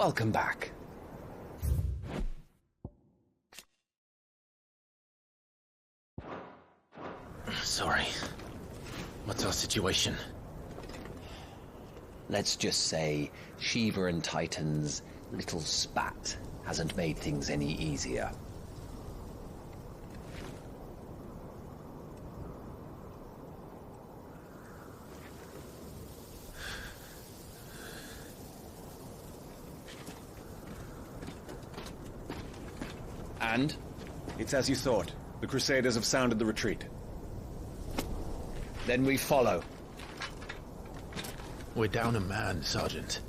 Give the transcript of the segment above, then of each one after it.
welcome back. Sorry. What's our situation? Let's just say Shiva and Titan's little spat hasn't made things any easier. And? It's as you thought. The Crusaders have sounded the retreat. Then we follow. We're down a man, Sergeant.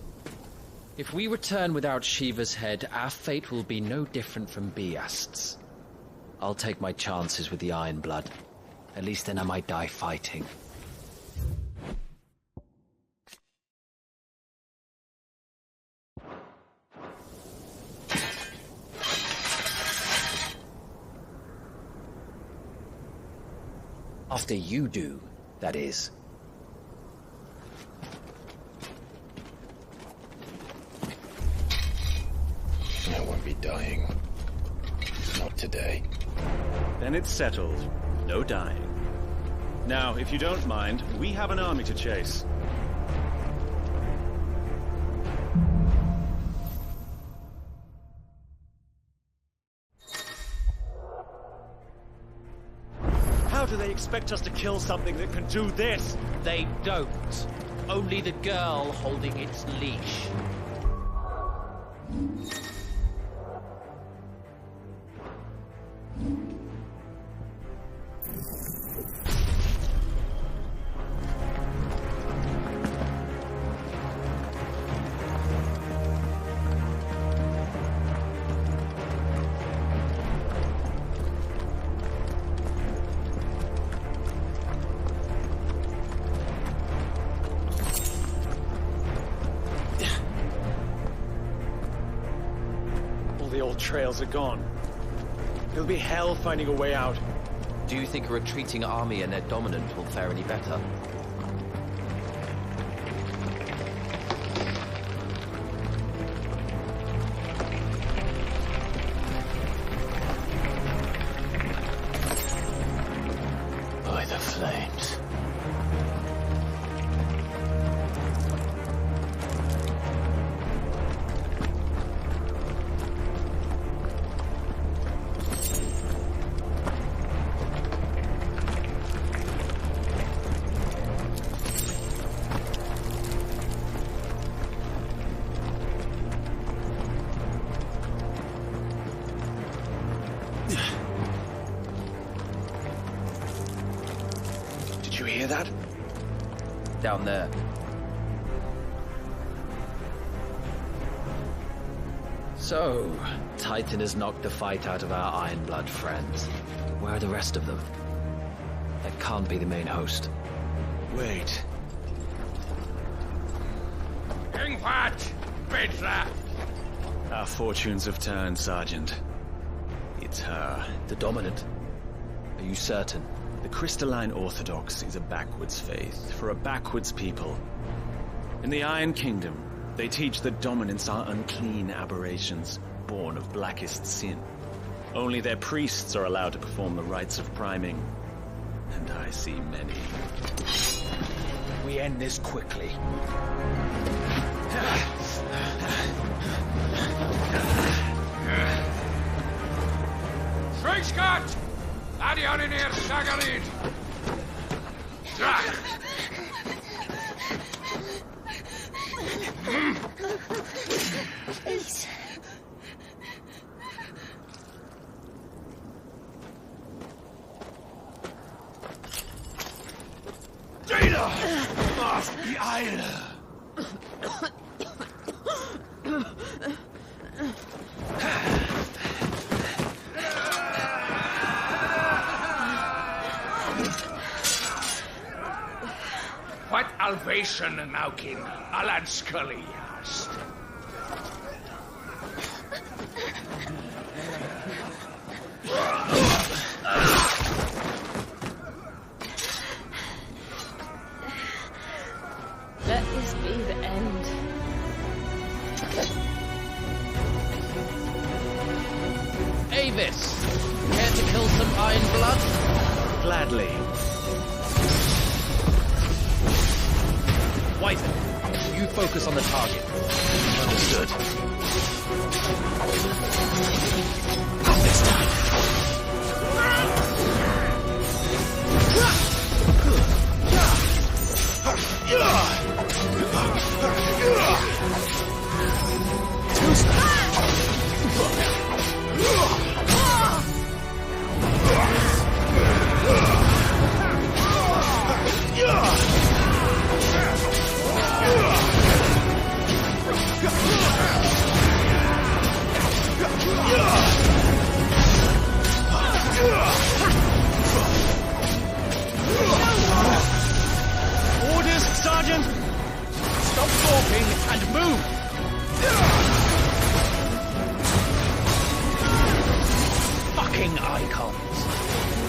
If we return without Shiva's head, our fate will be no different from Biast's. I'll take my chances with the Iron Blood. At least then I might die fighting. After you do, that is. I won't be dying. Not today. Then it's settled. No dying. Now, if you don't mind, we have an army to chase. How do they expect us to kill something that can do this? They don't. Only the girl holding its leash. Trails are gone. It'll be hell finding a way out. Do you think a retreating army and their dominant will fare any better? By the flames. Down there. So, Titan has knocked the fight out of our Iron Blood friends. Where are the rest of them? That can't be the main host. Wait. Our fortunes have turned, Sergeant. It's her. The dominant. Are you certain? The Crystalline Orthodox is a backwards faith for a backwards people. In the Iron Kingdom, they teach that dominants are unclean aberrations, born of blackest sin. Only their priests are allowed to perform the rites of priming. And I see many. We end this quickly. Scott! Adioninir Sagarid! Please. Data! Must be Isla! What Alvation Naukin Alan Scully asked. Let this be the end. this. Care to kill some Iron Blood? Gladly. Wyvern, you focus on the target. Understood. Not this time. Orders, Sergeant! Stop talking and move! Fucking Eikons!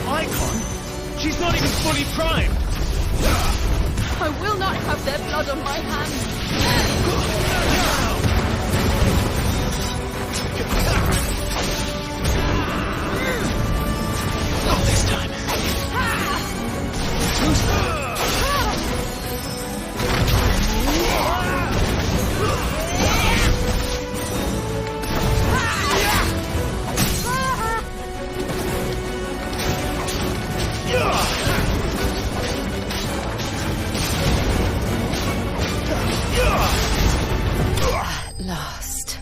Eikon? She's not even fully primed! I will not have their blood on my hands. Not this time. At last.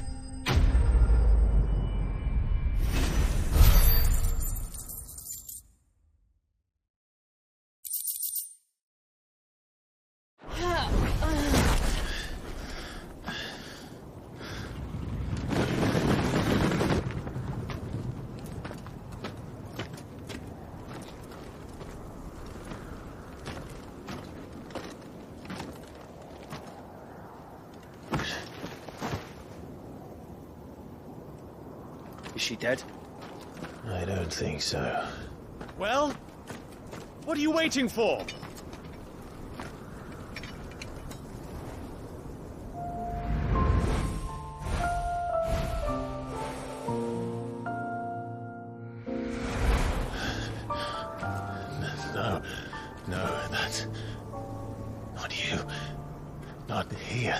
Is she dead? I don't think so. Well? What are you waiting for? No, that's... not you. Not here.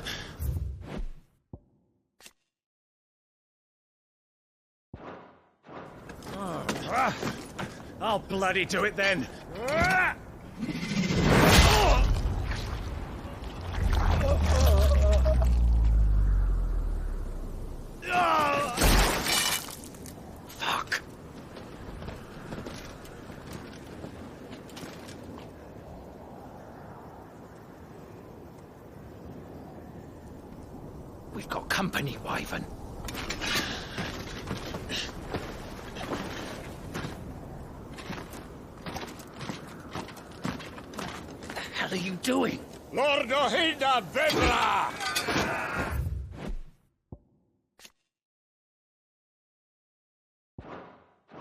I'll bloody do it then. Fuck. We've got company, Wyvern. What are you doing? Lord Ohida Vedra!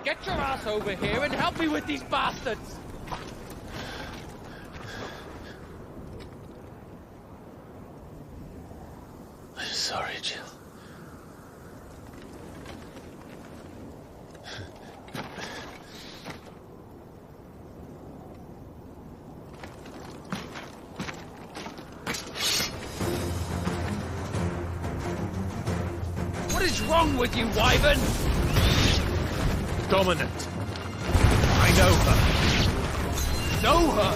Get your ass over here and help me with these bastards! I'm sorry, Jill. What is wrong with you, Wyvern? Dominant. I know her. Know her?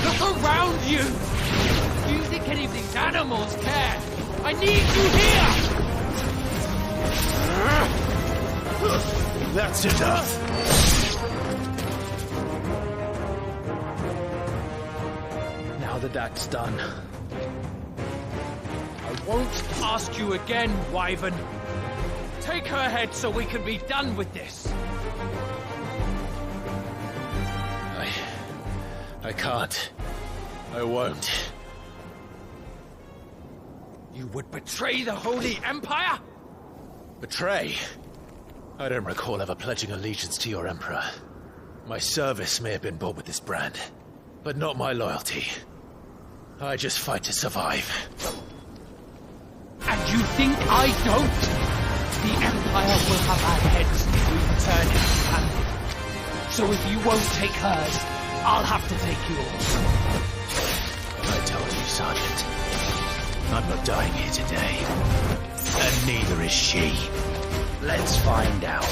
Look around you! Do you think any of these animals care? I need you here! That's enough. Now that that's done, I won't ask you again, Wyvern. Take her head so we can be done with this. I can't. I won't. You would betray the Holy Empire? Betray? I don't recall ever pledging allegiance to your Emperor. My service may have been bought with this brand, but not my loyalty. I just fight to survive. And you think I don't? The Empire will have our heads if we return empty-handed. So if you won't take hers, I'll have to take yours. I told you, Sergeant. I'm not dying here today. And neither is she. Let's find out.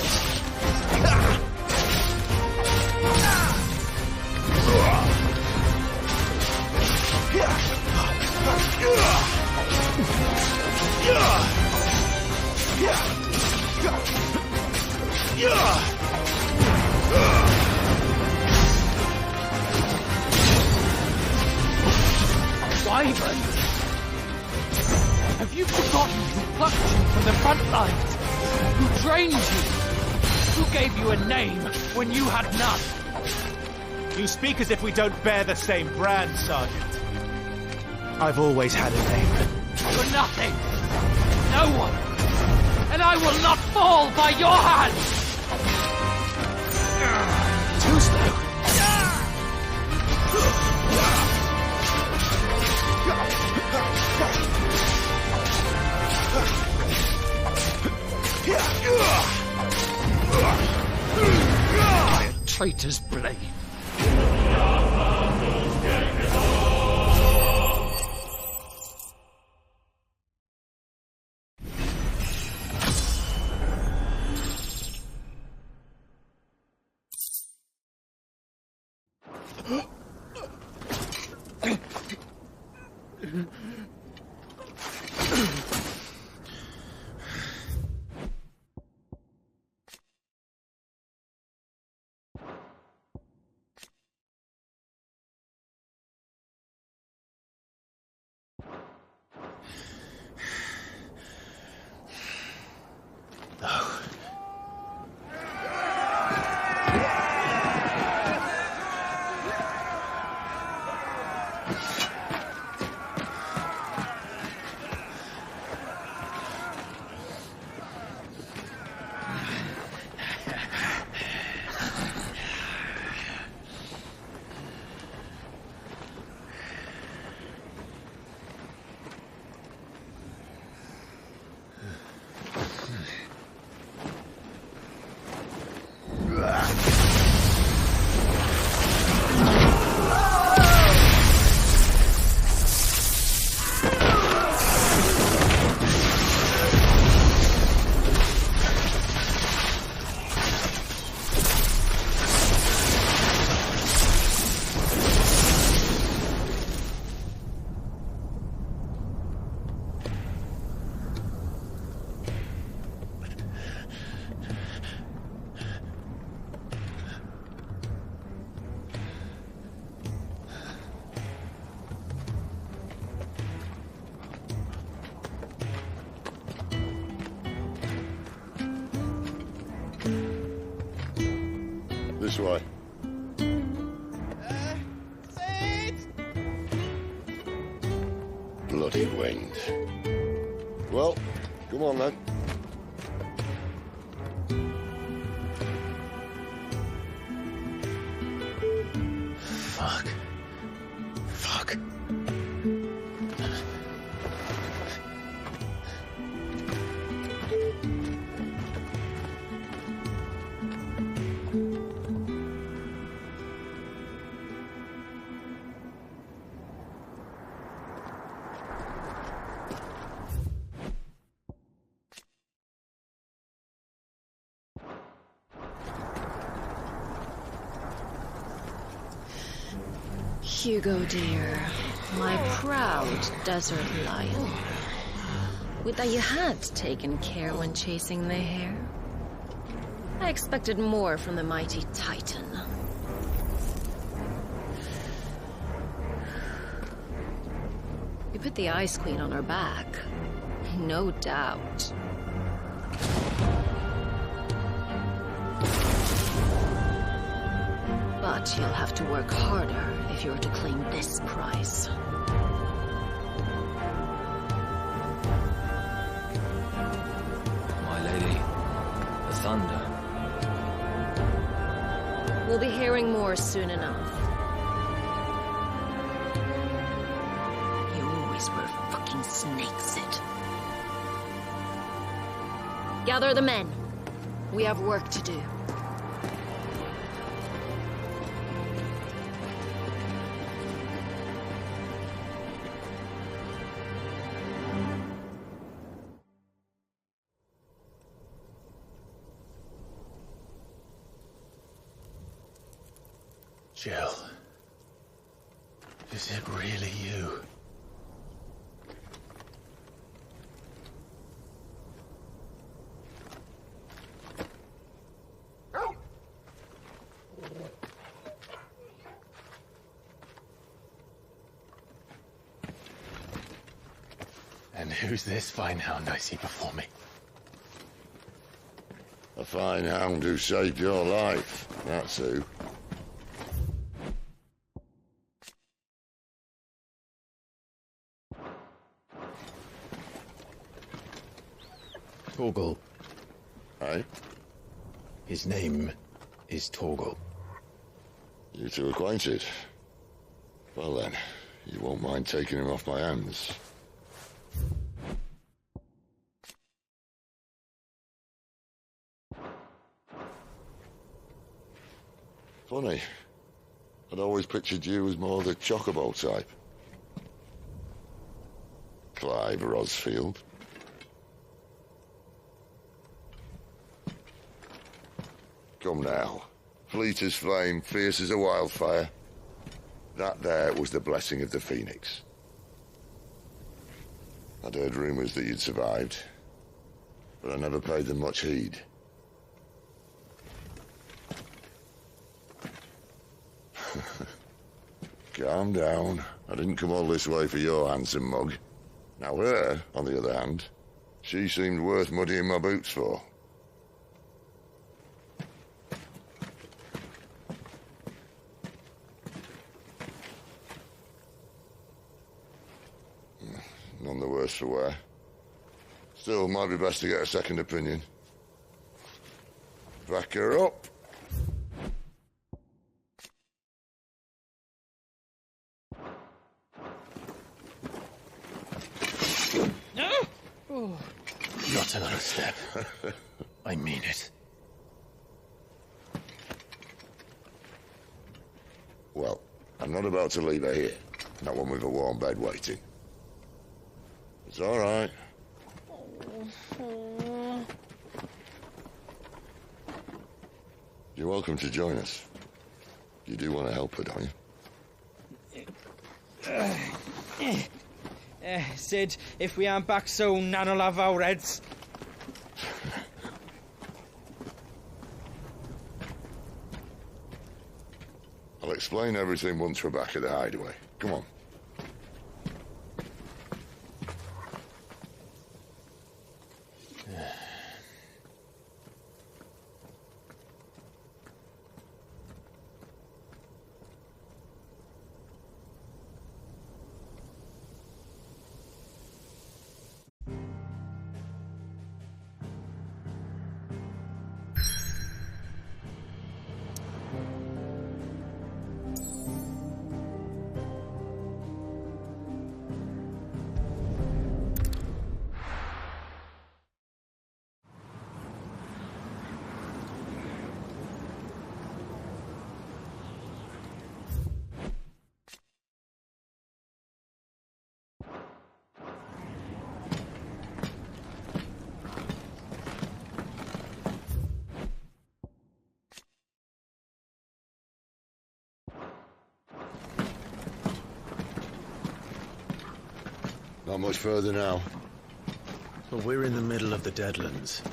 Wyvern! Have you forgotten who plucked you from the front lines? Who trained you? Who gave you a name when you had none? You speak as if we don't bear the same brand, Sergeant. I've always had a name. You're nothing! No one! And I will not fall by your hand! Too slow. By a traitor's blade. This way. Bloody wind. Well, come on then. Fuck. Fuck. Hugo, dear, my proud desert lion. Would that you had taken care when chasing the hare. I expected more from the mighty Titan. You put the Ice Queen on her back, no doubt. But you'll have to work harder if you're to claim this prize. My lady, the thunder. We'll be hearing more soon enough. You always were fucking snake-sit. Gather the men. We have work to do. Jill, is it really you? And who's this fine hound I see before me? A fine hound who saved your life, that's who. Torgal. Aye? His name is Torgal. You two acquainted? Well then, you won't mind taking him off my hands. Funny. I'd always pictured you as more the chocobo type. Clive Rosfield. Come now. Fleet as flame, fierce as a wildfire. That there was the blessing of the Phoenix. I'd heard rumors that you'd survived, but I never paid them much heed. Calm down. I didn't come all this way for your handsome mug. Now her, on the other hand, she seemed worth muddying my boots for. None the worse for wear. Still, might be best to get a second opinion. Back her up. Not another step. I mean it. Well, I'm not about to leave her here. Not one with a warm bed waiting. It's all right. You're welcome to join us. You do want to help her, don't you? Sid, if we aren't back soon, Nan'll have our heads. I'll explain everything once we're back at the Hideaway. Come on. Not much further now. Well, we're in the middle of the Deadlands.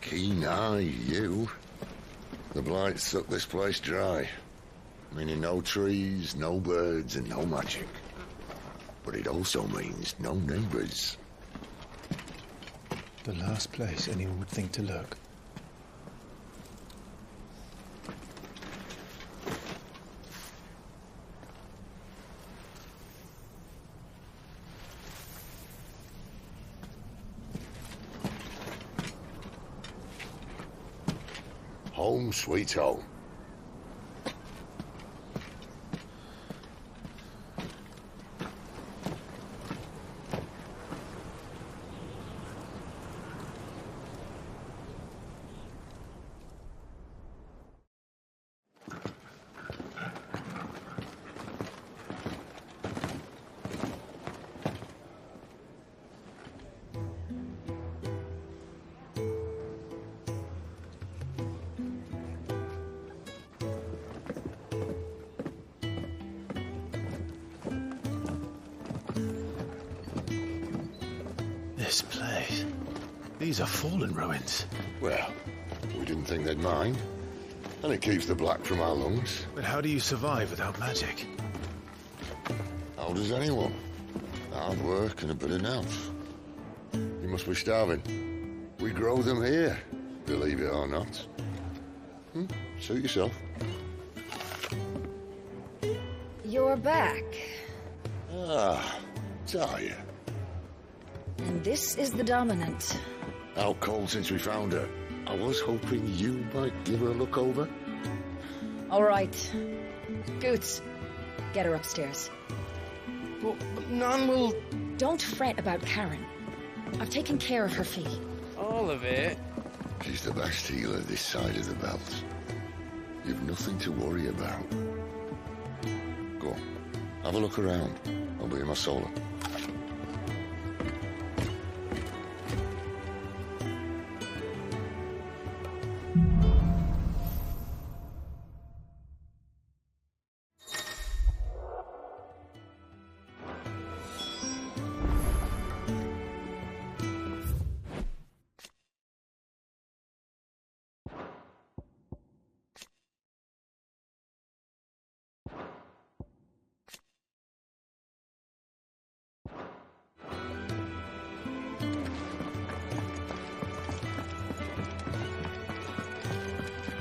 Keen eye, you. The blight sucked this place dry. Meaning no trees, no birds, and no magic. But it also means no neighbors. The last place anyone would think to look. Home sweet home. This place. These are fallen ruins. Well, we didn't think they'd mind. And it keeps the black from our lungs. But how do you survive without magic? How does anyone? Hard work and a bit of nous. You must be starving. We grow them here, believe it or not. Suit yourself. You're back. Ah, Taya. And this is the Dominant. Out cold since we found her. I was hoping you might give her a look over. All right. Goots, get her upstairs. But none will... Don't fret about Karen. I've taken care of her fee. All of it? She's the best healer this side of the belt. You've nothing to worry about. Go on, have a look around. I'll be in my solo.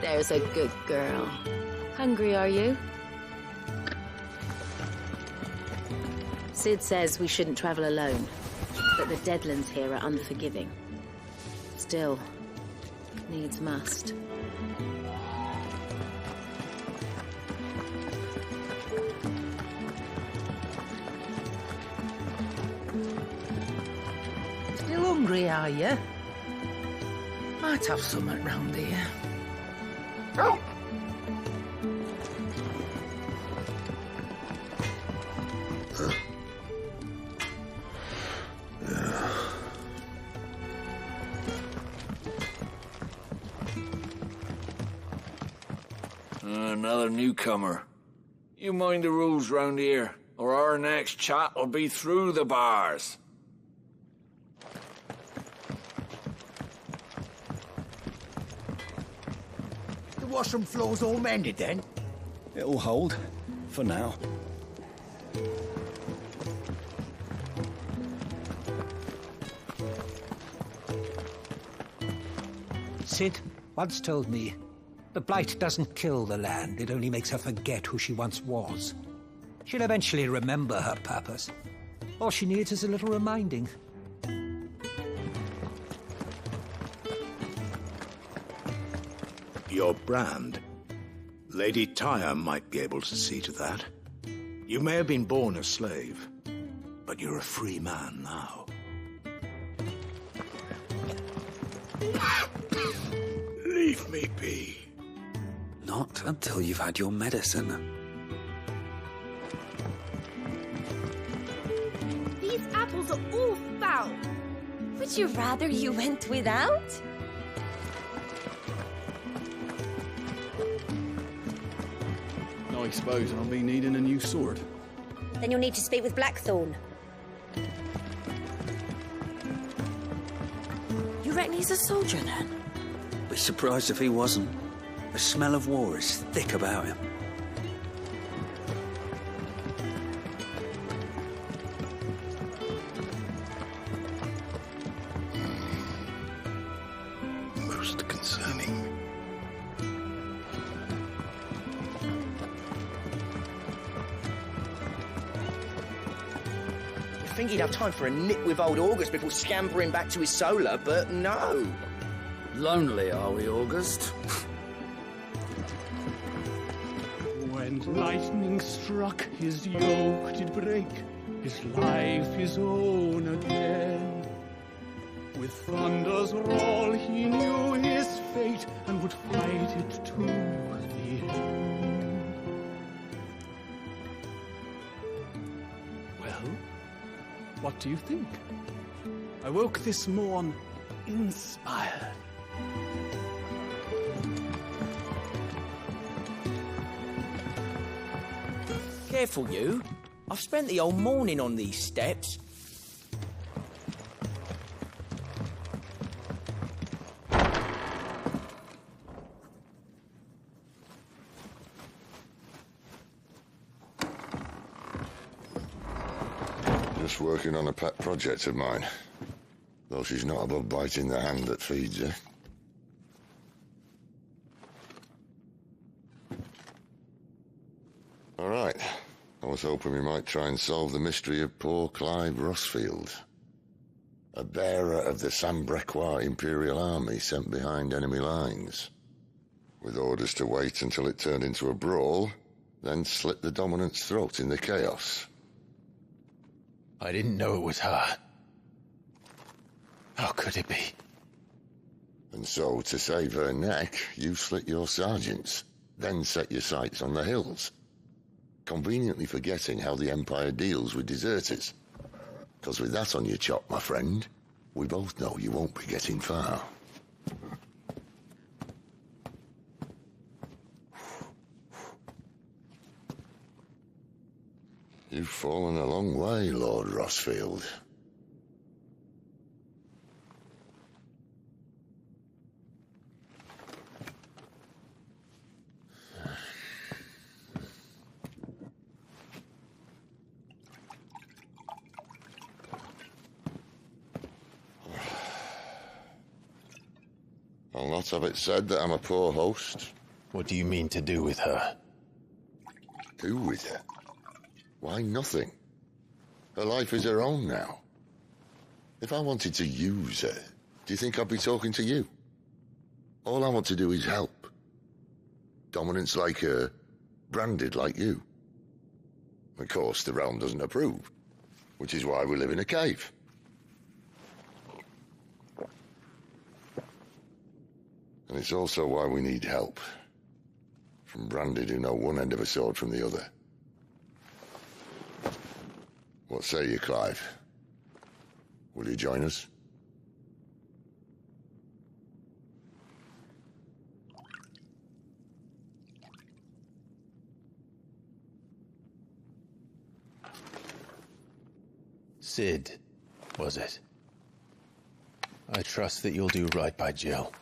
There's a good girl. Hungry, are you? Sid says we shouldn't travel alone, but the Deadlands here are unforgiving. Still, needs must. Still hungry, are you? Might have something round here. Another newcomer. You mind the rules round here, or our next chat will be through the bars. The washroom floor's all mended then? It'll hold. For now. Sid once told me, the blight doesn't kill the land, it only makes her forget who she once was. She'll eventually remember her purpose. All she needs is a little reminding. Your brand. Lady Tyre might be able to see to that. You may have been born a slave, but you're a free man now. Leave me be. Not until you've had your medicine. These apples are all foul. Would you rather you went without? I suppose I'll be needing a new sword. Then you'll need to speak with Blackthorn. You reckon he's a soldier then? Be surprised if he wasn't. The smell of war is thick about him. Most concerning. I think he'd have time for a nip with old August before scampering back to his solar, but no. Lonely, are we, August? When lightning struck, his yoke did break, his life his own again. With thunder's roll he knew his fate, and would fight it to the end. Well, what do you think? I woke this morn inspired. Careful, you. I've spent the whole morning on these steps. Just working on a pet project of mine. Though she's not above biting the hand that feeds her. Alright. I was hoping we might try and solve the mystery of poor Clive Rossfield. A bearer of the Sambrequois Imperial army sent behind enemy lines. With orders to wait until it turned into a brawl, then slit the dominant's throat in the chaos. I didn't know it was her. How could it be? And so, to save her neck, you slit your sergeants, then set your sights on the hills. Conveniently forgetting how the Empire deals with deserters. Because with that on your chop, my friend, we both know you won't be getting far. You've fallen a long way, Lord Rossfield. I'll not have it said that I'm a poor host. What do you mean to do with her? Do with her? Why, nothing. Her life is her own now. If I wanted to use her, do you think I'd be talking to you? All I want to do is help. Dominants like her, branded like you. Of course, the realm doesn't approve, which is why we live in a cave. And it's also why we need help. From branded who know one end of a sword from the other. What say you, Clive? Will you join us? Sid, was it? I trust that you'll do right by Jill.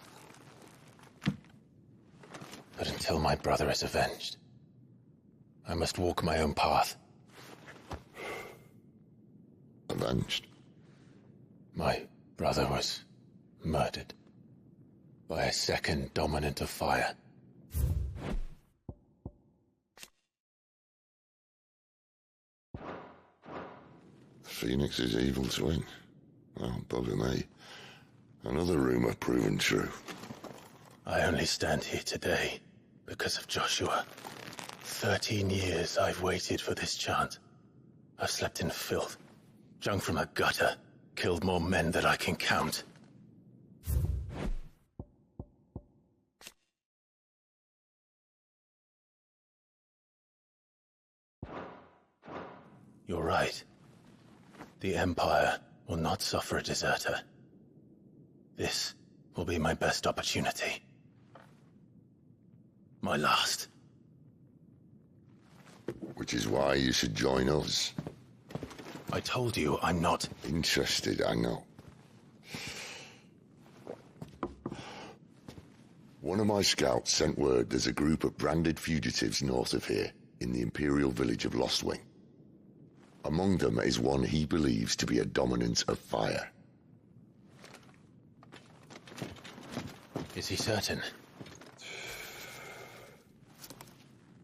But until my brother is avenged, I must walk my own path. Avenged? My brother was murdered by a second dominant of fire. Phoenix's evil twin. Oh, bugger me. Another rumor proven true. I only stand here today because of Joshua. 13 years I've waited for this chance. I've slept in filth, drunk from a gutter, killed more men than I can count. You're right. The Empire will not suffer a deserter. This will be my best opportunity. My last. Which is why you should join us. I told you I'm not interested, I know. One of my scouts sent word there's a group of branded fugitives north of here, in the Imperial village of Lostwing. Among them is one he believes to be a dominant of fire. Is he certain?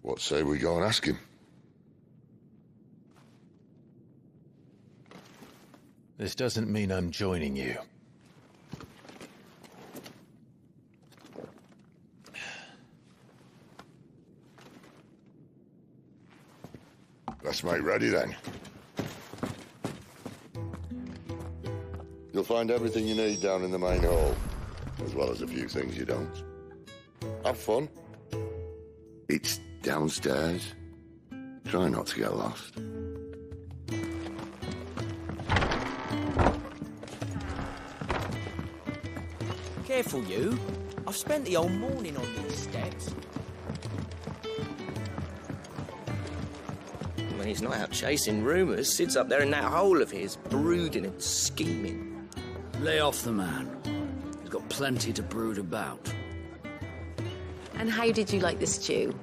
What say we go and ask him? This doesn't mean I'm joining you. Let's make ready then. You'll find everything you need down in the main hall, as well as a few things you don't. Have fun. It's downstairs. Try not to get lost. Careful, you. I've spent the whole morning on these steps. When he's not out chasing rumours, Sid's up there in that hole of his, brooding and scheming. Lay off the man. He's got plenty to brood about. And how did you like the stew?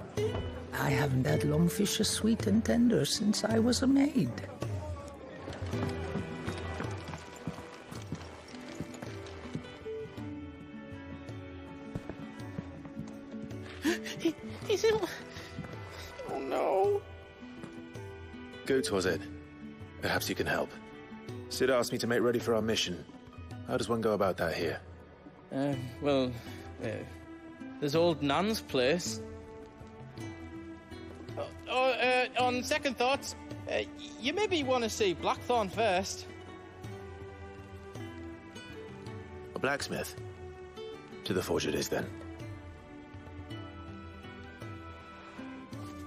I haven't had lungfish as sweet and tender since I was a maid. Boots, was it? Perhaps you can help. Sid asked me to make ready for our mission. How does one go about that here? There's old Nan's place. On second thoughts, you maybe want to see Blackthorn first. A blacksmith? To the forge it is, then.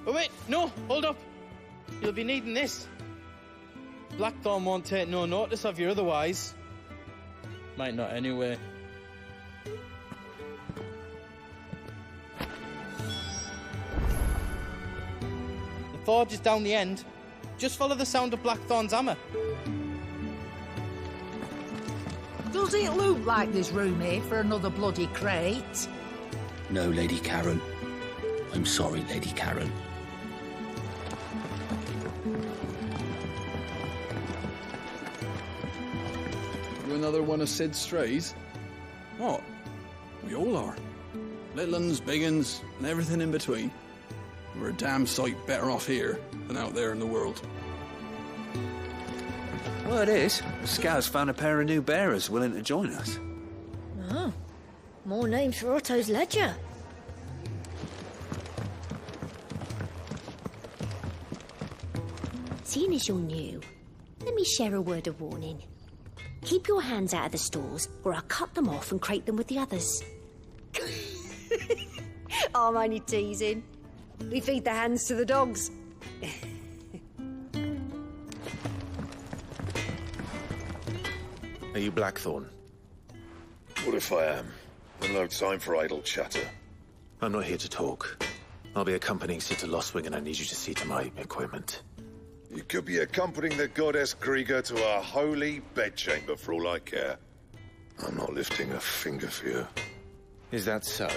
Oh wait, no, hold up. You'll be needing this. Blackthorn won't take no notice of you otherwise. Might not anyway. The forge is down the end. Just follow the sound of Blackthorn's hammer. Does it look like there's room here for another bloody crate? No, Lady Karen. I'm sorry, Lady Karen. You another one of Sid's strays? What? We all are. Little uns, big uns, and everything in between. We're a damn sight better off here than out there in the world. Word is, the Scouts found a pair of new bearers willing to join us. Oh, more names for Otto's ledger. Seeing as you're new, let me share a word of warning. Keep your hands out of the stores, or I'll cut them off and crate them with the others. I'm only teasing. We feed the hands to the dogs. Are you Blackthorn? What if I am? I've no time for idle chatter. I'm not here to talk. I'll be accompanying Sid to Lostwing, and I need you to see to my equipment. You could be accompanying the goddess Krieger to our holy bedchamber for all I care. I'm not lifting a finger for you. Is that so?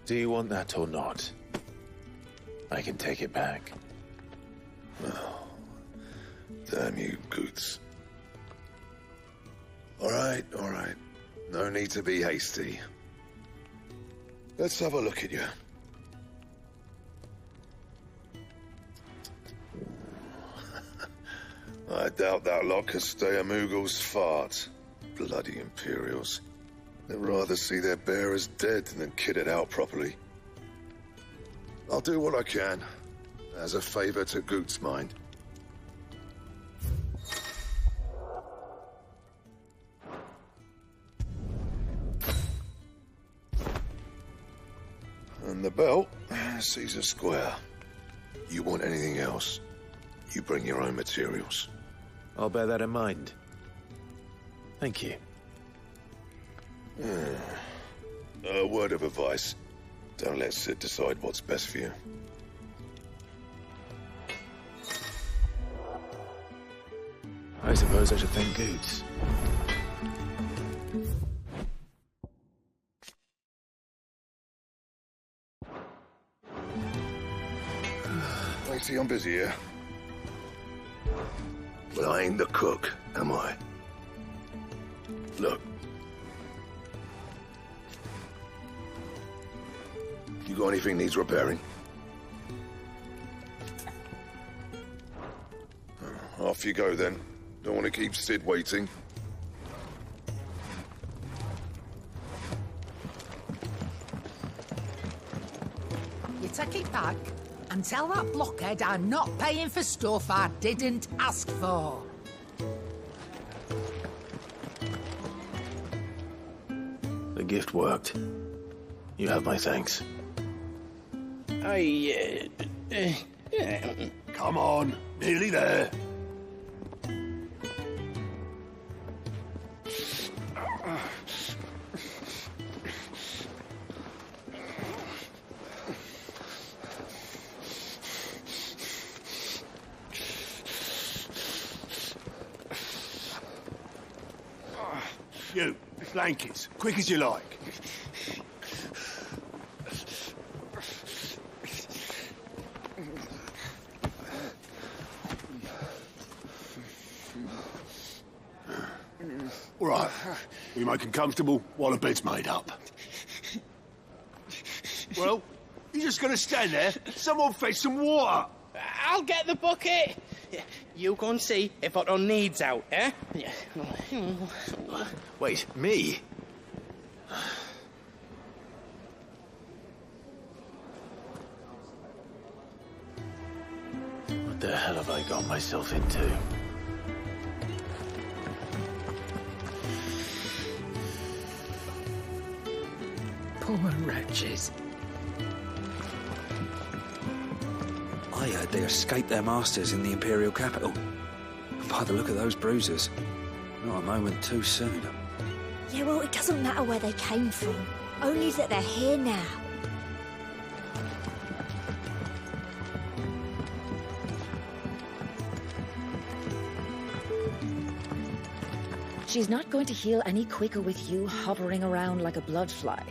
Do you want that or not? I can take it back. Oh, damn you, Goots. All right. No need to be hasty. Let's have a look at you. I doubt that lot could stay a Moogle's fart. Bloody Imperials. They'd rather see their bearers dead than kitted out properly. I'll do what I can, as a favor to Goot's mind. And the belt sees a square. You want anything else, you bring your own materials. I'll bear that in mind. Thank you. A word of advice. Don't let Sid decide what's best for you. I suppose I should thank Goots. I see I'm busy here. But I ain't the cook, am I? Look. You got anything needs repairing? Off you go then. Don't want to keep Sid waiting. You take it back and tell that blockhead I'm not paying for stuff I didn't ask for. The gift worked. You have my thanks. Come on, nearly there. You, blankets, quick as you like. All right, we make 'em comfortable while the bed's made up. Well, you're just gonna stand there? Someone fetch some water! I'll get the bucket! You go and see if Otto needs out, eh? Wait, me? What the hell have I got myself into? Poor wretches. I heard they escaped their masters in the Imperial capital. By the look of those bruises, not a moment too soon. Yeah, well, it doesn't matter where they came from. Only that they're here now. She's not going to heal any quicker with you hovering around like a bloodfly.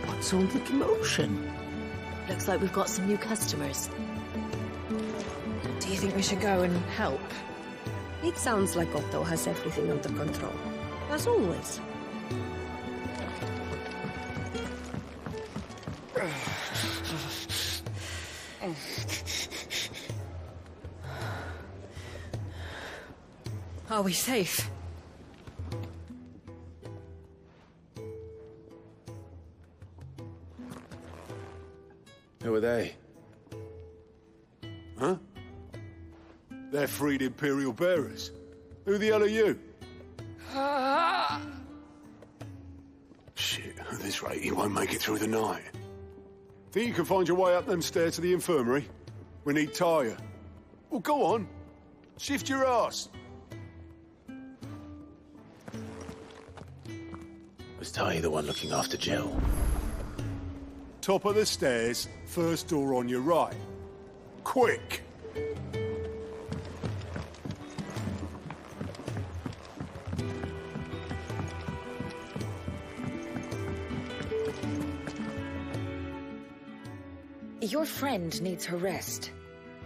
What's all the commotion? Looks like we've got some new customers. Do you think we should go and help? It sounds like Otto has everything under control, as always. Are we safe? Who are they? Huh? They're freed Imperial bearers. Who the hell are you? Shit, at this rate, he won't make it through the night. Think you can find your way up them stairs to the infirmary? We need Tyre. Well, go on. Shift your ass. Was Ty the one looking after Jill? Top of the stairs, first door on your right. Quick! Your friend needs her rest.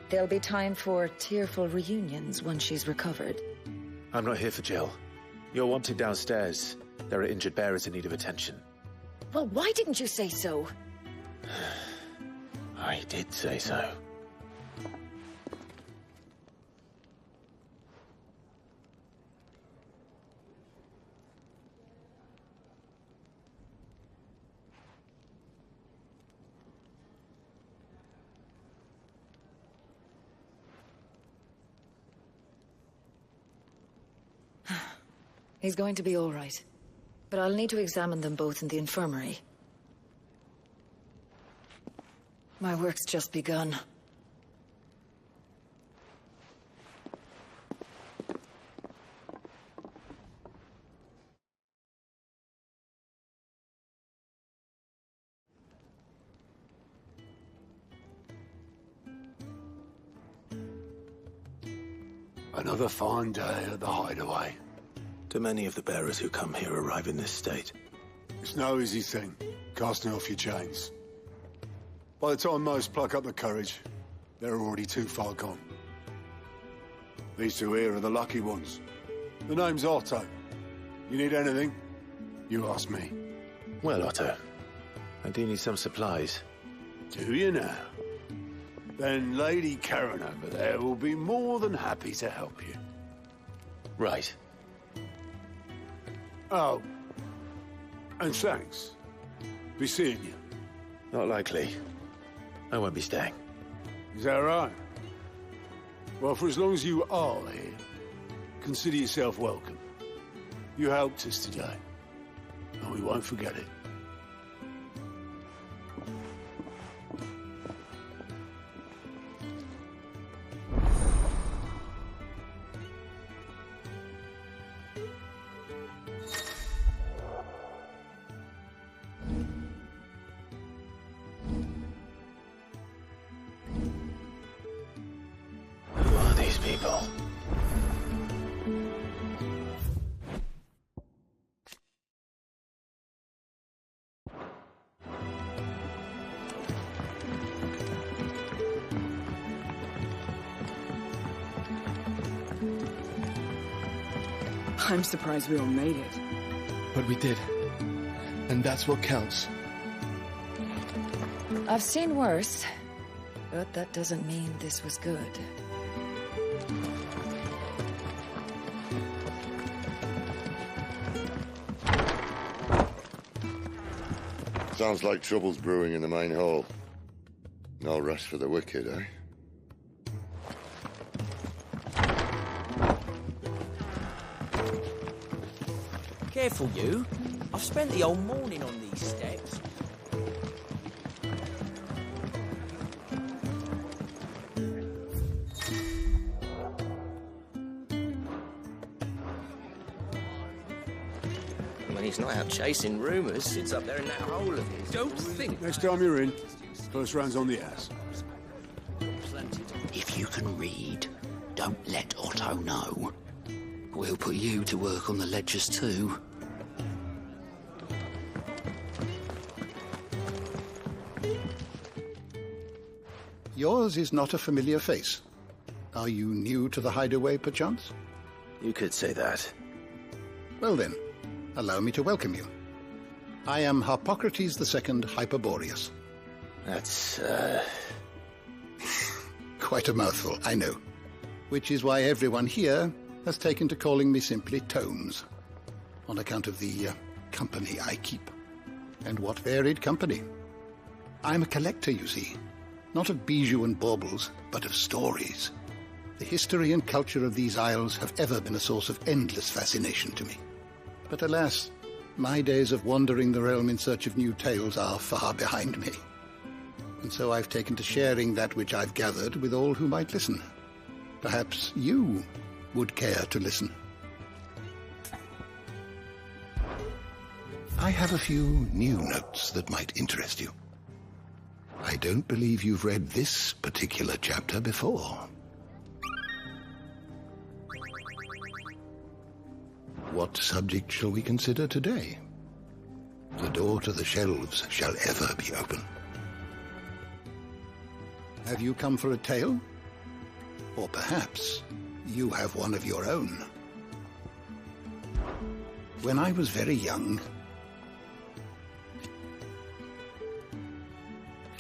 There'll be time for tearful reunions once she's recovered. I'm not here for Jill. You're wanted downstairs. There are injured bearers in need of attention. Well, why didn't you say so? I did say so. He's going to be all right. But I'll need to examine them both in the infirmary. My work's just begun. Another fine day at the Hideaway. Do many of the bearers who come here arrive in this state? It's no easy thing, casting off your chains. By the time most pluck up the courage, they're already too far gone. These two here are the lucky ones. The name's Otto. You need anything, you ask me. Well, Otto, I do need some supplies. Do you now? Then Lady Karen over there will be more than happy to help you. Right. Oh. And thanks. Be seeing you. Not likely. I won't be staying. Is that right? Well, for as long as you are here, consider yourself welcome. You helped us today, and we won't forget it. I'm surprised we all made it. But we did. And that's what counts. I've seen worse, but that doesn't mean this was good. Sounds like trouble's brewing in the main hall. No rest for the wicked, eh? Careful, you. I've spent the whole morning on these steps. When he's not out chasing rumours, sits up there in that hole of his. Don't think. Next time you're in, first round's on the ass. If you can read, don't let Otto know. We'll put you to work on the ledgers too. Yours is not a familiar face. Are you new to the Hideaway, perchance? You could say that. Well then, allow me to welcome you. I am Harpocrates II Hyperboreus. That's, Quite a mouthful, I know. Which is why everyone here has taken to calling me simply Tomes, on account of the company I keep. And what varied company. I'm a collector, you see. Not of bijou and baubles, but of stories. The history and culture of these isles have ever been a source of endless fascination to me. But alas, my days of wandering the realm in search of new tales are far behind me. And so I've taken to sharing that which I've gathered with all who might listen. Perhaps you would care to listen. I have a few new notes that might interest you. I don't believe you've read this particular chapter before. What subject shall we consider today? The door to the shelves shall ever be open. Have you come for a tale? Or perhaps you have one of your own. When I was very young,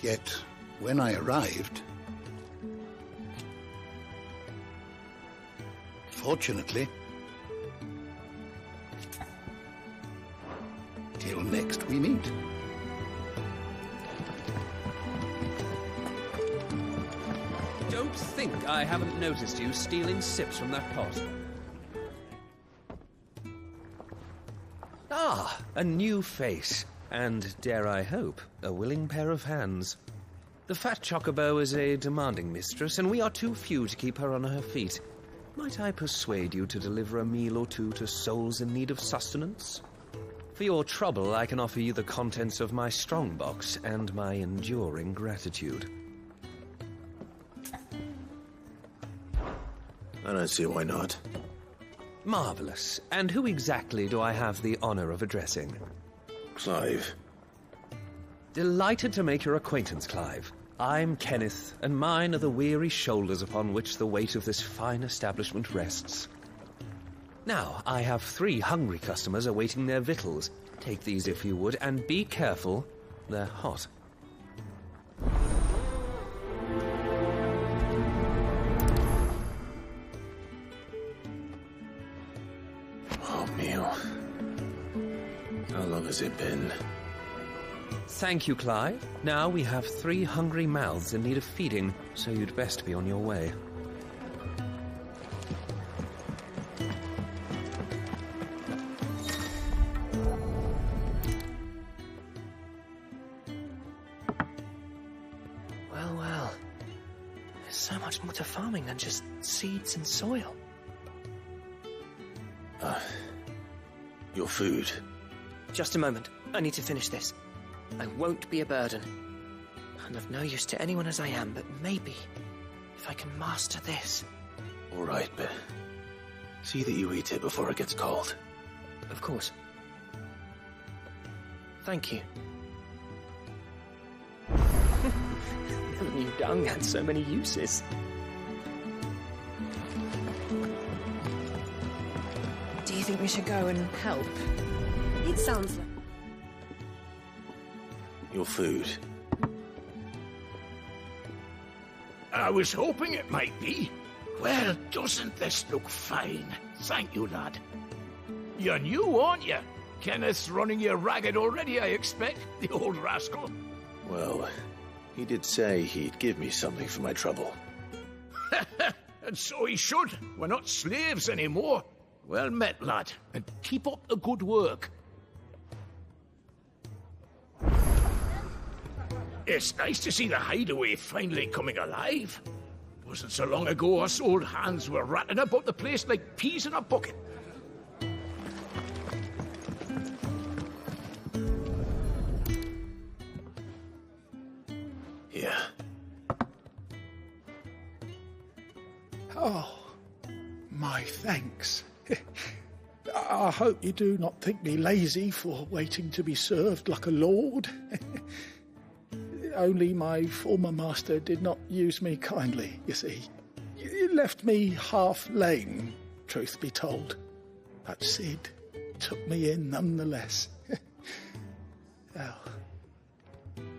yet when I arrived, fortunately, till next we meet. Don't think I haven't noticed you stealing sips from that pot. Ah, a new face. And, dare I hope, a willing pair of hands. The fat chocobo is a demanding mistress, and we are too few to keep her on her feet. Might I persuade you to deliver a meal or two to souls in need of sustenance? For your trouble, I can offer you the contents of my strongbox and my enduring gratitude. I don't see why not. Marvelous. And who exactly do I have the honor of addressing? Clive. Delighted to make your acquaintance, Clive. I'm Kenneth, and mine are the weary shoulders upon which the weight of this fine establishment rests. Now, I have 3 hungry customers awaiting their victuals. Take these if you would, and be careful, they're hot. Oh, meal. How long has it been? Thank you, Clive. Now we have 3 hungry mouths in need of feeding, so you'd best be on your way. Well, well. There's so much more to farming than just seeds and soil. Your food. Just a moment. I need to finish this. I won't be a burden. I'm of no use to anyone as I am, but maybe if I can master this. All right, but see that you eat it before it gets cold. Of course. Thank you. Never knew dung had so many uses. Do you think we should go and help? It sounds like... Your food. I was hoping it might be. Well, doesn't this look fine? Thank you, lad. You're new, aren't you? Kenneth's running you ragged already, I expect, the old rascal. Well, he did say he'd give me something for my trouble. And so he should. We're not slaves anymore. Well met, lad, and keep up the good work. It's nice to see the Hideaway finally coming alive. Wasn't so long ago us old hands were ratting about the place like peas in a bucket. Yeah. Oh, my thanks. I hope you do not think me lazy for waiting to be served like a lord. Only my former master did not use me kindly, you see. You left me half lame, truth be told. But Sid took me in nonetheless. Well,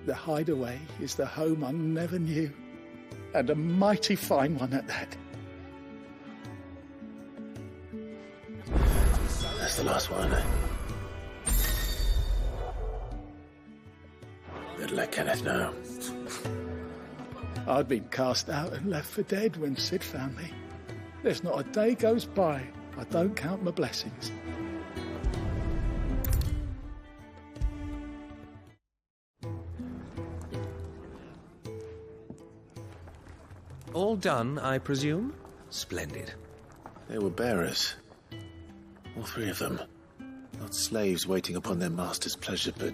the Hideaway is the home I never knew, and a mighty fine one at that. That's the last one. Better let Kenneth know. I'd been cast out and left for dead when Sid found me. There's not a day goes by I don't count my blessings. All done, I presume? Splendid. They were bearers. All three of them. Not slaves waiting upon their master's pleasure, but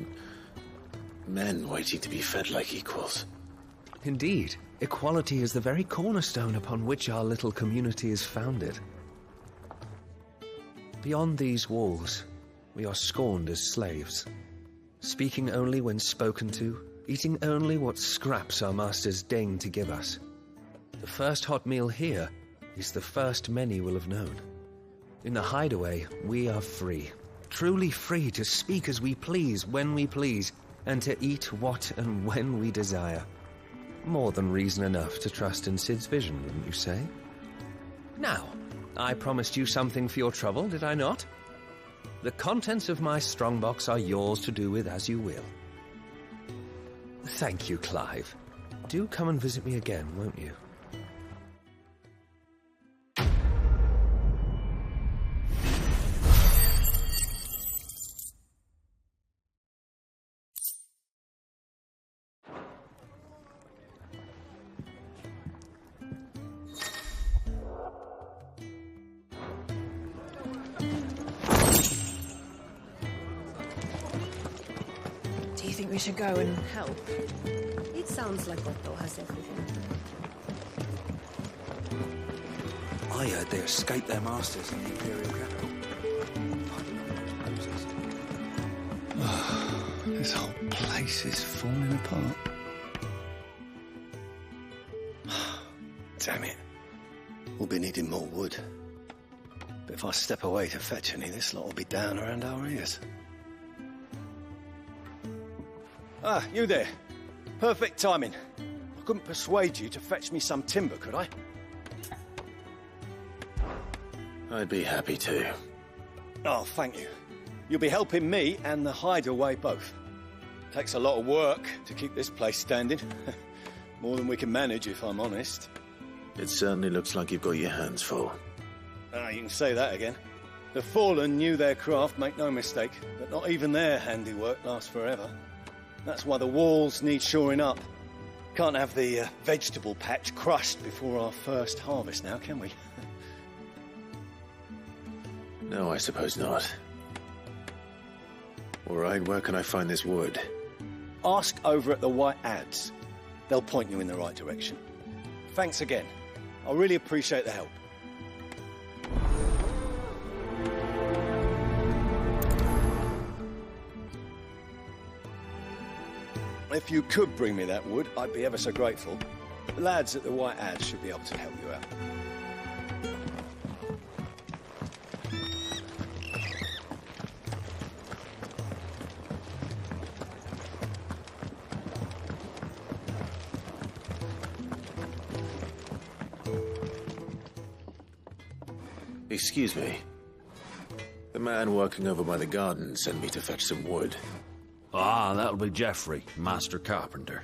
men waiting to be fed like equals. Indeed. Equality is the very cornerstone upon which our little community is founded. Beyond these walls, we are scorned as slaves. Speaking only when spoken to, eating only what scraps our masters deign to give us. The first hot meal here is the first many will have known. In the Hideaway, we are free. Truly free to speak as we please, when we please, and to eat what and when we desire. More than reason enough to trust in Sid's vision, wouldn't you say? Now, I promised you something for your trouble, did I not? The contents of my strongbox are yours to do with as you will. Thank you, Clive. Do come and visit me again, won't you? We should go and help. It sounds like Otto has everything. I heard they escaped their masters in the Imperial capital. This whole place is falling apart. Damn it. We'll be needing more wood. But if I step away to fetch any, this lot will be down around our ears. Ah, you there. Perfect timing. I couldn't persuade you to fetch me some timber, could I? I'd be happy to. Oh, thank you. You'll be helping me and the Hideaway both. Takes a lot of work to keep this place standing. More than we can manage, if I'm honest. It certainly looks like you've got your hands full. Ah, you can say that again. The Fallen knew their craft, make no mistake, but not even their handiwork lasts forever. That's why the walls need shoring up. Can't have the vegetable patch crushed before our first harvest now, can we? No, I suppose not. All right, where can I find this wood? Ask over at the White Ads. They'll point you in the right direction. Thanks again. I really appreciate the help. If you could bring me that wood, I'd be ever so grateful. The lads at the White Ads should be able to help you out. Excuse me. The man working over by the garden sent me to fetch some wood. Ah, that'll be Geoffrey, Master Carpenter.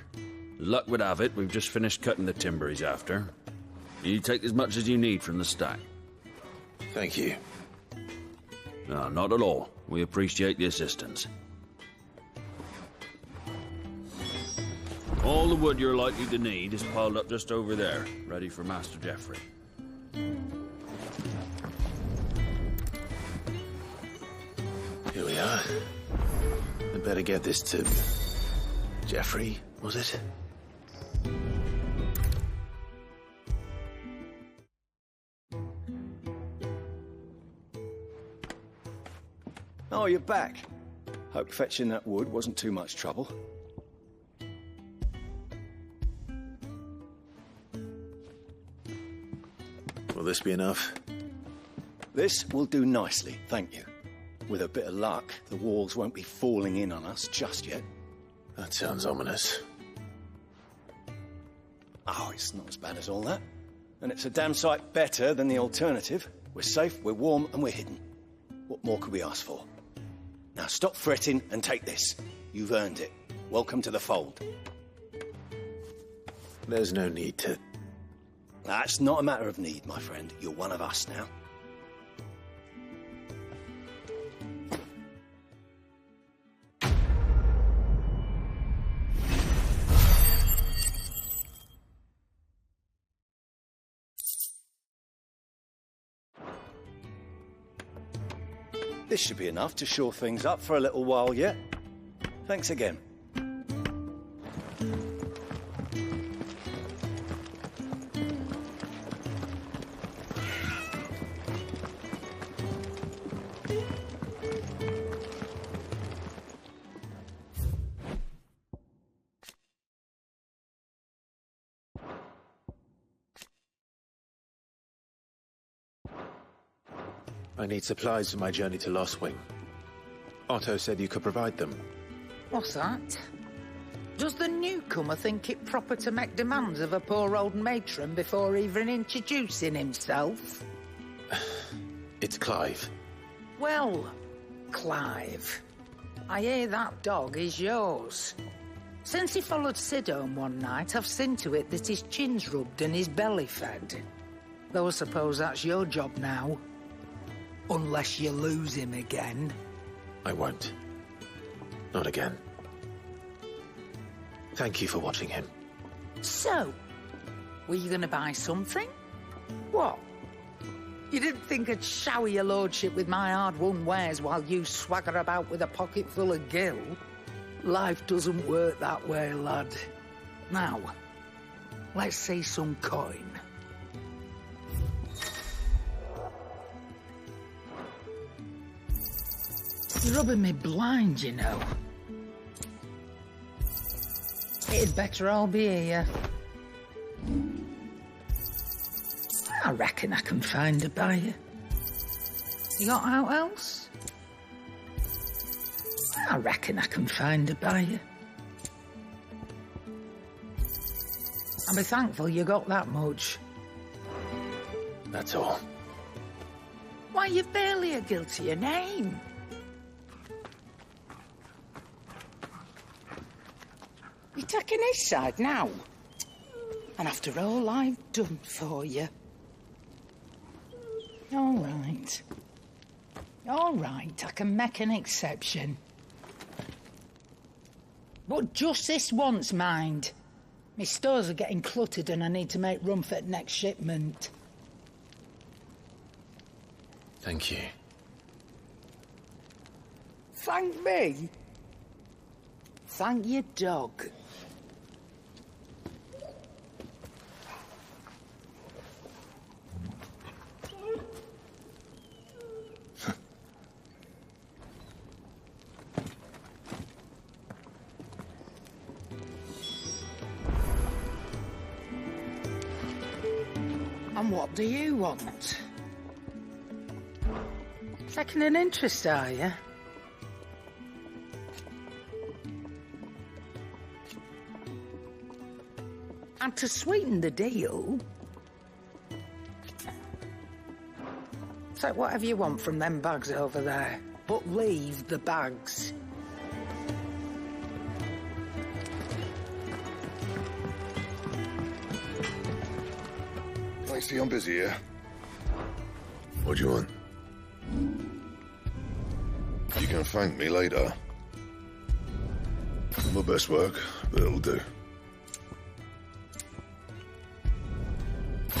Luck would have it, we've just finished cutting the timber he's after. You take as much as you need from the stack. Thank you. No, not at all. We appreciate the assistance. All the wood you're likely to need is piled up just over there, ready for Master Geoffrey. Here we are. I better get this to... Geoffrey, was it? Oh, you're back. Hope fetching that wood wasn't too much trouble. Will this be enough? This will do nicely, thank you. With a bit of luck, the walls won't be falling in on us just yet. That sounds ominous. Oh, it's not as bad as all that. And it's a damn sight better than the alternative. We're safe, we're warm, and we're hidden. What more could we ask for? Now stop fretting and take this. You've earned it. Welcome to the fold. There's no need to... That's not a matter of need, my friend. You're one of us now. This should be enough to shore things up for a little while yet. Thanks again. I need supplies for my journey to Lost Wing. Otto said you could provide them. What's that? Does the newcomer think it proper to make demands of a poor old matron before even introducing himself? It's Clive. Well, Clive, I hear that dog is yours. Since he followed Sid home one night, I've seen to it that his chin's rubbed and his belly fed. Though I suppose that's your job now. Unless you lose him again. I won't. Not again. Thank you for watching him. So, were you going to buy something? What? You didn't think I'd shower your lordship with my hard-won wares while you swagger about with a pocket full of gil? Life doesn't work that way, lad. Now, let's see some coin. You're rubbing me blind, you know. It'd better all be here. I reckon I can find a buyer. You got out else? I reckon I can find a buyer. I'll be thankful you got that much. That's all. Why, you've barely a gil to your name. You're taking his side now? And after all I've done for you? All right. All right, I can make an exception. But just this once, mind. My stores are getting cluttered and I need to make room for the next shipment. Thank you. Thank me? Thank your dog. And what do you want? Taking an interest, are you? And to sweeten the deal, Take whatever you want from them bags over there, but leave the bags. I see I'm busy here. What do you want? You can thank me later. My best work, but it'll do.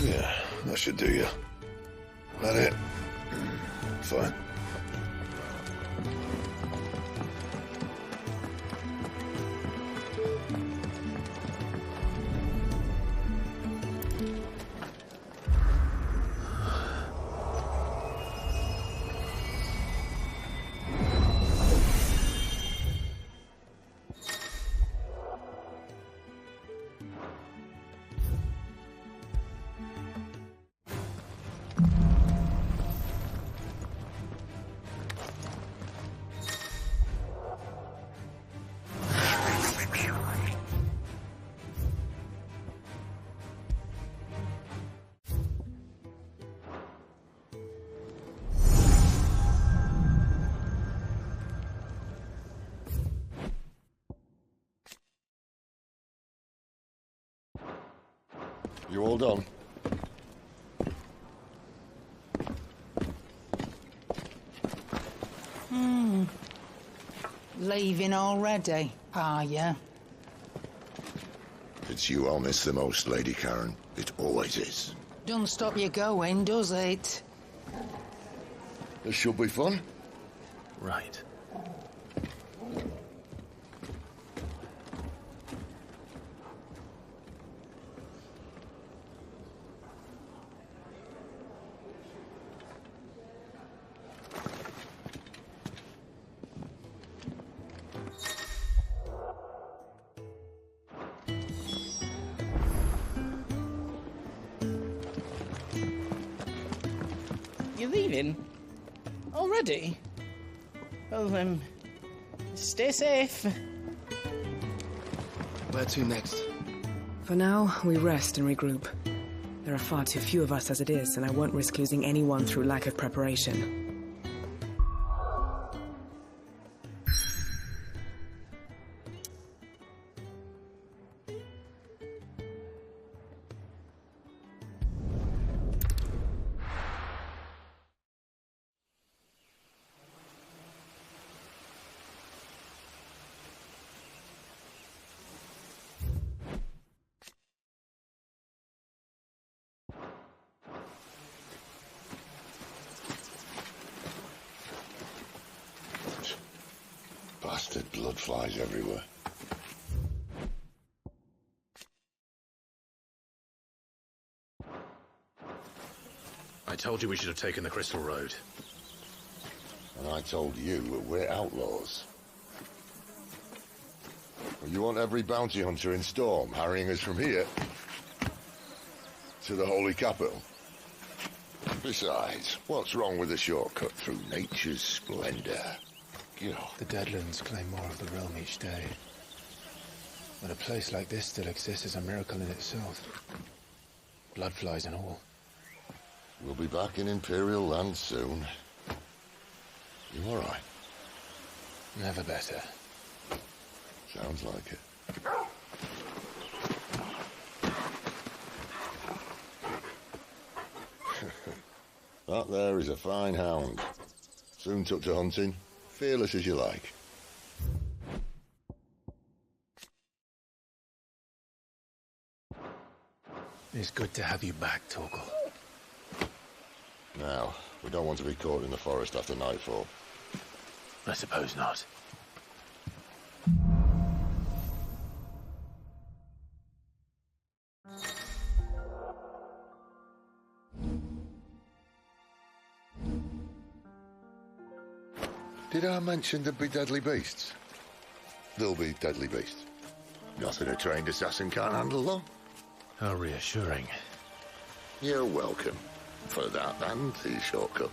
Yeah, that should do you. That it? Fine. You all done? Leaving already, are ya? It's you I'll miss the most, Lady Karen. It always is. Don't stop you going, does it? This should be fun. Right. You're leaving? Already? Well, stay safe. Where to next? For now, we rest and regroup. There are far too few of us as it is, and I won't risk losing anyone through lack of preparation. Bastard blood flies everywhere. I told you we should have taken the Crystal Road. And I told you that we're outlaws. Well, you want every bounty hunter in Storm harrying us from here to the Holy Capital? Besides, what's wrong with a shortcut through nature's splendor? The Deadlands claim more of the realm each day. But a place like this still exists is a miracle in itself. Bloodflies and all. We'll be back in Imperial land soon. You all right? Never better. Sounds like it. That there is a fine hound. Soon took to hunting. Fearless as you like. It's good to have you back, Torgal. Now, we don't want to be caught in the forest after nightfall. I suppose not. Did I mention there'd be deadly beasts? There'll be deadly beasts. Nothing a trained assassin can't handle, though. How reassuring. You're welcome. For that and the shortcut.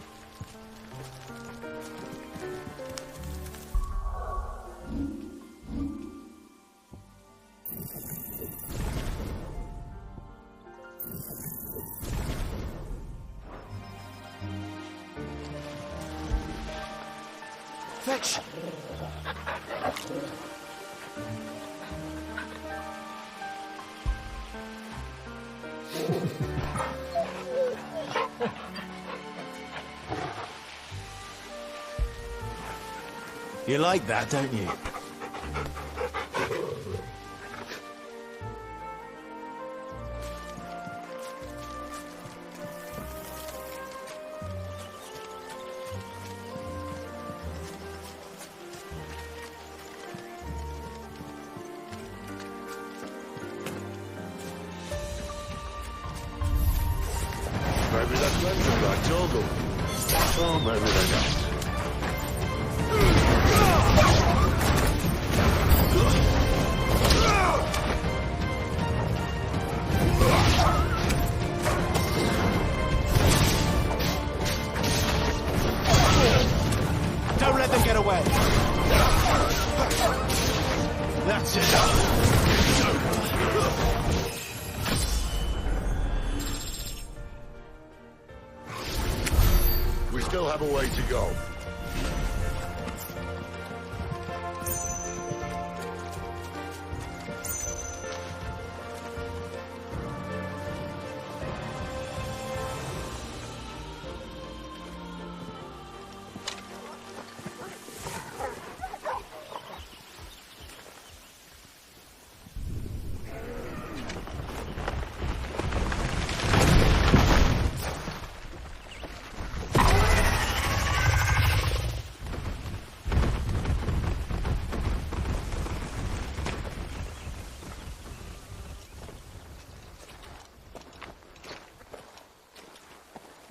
Fetch! You like that, don't you? Maybe that's mentioned like Toggle. Oh, maybe they don't. Don't let them get away. That's it. We still have a way to go.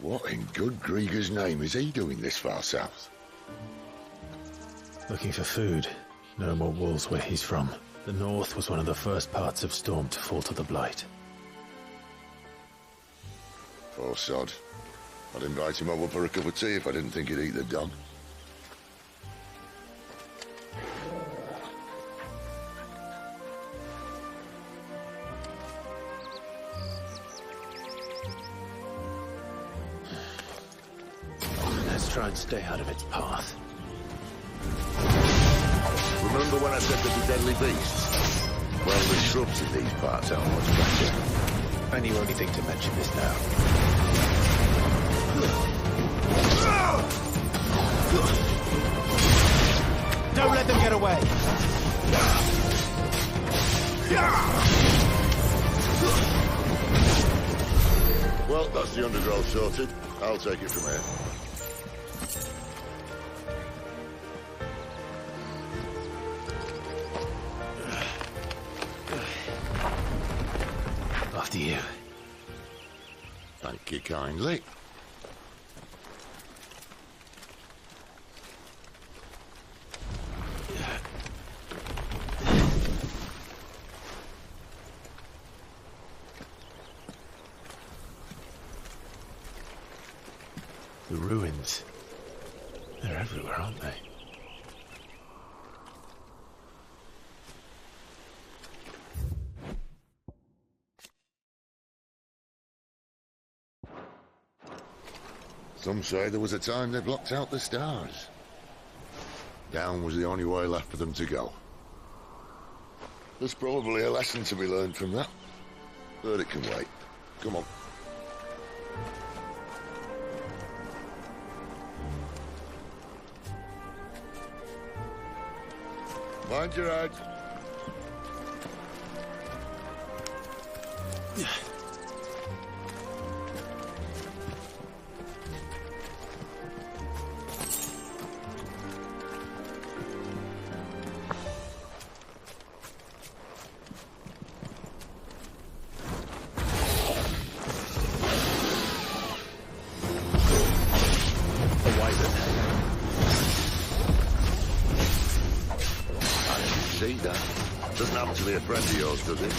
What in good Grieger's name is he doing this far south? Looking for food. No more wolves where he's from. The north was one of the first parts of Storm to fall to the Blight. Poor sod. I'd invite him over for a cup of tea if I didn't think he'd eat the dog. Try and stay out of its path. Remember when I said there'd be deadly beasts? Well, the shrubs in these parts aren't much better. And you only think to mention this now. Don't let them get away. Well, that's the undergrowth sorted. I'll take it from here. After you. Thank you kindly. The ruins. They're everywhere, aren't they? Some say there was a time they blocked out the stars. Down was the only way left for them to go. There's probably a lesson to be learned from that. But it can wait. Come on. Mind your head. Doesn't happen to be a friend of yours, does it?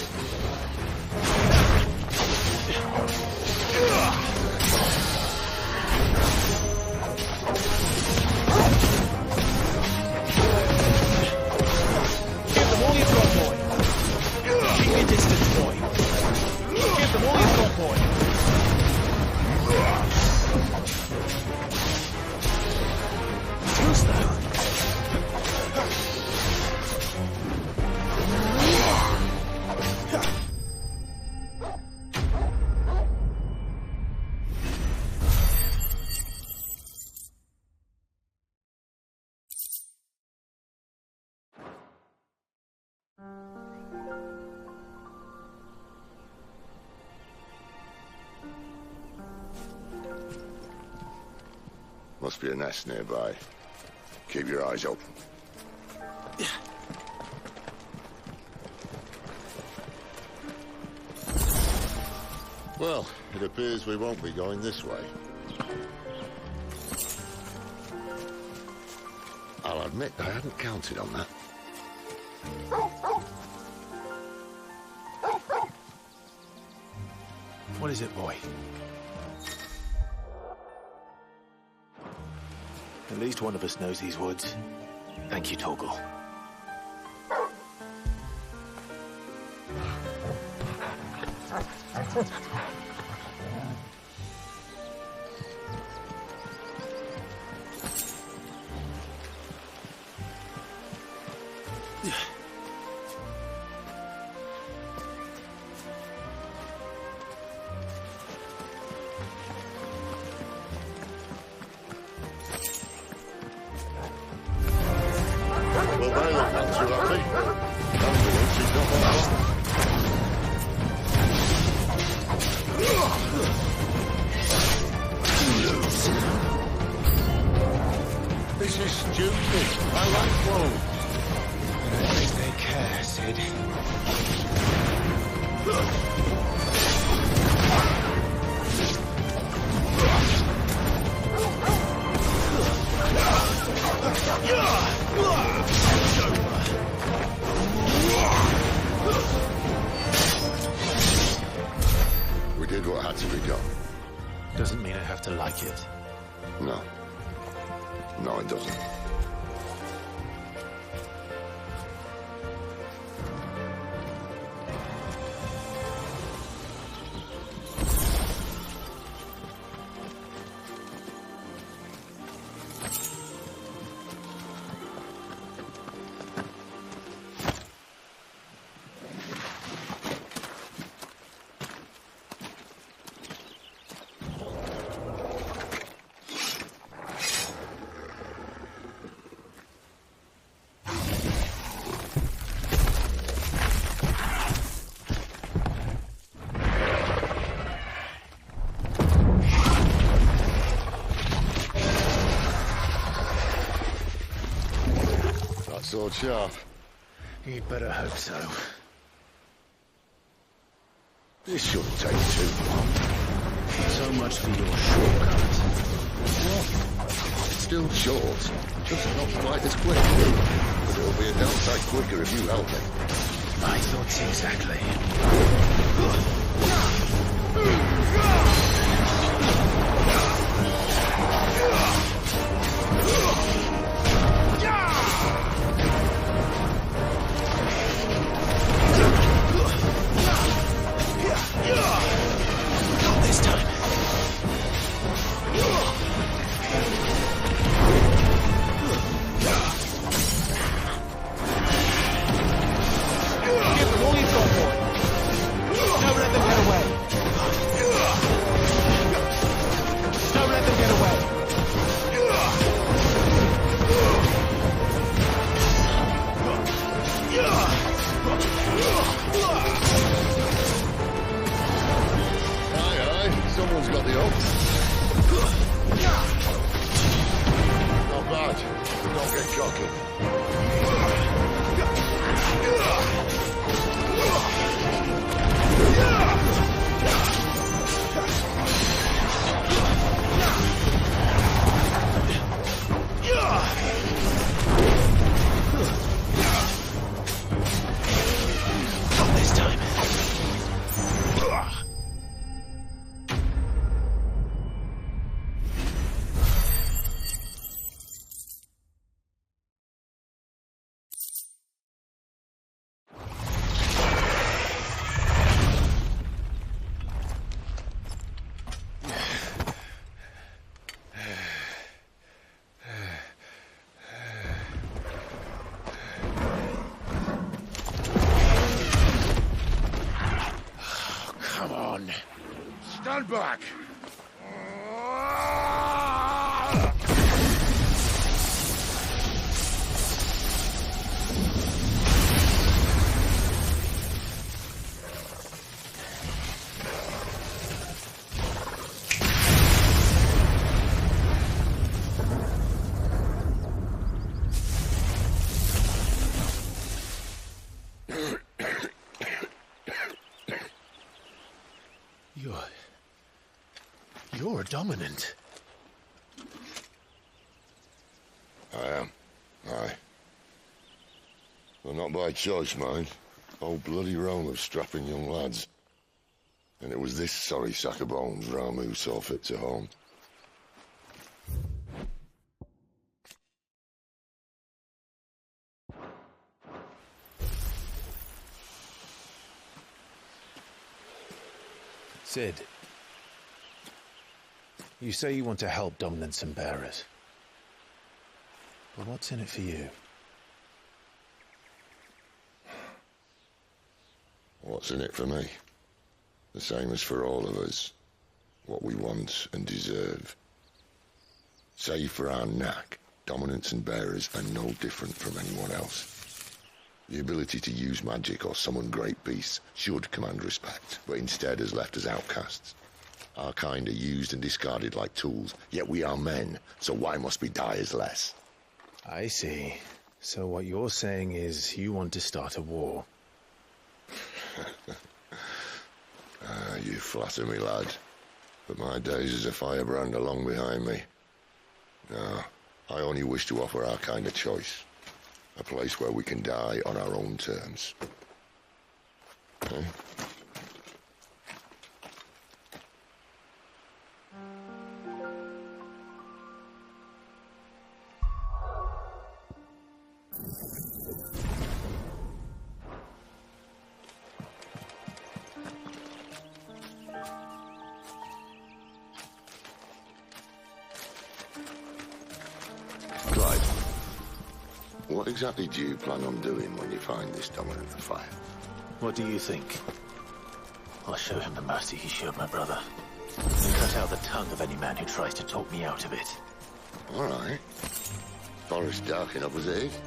Give them all you've got, boy. Keep your distance, boy. Give them all you've got, boy. Who's that? Must be a nest nearby. Keep your eyes open. Well, it appears we won't be going this way. I'll admit I hadn't counted on that. What is it, boy? At least one of us knows these woods. Thank you, Torgal. This is stupid. I like one. I don't think they care, Sid. We did what had to be done. Doesn't mean I have to like it. No. No, it doesn't. Sword sharp. You'd better hope so. This shouldn't take too long. So much for your shortcut. What? It's still short. Just not quite as quick. But it'll be a downside quicker if you help me. My thoughts exactly. Not this time. Give them all you've got, boy. Don't let them get away. Don't let them get away. Someone's got the hook. Not bad. Don't get cocky. Not this time. Stand back! You're a dominant. I am. Aye. Well, not by choice, mind. Old bloody Rome of strapping young lads. And it was this sorry sack of bones Ramu saw fit to home. Sid, you say you want to help dominants and bearers. But what's in it for you? What's in it for me? The same as for all of us. What we want and deserve. Save for our knack, dominants and bearers are no different from anyone else. The ability to use magic or summon great beasts should command respect, but instead has left us outcasts. Our kind are used and discarded like tools, yet we are men, so why must we die as less? I see. So what you're saying is you want to start a war. You flatter me, lad. But my days as a firebrand are long behind me. No, I only wish to offer our kind a choice. A place where we can die on our own terms. Okay? Clive, what exactly do you plan on doing when you find this dominant of fire? What do you think? I'll show him the mercy he showed my brother. And cut out the tongue of any man who tries to talk me out of it. All right. Forest dark enough as it is.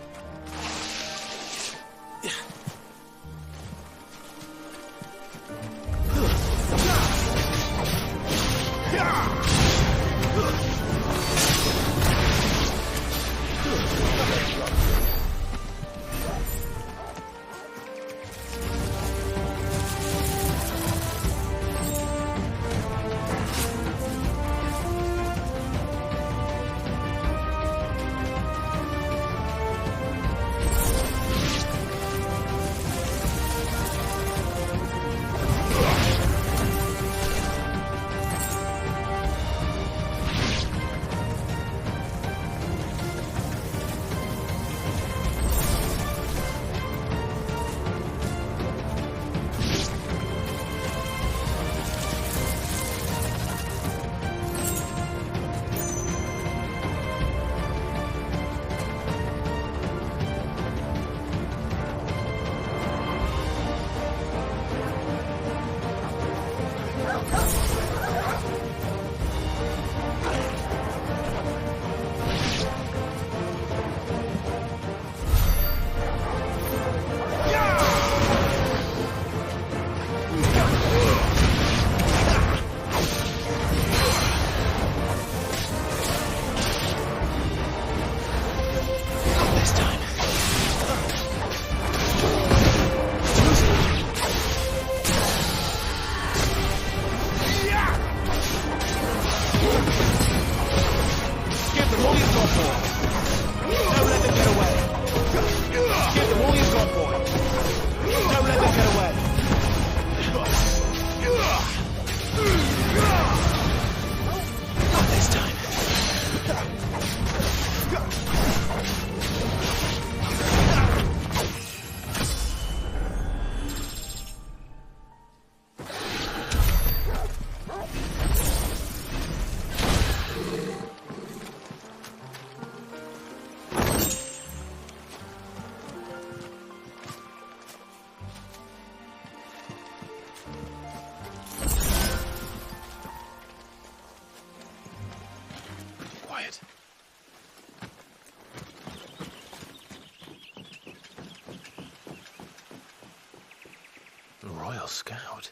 Scout.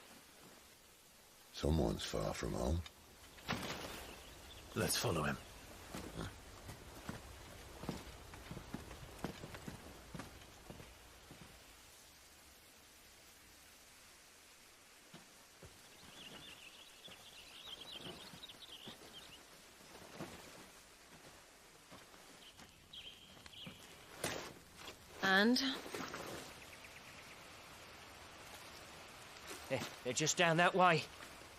Someone's far from home. Let's follow him. And? They're just down that way.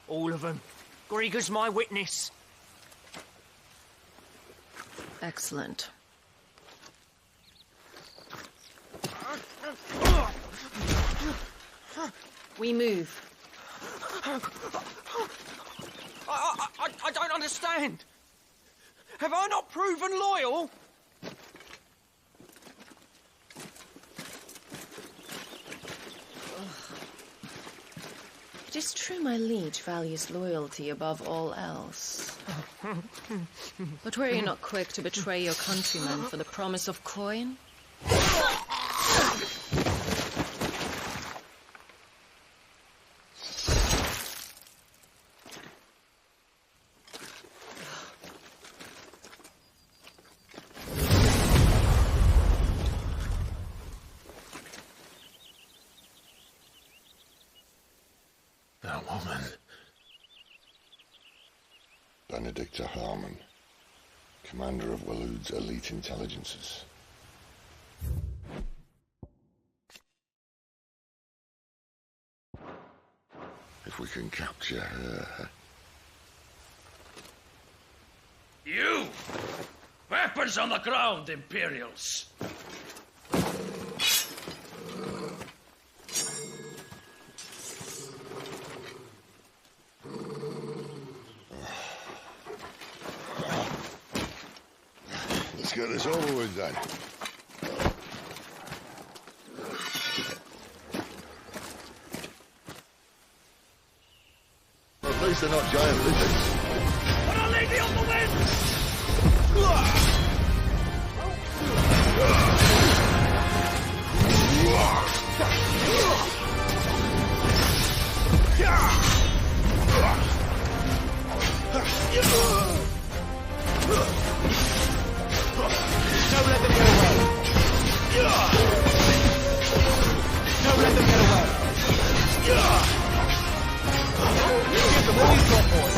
All of them. Grieger's my witness. Excellent. We move. I don't understand. Have I not proven loyal? It is true my liege values loyalty above all else. But were you not quick to betray your countrymen for the promise of coin? That woman. Benedikta Harmon, commander of Walood's elite intelligences. If we can capture her... You! Weapons on the ground, Imperials! Let's get this over with then. At least they're not giant lizards. Put a lady on the wind! Don't let them get away. Don't let them get away. Give them all you've got, boys.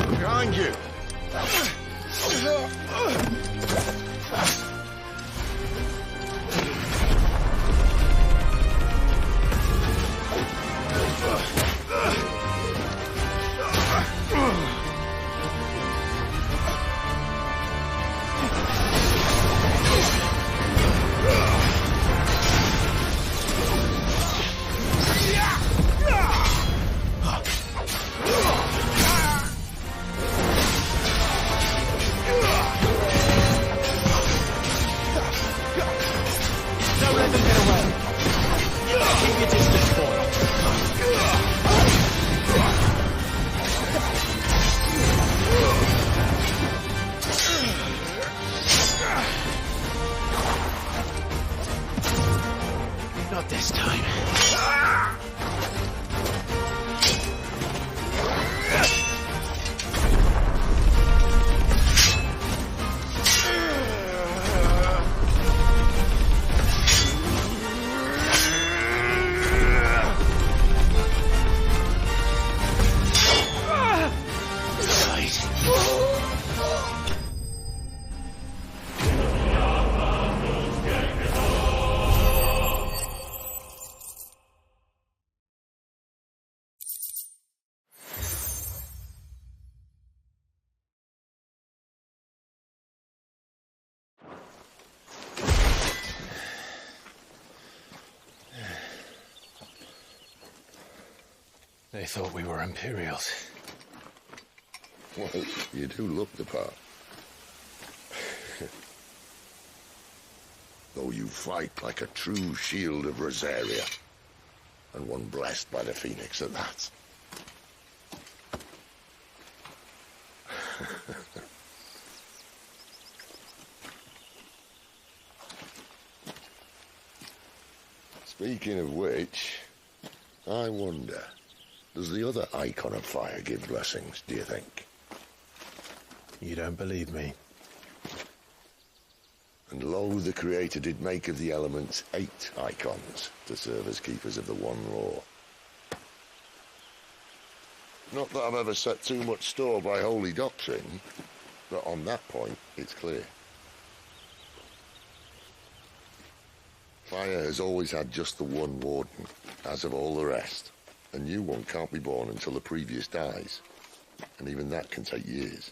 Behind you! Not this time. They thought we were Imperials. Well, you do look the part. Though you fight like a true shield of Rosaria, and one blessed by the Phoenix at that. Speaking of which, I wonder, does the other Eikon of Fire give blessings, do you think? You don't believe me? And lo, the Creator did make of the elements 8 Eikons to serve as keepers of the one law. Not that I've ever set too much store by holy doctrine, but on that point, it's clear. Fire has always had just the one warden, as of all the rest. A new one can't be born until the previous dies, and even that can take years.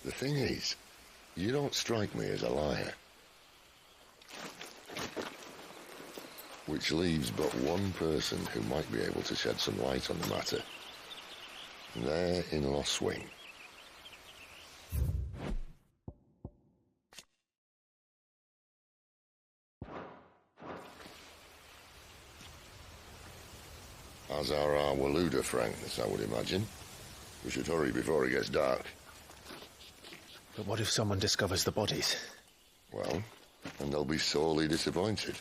The thing is, you don't strike me as a liar. Which leaves but one person who might be able to shed some light on the matter. There in Lost Wing. As are our Waluda friends, I would imagine. We should hurry before it gets dark. But what if someone discovers the bodies? Well, and they'll be sorely disappointed.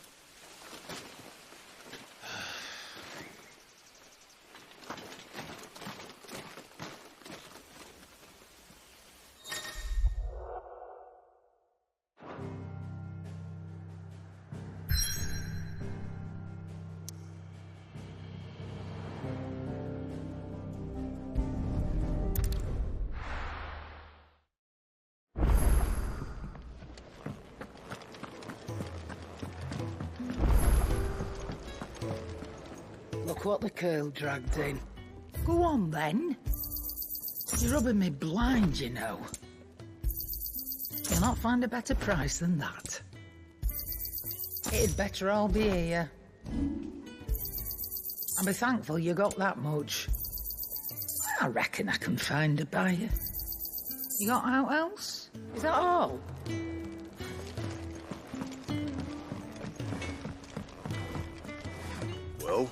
Look what the curl dragged in. Go on, then. You're rubbing me blind, you know. You'll not find a better price than that. It'd better all be here. I'll be thankful you got that much. I reckon I can find a buyer. You got out else? Is that all? Well?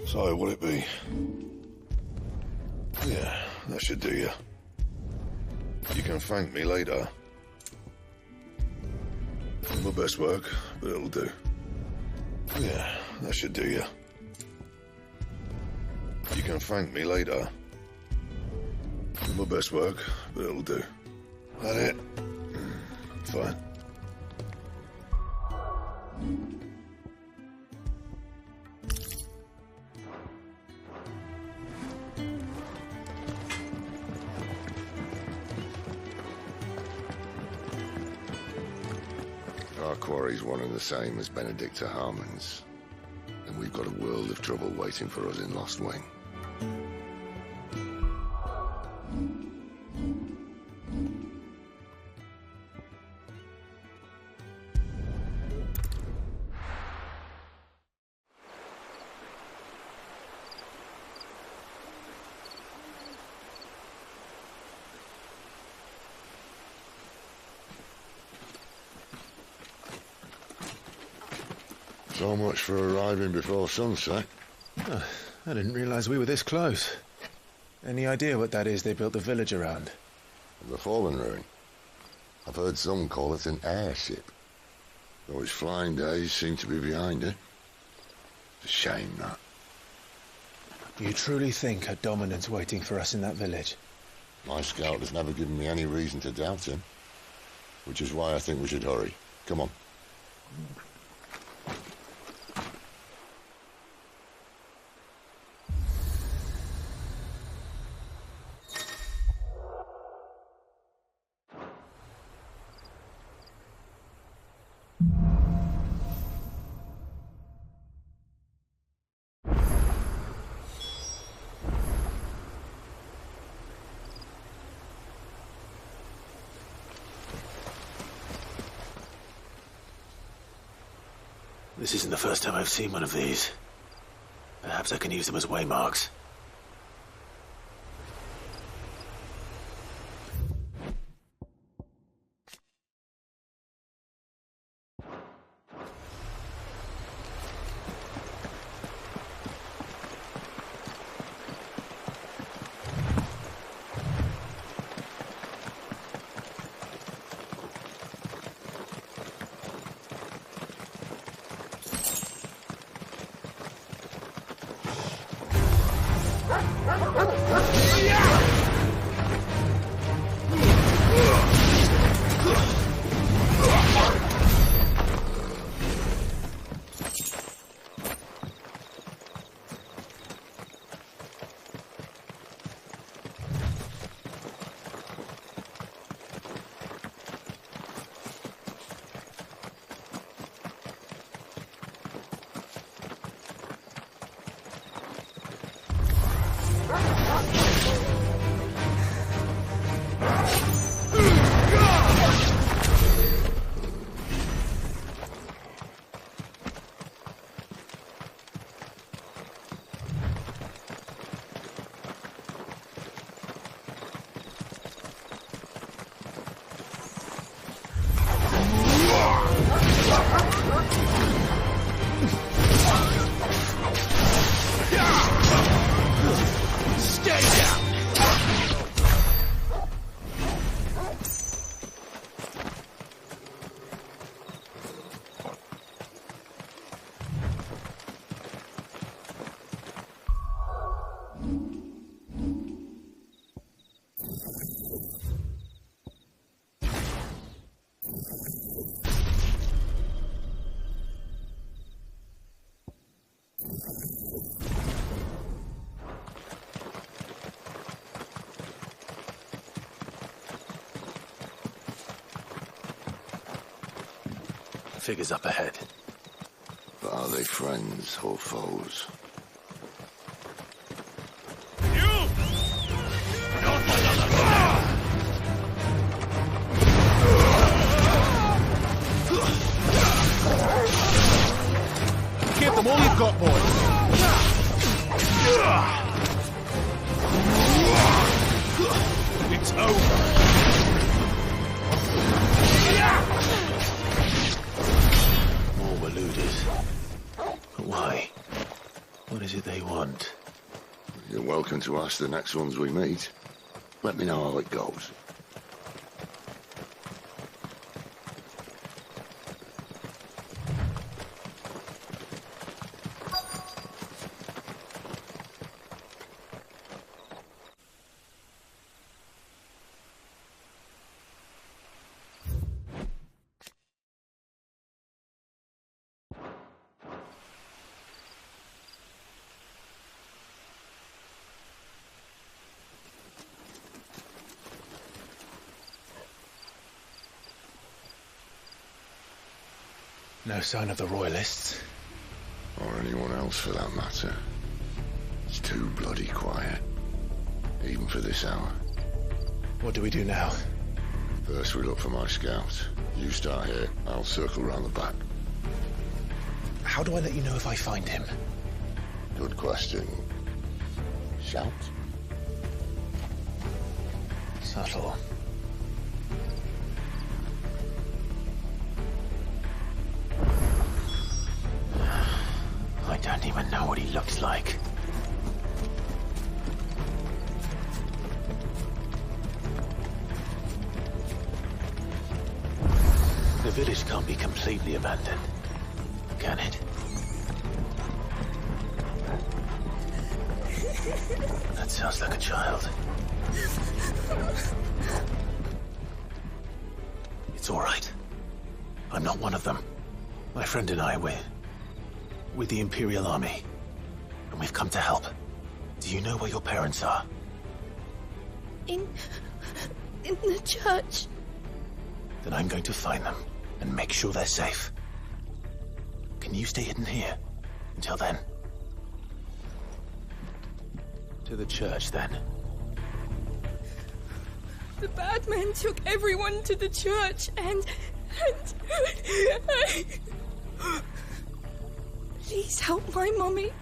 So, what'll it be? Yeah, that should do you. You can thank me later. My best work, but it'll do. Yeah, that should do you. You can thank me later. My best work, but it'll do. That it? Fine. Our quarry's one and the same as Benedikta Harmon's. And we've got a world of trouble waiting for us in Lost Wing. So much for arriving before sunset. Oh, I didn't realize we were this close. Any idea what that is they built the village around? The Fallen Ruin. I've heard some call it an airship. Though its flying days seem to be behind it. It's a shame, that. You truly think a dominant's waiting for us in that village? My scout has never given me any reason to doubt him. Which is why I think we should hurry. Come on. This isn't the first time I've seen one of these. Perhaps I can use them as waymarks. Stay down! Figures up ahead. But are they friends or foes? Give them all you've got, boys. It's over. More were looted. But why? What is it they want? You're welcome to ask the next ones we meet. Let me know how it goes. No sign of the Royalists. Or anyone else for that matter. It's too bloody quiet. Even for this hour. What do we do now? First we look for my scout. You start here, I'll circle round the back. How do I let you know if I find him? Good question. Shout? Subtle. I don't even know what he looks like. The village can't be completely abandoned, can it? That sounds like a child. It's all right. I'm not one of them. My friend and I, we're with the Imperial Army, and we've come to help. Do you know where your parents are? In the church. Then I'm going to find them and make sure they're safe. Can you stay hidden here until then? To the church, then. The bad men took everyone to the church, and please help my mommy.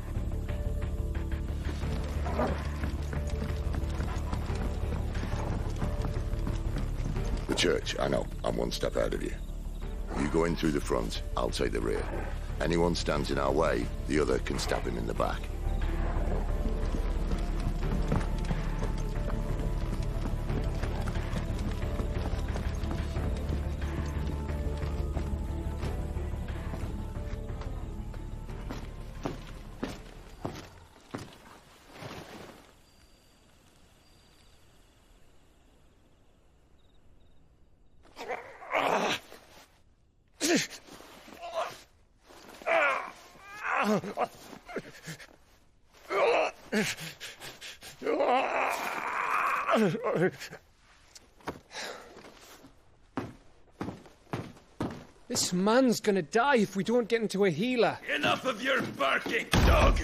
The church, I know. I'm one step ahead of you. You go in through the front, I'll take the rear. Anyone stands in our way, the other can stab him in the back. This man's gonna die if we don't get into a healer. Enough of your barking, dog!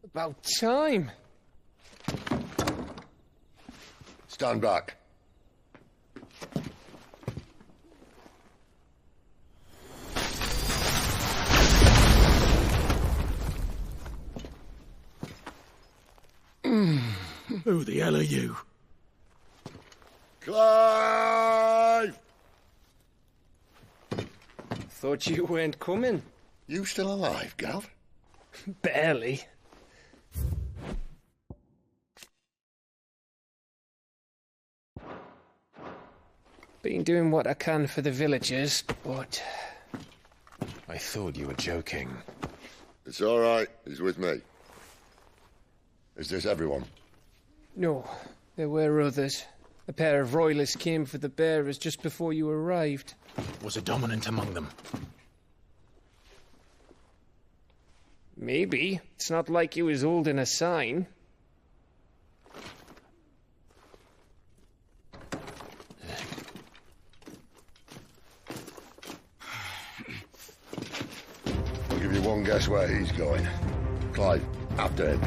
About time. Stand back. Who the hell are you? Clive! Thought you weren't coming. You still alive, Gav? Barely. Been doing what I can for the villagers, but... I thought you were joking. It's all right. He's with me. Is this everyone? No, there were others. A pair of royalists came for the bearers just before you arrived. Was a dominant among them? Maybe. It's not like he was holding a sign. I'll give you one guess where he's going. Clive, after him.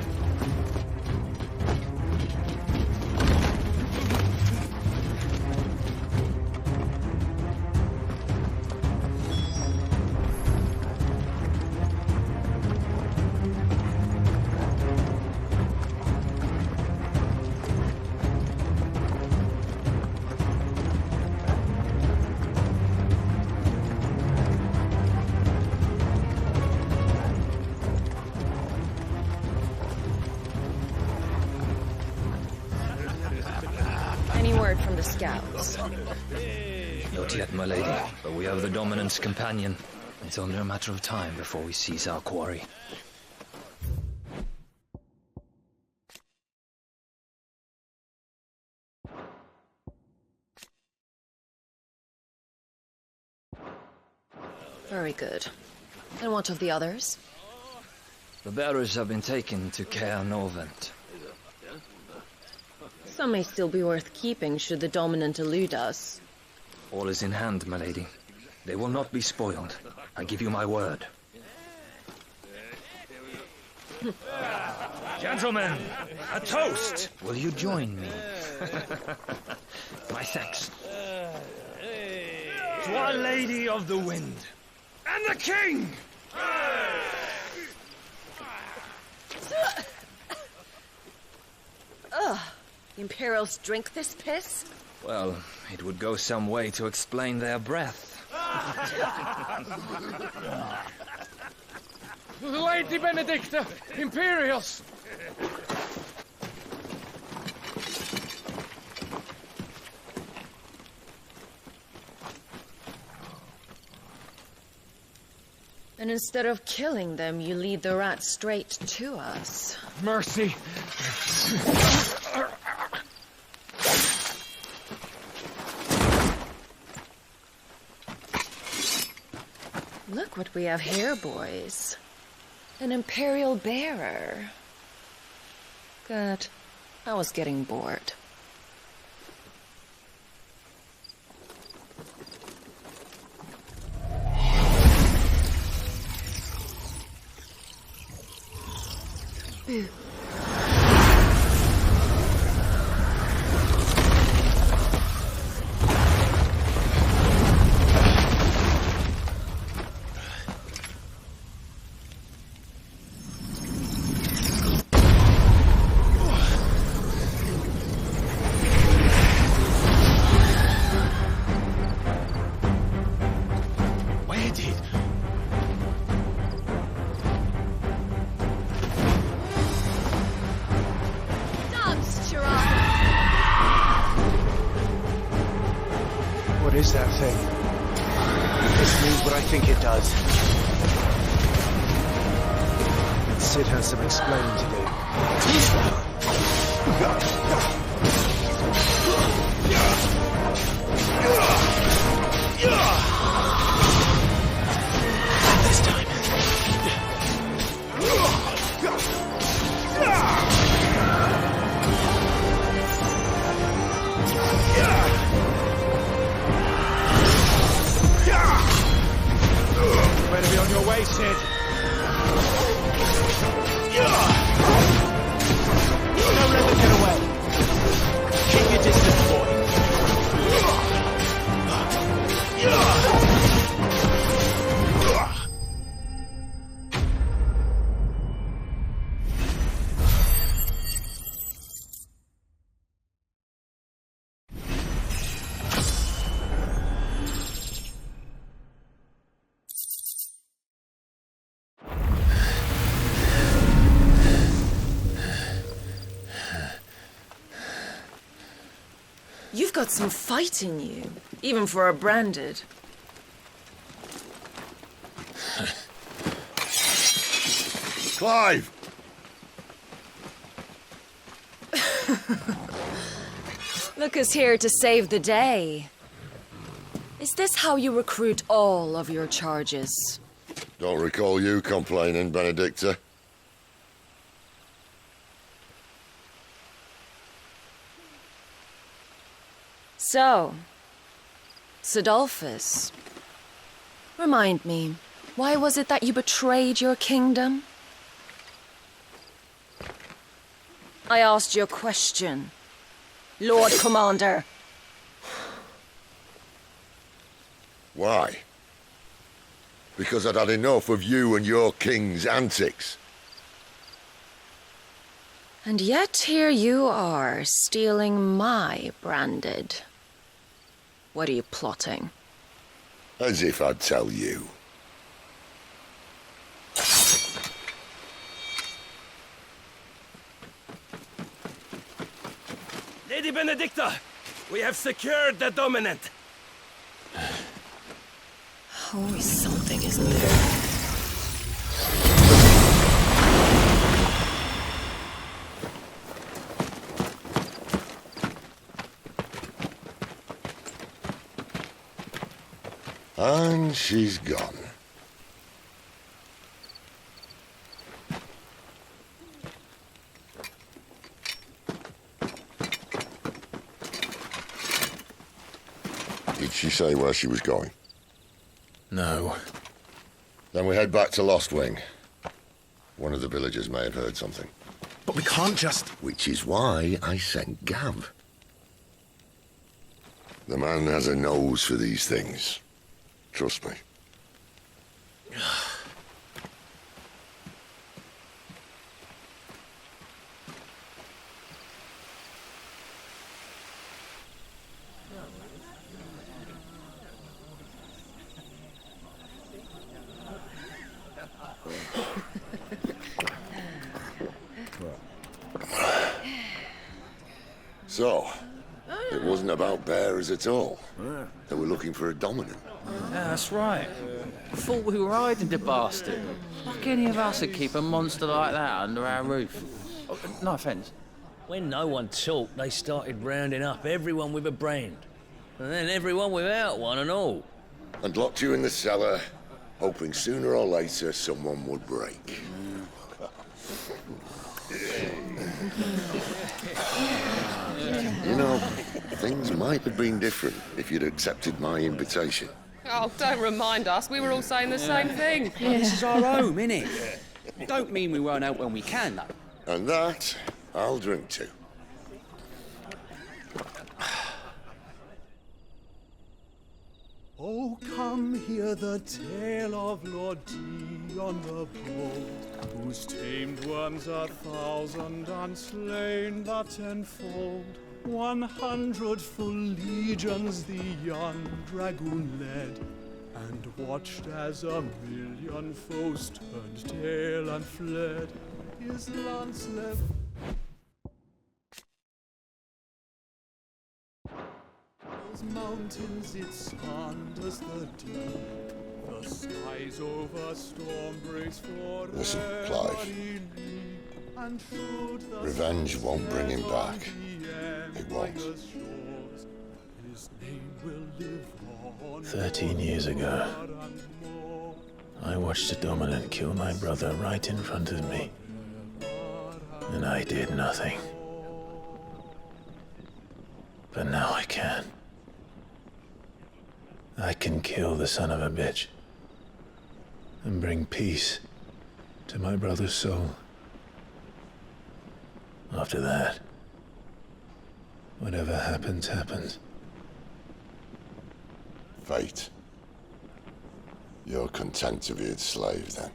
Scouts. Not yet, my lady, but we have the Dominant's companion. It's only a matter of time before we seize our quarry. Very good. And what of the others? The bearers have been taken to Caer Norvent. Some may still be worth keeping should the Dominant elude us. All is in hand, my lady. They will not be spoiled. I give you my word. Gentlemen, a toast! Will you join me? My thanks. To Our Lady of the Wind. And the King! Ugh. Imperials drink this piss? Well, it would go some way to explain their breath. Lady Benedikta! Imperials! And instead of killing them, you lead the rats straight to us. Mercy! Look what we have here, boys. An Imperial bearer. Good. I was getting bored. Boo. is that thing? This means what I think it does. Sid has some explaining to do. This time. Better be on your way, Sid. Don't let them get away. Keep your distance, boy. You've got some fight in you, even for a branded. Clive! Look who's here to save the day. Is this how you recruit all of your charges? Don't recall you complaining, Benedikta. So, Sidolphus, remind me, why was it that you betrayed your kingdom? I asked you a question, Lord Commander. Why? Because I'd had enough of you and your king's antics. And yet here you are, stealing my branded. What are you plotting? As if I'd tell you. Lady Benedikta, we have secured the dominant. Always something, isn't there? And she's gone. Did she say where she was going? No. Then we head back to Lost Wing. One of the villagers may have heard something. But we can't just... Which is why I sent Gav. The man has a nose for these things. Trust me. So, it wasn't about bearers at all. They were looking for a dominant. Yeah, that's right. Thought we were hiding the bastard. Like any of us would keep a monster like that under our roof. Oh, no offence. When no one talked, they started rounding up everyone with a brand. And then everyone without one and all. And locked you in the cellar, hoping sooner or later someone would break. You know, things might have been different if you'd accepted my invitation. Oh, don't remind us. We were all saying the same thing. Well, this is our home, innit? Don't mean we won't out when we can, though. And that, I'll drink to. Oh, come hear the tale of Lord Dion the Bold, whose tamed worms 1,000 and slain the tenfold. 100 full legions the young dragoon led, and watched as 1,000,000 foes turned tail and fled. His lance left. Those mountains it sanders the deep. The skies over storm breaks for Listen, Clive. Revenge won't bring him back. It won't. 13 years ago, I watched a dominant kill my brother right in front of me. And I did nothing. But now I can. I can kill the son of a bitch and bring peace to my brother's soul. After that, whatever happens, happens. Fate. You're content to be its slave, then?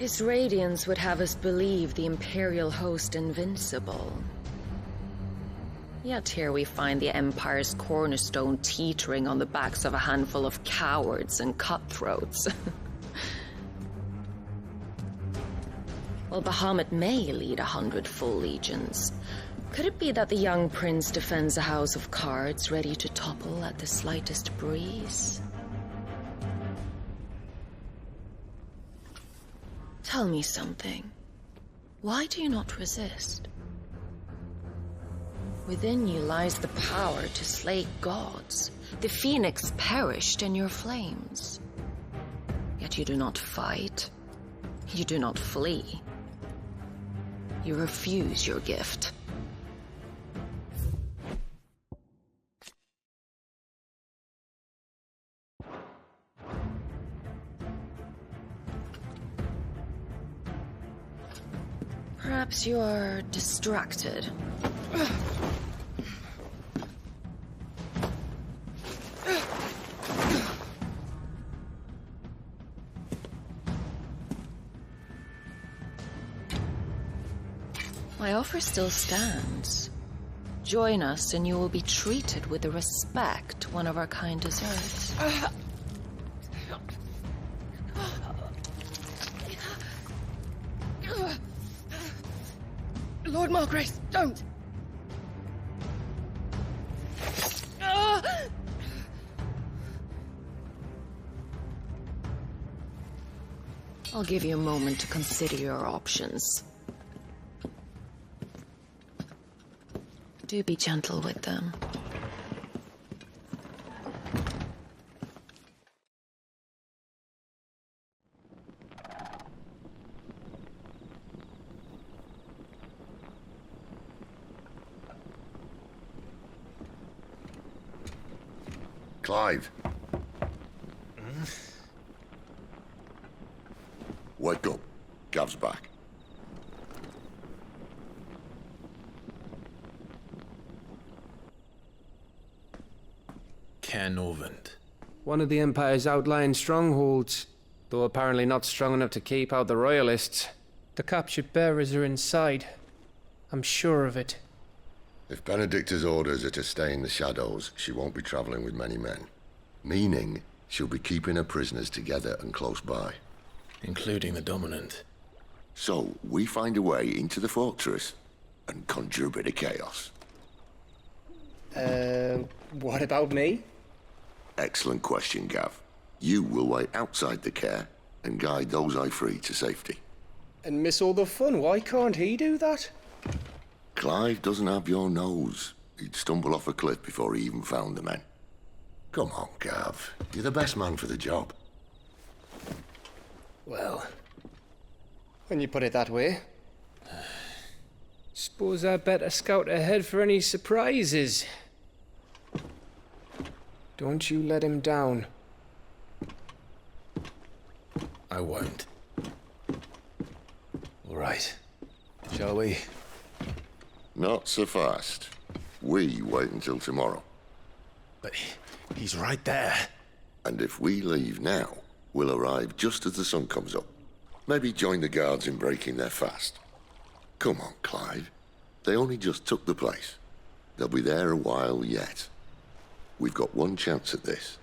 His radiance would have us believe the Imperial host invincible. Yet here we find the Empire's cornerstone teetering on the backs of a handful of cowards and cutthroats. While Bahamut may lead 100 full legions, could it be that the young prince defends a house of cards ready to topple at the slightest breeze? Tell me something. Why do you not resist? Within you lies the power to slay gods. The phoenix perished in your flames. Yet you do not fight. You do not flee. You refuse your gift. Perhaps you are distracted. My offer still stands. Join us and you will be treated with the respect one of our kind deserves. Lord Margrace, don't! I'll give you a moment to consider your options. Do be gentle with them. Clive. Wake up. Gav's back. Cannonier. One of the Empire's outlying strongholds, though apparently not strong enough to keep out the Royalists. The captured bearers are inside. I'm sure of it. If Benedikta's orders are to stay in the shadows, she won't be traveling with many men. Meaning, she'll be keeping her prisoners together and close by. Including the Dominant. So, we find a way into the fortress and conjure a bit of chaos. What about me? Excellent question, Gav. You will wait outside the care and guide those I free to safety. And miss all the fun. Why can't he do that? Clive doesn't have your nose. He'd stumble off a cliff before he even found the men. Come on, Gav. You're the best man for the job. Well, when you put it that way. Suppose I better scout ahead for any surprises. Don't you let him down. I won't. All right. Shall we? Not so fast. We wait until tomorrow. But he's right there. And if we leave now, we'll arrive just as the sun comes up. Maybe join the guards in breaking their fast. Come on, Clive. They only just took the place. They'll be there a while yet. We've got one chance at this.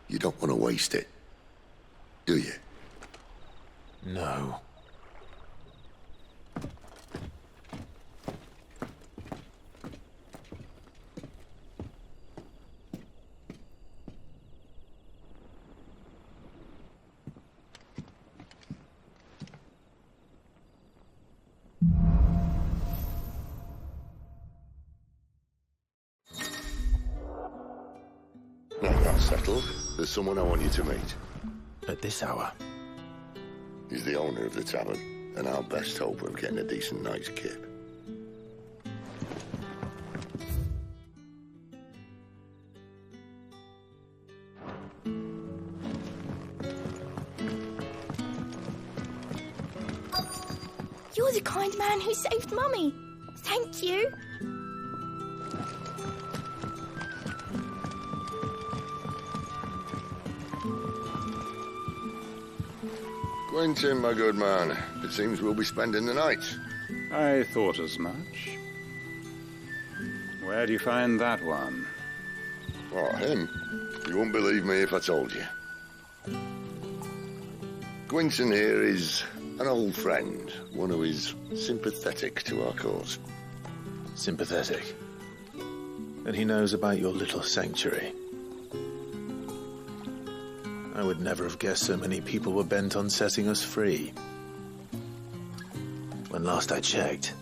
You don't want to waste it, do you? No. Now that's settled. There's someone I want you to meet. At this hour? He's the owner of the tavern, and our best hope of getting a decent night's kip. You're the kind man who saved Mummy. Thank you. Quentin, my good man. It seems we'll be spending the night. I thought as much. Where do you find that one? Oh, him? You wouldn't believe me if I told you. Quentin here is an old friend, one who is sympathetic to our cause. Sympathetic? And he knows about your little sanctuary. I would never have guessed so many people were bent on setting us free. When last I checked,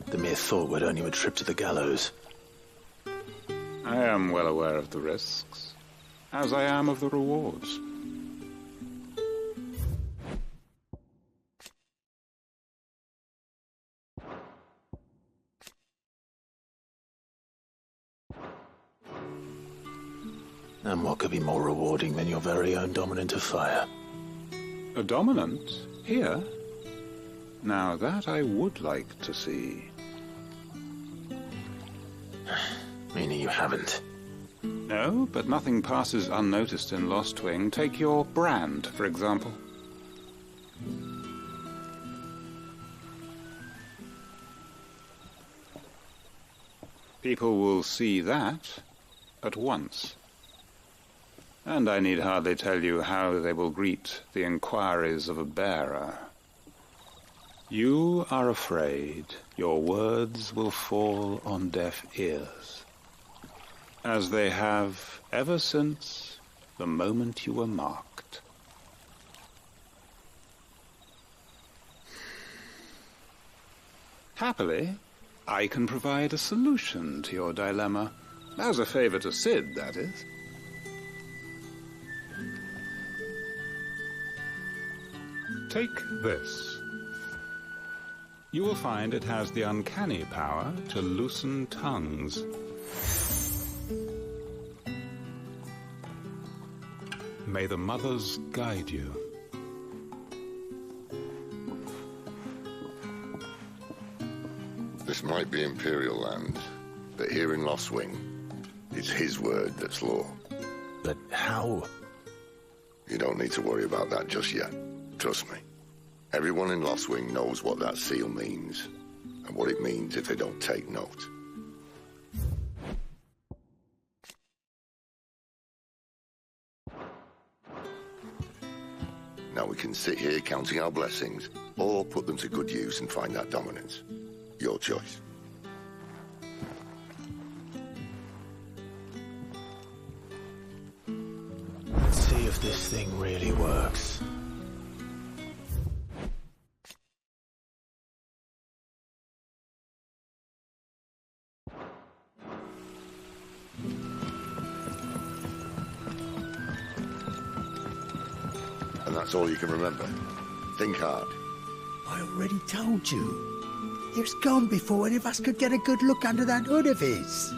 the mere thought would earn you a trip to the gallows. I am well aware of the risks, as I am of the rewards. And what could be more rewarding than your very own dominant of fire? A dominant? Here? Now that I would like to see. Meaning you haven't? No, but nothing passes unnoticed in Lostwing. Take your brand, for example. People will see that at once. And I need hardly tell you how they will greet the inquiries of a bearer. You are afraid your words will fall on deaf ears, as they have ever since the moment you were marked. Happily, I can provide a solution to your dilemma, as a favor to Sid, that is. Take this. You will find it has the uncanny power to loosen tongues. May the mothers guide you. This might be Imperial land, but here in Lostwing, it's his word that's law. But how? You don't need to worry about that just yet. Trust me. Everyone in Lostwing knows what that seal means, and what it means if they don't take note. Now we can sit here counting our blessings, or put them to good use and find that dominance. Your choice. Let's see if this thing really works. And that's all you can remember. Think hard. I already told you. He was gone before any of us could get a good look under that hood of his.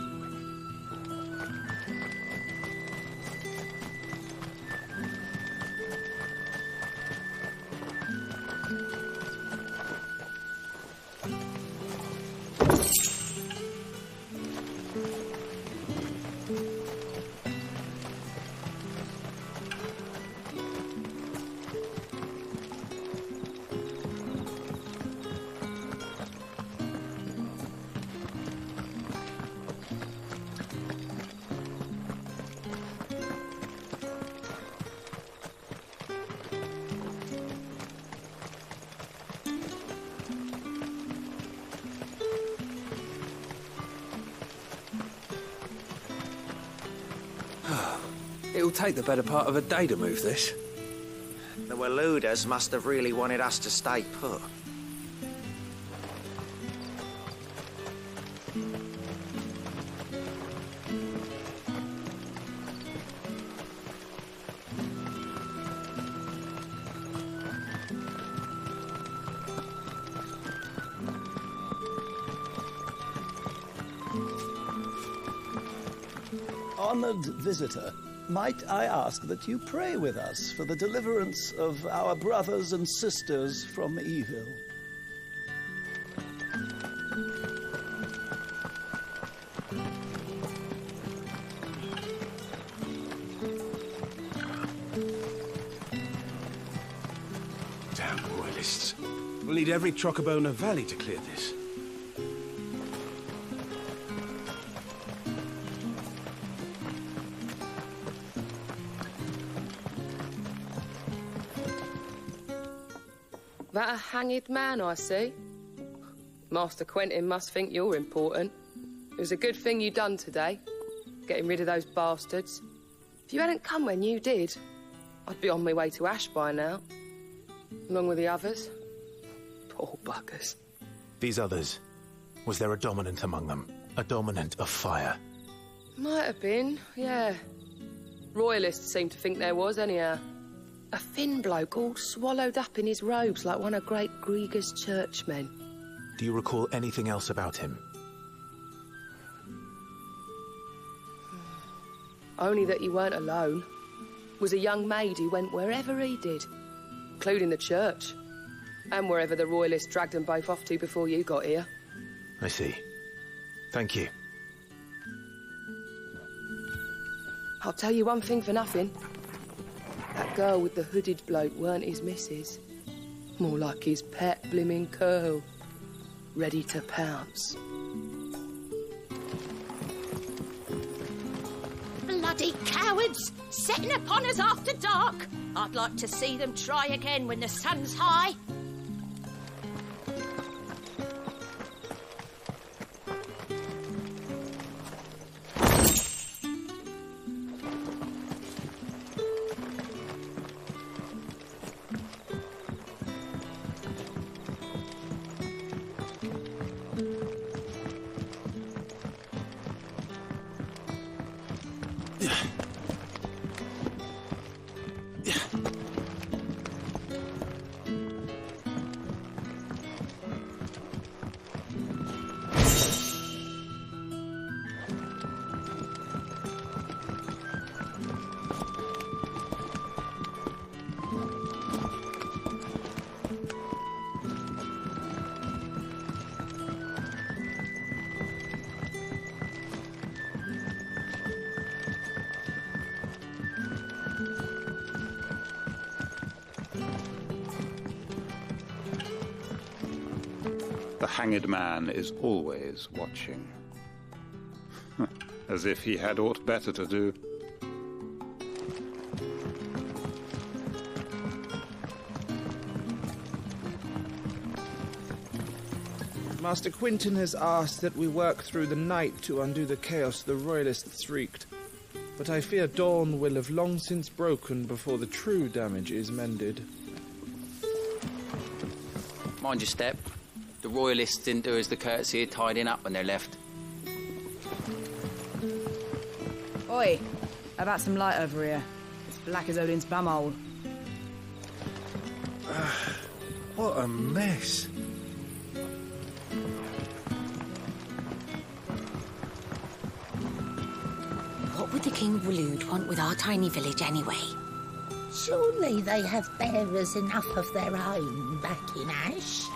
It'll take the better part of a day to move this. The Waluders must have really wanted us to stay put. Honored visitor, might I ask that you pray with us for the deliverance of our brothers and sisters from evil? royalists. We'll need every Trocobona Valley to clear this. That a hanged man, I see. Master Quentin must think you're important. It was a good thing you done today, getting rid of those bastards. If you hadn't come when you did, I'd be on my way to Ash by now, along with the others. Poor buggers. These others, was there a dominant among them? A dominant of fire? Might have been, yeah. Royalists seem to think there was, anyhow. A thin bloke all swallowed up in his robes like one of Great Grieger's churchmen. Do you recall anything else about him? Only that he weren't alone. Was a young maid who went wherever he did, including the church, and wherever the royalists dragged them both off to before you got here. I see. Thank you. I'll tell you one thing for nothing. That girl with the hooded bloke weren't his missus. More like his pet blimmin' curl. Ready to pounce. Bloody cowards! Setting upon us after dark! I'd like to see them try again when the sun's high. The hanged man is always watching. As if he had aught better to do. Master Quentin has asked that we work through the night to undo the chaos the Royalists wreaked. But I fear dawn will have long since broken before the true damage is mended. Mind your step. The Royalists didn't do us the courtesy of tidying up when they left. Oi, how about some light over here? It's black as Odin's bumhole. What a mess. What would the King of Waloed want with our tiny village anyway? Surely they have bearers enough of their own back in Ash.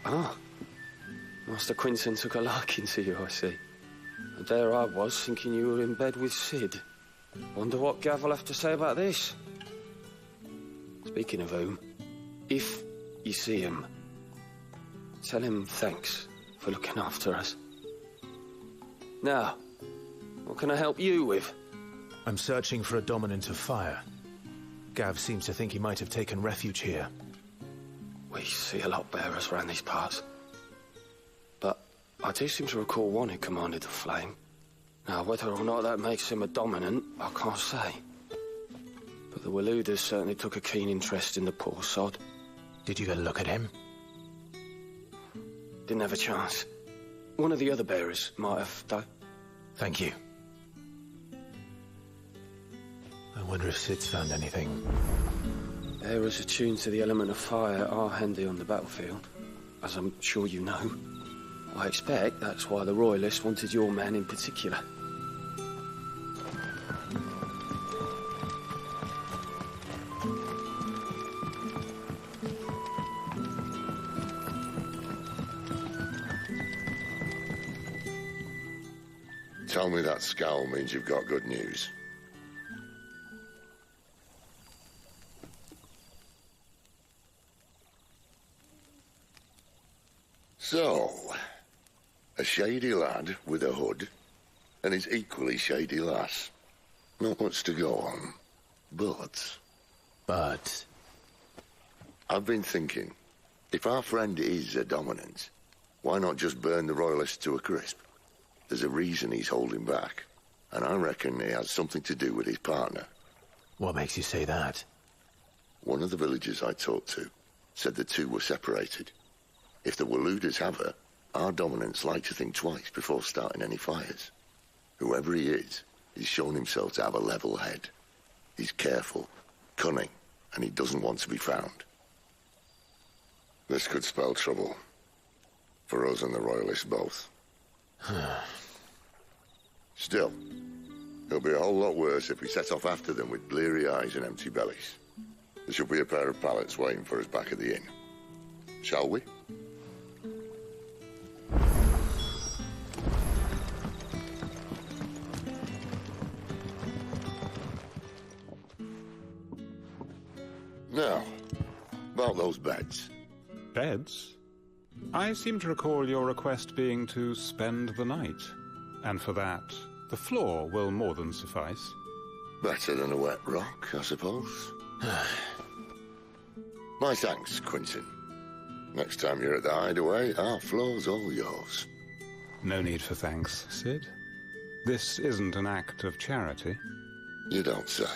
Ah, Master Quentin took a liking to you, I see. And there I was, thinking you were in bed with Sid. Wonder what Gav will have to say about this. Speaking of whom, if you see him, tell him thanks for looking after us. Now, what can I help you with? I'm searching for a dominant of fire. Gav seems to think he might have taken refuge here. We see a lot bearers around these parts. But I do seem to recall one who commanded the flame. Now, whether or not that makes him a dominant, I can't say. But the Waloeders certainly took a keen interest in the poor sod. Did you get a look at him? Didn't have a chance. One of the other bearers might have, though. Thank you. I wonder if Sid's found anything. Bearers attuned to the element of fire are handy on the battlefield, as I'm sure you know. I expect that's why the Royalists wanted your man in particular. Tell me that scowl means you've got good news. So, a shady lad with a hood, and his equally shady lass. Not much to go on, but... I've been thinking, if our friend is a dominant, why not just burn the Royalists to a crisp? There's a reason he's holding back, and I reckon it has something to do with his partner. What makes you say that? One of the villagers I talked to said the two were separated. If the Waluders have her, our dominants like to think twice before starting any fires. Whoever he is, he's shown himself to have a level head. He's careful, cunning, and he doesn't want to be found. This could spell trouble. For us and the Royalists both. Still, it'll be a whole lot worse if we set off after them with bleary eyes and empty bellies. There should be a pair of pallets waiting for us back at the inn. Shall we? Now, about those beds. Beds? I seem to recall your request being to spend the night. And for that, the floor will more than suffice. Better than a wet rock, I suppose. My thanks, Quentin. Next time you're at the Hideaway, our floor's all yours. No need for thanks, Sid. This isn't an act of charity. You don't say.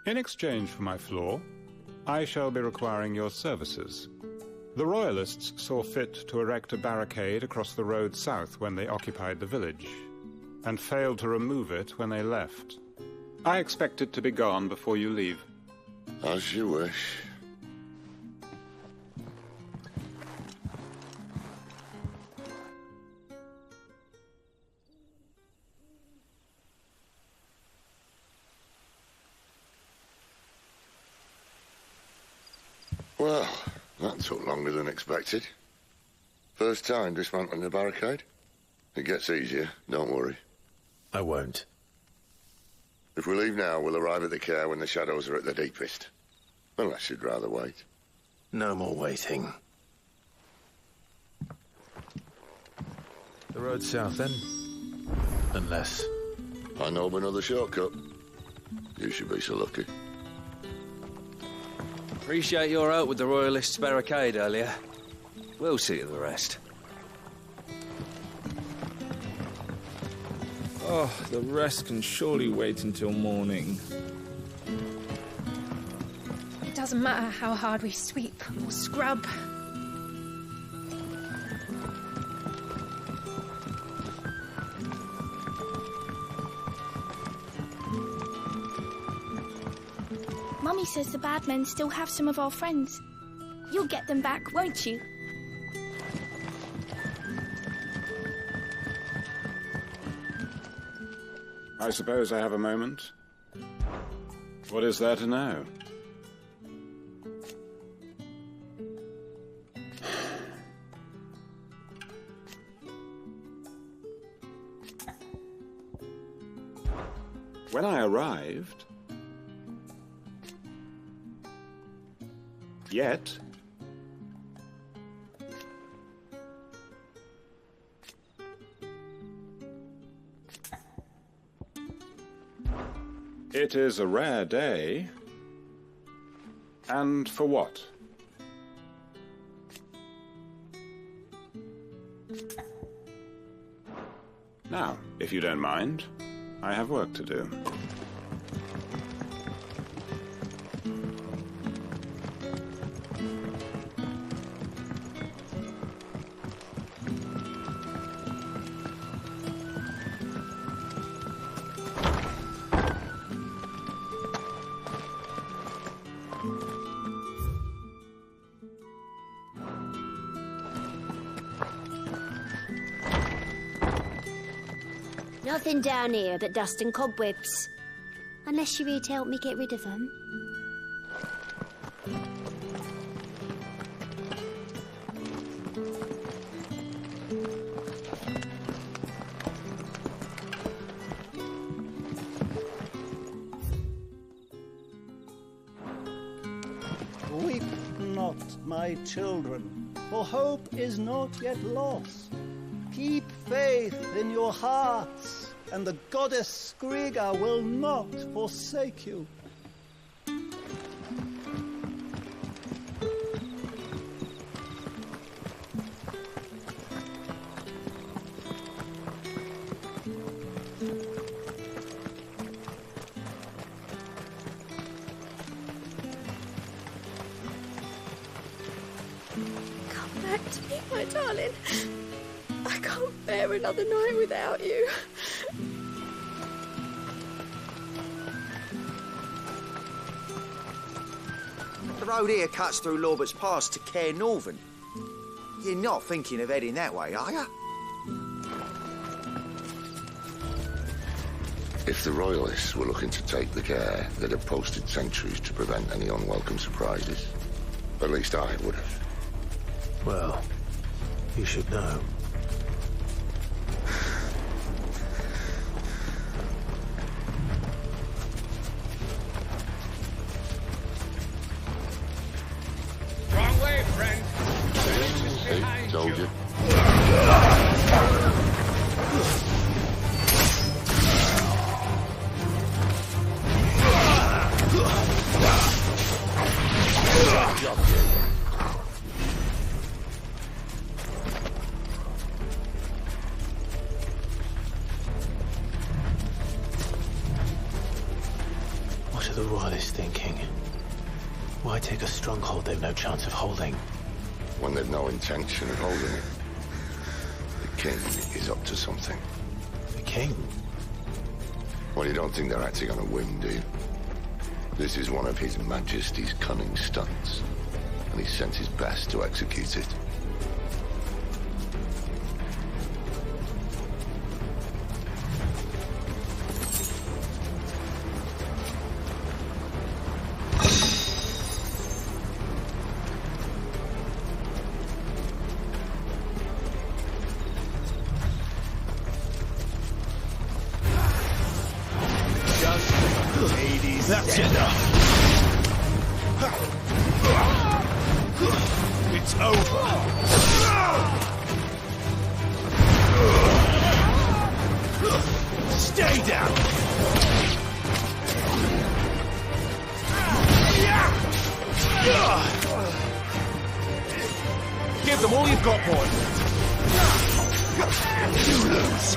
In exchange for my floor, I shall be requiring your services. The Royalists saw fit to erect a barricade across the road south when they occupied the village, and failed to remove it when they left. I expect it to be gone before you leave. As you wish. Well, that took longer than expected. First time dismantling the barricade? It gets easier, don't worry. I won't. If we leave now, we'll arrive at the care when the shadows are at their deepest. Unless you'd rather wait. No more waiting. The road south, then? Unless... I know of another shortcut. You should be so lucky. Appreciate your help with the Royalists' barricade earlier. We'll see to the rest. Oh, the rest can surely wait until morning. It doesn't matter how hard we sweep or scrub. Mummy says the bad men still have some of our friends. You'll get them back, won't you? I suppose I have a moment. What is there to know? When I arrived... Yet... It is a rare day. And for what? Now, if you don't mind, I have work to do. Nothing down here but dust and cobwebs. Unless you're here to help me get rid of them. my children, for hope is not yet lost. Keep faith in your hearts, and the goddess Skriga will not forsake you. My darling, I can't bear another night without you. The road here cuts through Lorbert's Pass to Care Northern. You're not thinking of heading that way, are you? If the Royalists were looking to take the Care, they'd have posted sentries to prevent any unwelcome surprises. At least I would have. Well, you should know. Wrong way, friend. See, told you. What are the Royalists thinking? Why take a stronghold they've no chance of holding? When they've no intention of holding it. The king is up to something. The king? Well, you don't think they're acting on a whim, do you? This is one of His Majesty's cunning stunts, and he sent his best to execute it. That's enough. It's over. Stay down. Give them all you've got, boy. You lose.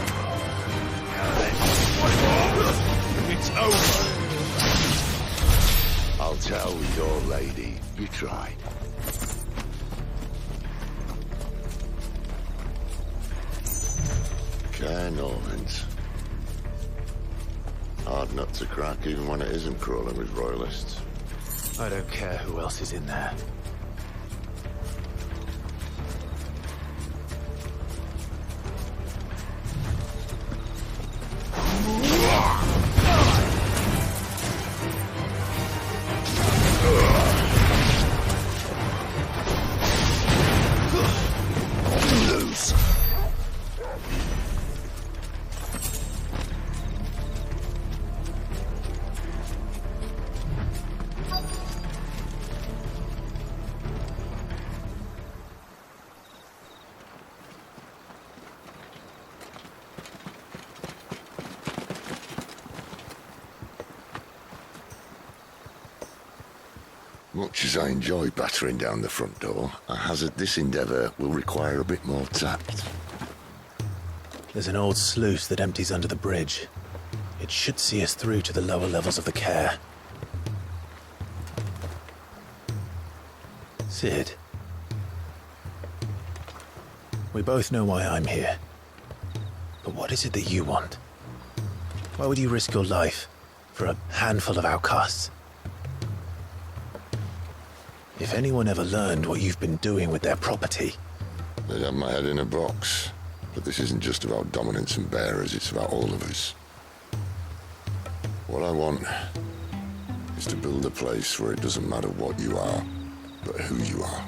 It's over. I'll tell your lady you tried. Care Normans. Hard nut to crack even when it isn't crawling with royalists. I don't care who else is in there. Much as I enjoy battering down the front door, I hazard this endeavour will require a bit more tact. There's an old sluice that empties under the bridge. It should see us through to the lower levels of the Care. Sid. We both know why I'm here. But what is it that you want? Why would you risk your life for a handful of outcasts? If anyone ever learned what you've been doing with their property... They'd have my head in a box. But this isn't just about dominance and bearers, it's about all of us. What I want is to build a place where it doesn't matter what you are, but who you are.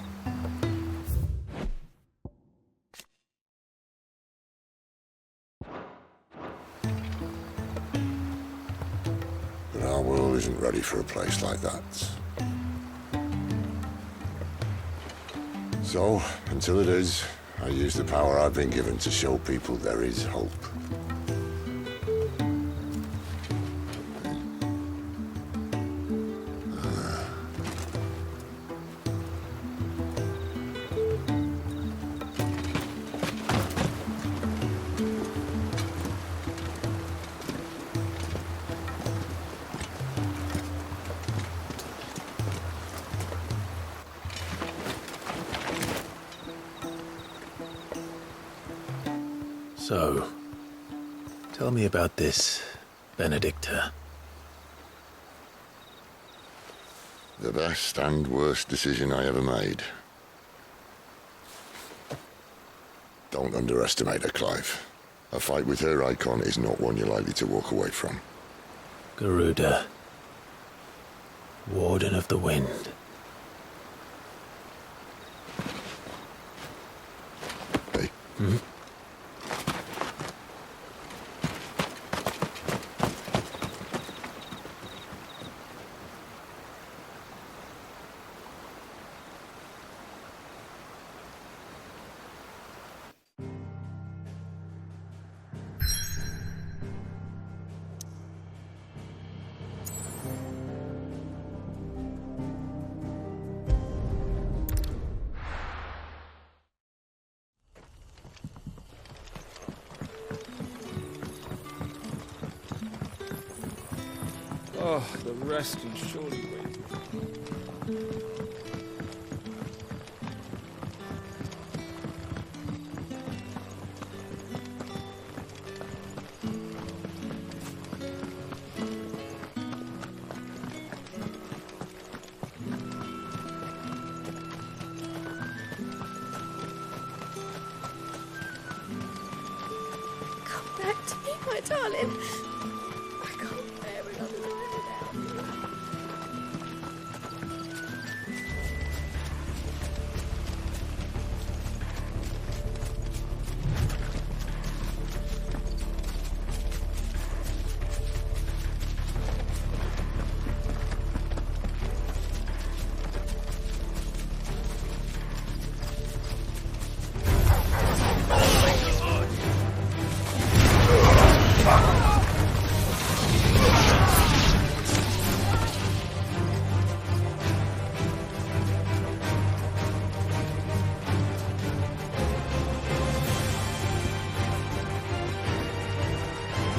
But our world isn't ready for a place like that. So, until it is, I use the power I've been given to show people there is hope. So, tell me about this Benedikta. The best and worst decision I ever made. Don't underestimate her, Clive. A fight with her Eikon is not one you're likely to walk away from. Garuda. Warden of the Wind. Hey. Hmm? Oh, the rest can surely wait. Come back to me, my darling. I can't bear another night without you.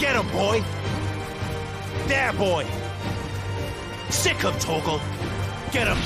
Get him, boy! There, boy! Sick him, Torgal! Get him!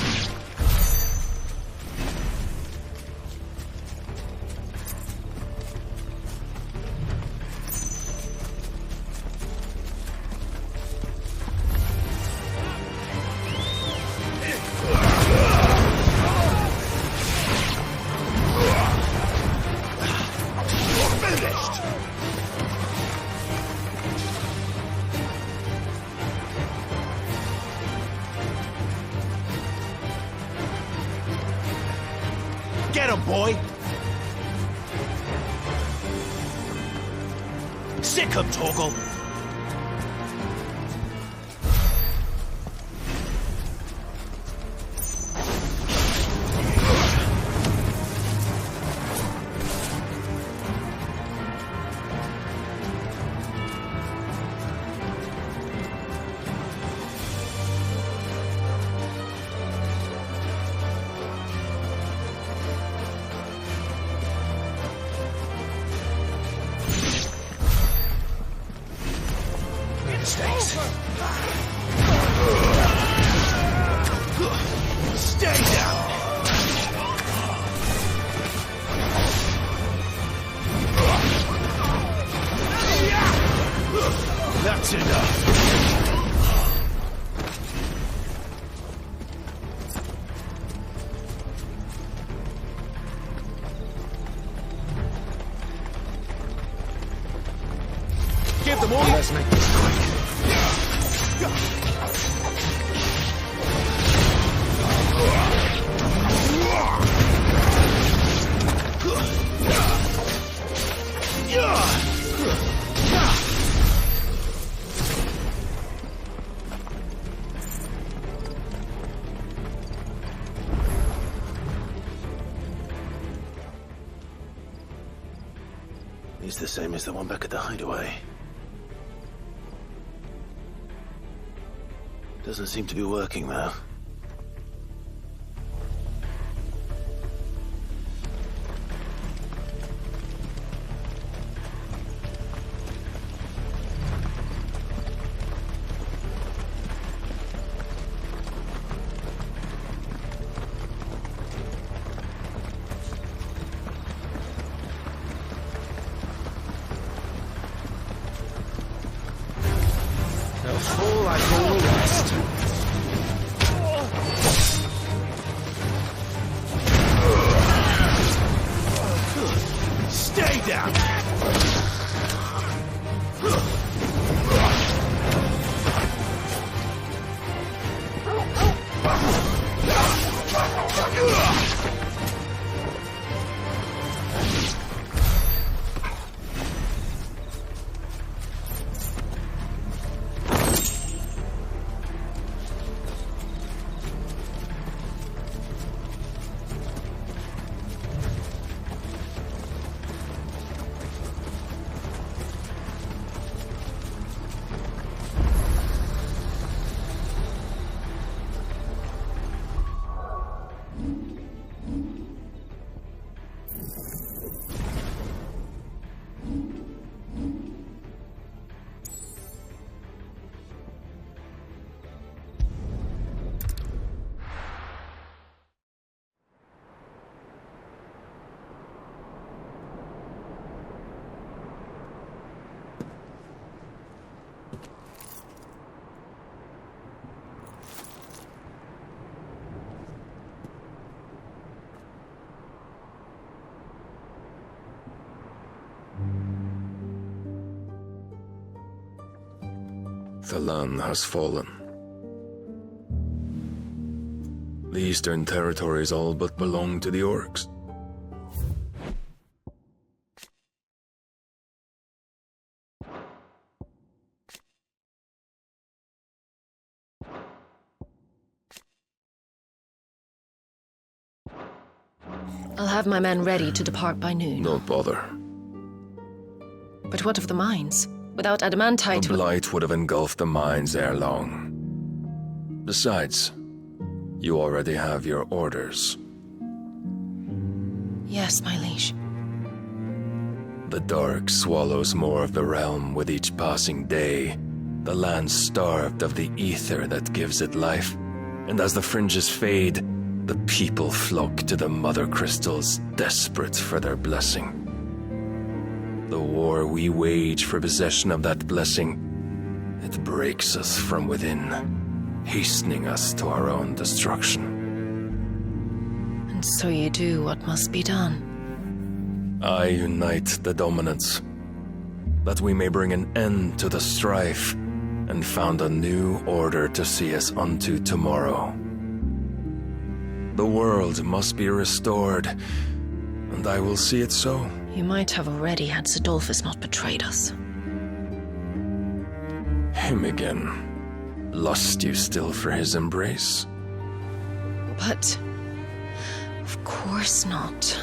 Get him, boy! Sick him, Torgal! Stay down! That's enough! Give them all. Let's make this quick. He's the same as the one back at the Hideaway. Doesn't seem to be working, though. Fall like all the rest. Stay down! The land has fallen. The eastern territories all but belong to the orcs. I'll have my men ready to depart by noon. Don't bother. But what of the mines? Without adamantite... The blight would have engulfed the mines ere long. Besides, you already have your orders. Yes, my liege. The dark swallows more of the realm with each passing day. The land starved of the ether that gives it life. And as the fringes fade, the people flock to the mother crystals, desperate for their blessing. The war we wage for possession of that blessing, it breaks us from within, hastening us to our own destruction. And so you do what must be done. I unite the dominants, that we may bring an end to the strife, and found a new order to see us unto tomorrow. The world must be restored, and I will see it so. You might have already had Sidolphus not betrayed us. Him again. Lust you still for his embrace? But... of course not.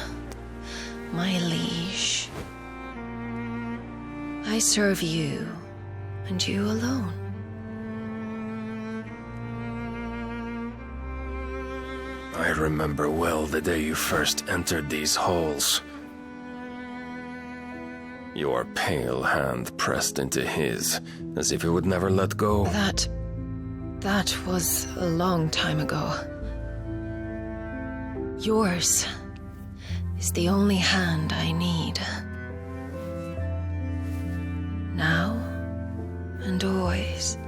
My liege. I serve you, and you alone. I remember well the day you first entered these halls. Your pale hand pressed into his, as if it would never let go. That was a long time ago. Yours is the only hand I need. Now and always.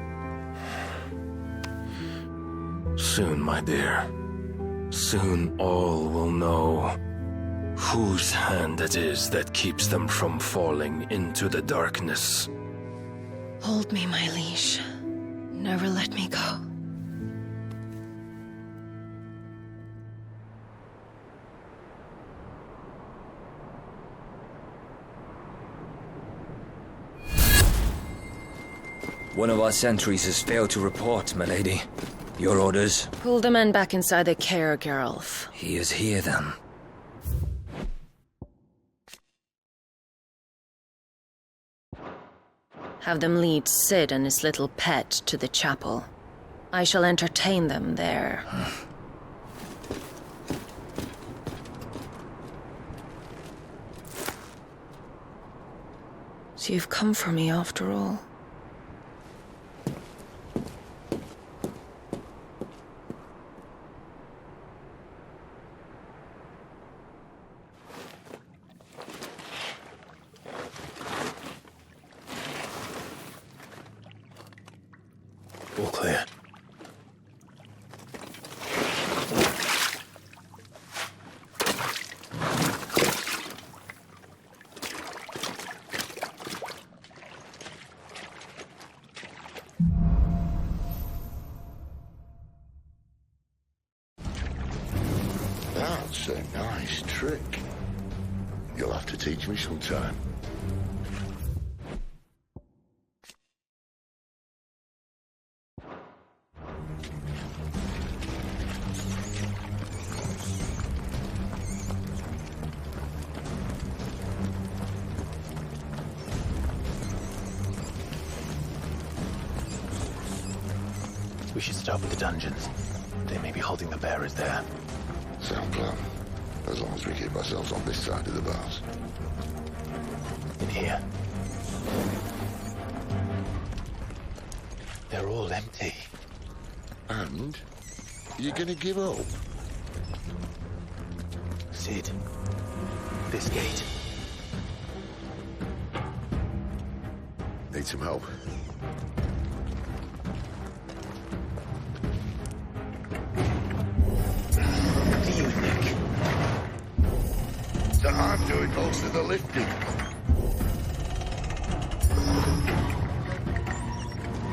Soon, my dear. Soon all will know whose hand it is that keeps them from falling into the darkness. Hold me, my liege. Never let me go. One of our sentries has failed to report, my lady. Your orders? Pull the men back inside their care, Geralf. He is here, then. Have them lead Sid and his little pet to the chapel. I shall entertain them there. So you've come for me after all. All clear. That's a nice trick. You'll have to teach me sometime. We should start with the dungeons. They may be holding the bearers there. Sound plan. As long as we keep ourselves on this side of the bars. In here. They're all empty. And? You're gonna give up? Sid. This gate. Need some help? So I'm doing most of the lifting.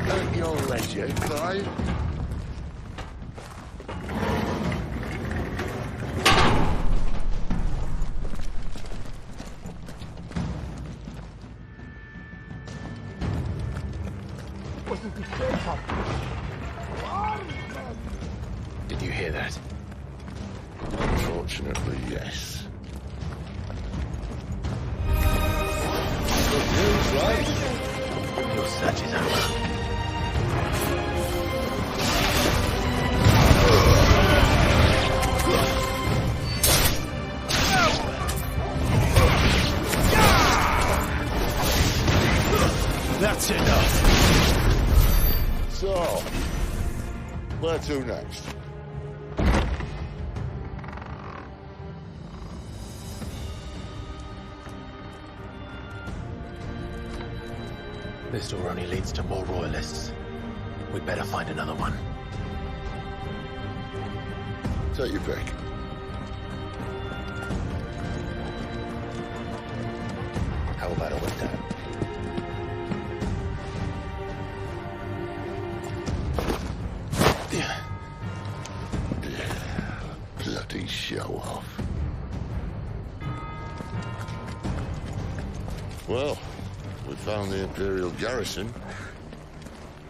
At your leisure, Clive. Did you hear that? Unfortunately, yes. Good news, right? Your search is over. That's enough. So, where to next? This door only leads to more royalists. We'd better find another one. Take your pick. How about a window? Bloody show off. Well, we found the Imperial garrison,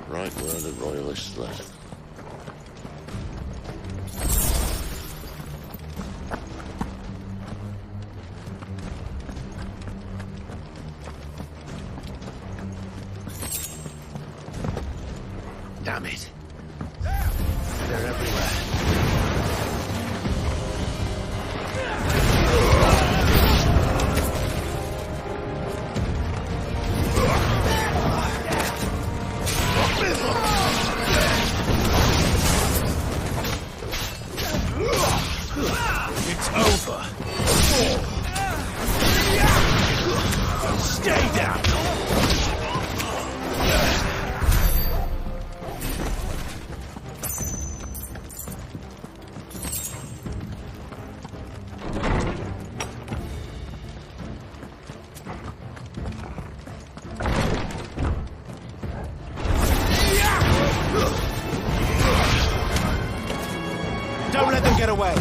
right where the Royalists left. Damn it. They're everywhere. It's over. Stay down. Don't let them get away.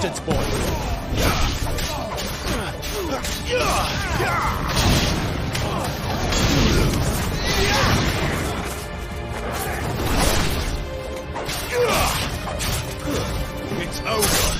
distance, boy. It's over.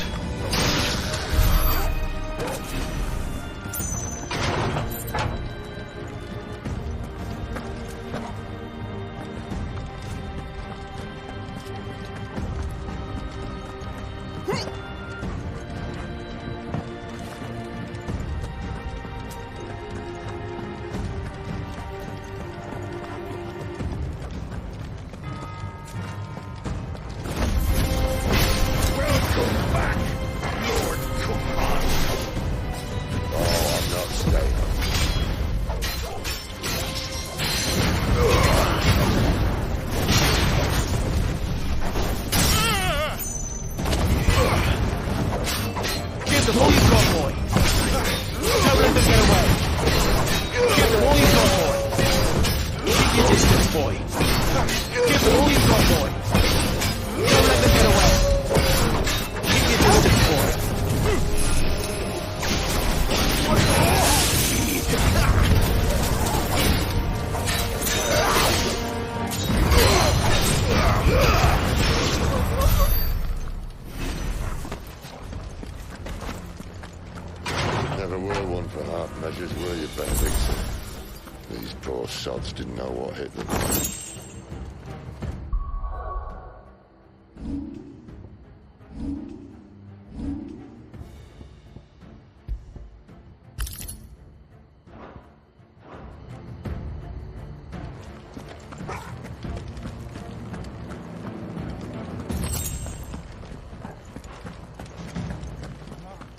Never were one for half measures, were you, Benedikta? These poor sods didn't know what hit them.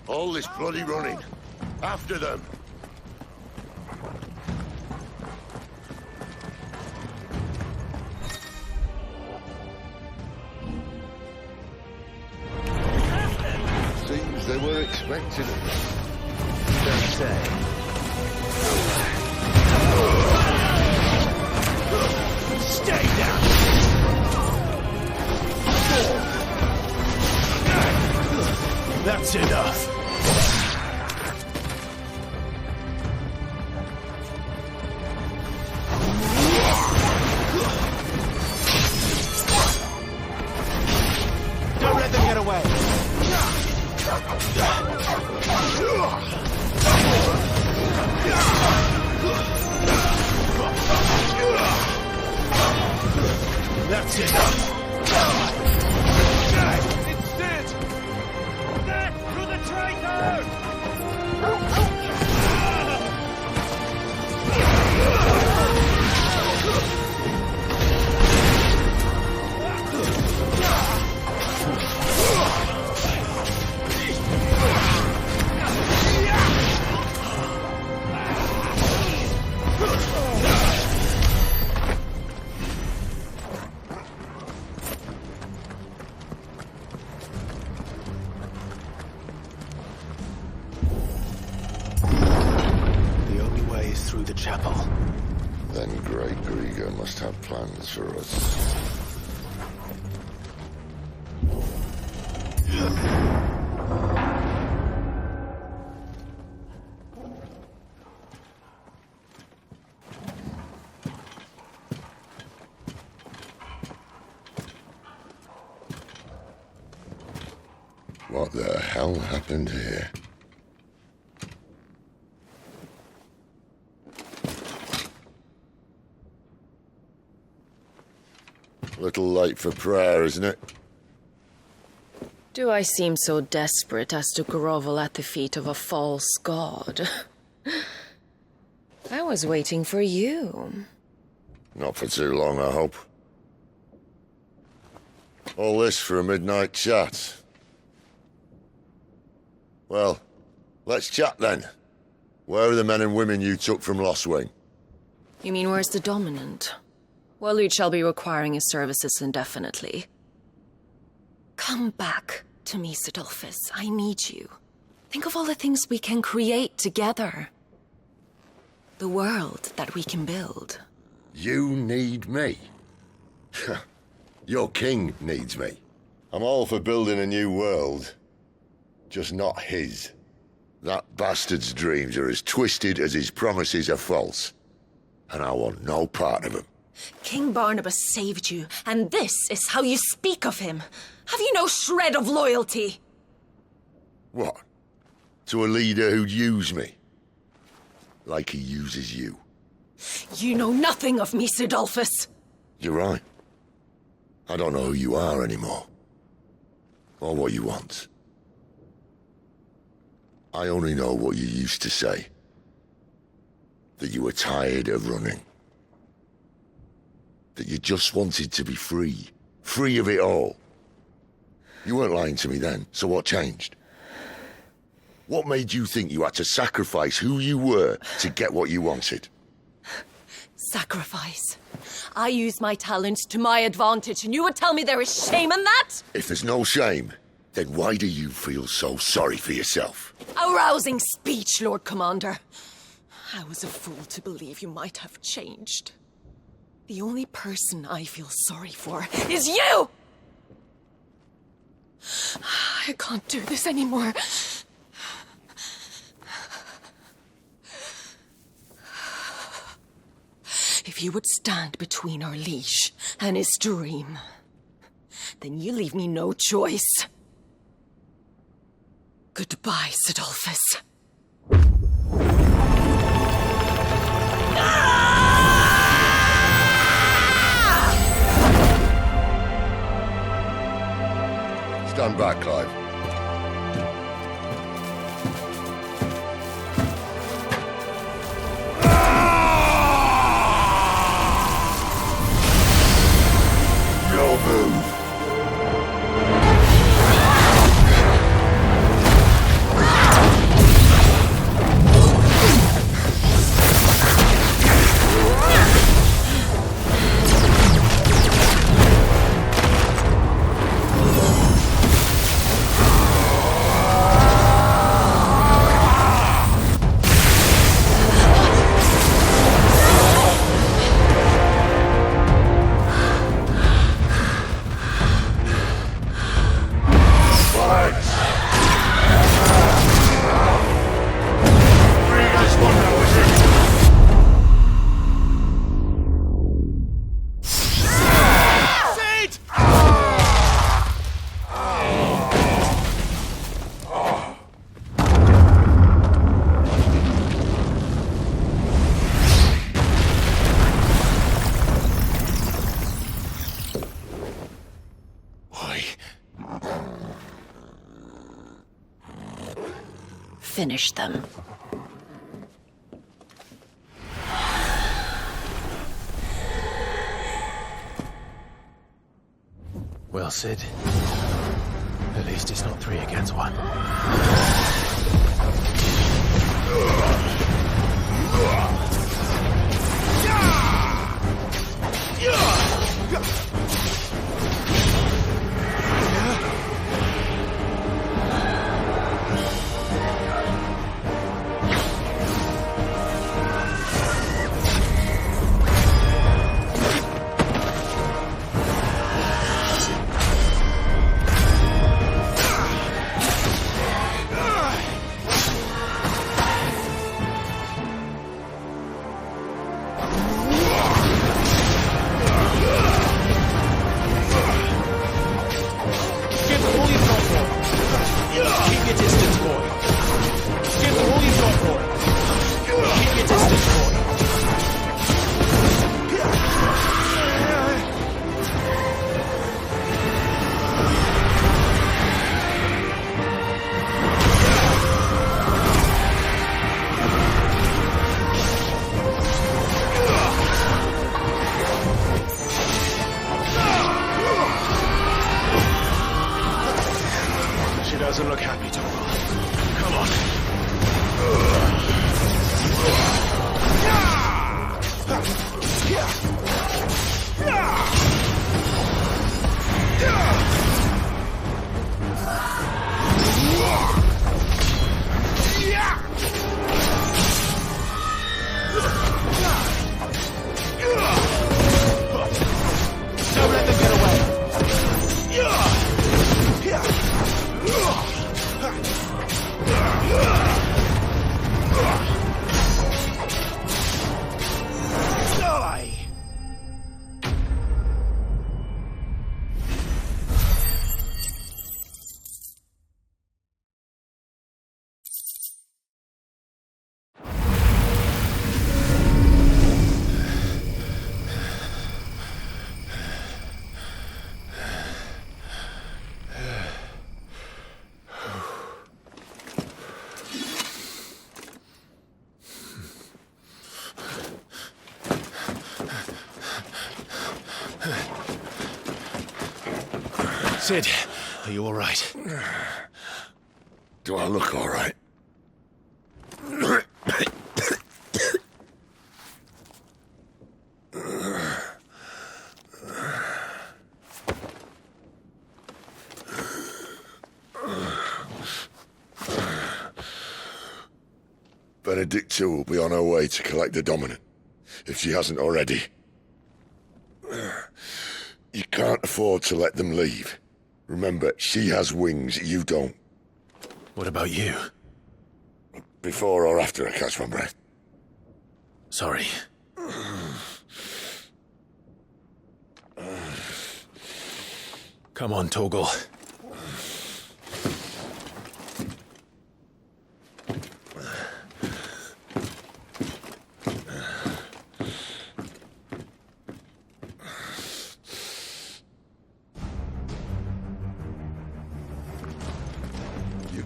All this bloody running. After them. Seems they were expecting it. Don't say. Stay down! That's enough. Don't let them get away! That's enough. It's dead! Death to the traitor! Through the chapel. Then Great Grieger must have plans for us. What the hell happened here? Little late for prayer, isn't it? Do I seem so desperate as to grovel at the feet of a false god? I was waiting for you. Not for too long, I hope. All this for a midnight chat. Well, let's chat then. Where are the men and women you took from Lostwing? You mean where's the dominant? Well, you shall be requiring his services indefinitely. Come back to me, Sidolphus. I need you. Think of all the things we can create together. The world that we can build. You need me? Your king needs me. I'm all for building a new world. Just not his. That bastard's dreams are as twisted as his promises are false. And I want no part of them. King Barnabas saved you, and this is how you speak of him. Have you no shred of loyalty? What? To a leader who'd use me? Like he uses you. You know nothing of me, Sidolphus. You're right. I don't know who you are anymore. Or what you want. I only know what you used to say. That you were tired of running. That you just wanted to be free. Free of it all. You weren't lying to me then, so what changed? What made you think you had to sacrifice who you were to get what you wanted? Sacrifice. I use my talents to my advantage, and you would tell me there is shame in that? If there's no shame, then why do you feel so sorry for yourself? A rousing speech, Lord Commander. I was a fool to believe you might have changed. The only person I feel sorry for is you! I can't do this anymore. If you would stand between our liege and his dream, then you leave me no choice. Goodbye, Sidolphus. Stand back, Clive. No move. Finish them. Well, Sid. At least it's not 3 against 1. Doesn't look happy, Typhon. Come on. Don't let them get away. Sid, are you all right? Do I look all right? Benedikta will be on her way to collect the Dominant, if she hasn't already. You can't afford to let them leave. Remember, she has wings, you don't. What about you? Before or after I catch my breath? Sorry. Come on, Torgal.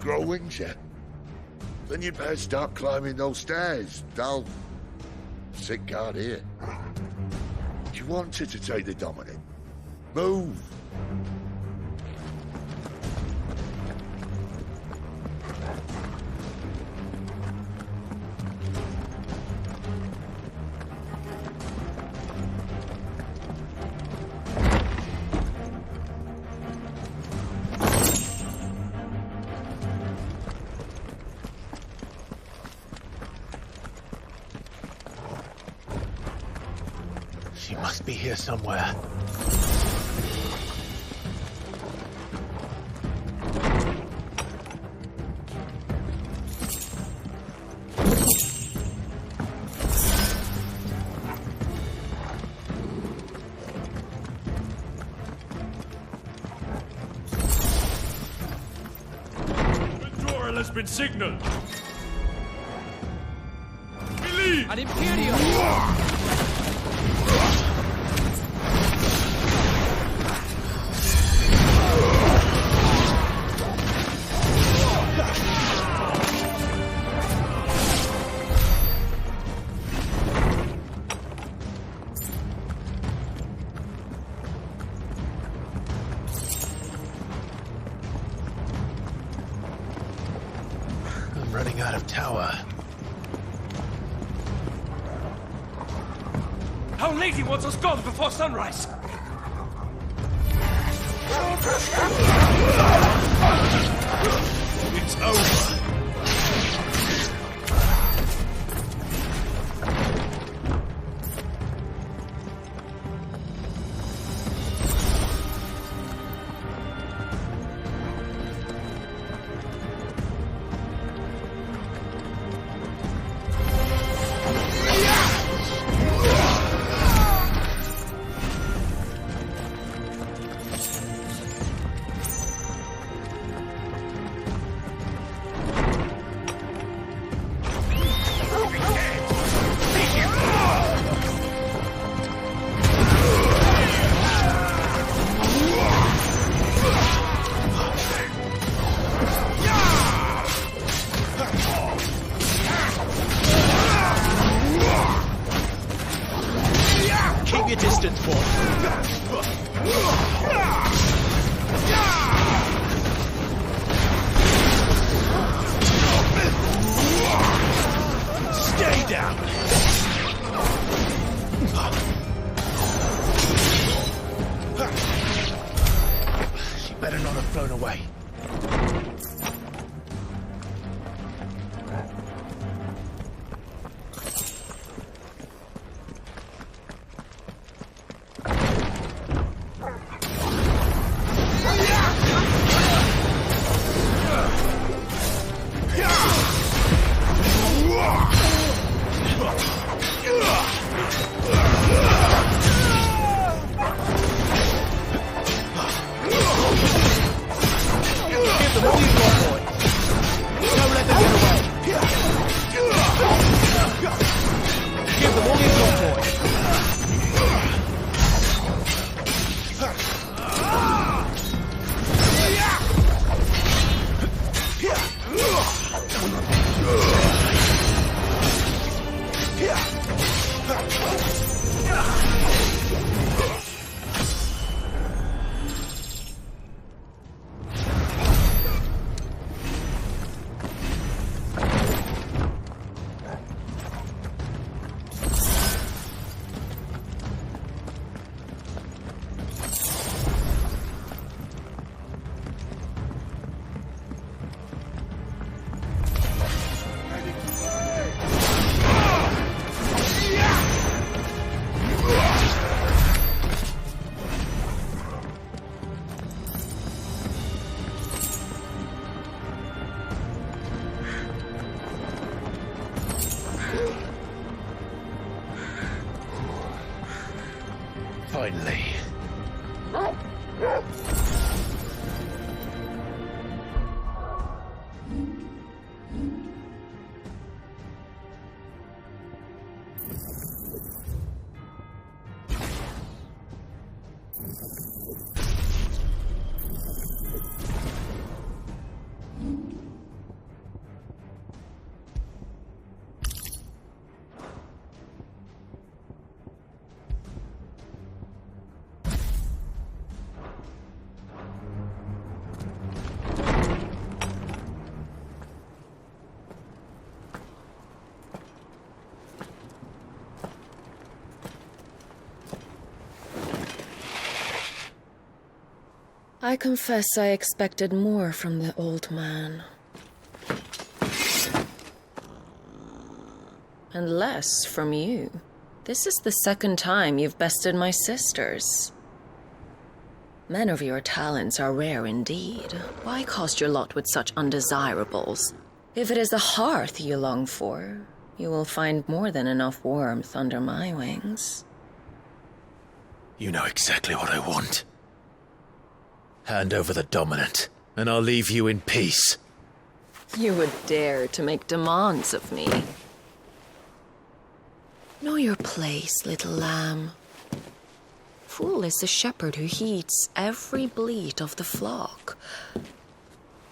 Grow wings yet? Then you'd better start climbing those stairs. I'll sit guard here. You wanted to take the Dominant. Move! She must be here somewhere. Withdrawal has been signaled. Believe! An Imperial! I'm running out of tower. Our Lady wants us gone before sunrise! It's over! Keep your distance, boy. Stay down. She better not have flown away. I confess I expected more from the old man. And less from you. This is the second time you've bested my sisters. Men of your talents are rare indeed. Why cast your lot with such undesirables? If it is the hearth you long for, you will find more than enough warmth under my wings. You know exactly what I want. Hand over the dominant, and I'll leave you in peace. You would dare to make demands of me. Know your place, little lamb. Fool is the shepherd who heeds every bleat of the flock.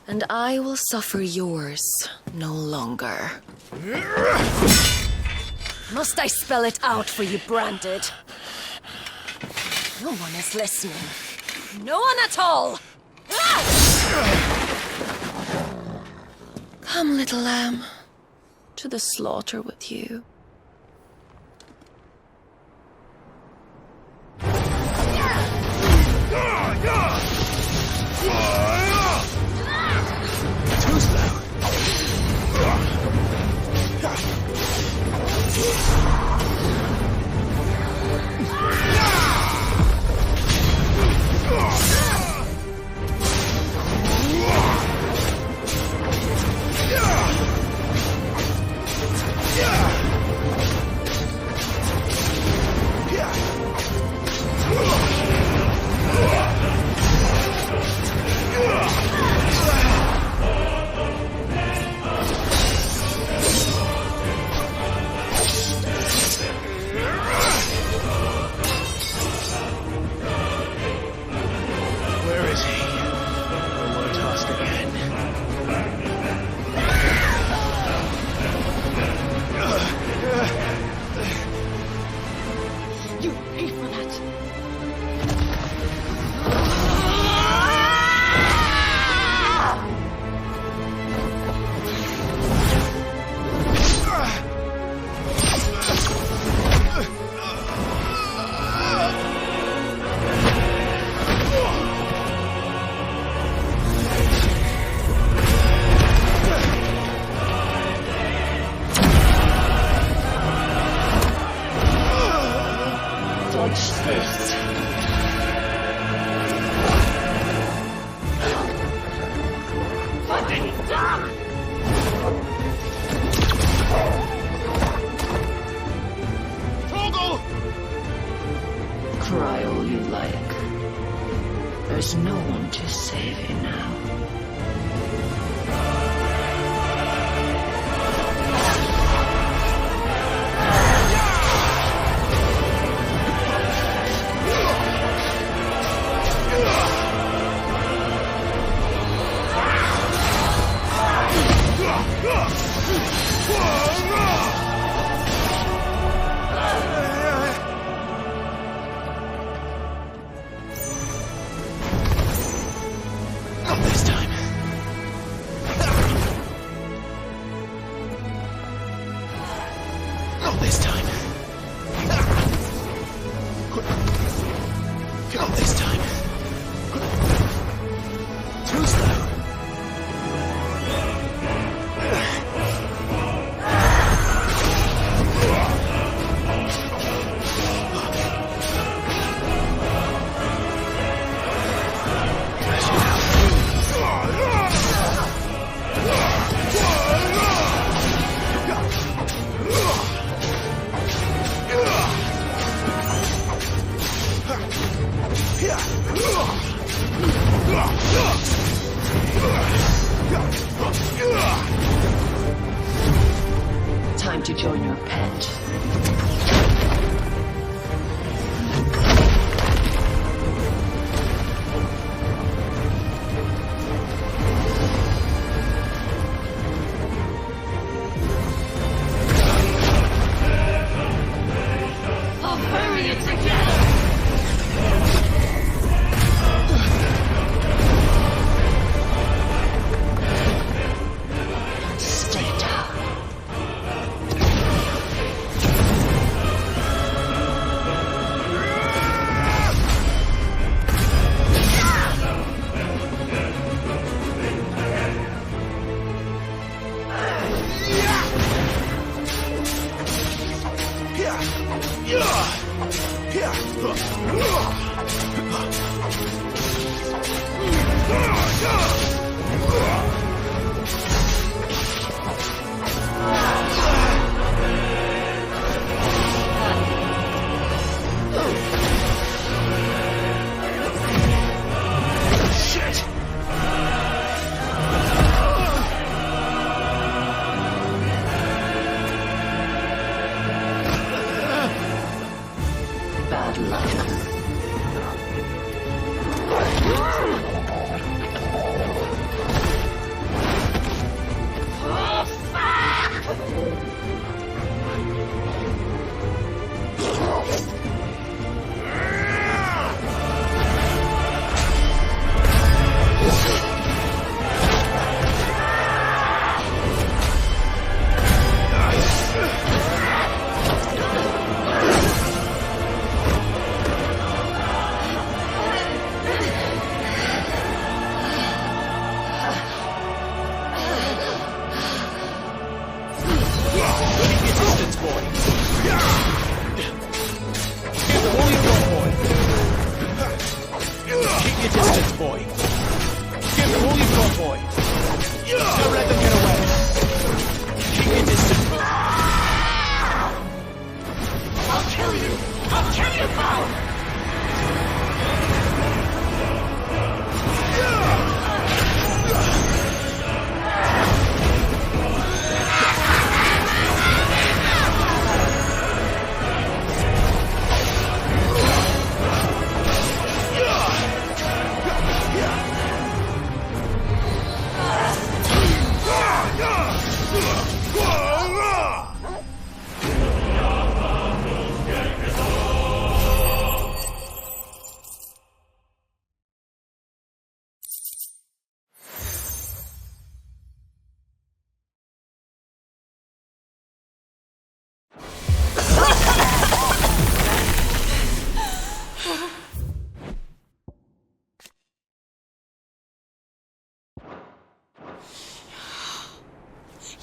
And I will suffer yours no longer. Must I spell it out for you, Branded? No one is listening. No one at all! Come, little lamb, to the slaughter with you. Too slow. Cry all you like. There's no one to save you now. Time to join your pet. I'll bury it together! Stay down. boy. Don't let them get away. Keep your distance. I'll kill you! I'll kill you both!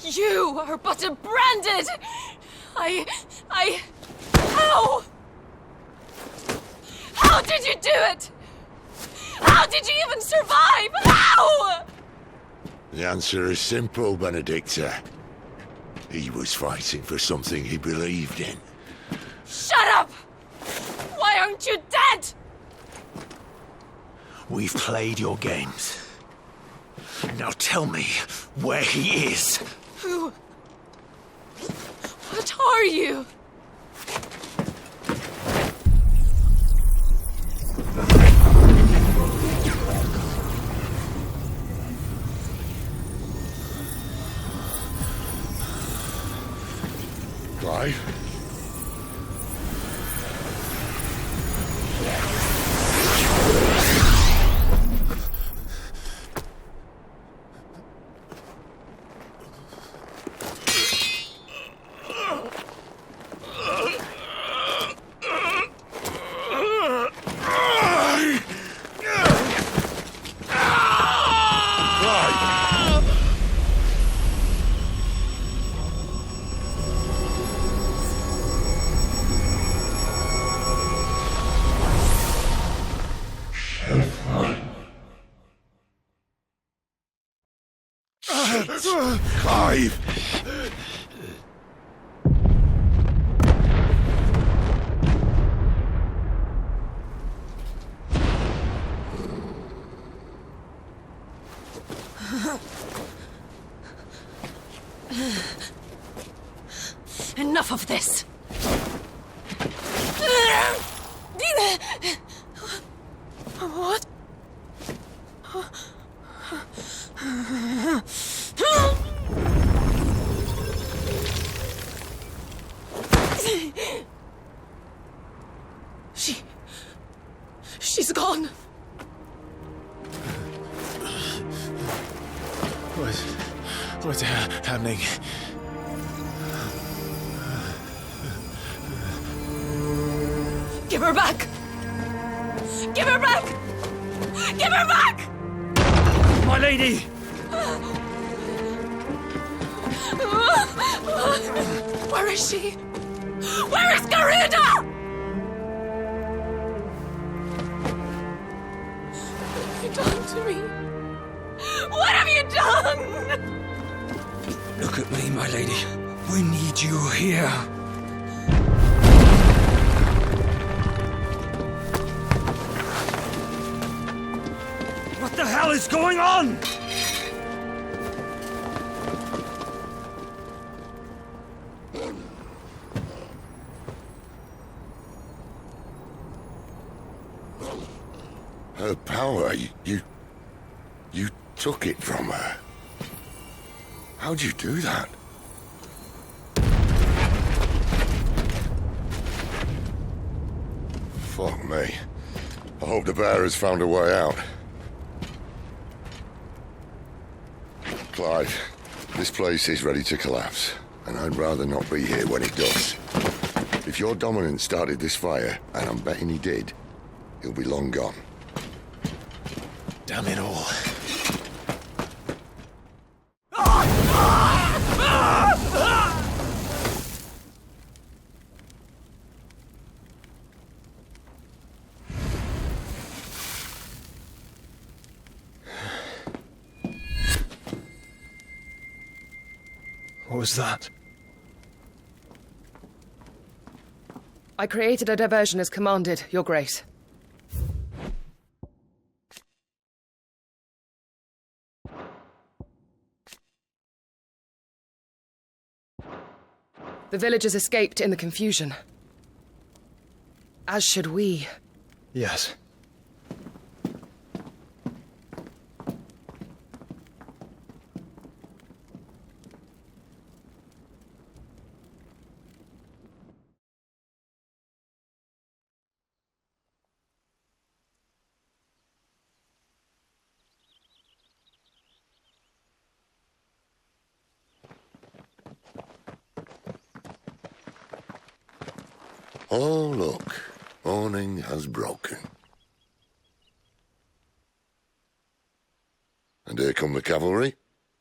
You are but a branded! How? How did you do it? How did you even survive? How? The answer is simple, Benedikta. He was fighting for something he believed in. Shut up! Why aren't you dead? We've played your games. Now tell me where he is. Who? What are you? Clive? Clive! Enough of this! What? She's gone. What's happening? Give her back! Give her back! Give her back! My lady! Where is she? Where is Garuda? What have you done to me? What have you done? Look at me, my lady. We need you here. What the hell is going on? Her power, you took it from her. How'd you do that? Fuck me. I hope the bear has found a way out. Clive, this place is ready to collapse, and I'd rather not be here when it does. If your dominant started this fire, and I'm betting he did, he'll be long gone. Damn it all. What was that? I created a diversion as commanded, Your Grace. The villagers escaped in the confusion. As should we. Yes. Oh, look. Morning has broken. And here come the cavalry,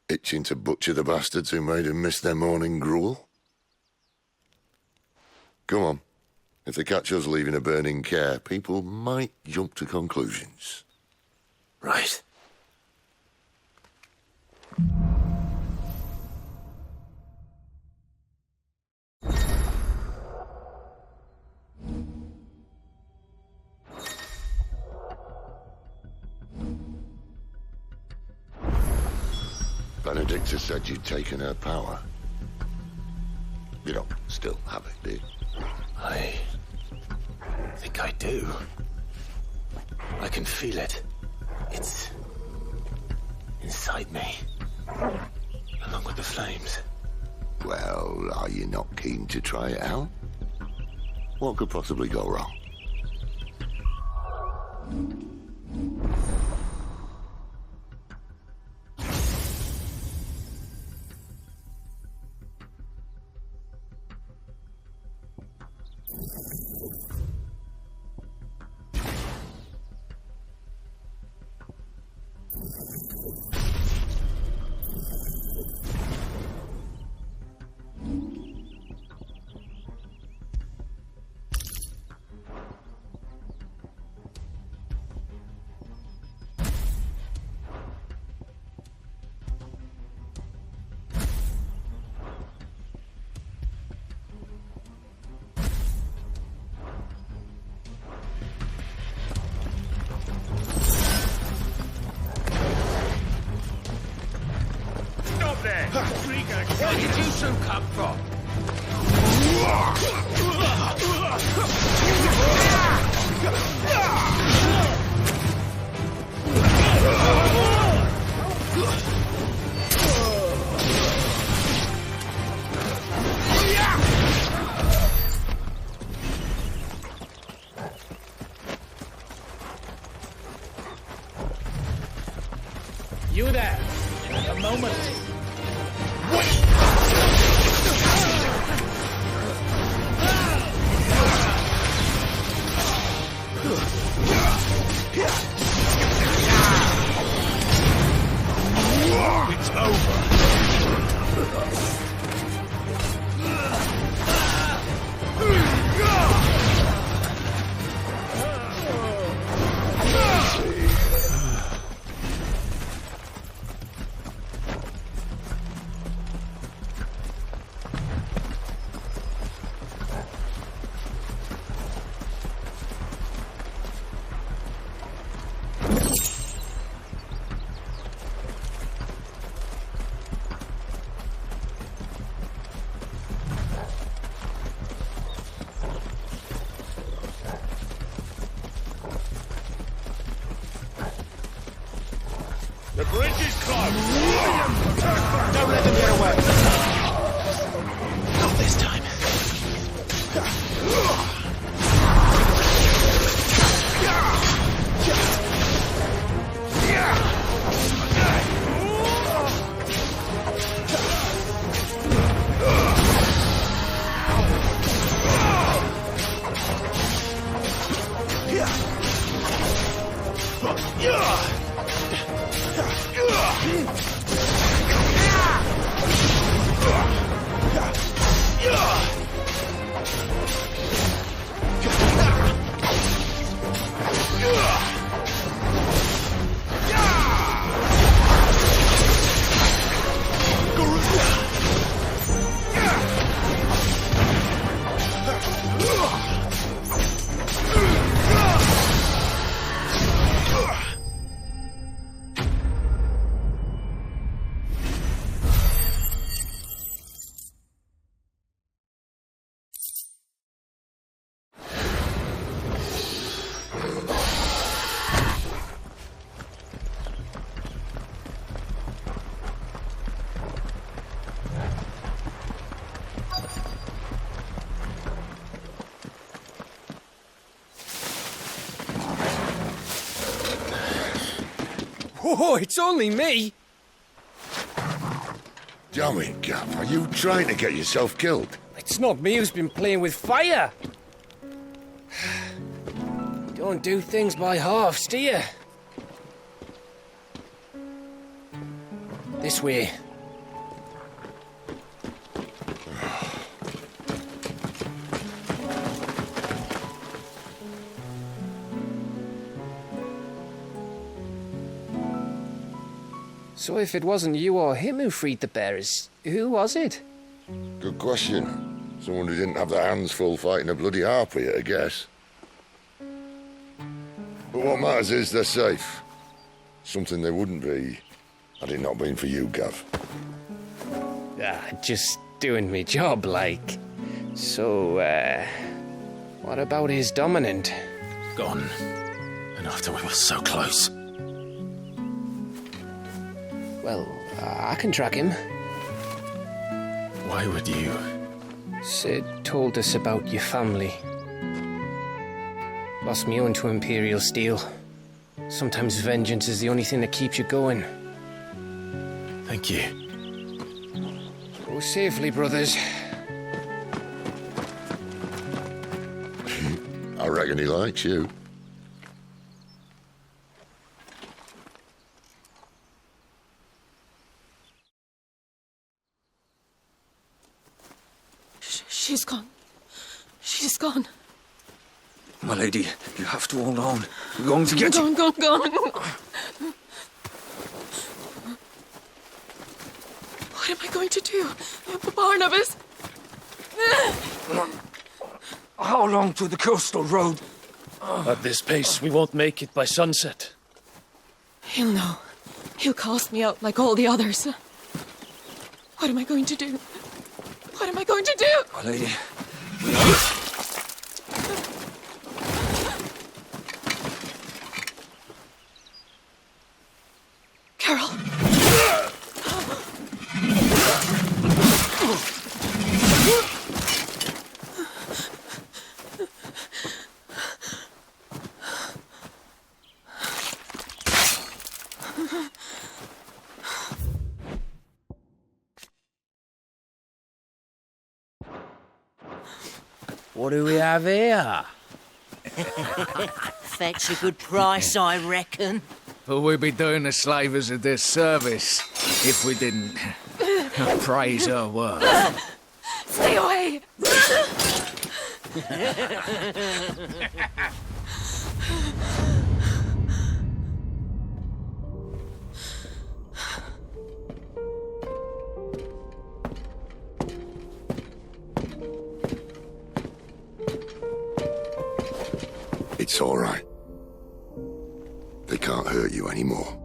itching to butcher the bastards who made them miss their morning gruel. Come on. If they catch us leaving a burning care, people might jump to conclusions. Right. Benedikta said you'd taken her power. You don't still have it, do you? I think I do. I can feel it. It's inside me, along with the flames. Well, are you not keen to try it out? What could possibly go wrong? Where did you two come from? You there! A moment! It's over. The bridge is closed! Don't let them get away! Not this time. Oh, it's only me! Damn it, Gav, are you trying to get yourself killed? It's not me who's been playing with fire! Don't do things by halves, do you? This way. So if it wasn't you or him who freed the bearers, who was it? Good question. Someone who didn't have their hands full fighting a bloody harpy, I guess. But what matters is they're safe. Something they wouldn't be had it not been for you, Gav. Just doing me job, like. So, what about his dominant? Gone. And after we were so close. Well, I can track him. Why would you? Sid told us about your family. Lost me own to Imperial steel. Sometimes vengeance is the only thing that keeps you going. Thank you. Go safely, brothers. I reckon he likes you. She's gone. She's gone. My lady, you have to hold on. We're going to get you. Gone. What am I going to do? Barnabas? How long to the coastal road? At this pace, we won't make it by sunset. He'll know. He'll cast me out like all the others. What am I going to do? What am I going to do? My lady. Carol. What do we have here? Fetch a good price, I reckon. Well, we'd be doing the slavers a disservice if we didn't praise her work. Stay away! It's all right. They can't hurt you anymore.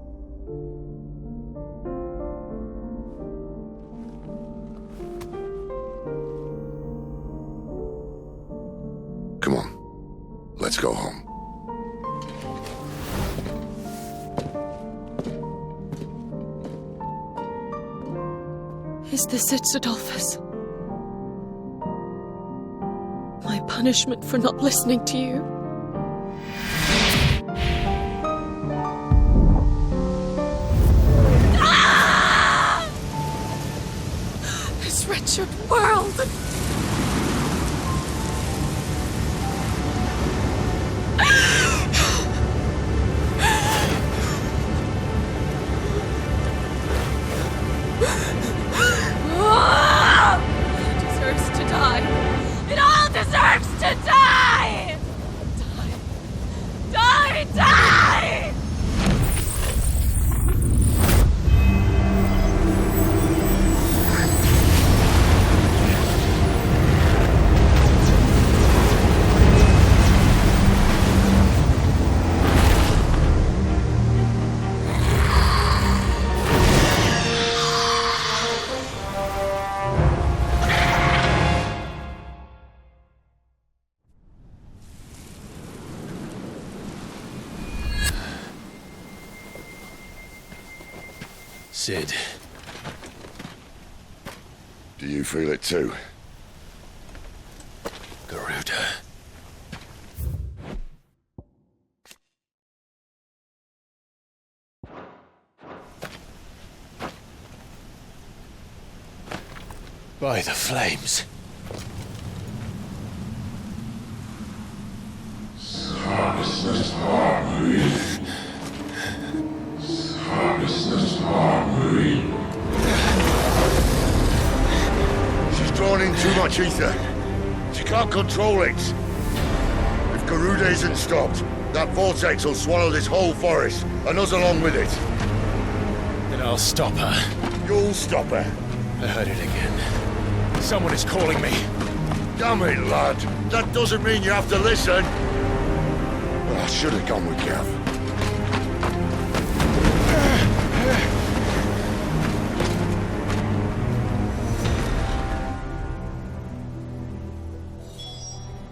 Come on, let's go home. Is this it, Adolphus? My punishment for not listening to you? Wretched world! It deserves to die! It all deserves to die! Die! Die! Sid. Do you feel it too? Garuda. By the flames. She's drawn in too much ether. She can't control it. If Garuda isn't stopped, that vortex will swallow this whole forest, and us along with it. Then I'll stop her. You'll stop her. I heard it again. Someone is calling me. Damn it, lad. That doesn't mean you have to listen. Well, I should have gone with Gav.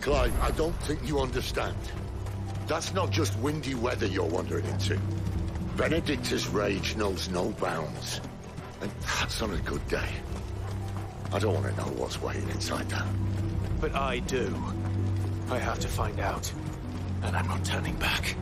Clive, I don't think you understand. That's not just windy weather you're wandering into. Benedikta's rage knows no bounds. And that's on a good day. I don't want to know what's waiting inside that. But I do. I have to find out. And I'm not turning back.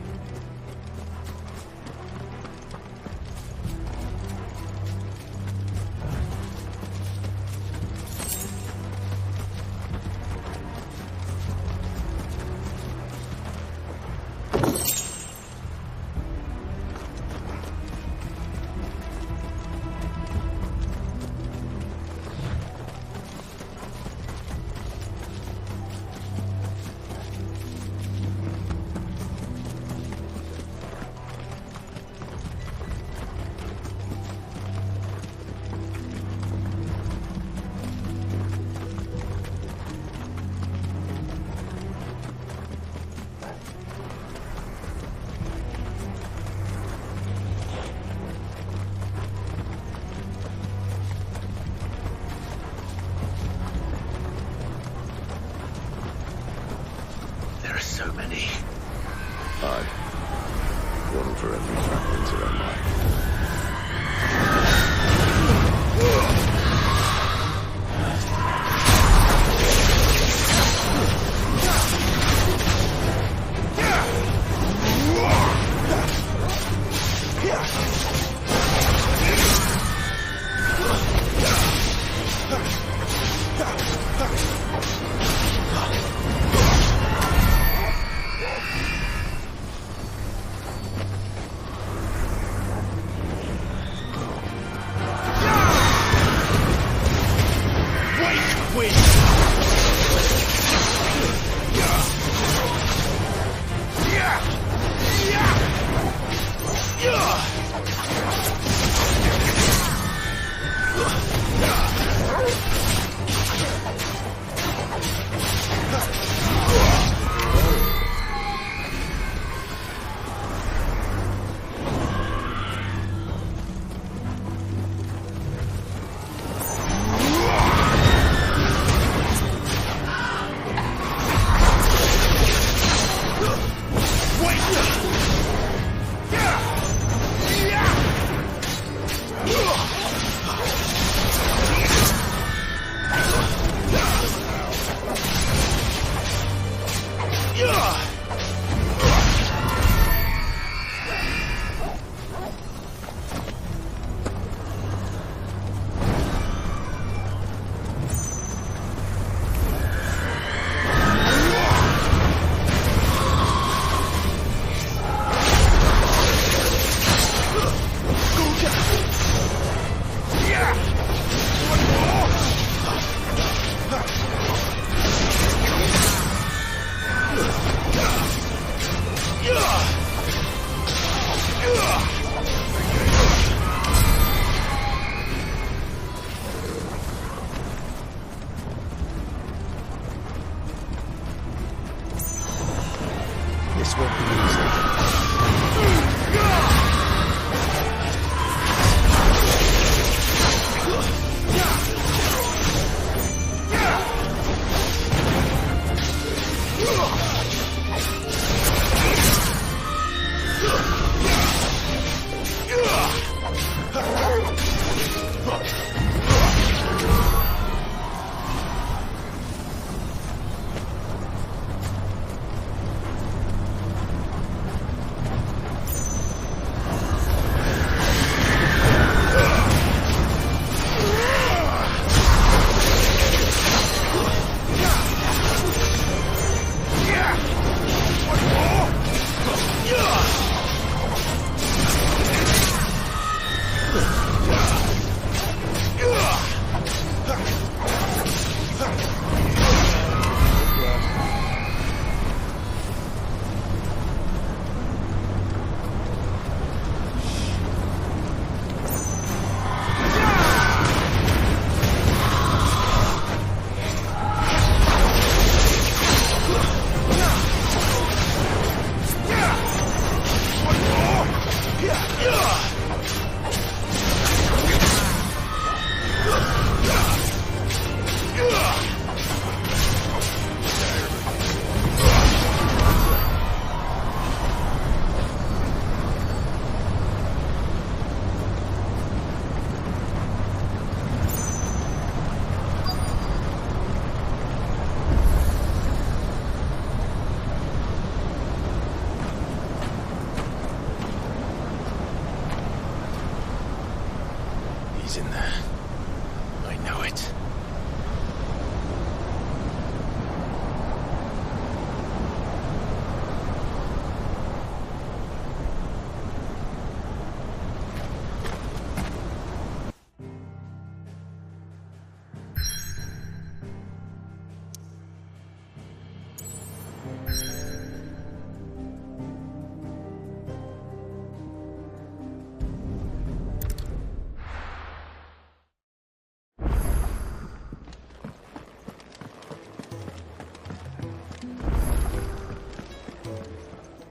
I know it.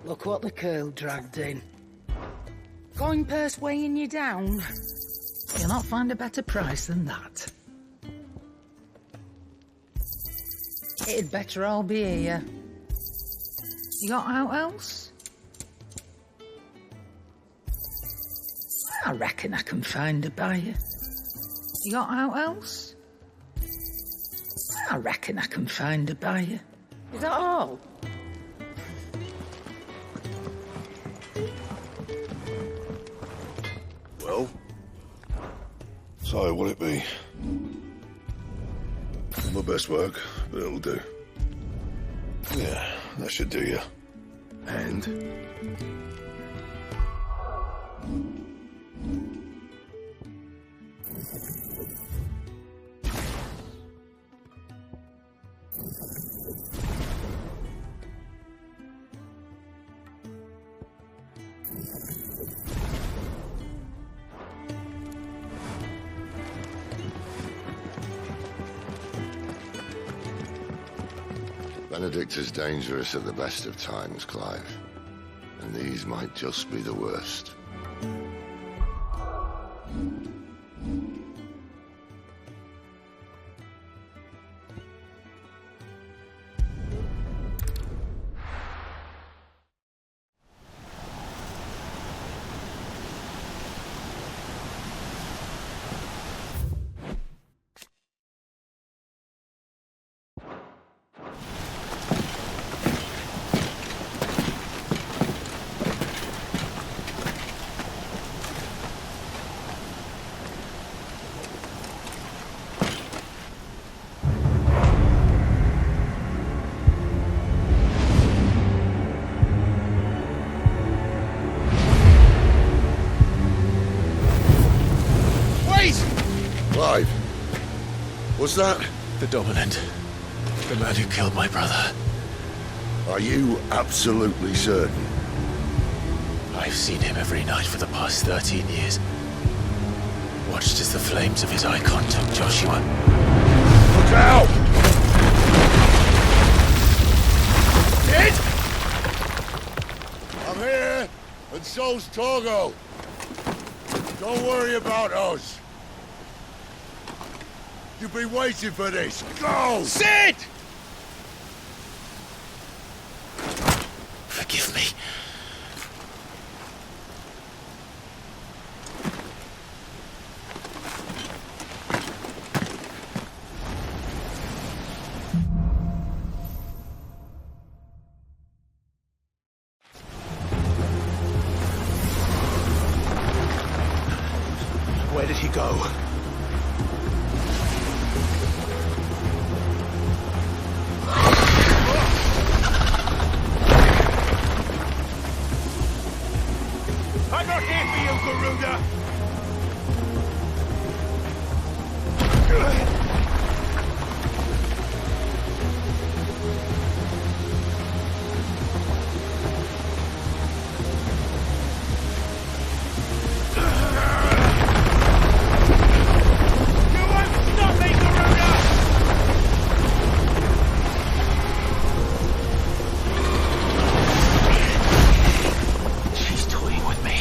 Look what the curl dragged in. Coin purse weighing you down. You'll not find a better price than that. It'd better all be here. You got out else? I reckon I can find a buyer. You got out else? I reckon I can find a buyer. Is that all? Well, so what'll it be? My best work, but it'll do. Yeah, that should do you. And? Benedikta's dangerous at the best of times, Clive. And these might just be the worst. Clive, what's that? The Dominant. The man who killed my brother. Are you absolutely certain? I've seen him every night for the past 13 years. Watched as the flames of his Eikon took Joshua. Look out! Kid! I'm here, and so's Torgo. Don't worry about us. You've been waiting for this. Go! Sid! Forgive me. Where did he go? I'm not here for you, Garuda! You won't stop me, Garuda! She's toying with me.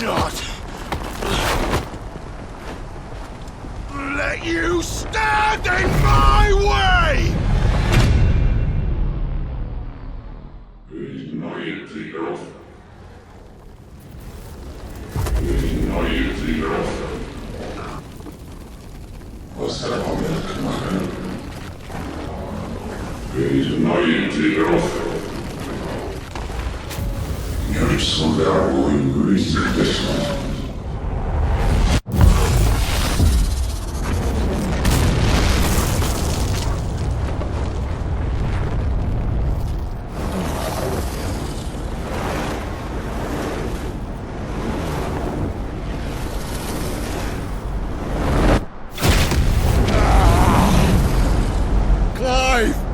not let you stand in my way! Clive!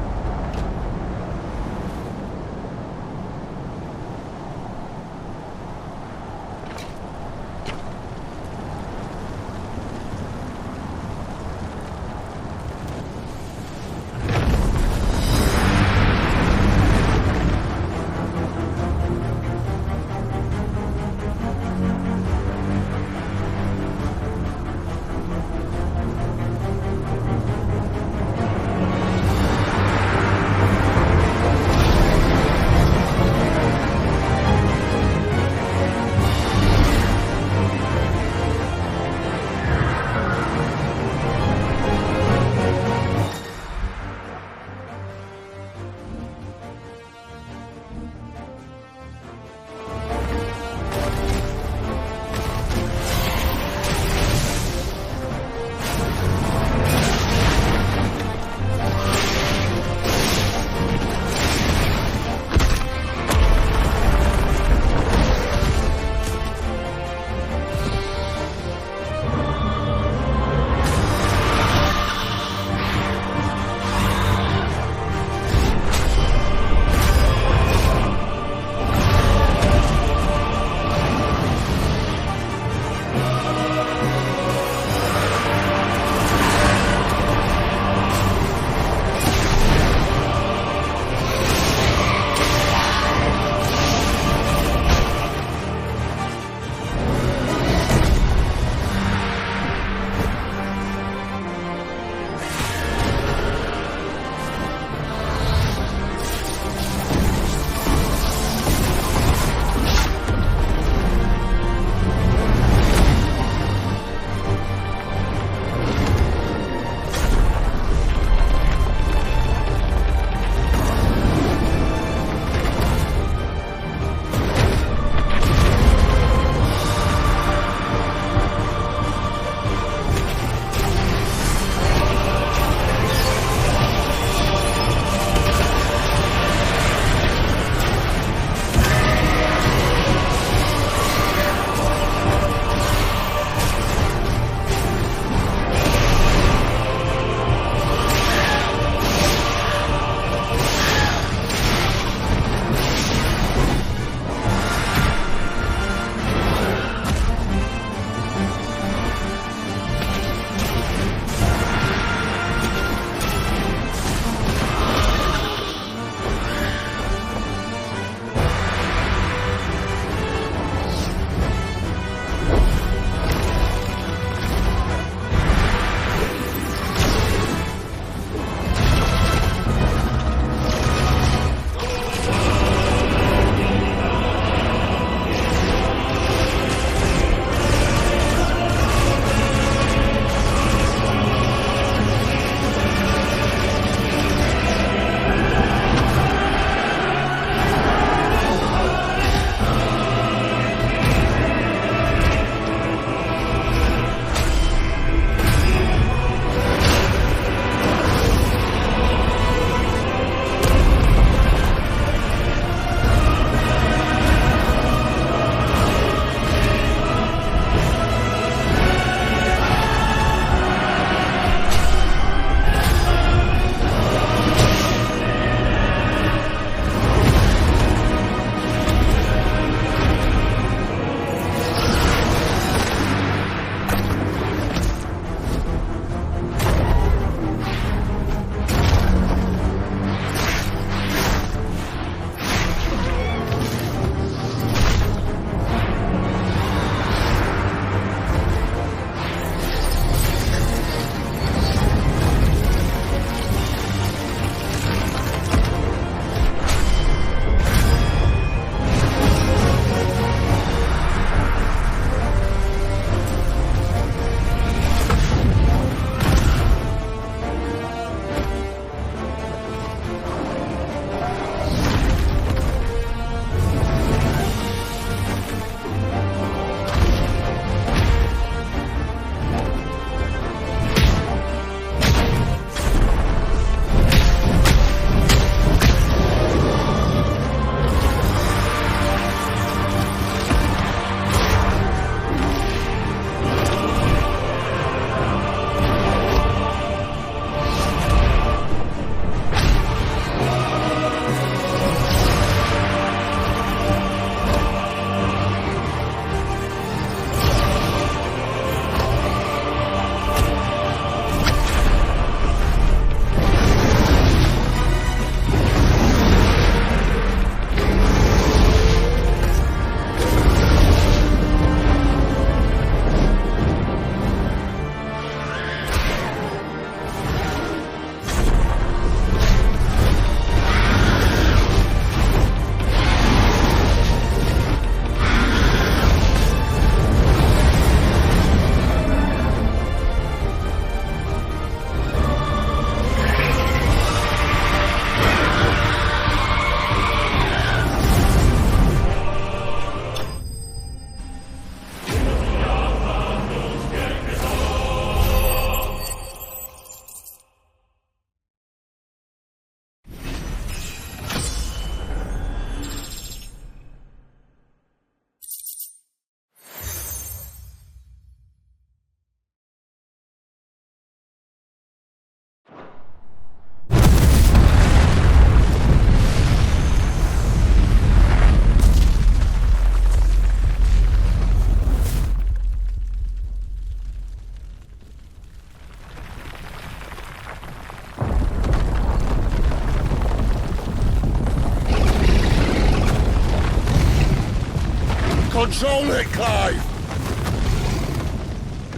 Control it, Clive!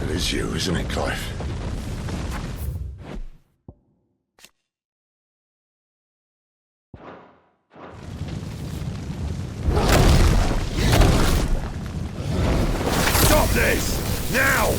It is you, isn't it, Clive? Stop this! Now!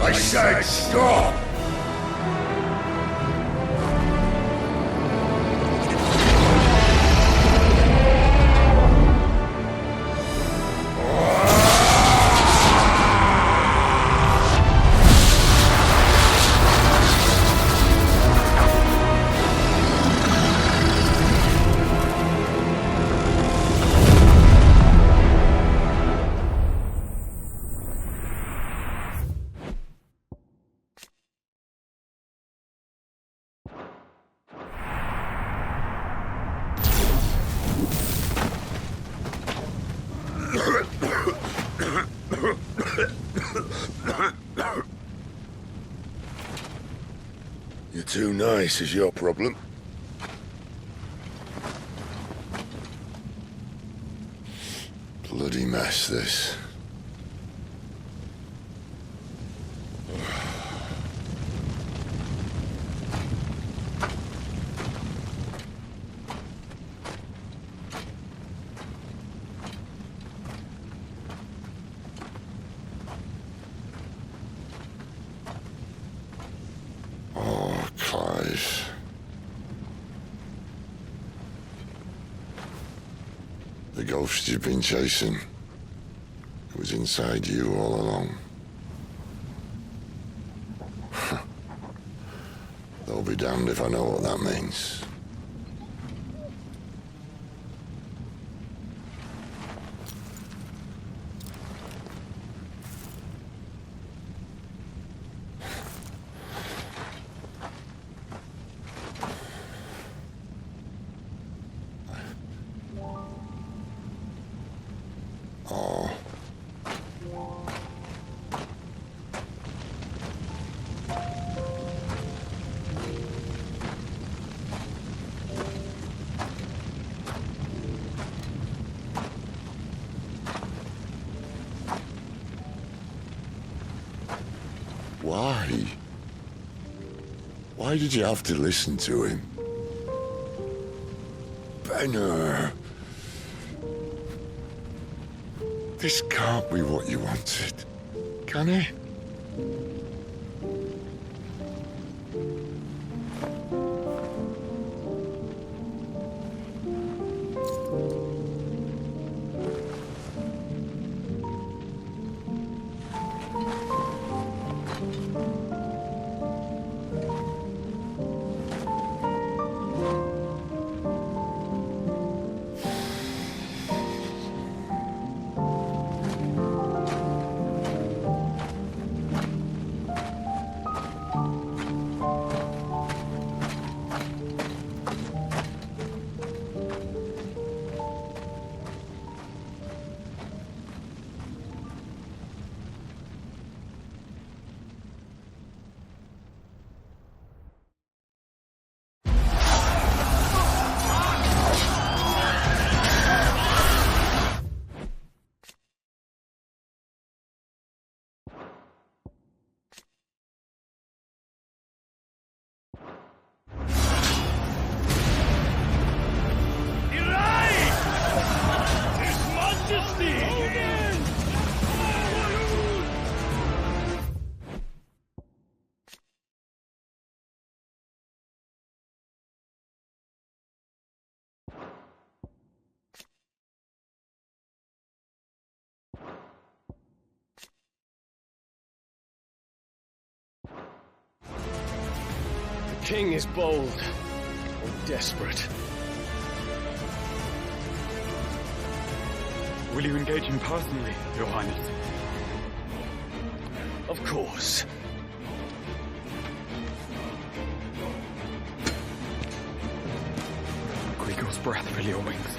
I said stop! You're too nice is your problem. Bloody mess, this. Oh, Clive. The ghost you've been chasing, it was inside you all along. They'll be damned if I know what that means. Oh. Why? Why did you have to listen to him? Benner. This can't be what you wanted, can it? king is bold or desperate. Will you engage him personally, Your Highness? Of course. Grigor's breath fill your wings.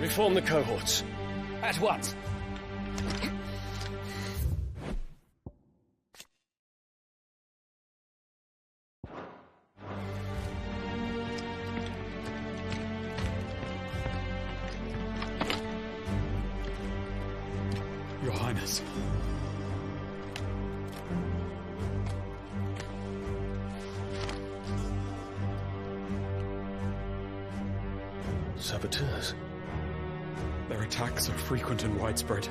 Reform the cohorts. At once. Your Highness. Saboteurs. Their attacks are frequent and widespread,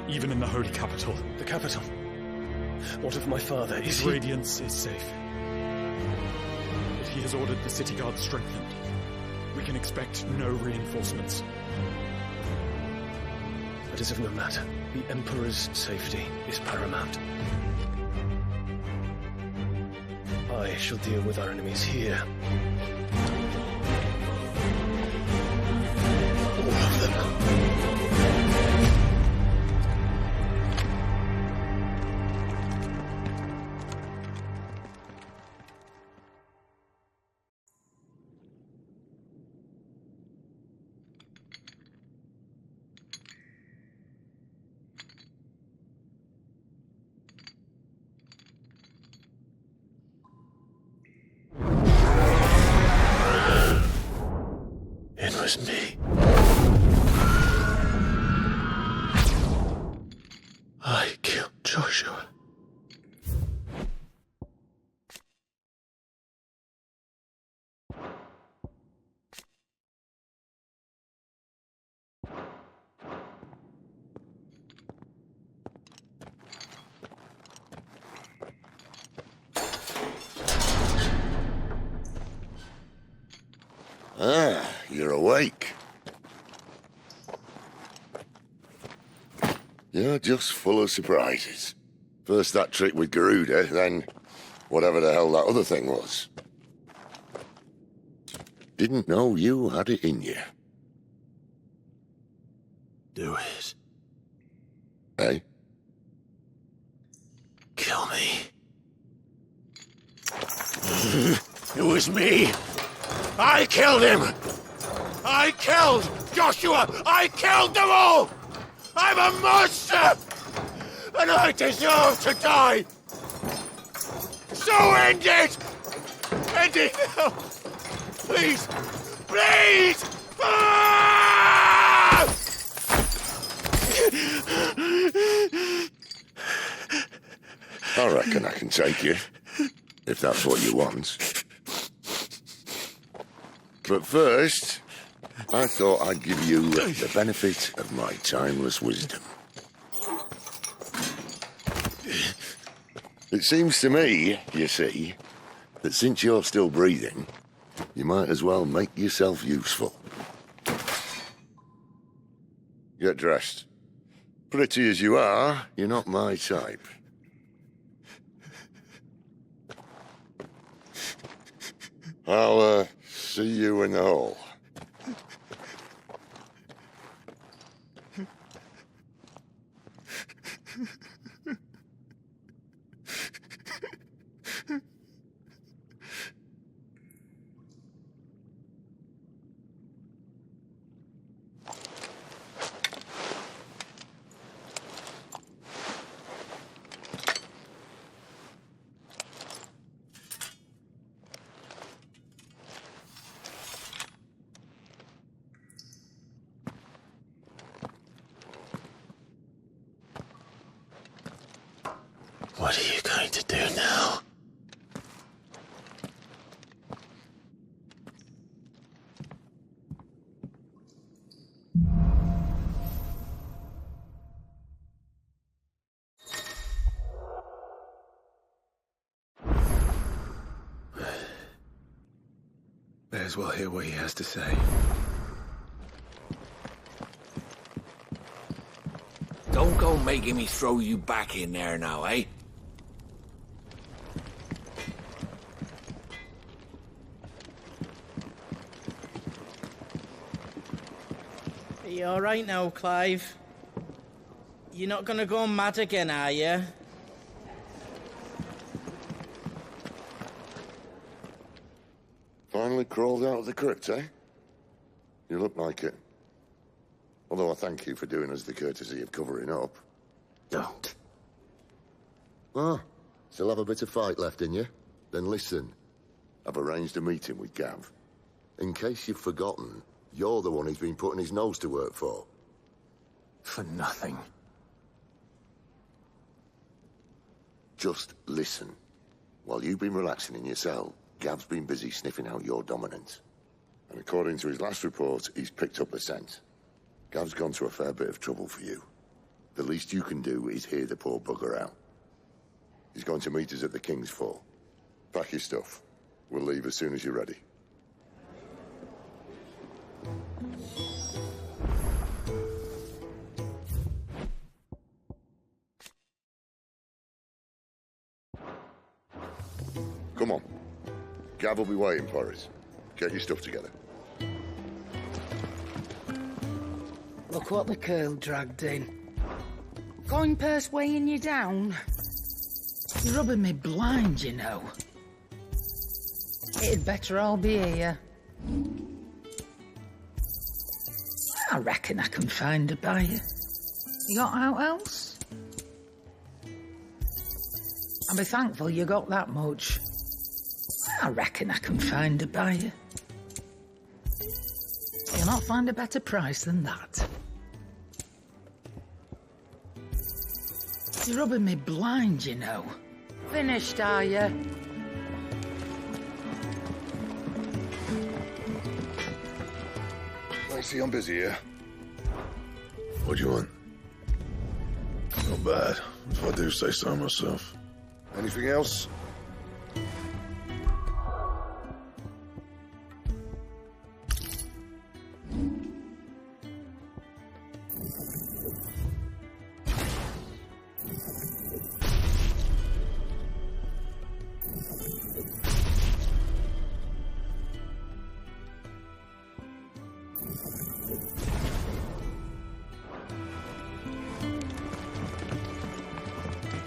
even in the Holy Capital. The capital? What of my father? Is His he... radiance is safe. But he has ordered the city guard strengthened. We can expect no reinforcements. That is of no matter. The Emperor's safety is paramount. I shall deal with our enemies here. All of them. It was me. I killed Joshua. Ah, you're awake. You're just full of surprises. First that trick with Garuda, then whatever the hell that other thing was. Didn't know you had it in you. Do it. Hey? Kill me. It was me. I killed him! I killed Joshua! I killed them all! I'm a monster! And I deserve to die! So end it! End it now! Please! Please! Ah! I reckon I can take you, if that's what you want. But first, I thought I'd give you the benefit of my timeless wisdom. It seems to me, you see, that since you're still breathing, you might as well make yourself useful. Get dressed. Pretty as you are, you're not my type. I'll, see you in the hall. What are you going to do now? May as well hear what he has to say. Don't go making me throw you back in there now, eh? Are you alright now, Clive? You're not gonna go mad again, are you? Finally crawled out of the crypt, eh? You look like it. Although I thank you for doing us the courtesy of covering up. Don't. Ah, still have a bit of fight left in you? Then listen. I've arranged a meeting with Gav. In case you've forgotten, you're the one he's been putting his nose to work for. For nothing. Just listen. While you've been relaxing in your cell, Gav's been busy sniffing out your dominance. And according to his last report, he's picked up a scent. Gav's gone to a fair bit of trouble for you. The least you can do is hear the poor bugger out. He's going to meet us at the King's Fall. Pack your stuff. We'll leave as soon as you're ready. Come on. Gav will be waiting for us. Get your stuff together. Look what the curl dragged in. Coin purse weighing you down? You're rubbing me blind, you know. It'd better all be here. I reckon I can find a buyer. You got out else? I'll be thankful you got that much. I reckon I can find a buyer. You'll not find a better price than that. You're rubbing me blind, you know. Finished, are you? I see I'm busy here. What do you want? Not bad, if I do say so myself. Anything else?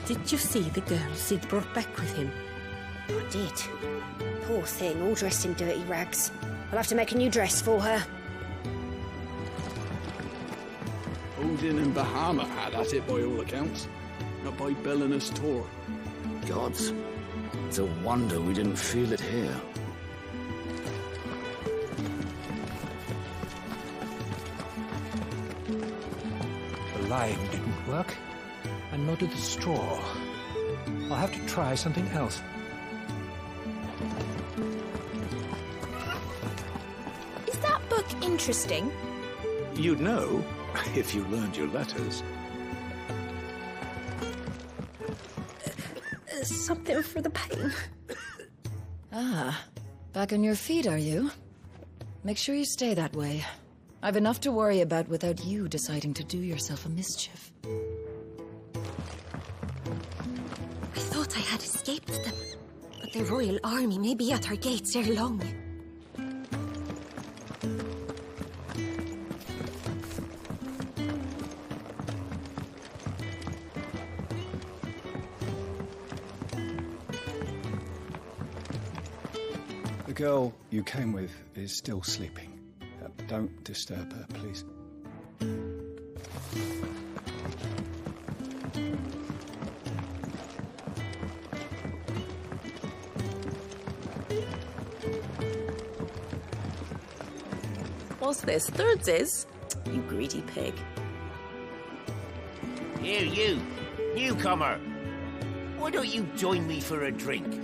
Did you see the girl Sid brought back with him? I did. Poor thing, all dressed in dirty rags. I'll have to make a new dress for her. Odin and Bahama had at it by all accounts. Not by Belinus Tor. Gods. It's a wonder we didn't feel it here. The lime didn't work, and nor did the straw. I'll have to try something else. look interesting? You'd know if you learned your letters. Something for the pain. Ah, back on your feet, are you? Make sure you stay that way. I've enough to worry about without you deciding to do yourself a mischief. I thought I had escaped them, but the royal army may be at our gates ere long. The girl you came with is still sleeping. Don't disturb her, please. What's this? Thirds is? You greedy pig. Here, you, newcomer. Why don't you join me for a drink?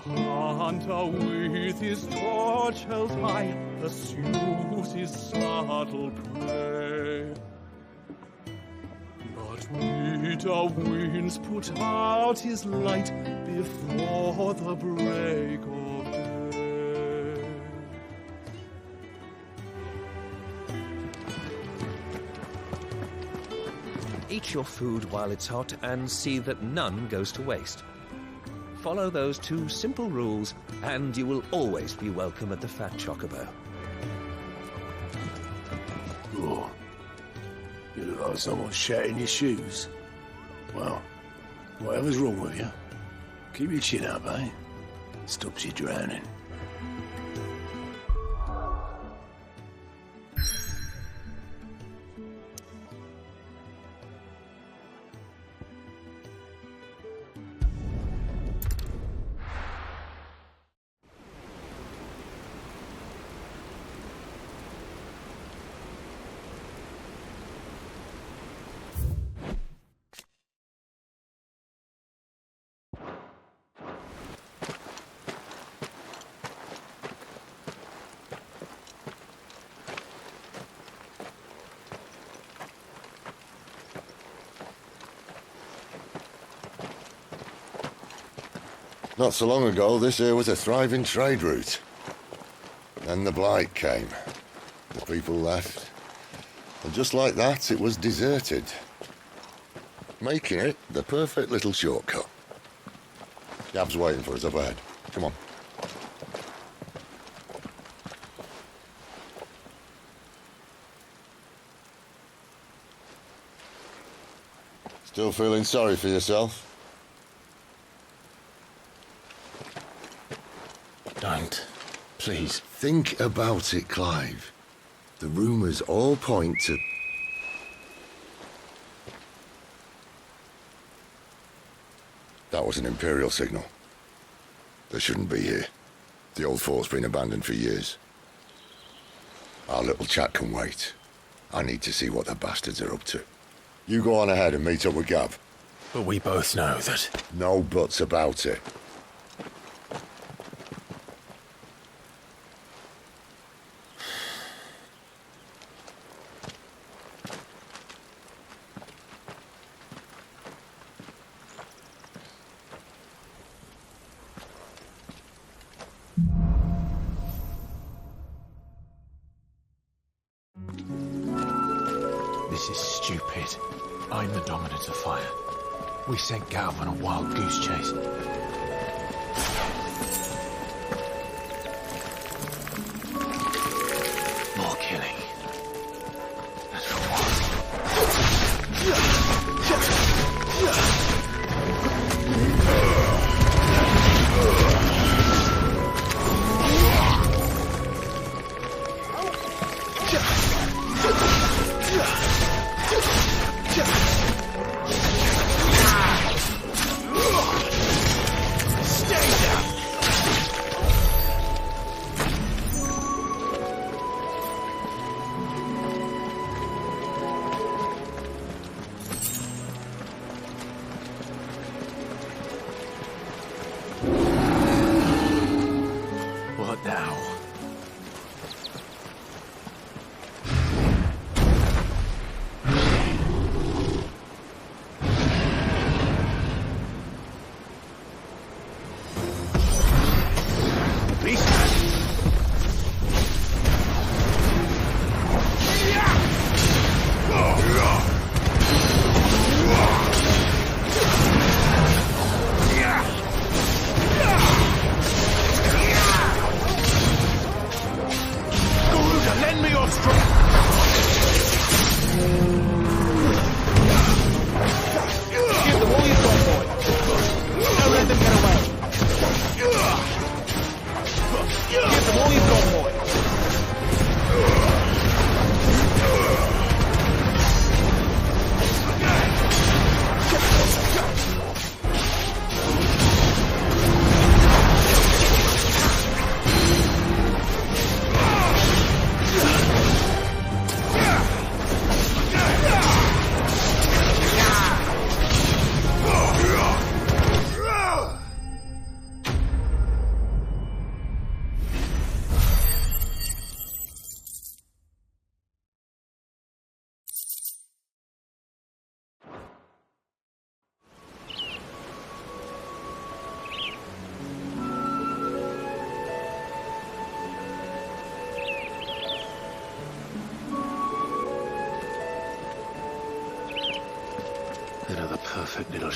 The hunter with his torch held high pursues his subtle prey. But bitter winds put out his light before the break of day. Eat your food while it's hot and see that none goes to waste. Follow those 2 simple rules, and you will always be welcome at the Fat Chocobo. Oh, you look like someone shat in your shoes. Well, whatever's wrong with you, keep your chin up, eh? Stops you drowning. Not so long ago, this here was a thriving trade route. Then the Blight came. The people left. And just like that, it was deserted. Making it the perfect little shortcut. Gab's waiting for us up ahead. Come on. Still feeling sorry for yourself? Don't. Please. Think about it, Clive. The rumours all point to... That was an Imperial signal. They shouldn't be here. The old fort's been abandoned for years. Our little chat can wait. I need to see what the bastards are up to. You go on ahead and meet up with Gav. But we both know that... No buts about it. This is stupid. I'm the dominant of fire. We sent Gav on a wild goose chase. More killing. And for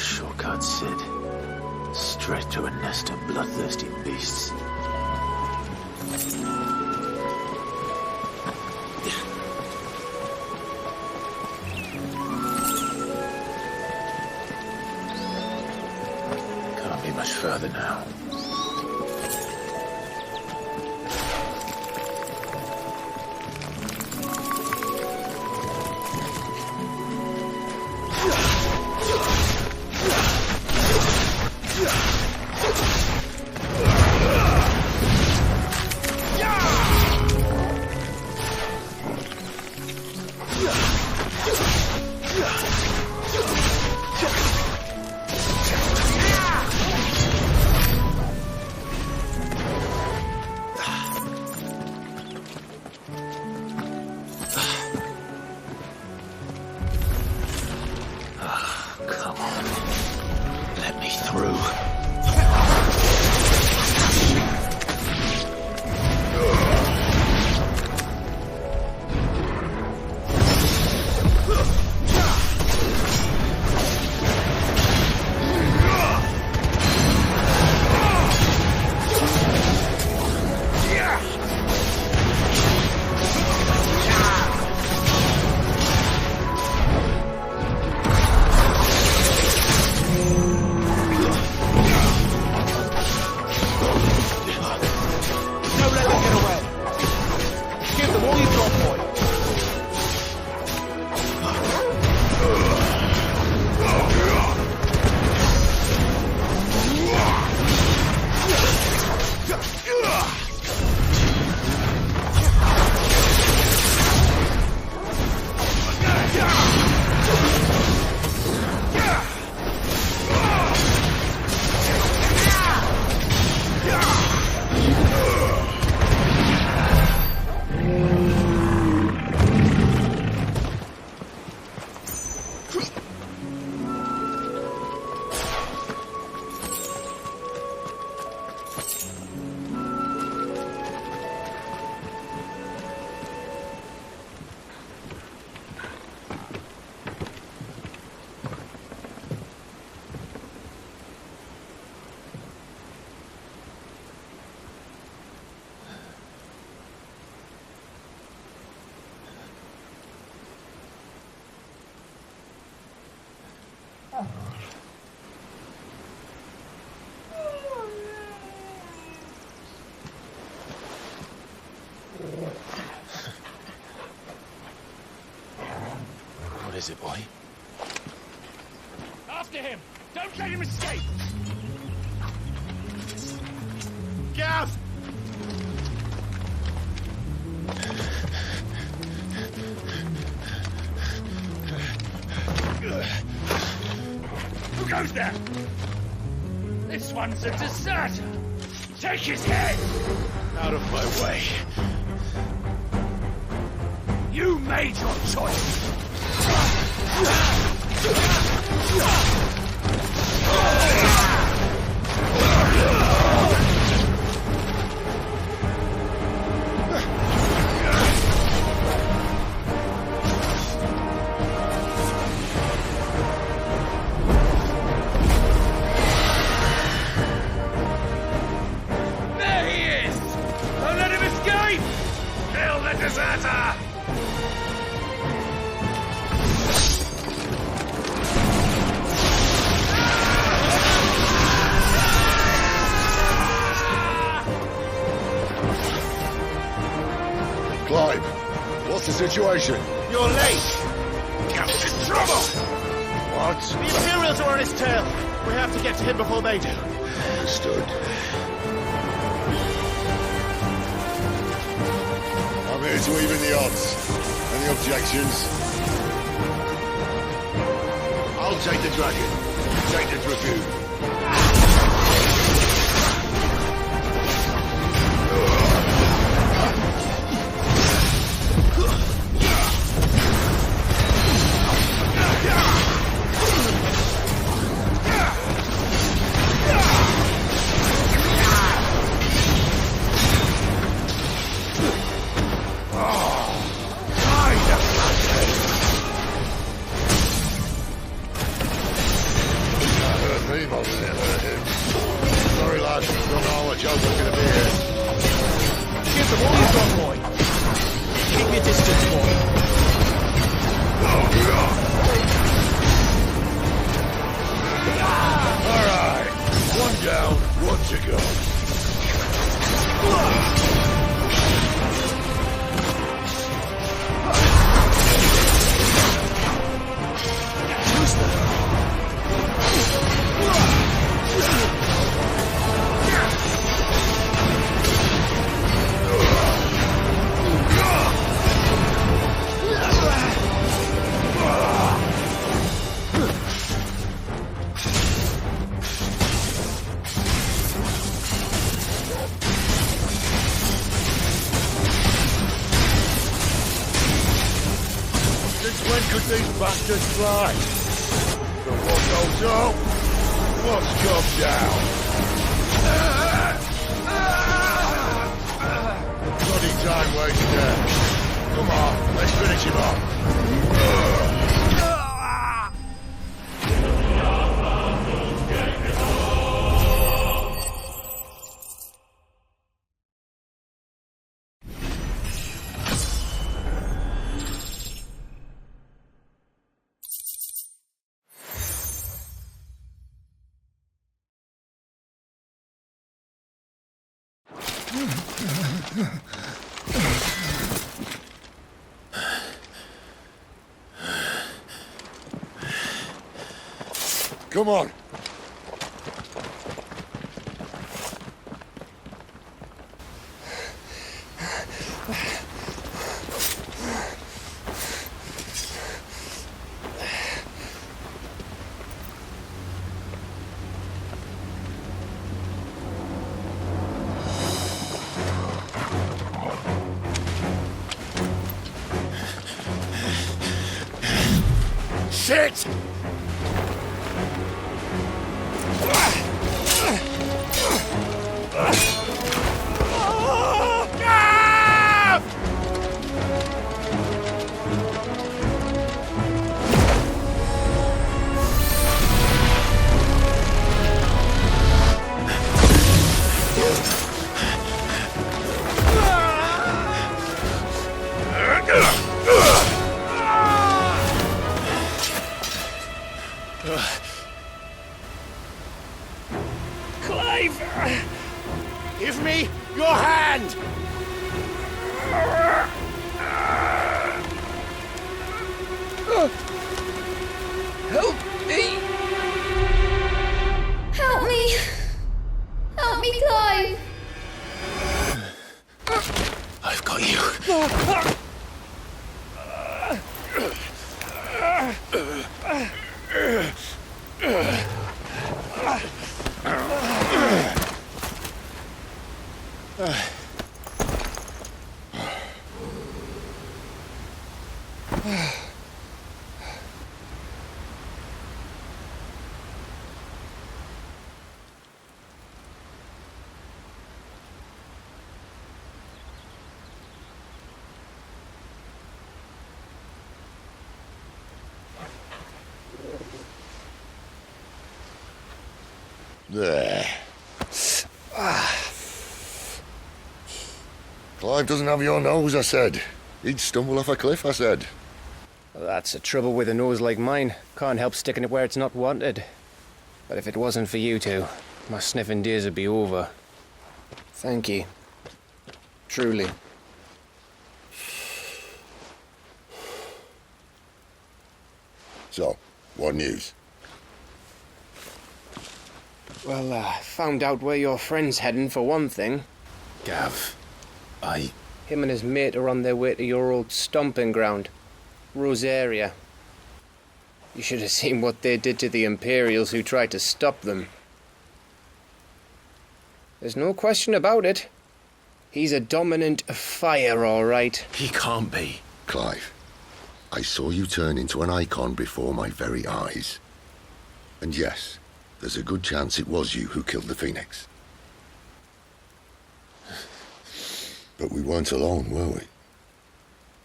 shortcut, Sid. Straight to a nest of bloodthirsty beasts. Can't be much further now. What is it, boy? After him! Don't let him escape! Gav! Who goes there? This one's a deserter! Take his head! Out of my way. You made your choice! There he is! Don't let him escape! Kill the deserter! Clive, what's the situation? You're late! Gap's in trouble! What? The Imperials are on his tail! We have to get to him before they do. Understood. I'm here to even the odds. Any objections? I'll take the dragon. Take the dragoon. One down, one to go. Who's that? When could these bastards fly? The one goes up, what's come down? Bloody time waster. Come on, let's finish him off. Come on. Shit! Clive! Give me your hand! Help me! Help me! Help me, Clive! I've got you. There. Clive doesn't have your nose, I said. He'd stumble off a cliff, I said. Well, that's the trouble with a nose like mine. Can't help sticking it where it's not wanted. But if it wasn't for you two, my sniffing days would be over. Thank you. Truly. So, what news? Well, found out where your friend's heading, for one thing. Gav, Him and his mate are on their way to your old stomping ground, Rosaria. You should have seen what they did to the Imperials who tried to stop them. There's no question about it. He's a dominant fire, all right. He can't be. Clive, I saw you turn into an Eikon before my very eyes. And yes, there's a good chance it was you who killed the Phoenix. But we weren't alone, were we?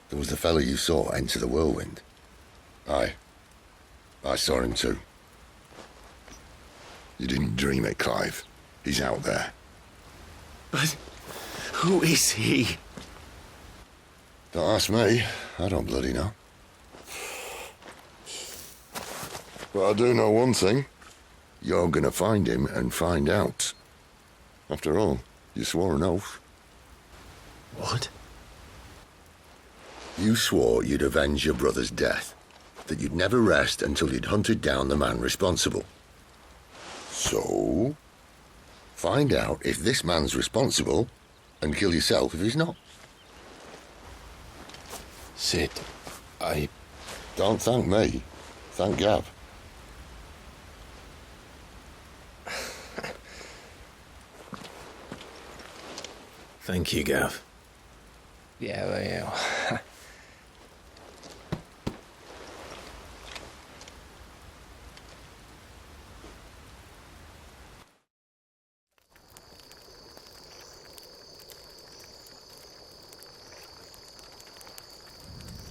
There was the fellow you saw enter the whirlwind. I saw him too. You didn't dream it, Clive. He's out there. But who is he? Don't ask me. I don't bloody know. But I do know one thing. You're gonna find him and find out. After all, you swore an oath. What? You swore you'd avenge your brother's death, that you'd never rest until you'd hunted down the man responsible. So, find out if this man's responsible, and kill yourself if he's not. Sid, I... Don't thank me. Thank Gav. Thank you, Gav. Yeah, well.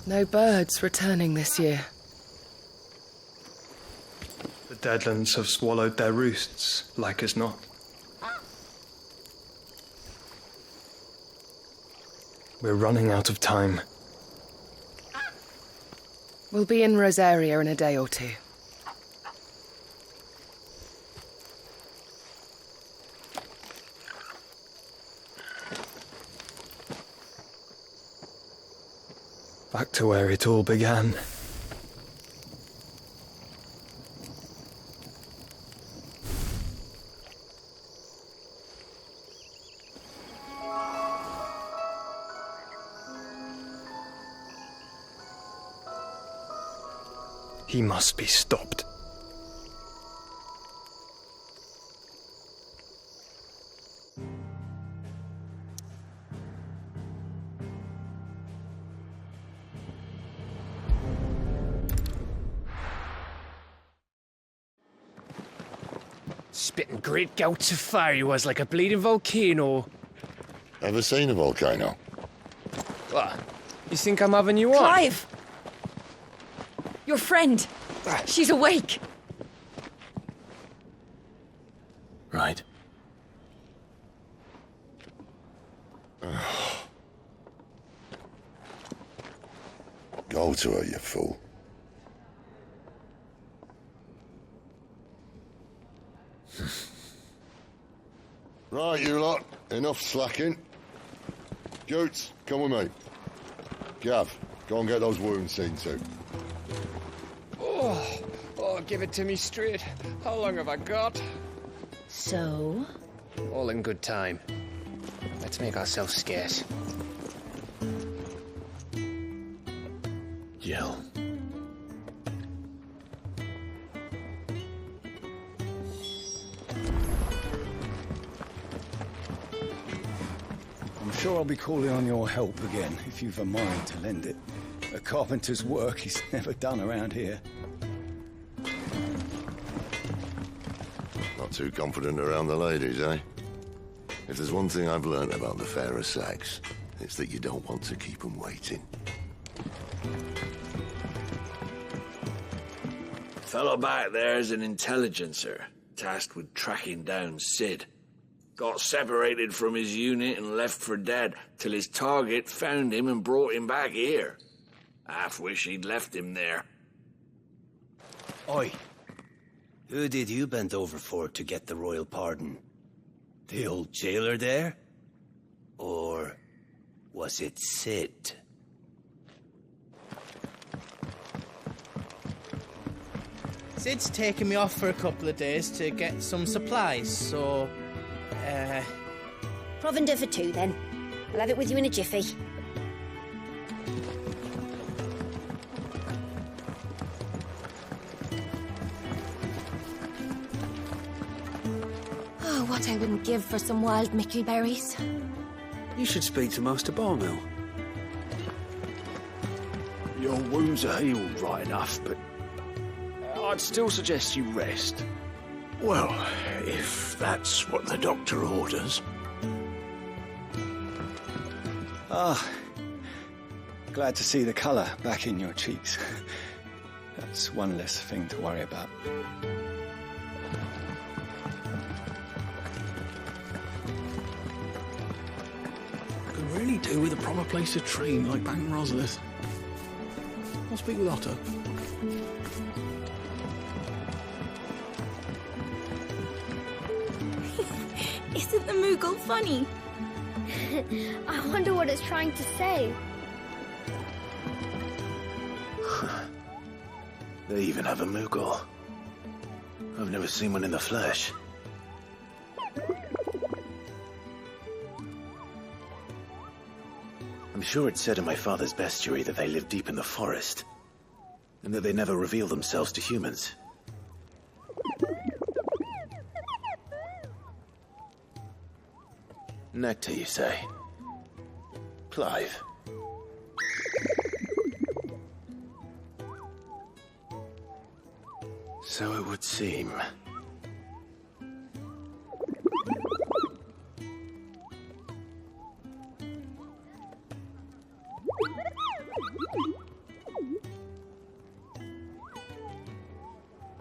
No birds returning this year. The Deadlands have swallowed their roosts, like as not. We're running out of time. We'll be in Rosaria in a day or two. Back to where it all began. He must be stopped. Spitting great gouts of fire he was, like a bleeding volcano. Ever seen a volcano? What? You think I'm having you on? Clive! Your friend! She's awake! Right. Go to her, you fool. Right, you lot. Enough slacking. Goots, come with me. Gav, go and get those wounds seen to. Oh, give it to me straight. How long have I got? So? All in good time. Let's make ourselves scarce. Jill. I'm sure I'll be calling on your help again, if you've a mind to lend it. A carpenter's work is never done around here. Not too confident around the ladies, eh? If there's one thing I've learnt about the fairer sex, it's that you don't want to keep them waiting. Fellow back there's an intelligencer, tasked with tracking down Sid. Got separated from his unit and left for dead, till his target found him and brought him back here. Half wish he'd left him there. Oi. Who did you bend over for to get the royal pardon? The old jailer there? Or was it Sid? Sid's taken me off for a couple of days to get some supplies, so... Provender for two, then. I'll have it with you in a jiffy. Oh, what I wouldn't give for some wild mickleberries. You should speak to Master Barmill. Your wounds are healed right enough, but I'd still suggest you rest. Well, if that's what the doctor orders. Ah, glad to see the colour back in your cheeks. That's one less thing to worry about. Could really do with a proper place to train like Bank Roslith. I'll speak with Otto. Isn't the Moogle funny? I wonder what it's trying to say. They even have a Moogle. I've never seen one in the flesh. I'm sure it said in my father's bestiary that they live deep in the forest, and that they never reveal themselves to humans. Nectar, you say? Clive. So it would seem.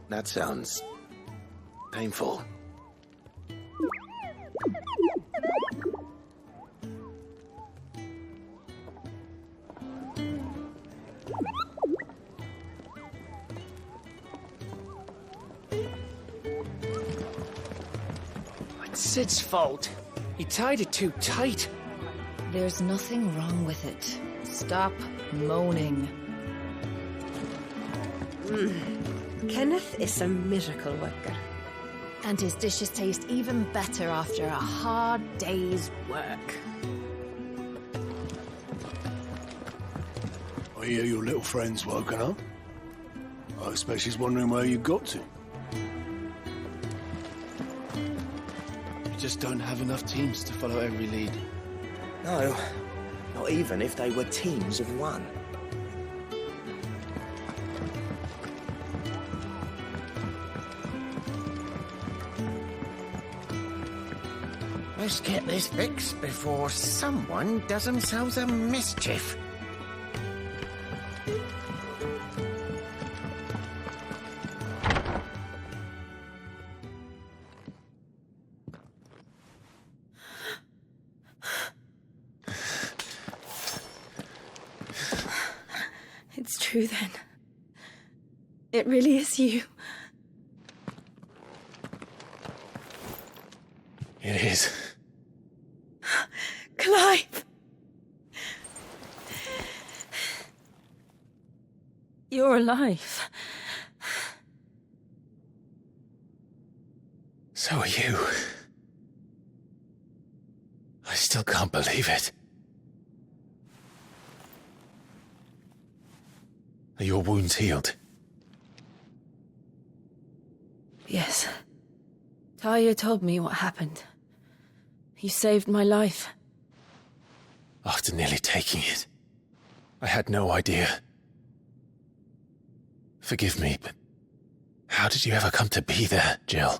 That sounds painful. It's Sid's fault. He tied it too tight. There's nothing wrong with it. Stop moaning. Kenneth is a miracle worker. And his dishes taste even better after a hard day's work. I hear your little friend's woken up. I expect she's wondering where you got to. We just don't have enough teams to follow every lead. No, not even if they were teams of one. Let's get this fixed before someone does themselves a mischief. It's true then. It really is you. It is. Clive! You're alive. So are you. I still can't believe it. Are your wounds healed? Yes. Talia told me what happened. You saved my life. After nearly taking it, I had no idea. Forgive me, but how did you ever come to be there, Jill?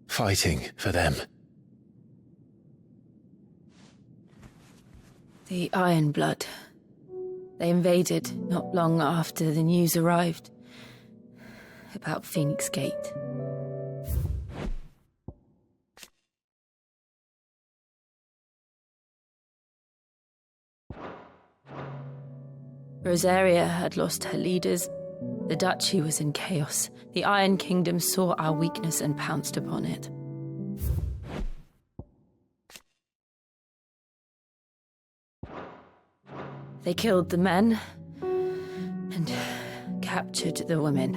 Fighting for them. The Iron Blood. They invaded not long after the news arrived about Phoenix Gate. Rosaria had lost her leaders. The duchy was in chaos. The Iron Kingdom saw our weakness and pounced upon it. They killed the men and captured the women.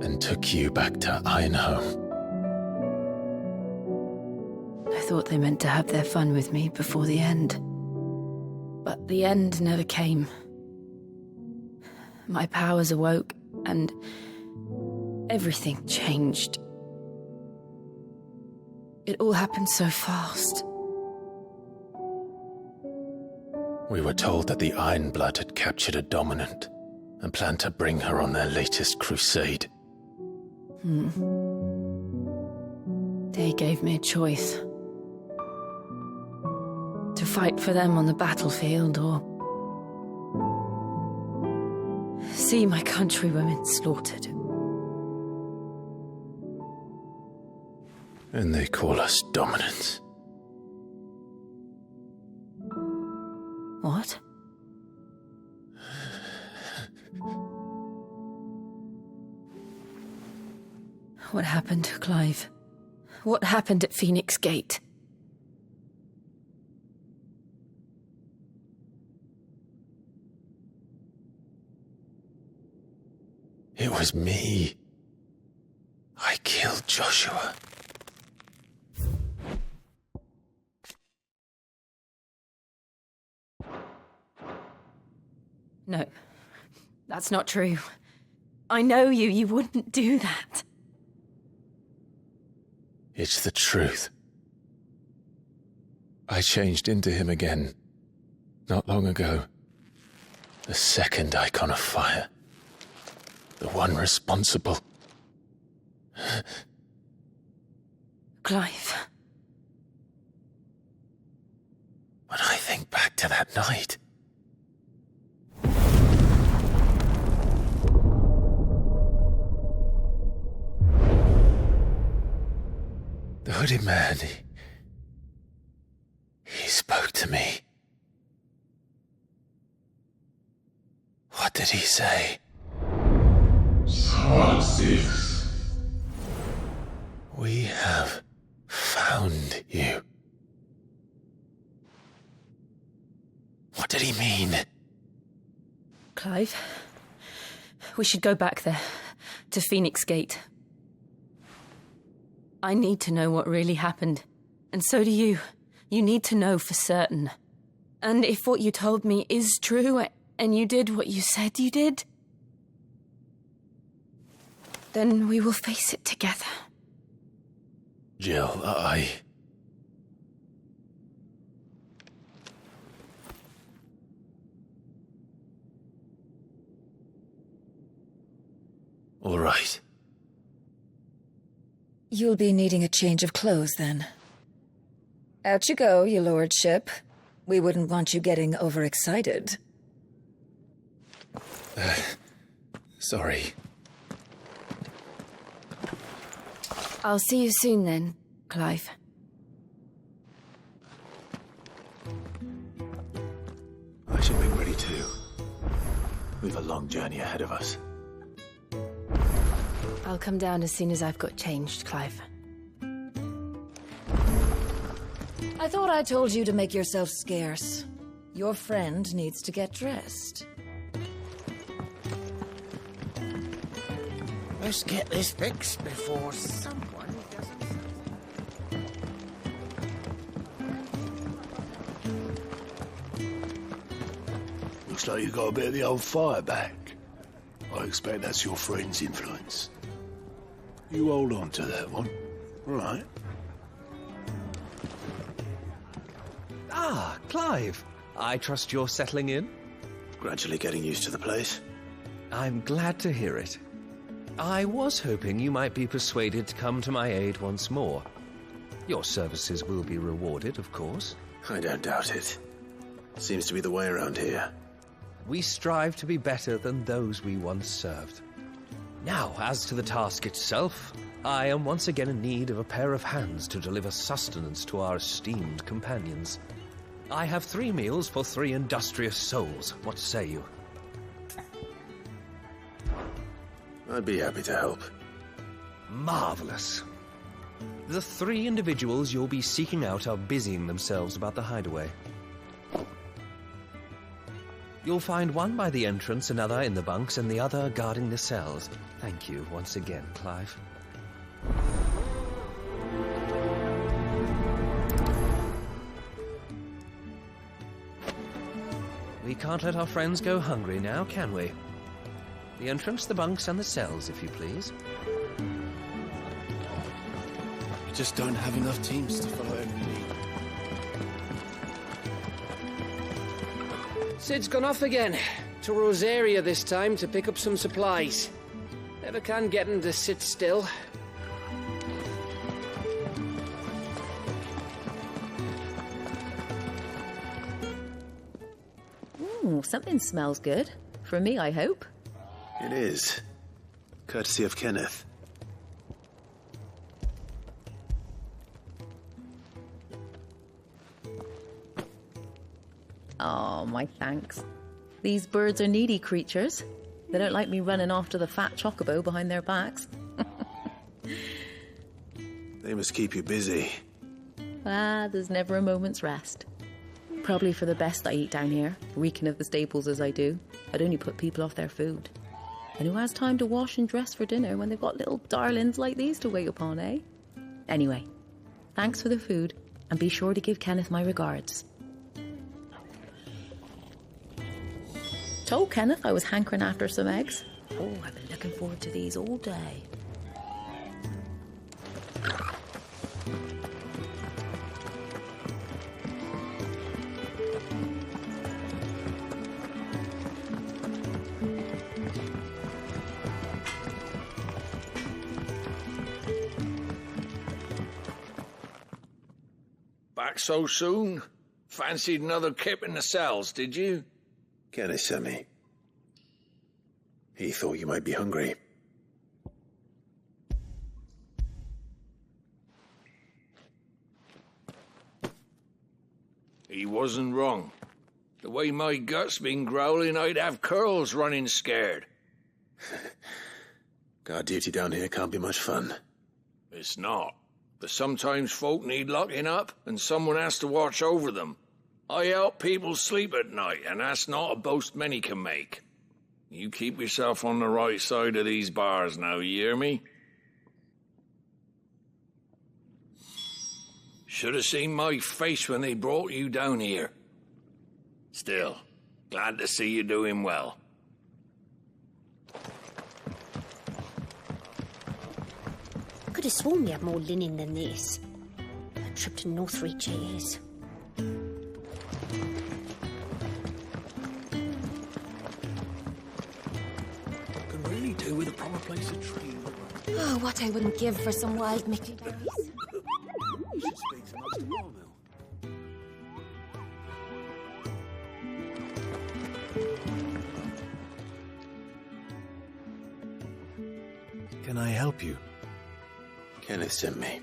And took you back to Ironhome. I thought they meant to have their fun with me before the end. But the end never came. My powers awoke, and everything changed. It all happened so fast. We were told that the Iron Blood had captured a dominant and planned to bring her on their latest crusade. They gave me a choice. To fight for them on the battlefield or see my countrywomen slaughtered. And they call us dominants. What? What happened, Clive? What happened at Phoenix Gate? It was me. I killed Joshua. No, that's not true. I know you. You wouldn't do that. It's the truth. I changed into him again, not long ago. The second Icon of Fire. The one responsible. Clive. When I think back to that night... The hooded man, he spoke to me. What did he say? XVI. We have found you. What did he mean? Clive, we should go back there, to Phoenix Gate. I need to know what really happened. And so do you. You need to know for certain. And if what you told me is true, and you did what you said you did, then we will face it together. Jill, All right. You'll be needing a change of clothes, then. Out you go, your lordship. We wouldn't want you getting overexcited. Sorry. I'll see you soon, then, Clive. I should be ready too. We've a long journey ahead of us. I'll come down as soon as I've got changed, Clive. I thought I told you to make yourself scarce. Your friend needs to get dressed. Let's get this fixed before someone doesn't... Looks like you got a bit of the old fire back. I expect that's your friend's influence. You hold on to that one, right? Ah, Clive. I trust you're settling in? Gradually getting used to the place. I'm glad to hear it. I was hoping you might be persuaded to come to my aid once more. Your services will be rewarded, of course. I don't doubt it. Seems to be the way around here. We strive to be better than those we once served. Now, as to the task itself, I am once again in need of a pair of hands to deliver sustenance to our esteemed companions. I have 3 meals for 3 industrious souls. What say you? I'd be happy to help. Marvelous. The 3 individuals you'll be seeking out are busying themselves about the hideaway. You'll find one by the entrance, another in the bunks, and the other guarding the cells. Thank you once again, Clive. We can't let our friends go hungry now, can we? The entrance, the bunks, and the cells, if you please. We just don't have enough teams to follow every lead. Sid's gone off again. To Rosaria this time to pick up some supplies. Never can get him to sit still. Ooh, something smells good. For me, I hope. It is. Courtesy of Kenneth. Oh, my thanks. These birds are needy creatures. They don't like me running after the fat chocobo behind their backs. They must keep you busy. There's never a moment's rest. Probably for the best I eat down here, reeking of the staples as I do. I'd only put people off their food. And who has time to wash and dress for dinner when they've got little darlings like these to wait upon, eh? Anyway, thanks for the food, and be sure to give Kenneth my regards. Told Kenneth I was hankering after some eggs. Oh, I've been looking forward to these all day. Back so soon? Fancied another kip in the cells, did you? Kenneth sent me. He thought you might be hungry. He wasn't wrong. The way my gut's been growling, I'd have curls running scared. Guard duty down here can't be much fun. It's not. But sometimes folk need locking up, and someone has to watch over them. I help people sleep at night, and that's not a boast many can make. You keep yourself on the right side of these bars now, you hear me? Should have seen my face when they brought you down here. Still, glad to see you doing well. Could have sworn we had more linen than this. A trip to Northreach it is. Can really do with a proper place of training. Oh, what I wouldn't give for some wild mickleberries. You should speak to Master Warmill. Can I help you? Kenneth sent me.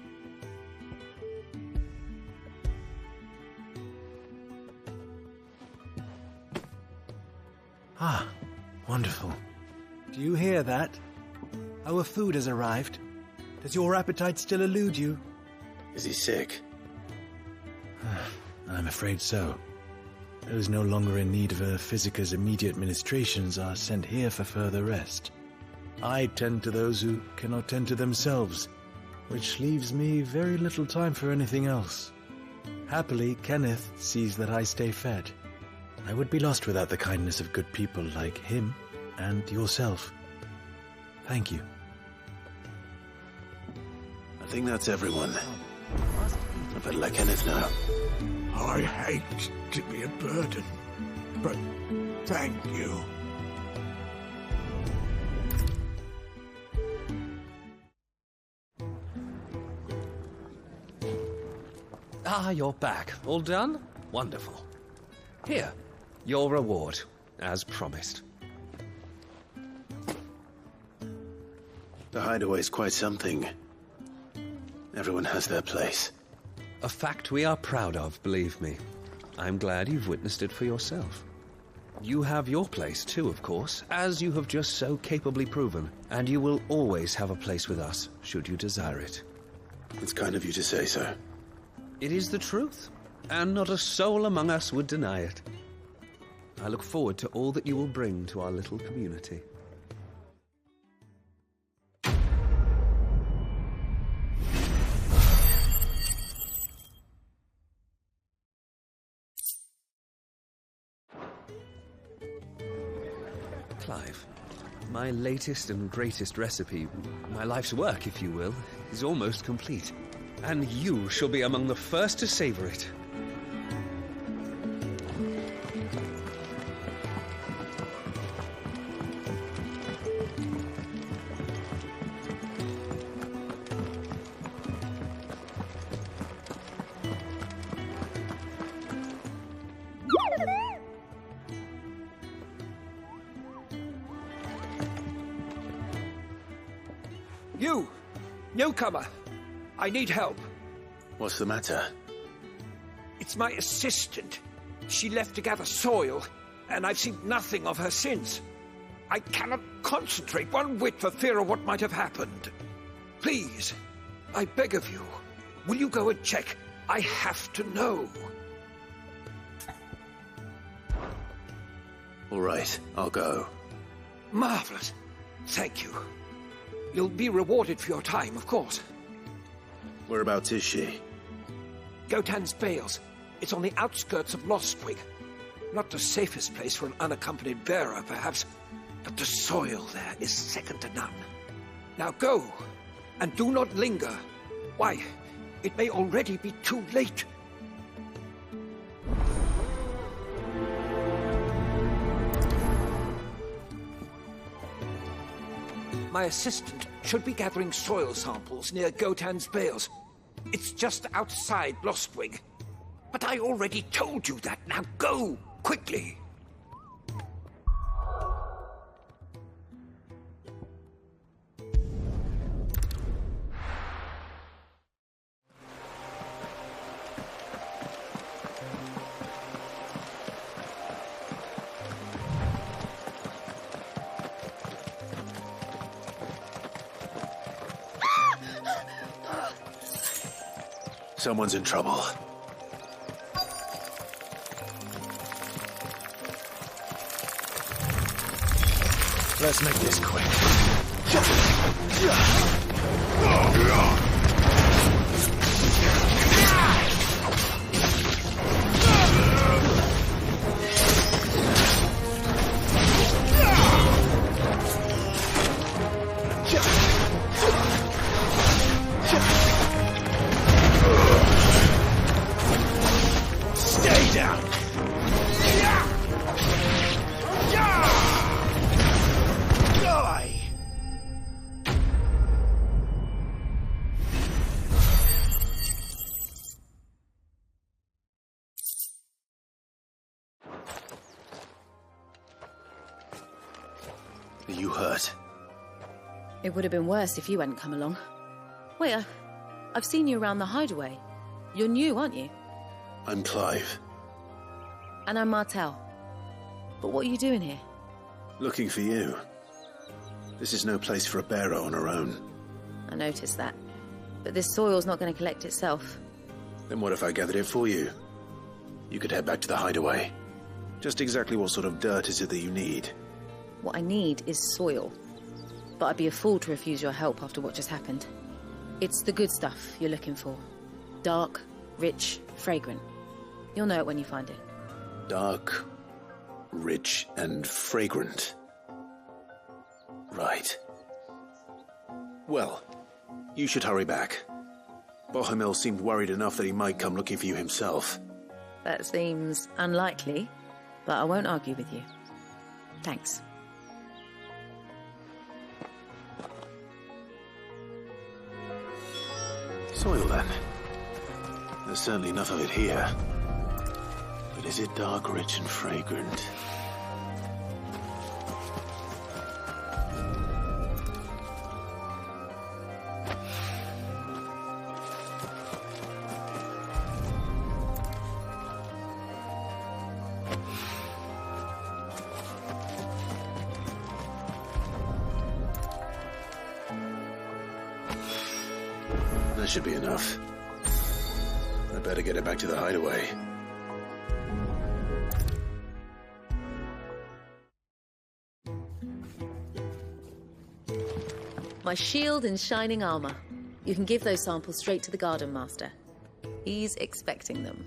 Ah, wonderful. Do you hear that? Our food has arrived. Does your appetite still elude you? Is he sick? I'm afraid so. Those no longer in need of a Physica's immediate ministrations are sent here for further rest. I tend to those who cannot tend to themselves, which leaves me very little time for anything else. Happily, Kenneth sees that I stay fed. I would be lost without the kindness of good people like him and yourself. Thank you. I think that's everyone. I better let Kenneth know. I hate to be a burden, but thank you. Ah, you're back. All done? Wonderful. Here, your reward, as promised. The Hideaway's quite something. Everyone has their place. A fact we are proud of, believe me. I'm glad you've witnessed it for yourself. You have your place too, of course, as you have just so capably proven, and you will always have a place with us, should you desire it. It's kind of you to say so. It is the truth, and not a soul among us would deny it. I look forward to all that you will bring to our little community. Clive, my latest and greatest recipe, my life's work, if you will, is almost complete. And you shall be among the first to savor it. You! Newcomer! I need help. What's the matter? It's my assistant. She left to gather soil, and I've seen nothing of her since. I cannot concentrate one whit for fear of what might have happened. Please, I beg of you. Will you go and check? I have to know. All right, I'll go. Marvelous. Thank you. You'll be rewarded for your time, of course. Whereabouts is she? Gotan's Bales. It's on the outskirts of Lostwig. Not the safest place for an unaccompanied bearer, perhaps, but the soil there is second to none. Now go, and do not linger. Why, it may already be too late. My assistant should be gathering soil samples near Gotan's Bales. It's just outside Lostwig. But I already told you that. Now go, quickly. Someone's in trouble. Let's make this quick. Stay down! Die! Are you hurt? It would have been worse if you hadn't come along. Wait, I've seen you around the Hideaway. You're new, aren't you? I'm Clive. And I'm Martel. But what are you doing here? Looking for you. This is no place for a bearer on her own. I noticed that. But this soil's not going to collect itself. Then what if I gathered it for you? You could head back to the Hideaway. Just exactly what sort of dirt is it that you need? What I need is soil. But I'd be a fool to refuse your help after what just happened. It's the good stuff you're looking for. Dark, rich, fragrant. You'll know it when you find it. Dark, rich, and fragrant. Right. Well, you should hurry back. Bohemil seemed worried enough that he might come looking for you himself. That seems unlikely, but I won't argue with you. Thanks. Soil, then. There's certainly enough of it here. But is it dark, rich, and fragrant? That should be enough. I better get it back to the Hideaway. My shield and shining armor. You can give those samples straight to the Garden Master. He's expecting them.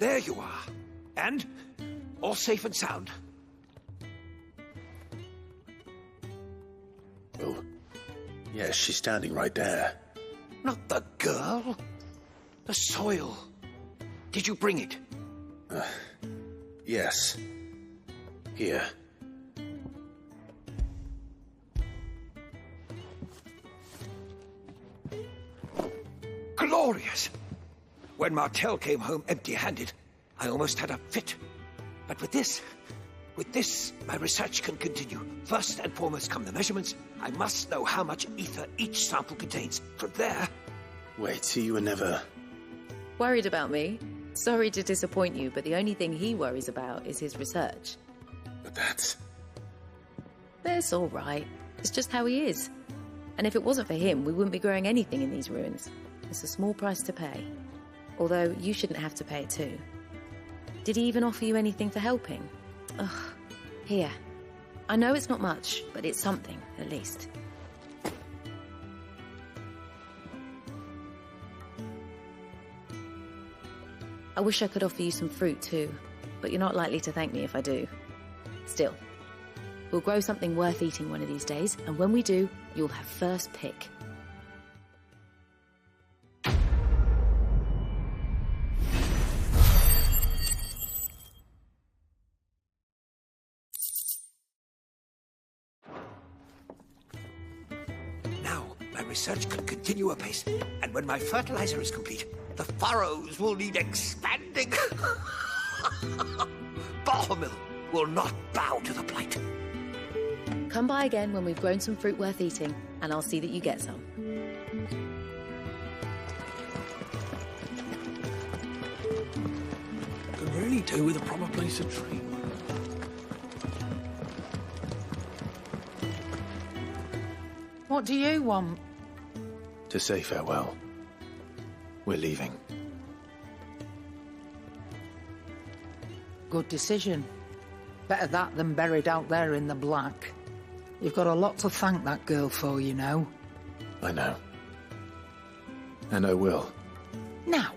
There you are. And all safe and sound. Oh, yes, she's standing right there. Not the girl. The soil. Did you bring it? Yes. Here. Glorious! When Martel came home empty-handed, I almost had a fit. But with this, my research can continue. First and foremost come the measurements. I must know how much ether each sample contains. From there... Wait, so you were never... Worried about me? Sorry to disappoint you, but the only thing he worries about is his research. But that's... It's all right. It's just how he is. And if it wasn't for him, we wouldn't be growing anything in these ruins. It's a small price to pay. Although, you shouldn't have to pay it too. Did he even offer you anything for helping? Ugh. Here. I know it's not much, but it's something, at least. I wish I could offer you some fruit too, but you're not likely to thank me if I do. Still, we'll grow something worth eating one of these days, and when we do, you'll have first pick. Now, my research can continue apace, and when my fertilizer is complete, the furrows will need expanding. Barmill will not bow to the blight. Come by again when we've grown some fruit worth eating, and I'll see that you get some. Could really do with a proper place to train. What do you want? To say farewell. We're leaving. Good decision. Better that than buried out there in the black. You've got a lot to thank that girl for, you know. I know. And I will. Now,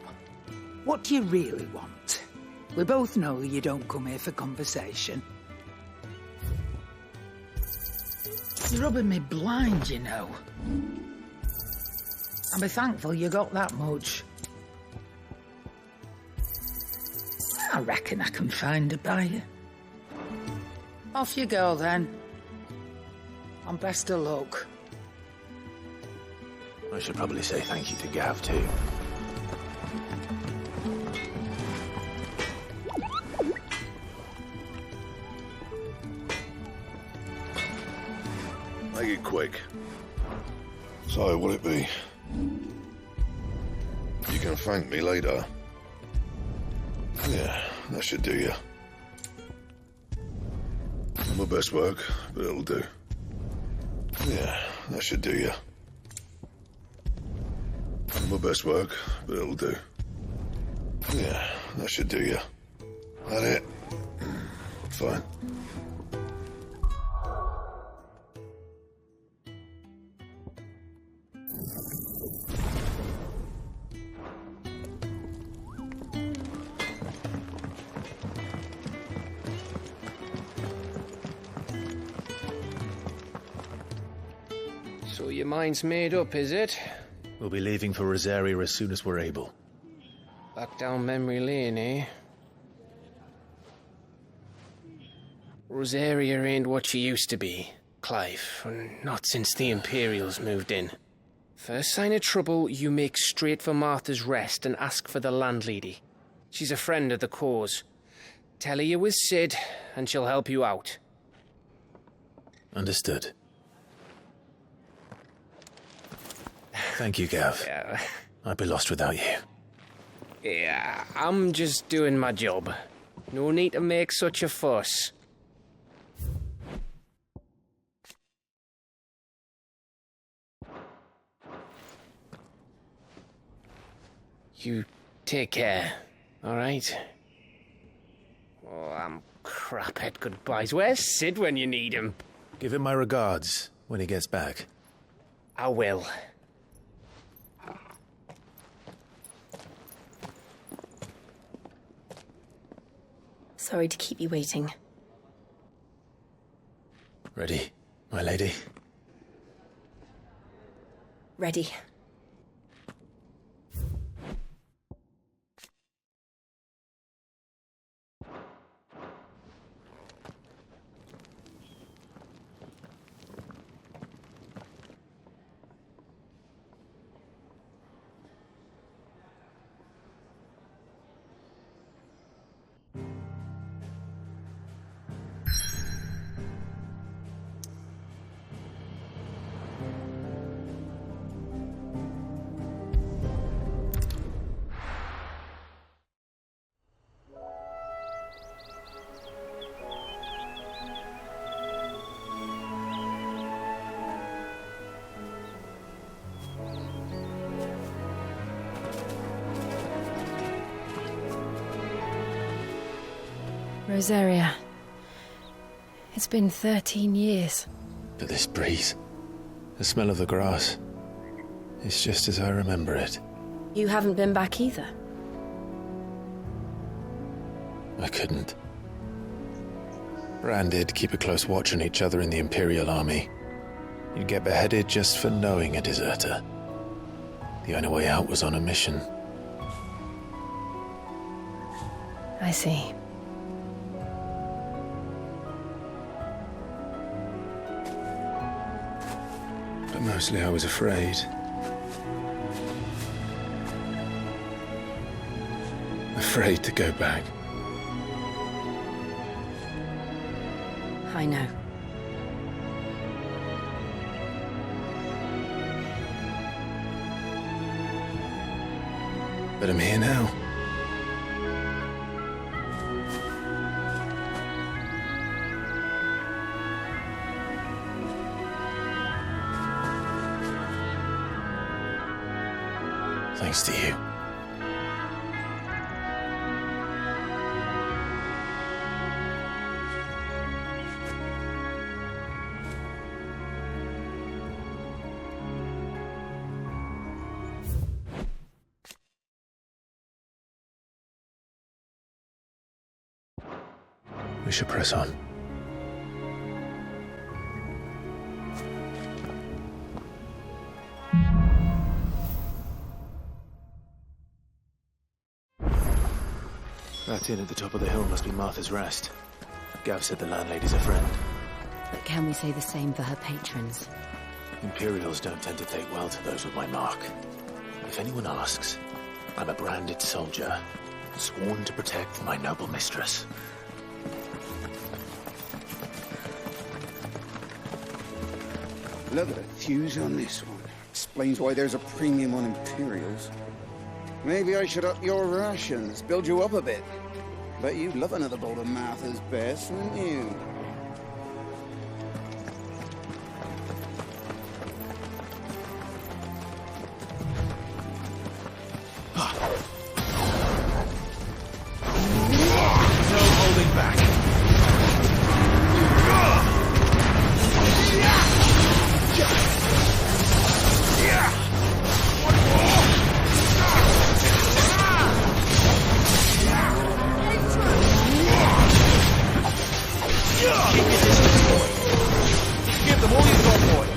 what do you really want? We both know you don't come here for conversation. You're rubbing me blind, you know. I'll be thankful you got that much. I reckon I can find a buyer. Off you go, then. And best of luck. I should probably say thank you to Gav, too. Make it quick. So, will it be? You can thank me later. Yeah, that should do you. Not my best work, but it'll do. Yeah, that should do you. Not my best work, but it'll do. Yeah, that should do you. That it? Fine. So your mind's made up, is it? We'll be leaving for Rosaria as soon as we're able. Back down memory lane, eh? Rosaria ain't what she used to be, Clive. Not since the Imperials moved in. First sign of trouble, you make straight for Martha's Rest and ask for the landlady. She's a friend of the cause. Tell her you was Sid, and she'll help you out. Understood. Thank you, Gav. Yeah. I'd be lost without you. Yeah, I'm just doing my job. No need to make such a fuss. You take care, all right? Oh, I'm crap at goodbyes. Where's Sid when you need him? Give him my regards when he gets back. I will. Sorry to keep you waiting. Ready, my lady? Ready. Rosaria. It's been 13 years. But this breeze, the smell of the grass, it's just as I remember it. You haven't been back either. I couldn't. Ran did keep a close watch on each other in the Imperial army. You'd get beheaded just for knowing a deserter. The only way out was on a mission. I see. But mostly I was afraid. Afraid to go back. I know. But I'm here now. Thanks to you. We should press on. That inn at the top of the hill must be Martha's Rest. Gav said the landlady's a friend. But can we say the same for her patrons? Imperials don't tend to take well to those with my mark. If anyone asks, I'm a branded soldier, sworn to protect my noble mistress. Look at the fuse on this one. Explains why there's a premium on Imperials. Maybe I should up your rations, build you up a bit. Bet you'd love another bowl of Martha's Best, wouldn't you? No holding back. Give them all you've got, boy.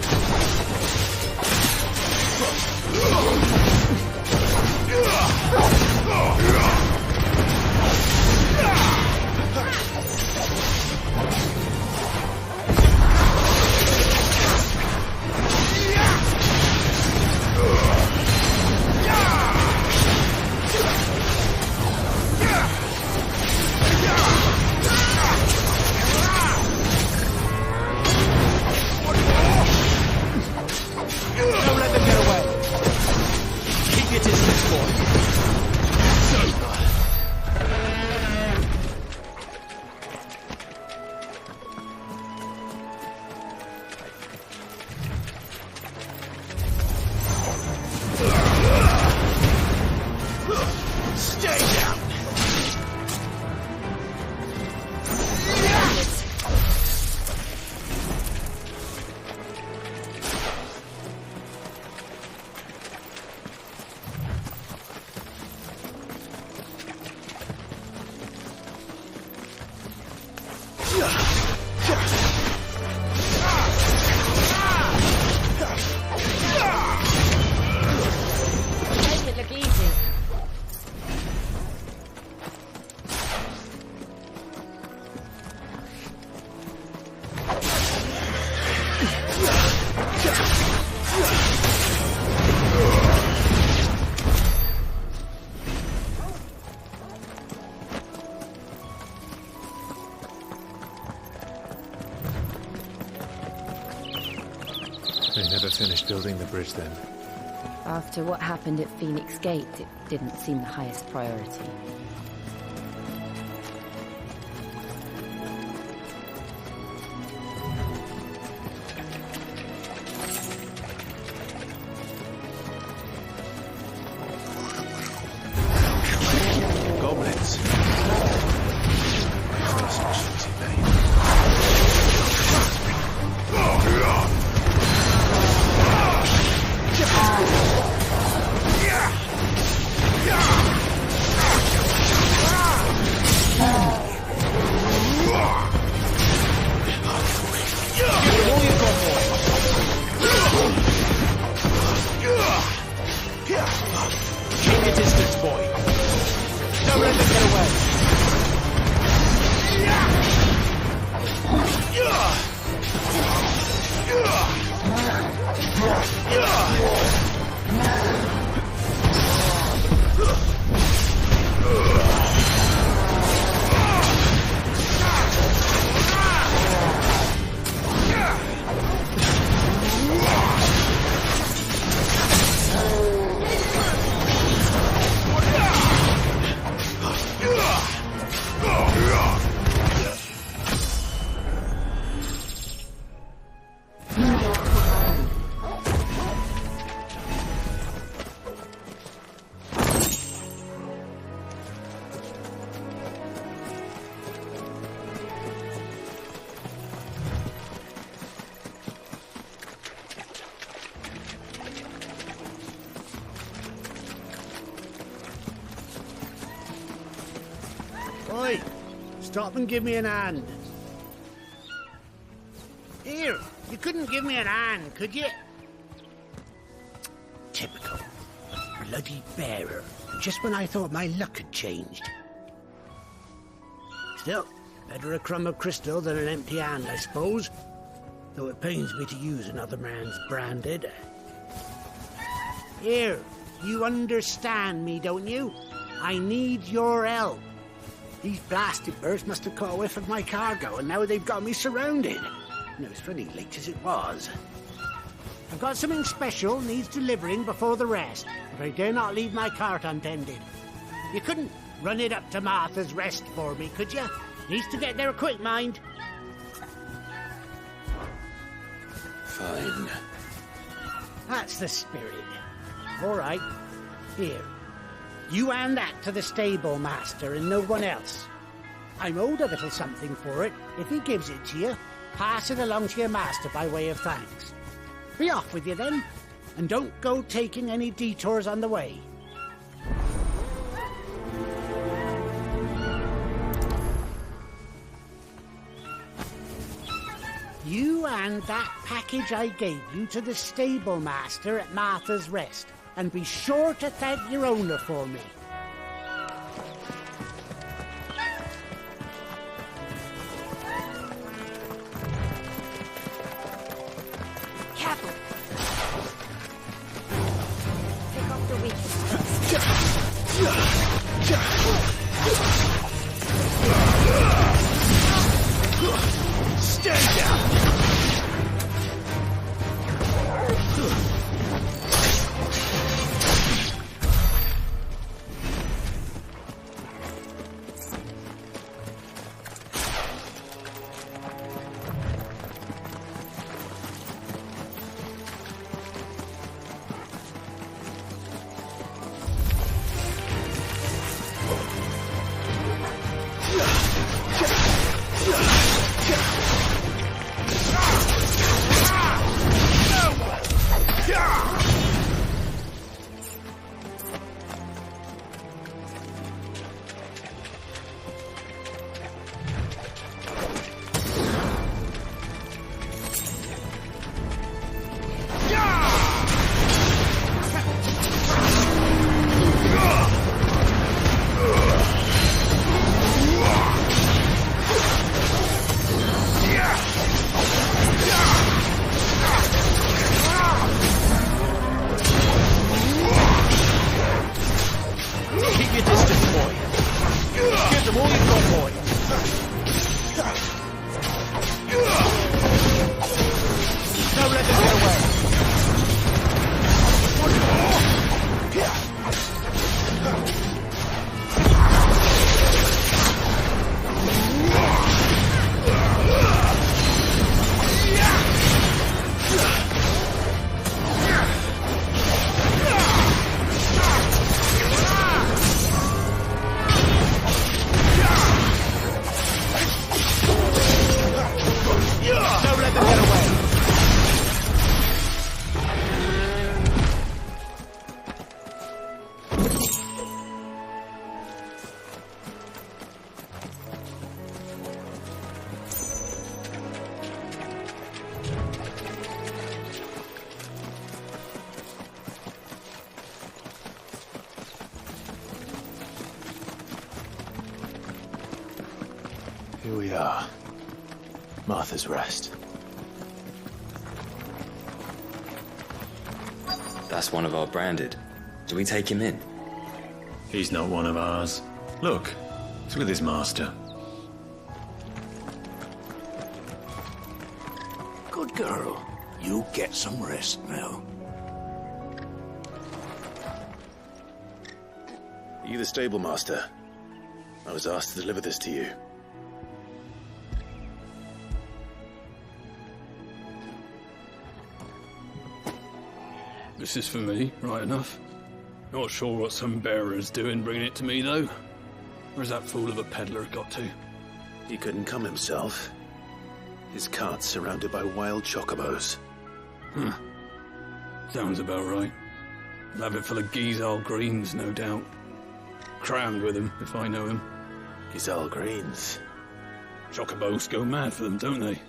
Don't let them get away. Keep your distance, boy. Stay down. Make it look easy. They never finished building the bridge then. After what happened at Phoenix Gate, it didn't seem the highest priority. Goblins. Stop and give me an hand. Here, you couldn't give me an hand, could you? Typical. Bloody bearer. Just when I thought my luck had changed. Still, better a crumb of crystal than an empty hand, I suppose. Though it pains me to use another man's branded. Here, you understand me, don't you? I need your help. These blasted birds must have caught a whiff of my cargo, and now they've got me surrounded. No, it's funny, late as it was. I've got something special needs delivering before the rest, but I dare not leave my cart untended. You couldn't run it up to Martha's Rest for me, could you? Needs to get there quick, mind. Fine. That's the spirit. All right. Here. You hand that to the stable master and no one else. I'm owed a little something for it. If he gives it to you, pass it along to your master by way of thanks. Be off with you then, and don't go taking any detours on the way. You hand that package I gave you to the stable master at Martha's Rest, and be sure to thank your owner for me. Careful! Pick up the weakest first. Stand down! Here we are. Martha's Rest. That's one of our branded. Do we take him in? He's not one of ours. Look, it's with his master. Good girl. You get some rest now. Are you the stable master? I was asked to deliver this to you. This is for me, right enough. Not sure what some bearer's doing bringing it to me, though. Where's that fool of a peddler got to? He couldn't come himself. His cart's surrounded by wild chocobos. Sounds about right. He'll have it full of Gizal greens, no doubt. Crammed with him, if I know him. Gizal greens? Chocobos go mad for them, don't they?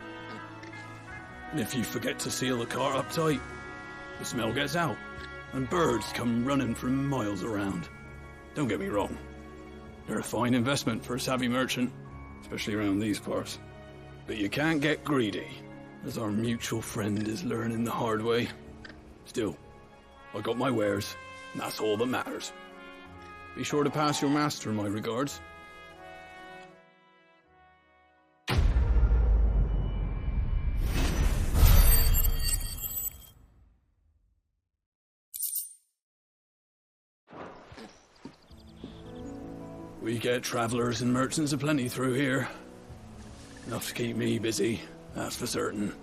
And if you forget to seal the cart up tight, the smell gets out, and birds come running from miles around. Don't get me wrong. They're a fine investment for a savvy merchant, especially around these parts. But you can't get greedy, as our mutual friend is learning the hard way. Still, I got my wares, and that's all that matters. Be sure to pass your master my regards. We get travellers and merchants aplenty through here. Enough to keep me busy, that's for certain.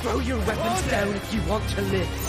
Throw your weapons down if you want to live.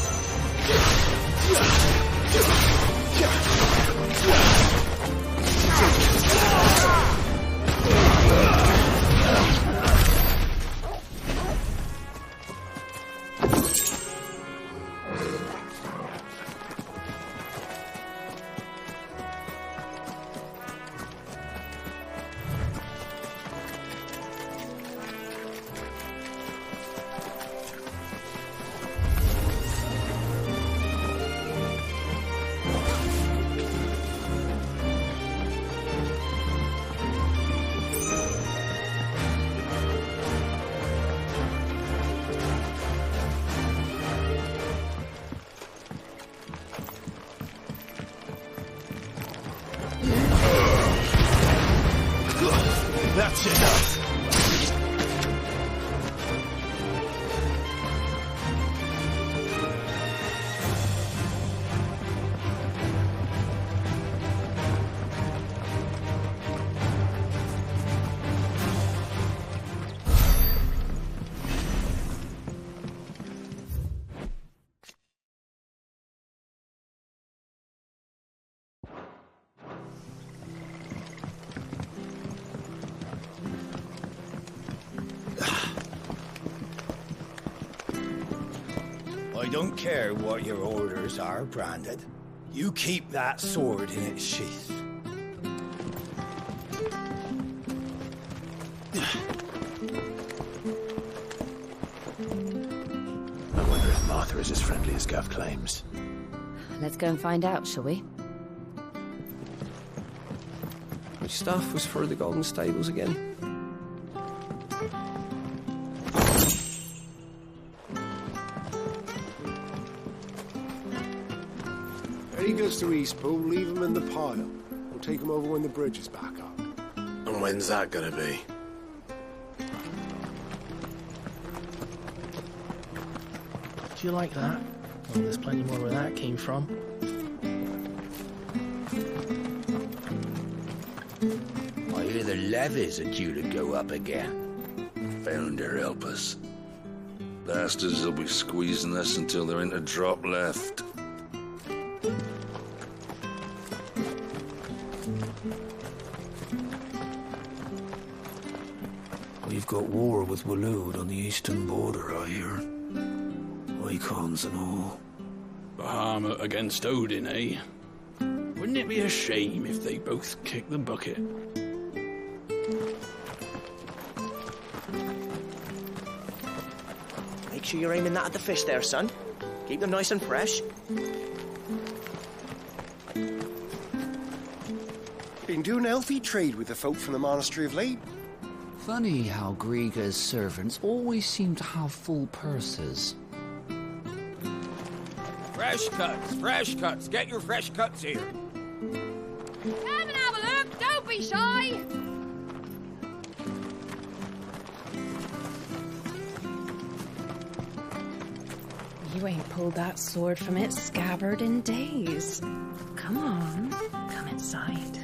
I don't care what your orders are, Branded. You keep that sword in its sheath. I wonder if Martha is as friendly as Gav claims. Let's go and find out, shall we? Which stuff was for the Golden Stables again? He goes to Eastpool, leave him in the pile. We'll take him over when the bridge is back up. And when's that gonna be? Do you like that? Well, there's plenty more where that came from. I hear the levies are due to go up again. Founder help us. Bastards will be squeezing us until there ain't a drop left. We've got war with Waloed on the eastern border, I hear. Eikons and all. Bahamut against Odin, eh? Wouldn't it be a shame if they both kicked the bucket? Make sure you're aiming that at the fish there, son. Keep them nice and fresh. Been doing healthy trade with the folk from the monastery of late. Funny how Griga's servants always seem to have full purses. Fresh cuts. Get your fresh cuts here. Come and have a look. Don't be shy. You ain't pulled that sword from its scabbard in days. Come on, come inside.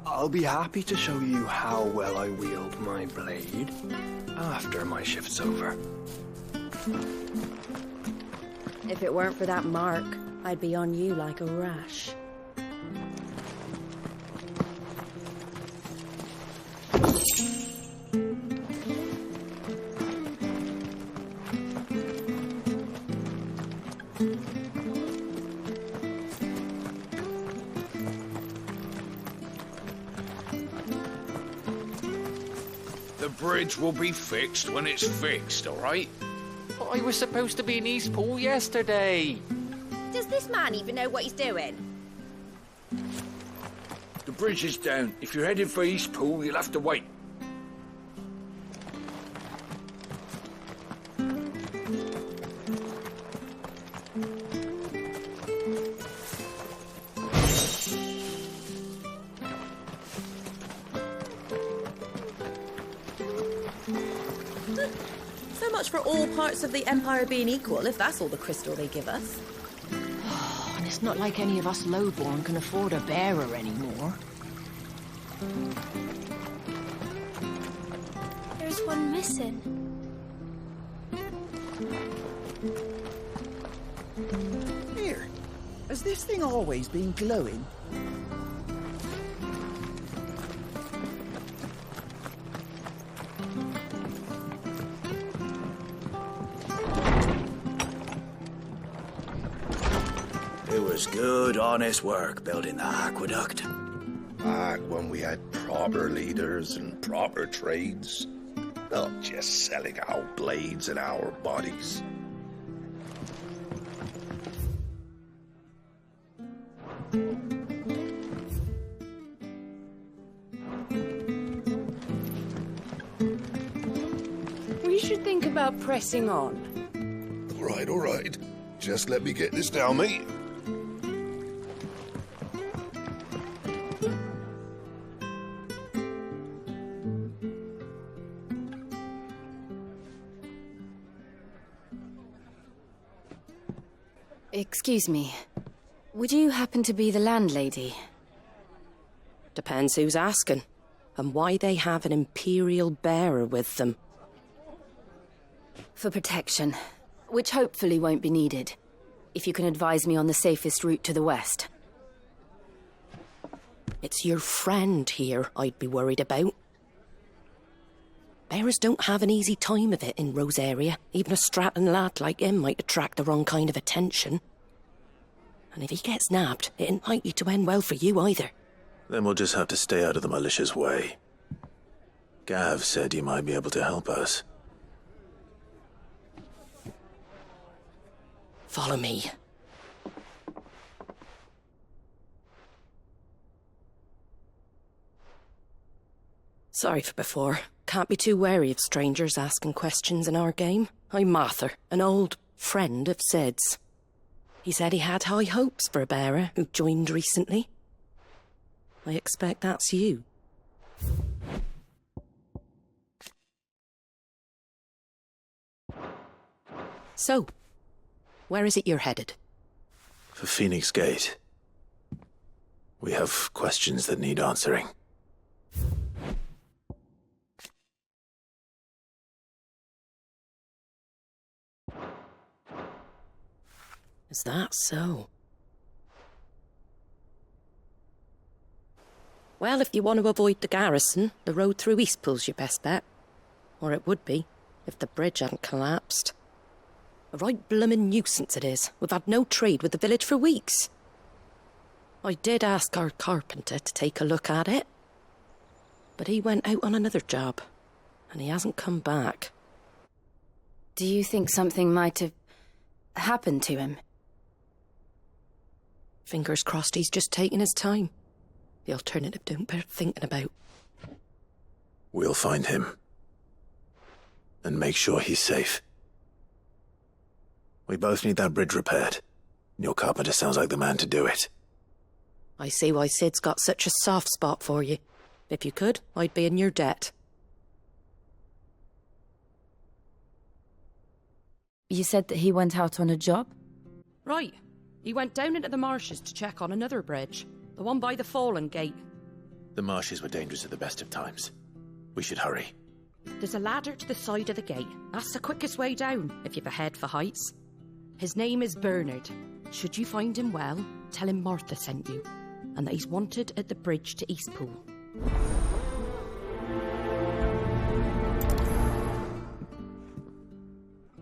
I'll be happy to show you how well I wield my blade after my shift's over. If it weren't for that mark, I'd be on you like a rash. The bridge will be fixed when it's fixed, all right? But I was supposed to be in Eastpool yesterday. Does this man even know what he's doing? The bridge is down. If you're heading for Eastpool, you'll have to wait. So much for all parts of the Empire being equal, if that's all the crystal they give us. And it's not like any of us lowborn can afford a bearer anymore. There's one missing. Here, has this thing always been glowing? It was good, honest work building the aqueduct. Back when we had proper leaders and proper trades. Not just selling our blades and our bodies. We should think about pressing on. All right. Just let me get this down, mate. Excuse me. Would you happen to be the landlady? Depends who's asking, and why they have an Imperial bearer with them. For protection, which hopefully won't be needed. If you can advise me on the safest route to the west. It's your friend here I'd be worried about. Bearers don't have an easy time of it in Rosaria. Even a Stratton lad like him might attract the wrong kind of attention. And if he gets nabbed, it ain't likely to end well for you either. Then we'll just have to stay out of the malicious way. Gav said you might be able to help us. Follow me. Sorry for before. Can't be too wary of strangers asking questions in our game. I'm Martha, an old friend of Sid's. He said he had high hopes for a bearer who joined recently. I expect that's you. So, where is it you're headed? For Phoenix Gate. We have questions that need answering. Is that so? Well, if you want to avoid the garrison, the road through Eastpool's your best bet. Or it would be, if the bridge hadn't collapsed. A right bloomin' nuisance it is. We've had no trade with the village for weeks. I did ask our carpenter to take a look at it. But he went out on another job, and he hasn't come back. Do you think something might have happened to him? Fingers crossed he's just taking his time. The alternative don't bear thinking about. We'll find him. And make sure he's safe. We both need that bridge repaired. Your carpenter sounds like the man to do it. I see why Sid's got such a soft spot for you. If you could, I'd be in your debt. You said that he went out on a job? Right. He went down into the marshes to check on another bridge. The one by the Fallen Gate. The marshes were dangerous at the best of times. We should hurry. There's a ladder to the side of the gate. That's the quickest way down, if you've a head for heights. His name is Bernard. Should you find him well, tell him Martha sent you, and that he's wanted at the bridge to Eastpool.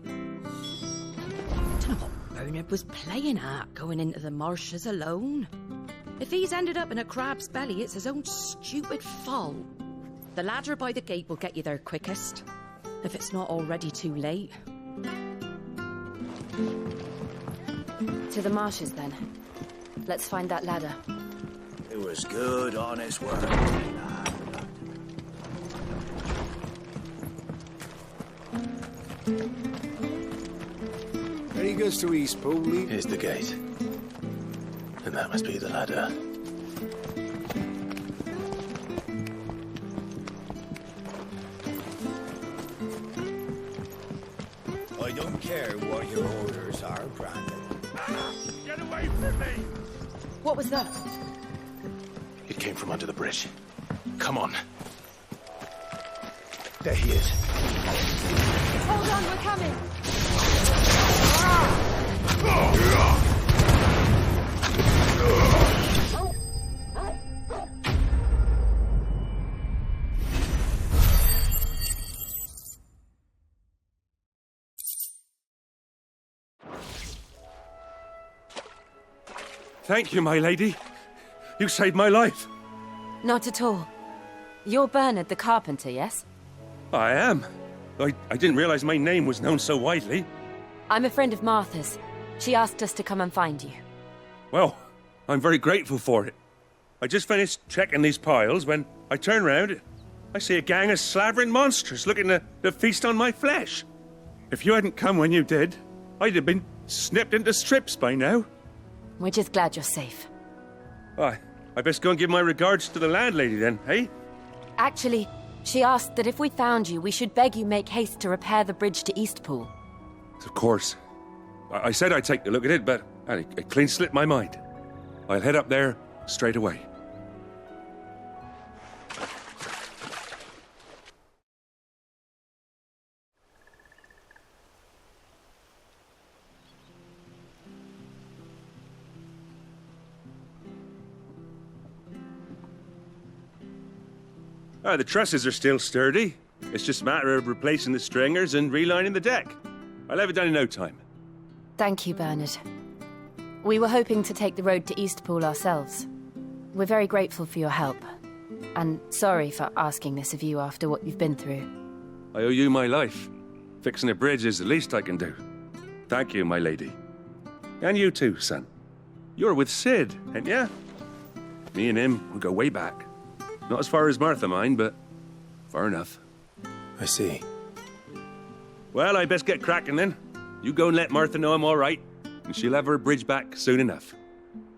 I don't know what Bernard was playing at, going into the marshes alone. If he's ended up in a crab's belly, it's his own stupid fault. The ladder by the gate will get you there quickest, if it's not already too late. To the marshes, then. Let's find that ladder. It was good, honest work. Ready goes to Eastpool. Here's the gate. And that must be the ladder. I don't care what your orders are, Brandon. Get away from me! What was that? It came from under the bridge. Come on. There he is. Hold on, we're coming! Thank you, my lady. You saved my life. Not at all. You're Bernard the carpenter, yes? I am. I didn't realize my name was known so widely. I'm a friend of Martha's. She asked us to come and find you. Well, I'm very grateful for it. I just finished checking these piles when I turn round. I see a gang of slavering monsters looking to feast on my flesh. If you hadn't come when you did, I'd have been snipped into strips by now. We're just glad you're safe. I best go and give my regards to the landlady then, eh? Actually, she asked that if we found you, we should beg you make haste to repair the bridge to Eastpool. Of course. I said I'd take a look at it, but it clean slipped my mind. I'll head up there straight away. The trusses are still sturdy. It's just a matter of replacing the stringers and relining the deck. I'll have it done in no time. Thank you, Bernard. We were hoping to take the road to Eastpool ourselves. We're very grateful for your help. And sorry for asking this of you after what you've been through. I owe you my life. Fixing a bridge is the least I can do. Thank you, my lady. And you too, son. You're with Sid, ain't ya? Me and him, we go way back. Not as far as Martha, mind, but far enough. I see. Well, I best get cracking then. You go and let Martha know I'm all right, and she'll have her bridge back soon enough.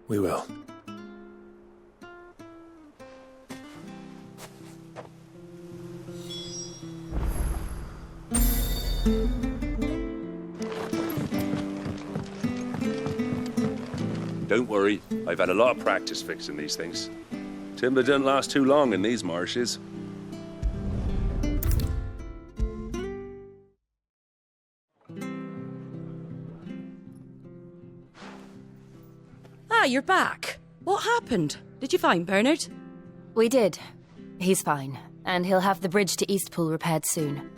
We will. Don't worry, I've had a lot of practice fixing these things. Timber doesn't last too long in these marshes. Ah, you're back. What happened? Did you find Bernard? We did. He's fine, and he'll have the bridge to Eastpool repaired soon.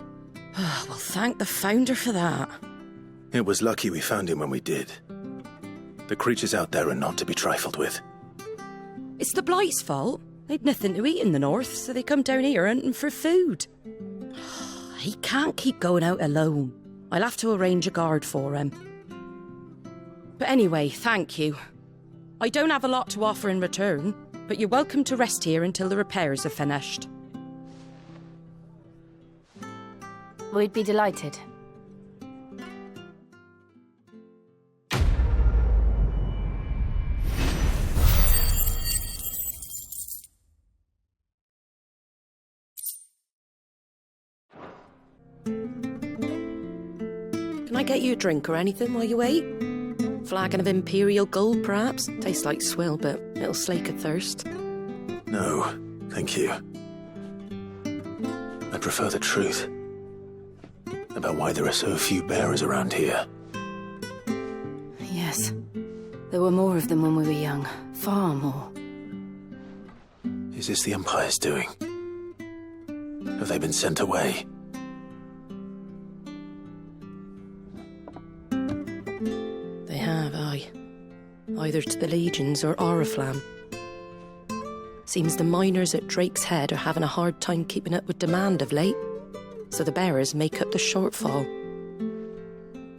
Well, thank the Founder for that. It was lucky we found him when we did. The creatures out there are not to be trifled with. It's the Blight's fault. They'd nothing to eat in the north, so they come down here hunting for food. He can't keep going out alone. I'll have to arrange a guard for him. But anyway, thank you. I don't have a lot to offer in return, but you're welcome to rest here until the repairs are finished. We'd be delighted. Can I get you a drink or anything while you wait? Flagon of Imperial gold, perhaps? Tastes like swill, but it'll slake a thirst. No, thank you. I prefer the truth. About why there are so few bearers around here. Yes. There were more of them when we were young. Far more. Is this the Empire's doing? Have they been sent away? They have, aye. Either to the Legions or Oriflamme. Seems the miners at Drake's Head are having a hard time keeping up with demand of late, so the bearers make up the shortfall.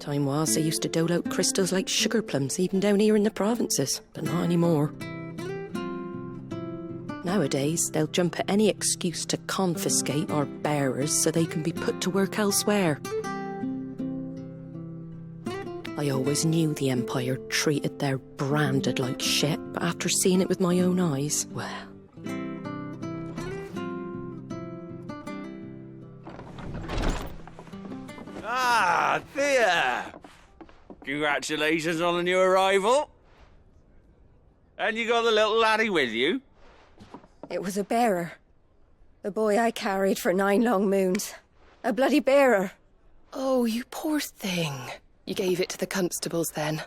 Time was they used to dole out crystals like sugar plums even down here in the provinces, but not anymore. Nowadays, they'll jump at any excuse to confiscate our bearers so they can be put to work elsewhere. I always knew the Empire treated their branded like shit, but after seeing it with my own eyes, well... Ah, Thea! Congratulations on the new arrival. And you got the little laddie with you? It was a bearer. The boy I carried for 9 long moons. A bloody bearer. Oh, you poor thing. You gave it to the constables then?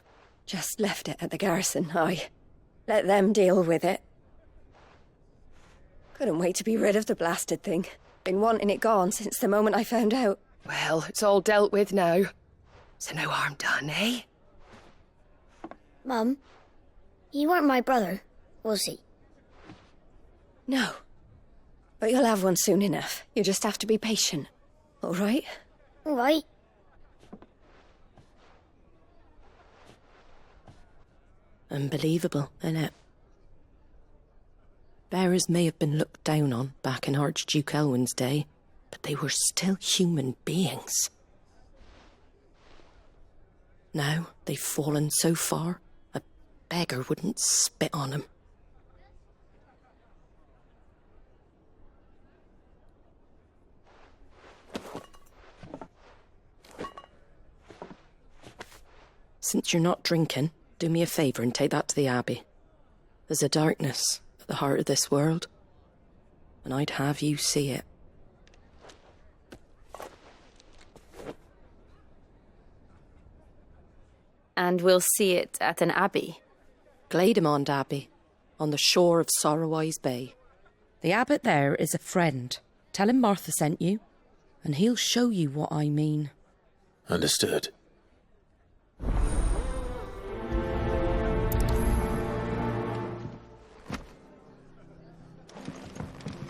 Just left it at the garrison, aye. Let them deal with it. Couldn't wait to be rid of the blasted thing. Been wanting it gone since the moment I found out. Well, it's all dealt with now. So no harm done, eh? Mum, you weren't my brother, was he? No. But you'll have one soon enough. You just have to be patient. All right? All right. Unbelievable, innit? Bearers may have been looked down on back in Archduke Elwin's day, but they were still human beings. Now they've fallen so far, a beggar wouldn't spit on them. Since you're not drinking, do me a favour and take that to the Abbey. There's a darkness at the heart of this world, and I'd have you see it. And we'll see it at an abbey? Glademond Abbey, on the shore of Sorrowise Bay. The abbot there is a friend. Tell him Martha sent you. and he'll show you what I mean. Understood.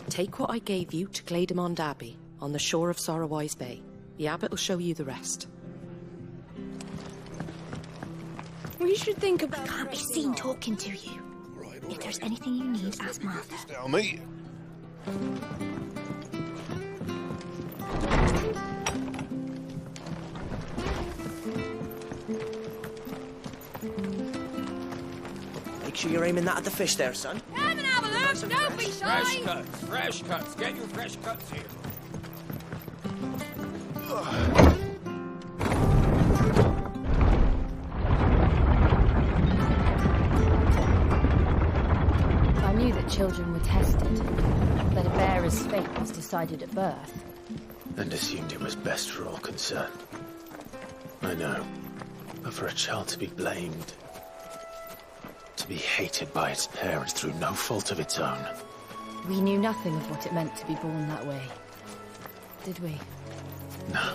Take what I gave you to Glademond Abbey, on the shore of Sorrowwise Bay. The abbot will show you the rest. We should think about... I can't be seen talking to you. If there's anything you need, ask Martha. Tell me. Make sure you're aiming that at the fish there, son. Come and have a look, don't be shy! Fresh cuts. Get your fresh cuts here. I knew that children were tested, that a bearer's fate was decided at birth. And assumed it was best for all concerned. I know. But for a child to be blamed, to be hated by its parents through no fault of its own. We knew nothing of what it meant to be born that way, did we? No.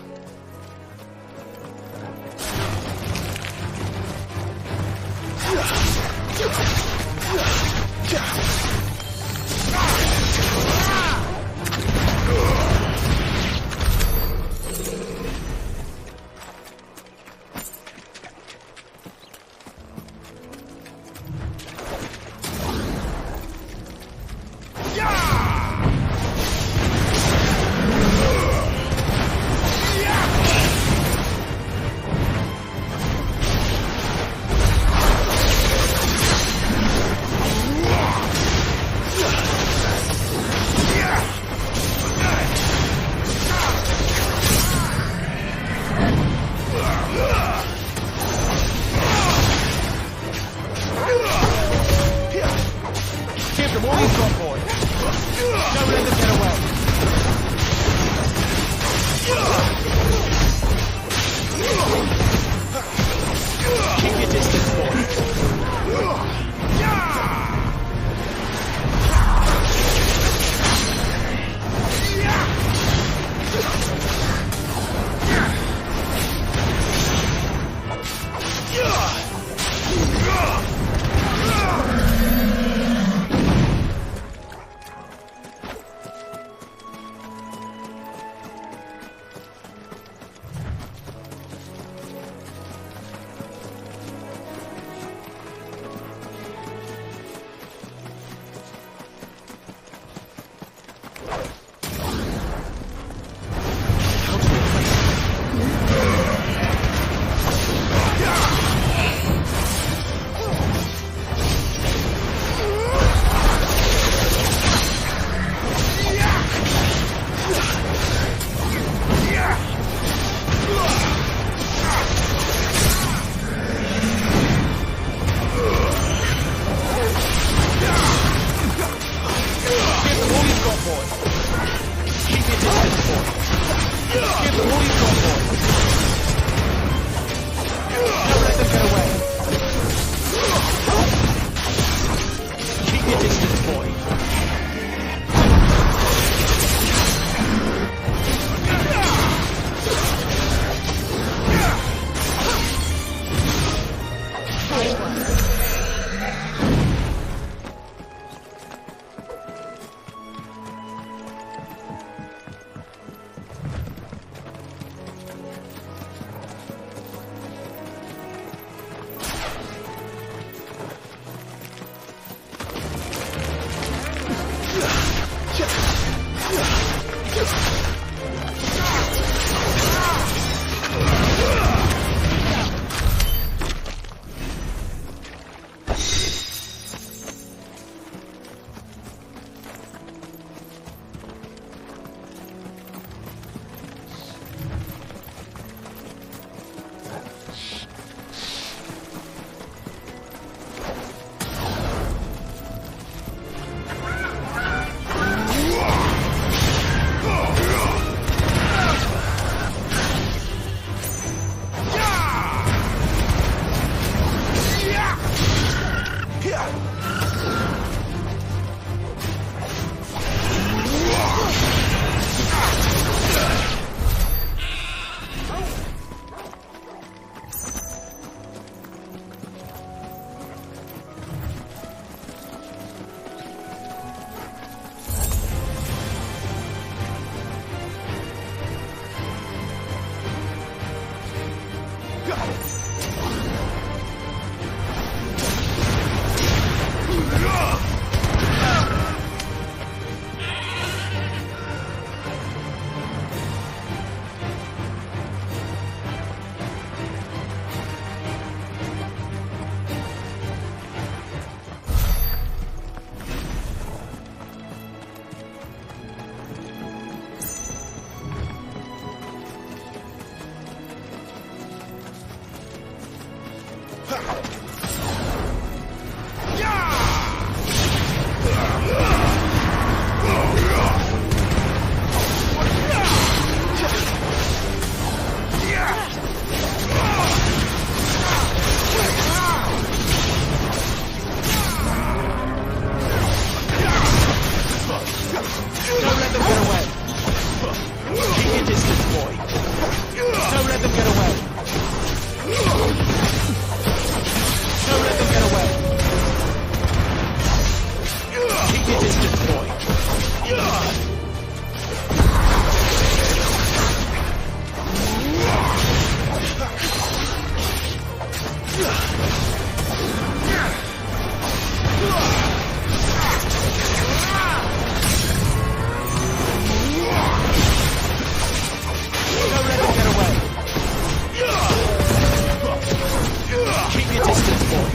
Don't let them get away. Keep your distance, boy. Don't let them get away. Don't let them get away. Keep your distance, boy. Don't let them get away. Keep your distance, boy.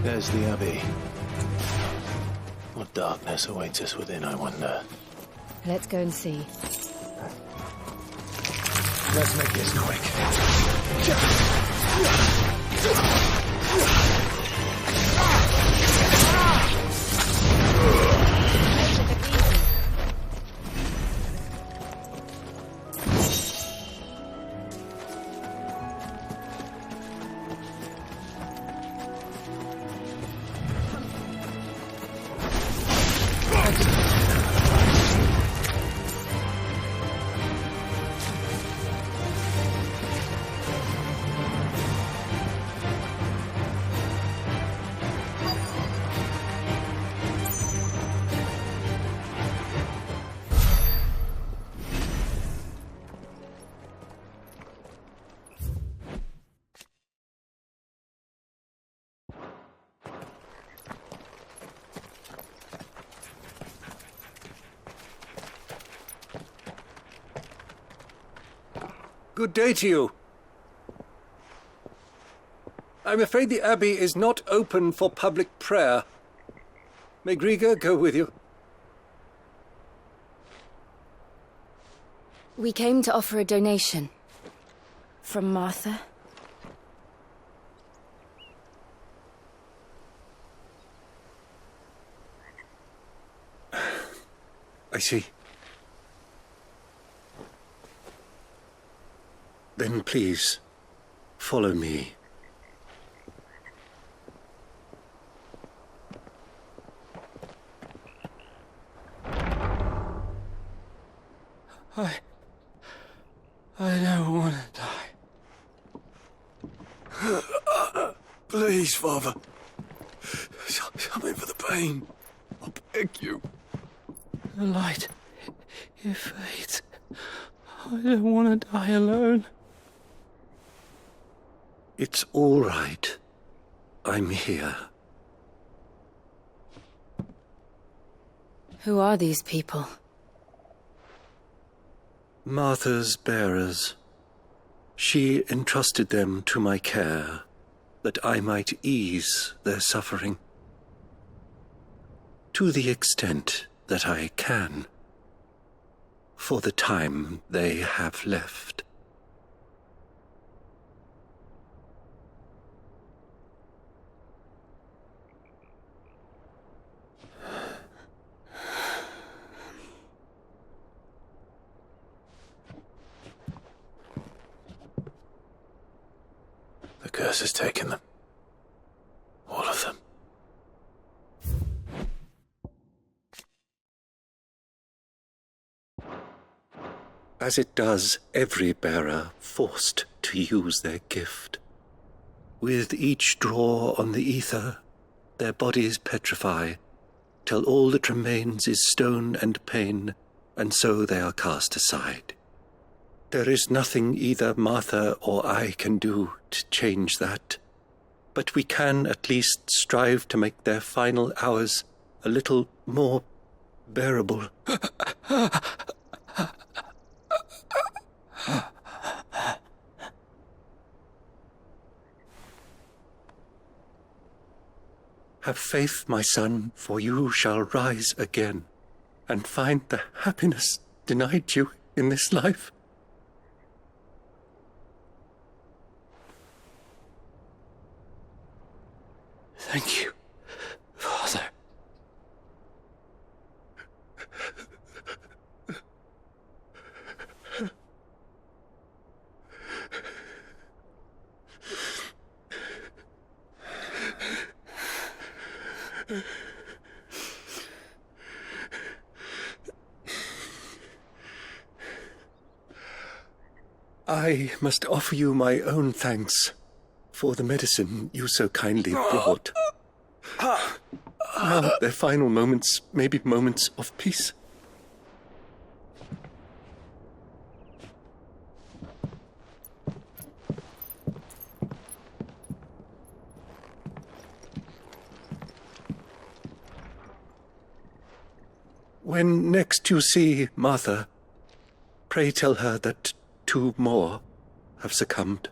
There's the Abbey. What darkness awaits us within, I wonder? Let's go and see. Let's make this quick. Good day to you. I'm afraid the Abbey is not open for public prayer. May Griga go with you? We came to offer a donation. From Martha. I see. Then please, follow me. I don't want to die. Please, Father. Something for the pain. I beg you. The light, it fades. I don't want to die alone. It's all right. I'm here. Who are these people? Martha's bearers. She entrusted them to my care, that I might ease their suffering. To the extent that I can. For the time they have left. The curse has taken them. All of them. As it does every bearer forced to use their gift. With each draw on the ether, their bodies petrify, till all that remains is stone and pain, and so they are cast aside. There is nothing either Martha or I can do to change that, but we can at least strive to make their final hours a little more bearable. Have faith, my son, for you shall rise again, and find the happiness denied you in this life. Thank you, Father. I must offer you my own thanks for the medicine you so kindly brought. Now their final moments may be moments of peace. When next you see Martha, pray tell her that 2 more have succumbed.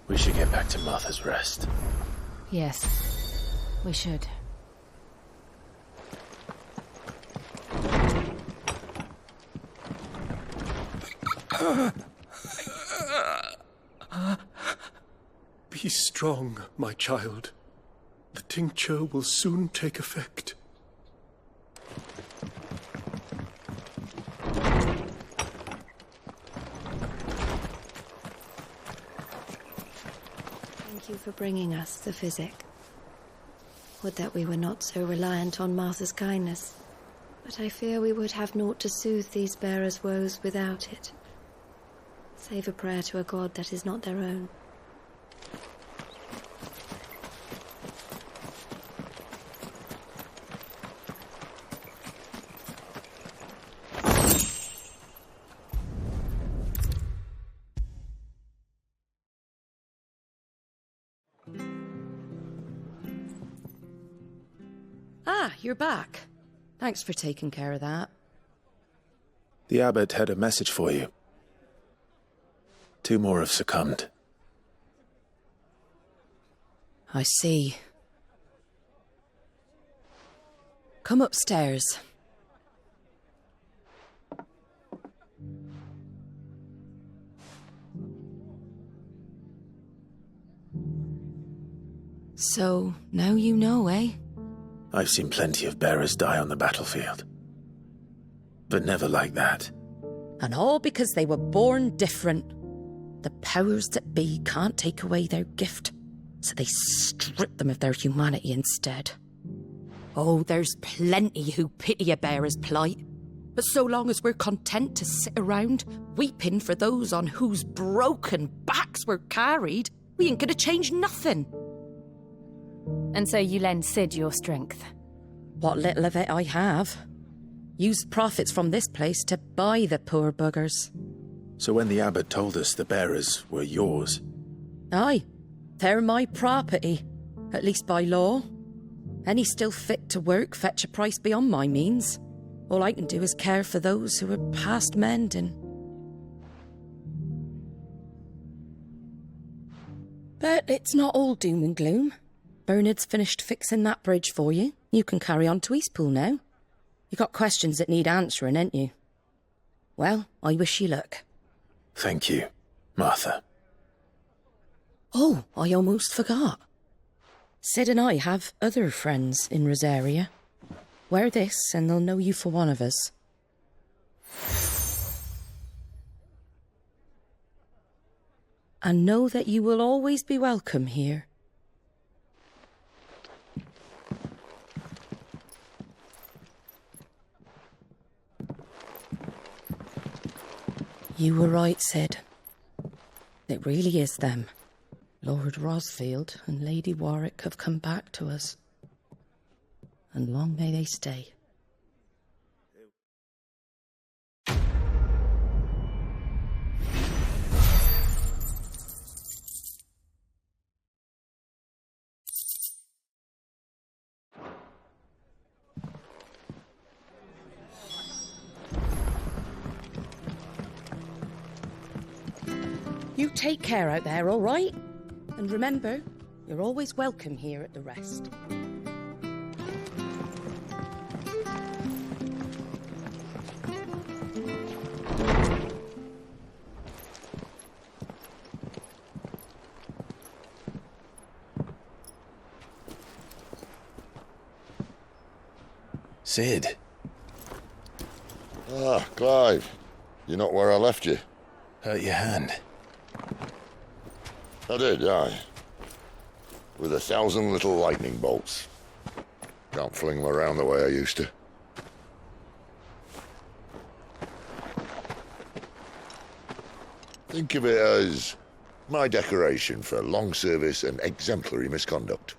We should get back to Martha's Rest. Yes, we should. Be strong, my child. The tincture will soon take effect. Thank you for bringing us the physic. Would that we were not so reliant on Martha's kindness. But I fear we would have naught to soothe these bearers' woes without it. Save a prayer to a god that is not their own. Ah, you're back. Thanks for taking care of that. The abbot had a message for you. 2 more have succumbed. I see. Come upstairs. So, now you know, eh? I've seen plenty of bearers die on the battlefield. But never like that. And all because they were born different. The powers that be can't take away their gift, so they strip them of their humanity instead. Oh, there's plenty who pity a bearer's plight. But so long as we're content to sit around, weeping for those on whose broken backs we're carried, we ain't gonna change nothing. And so you lend Sid your strength? What little of it I have. Use profits from this place to buy the poor buggers. So when the abbot told us the bearers were yours... Aye, they're my property, at least by law. Any still fit to work fetch a price beyond my means. All I can do is care for those who are past mending. But it's not all doom and gloom. Bernard's finished fixing that bridge for you. You can carry on to Eastpool now. You got questions that need answering, ain't you? Well, I wish you luck. Thank you, Martha. Oh, I almost forgot. Sid and I have other friends in Rosaria. Wear this and they'll know you for one of us. And know that you will always be welcome here. You were right, Sid. It really is them. Lord Rosfield and Lady Warwick have come back to us. And long may they stay. You take care out there, all right? And remember, you're always welcome here at the Rest. Sid. Ah, Clive. You're not where I left you. Hurt your hand. I did, aye. With 1,000 little lightning bolts. Can't fling them around the way I used to. Think of it as my decoration for long service and exemplary misconduct.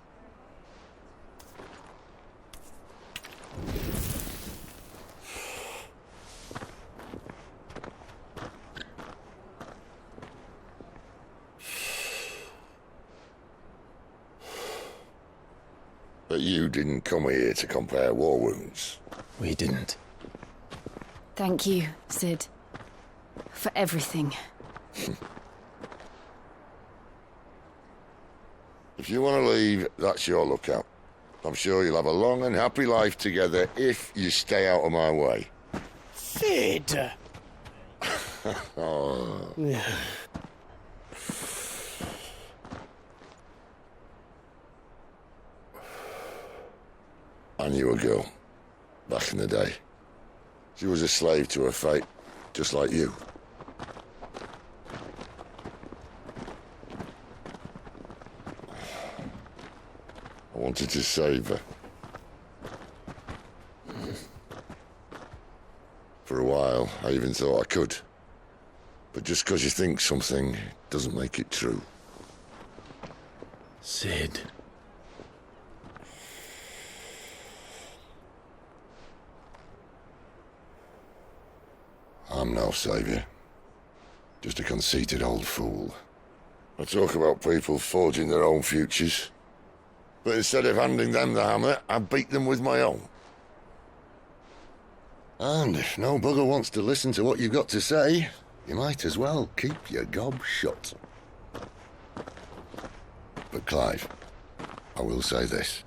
But you didn't come here to compare war wounds. We didn't. Thank you, Sid. For everything. If you want to leave, that's your lookout. I'm sure you'll have a long and happy life together if you stay out of my way. Sid! Oh. I knew a girl, back in the day. She was a slave to her fate, just like you. I wanted to save her. For a while, I even thought I could. But just because you think something doesn't make it true. Sid. I'm no saviour. Just a conceited old fool. I talk about people forging their own futures. But instead of handing them the hammer, I beat them with my own. And if no bugger wants to listen to what you've got to say, you might as well keep your gob shut. But Clive, I will say this.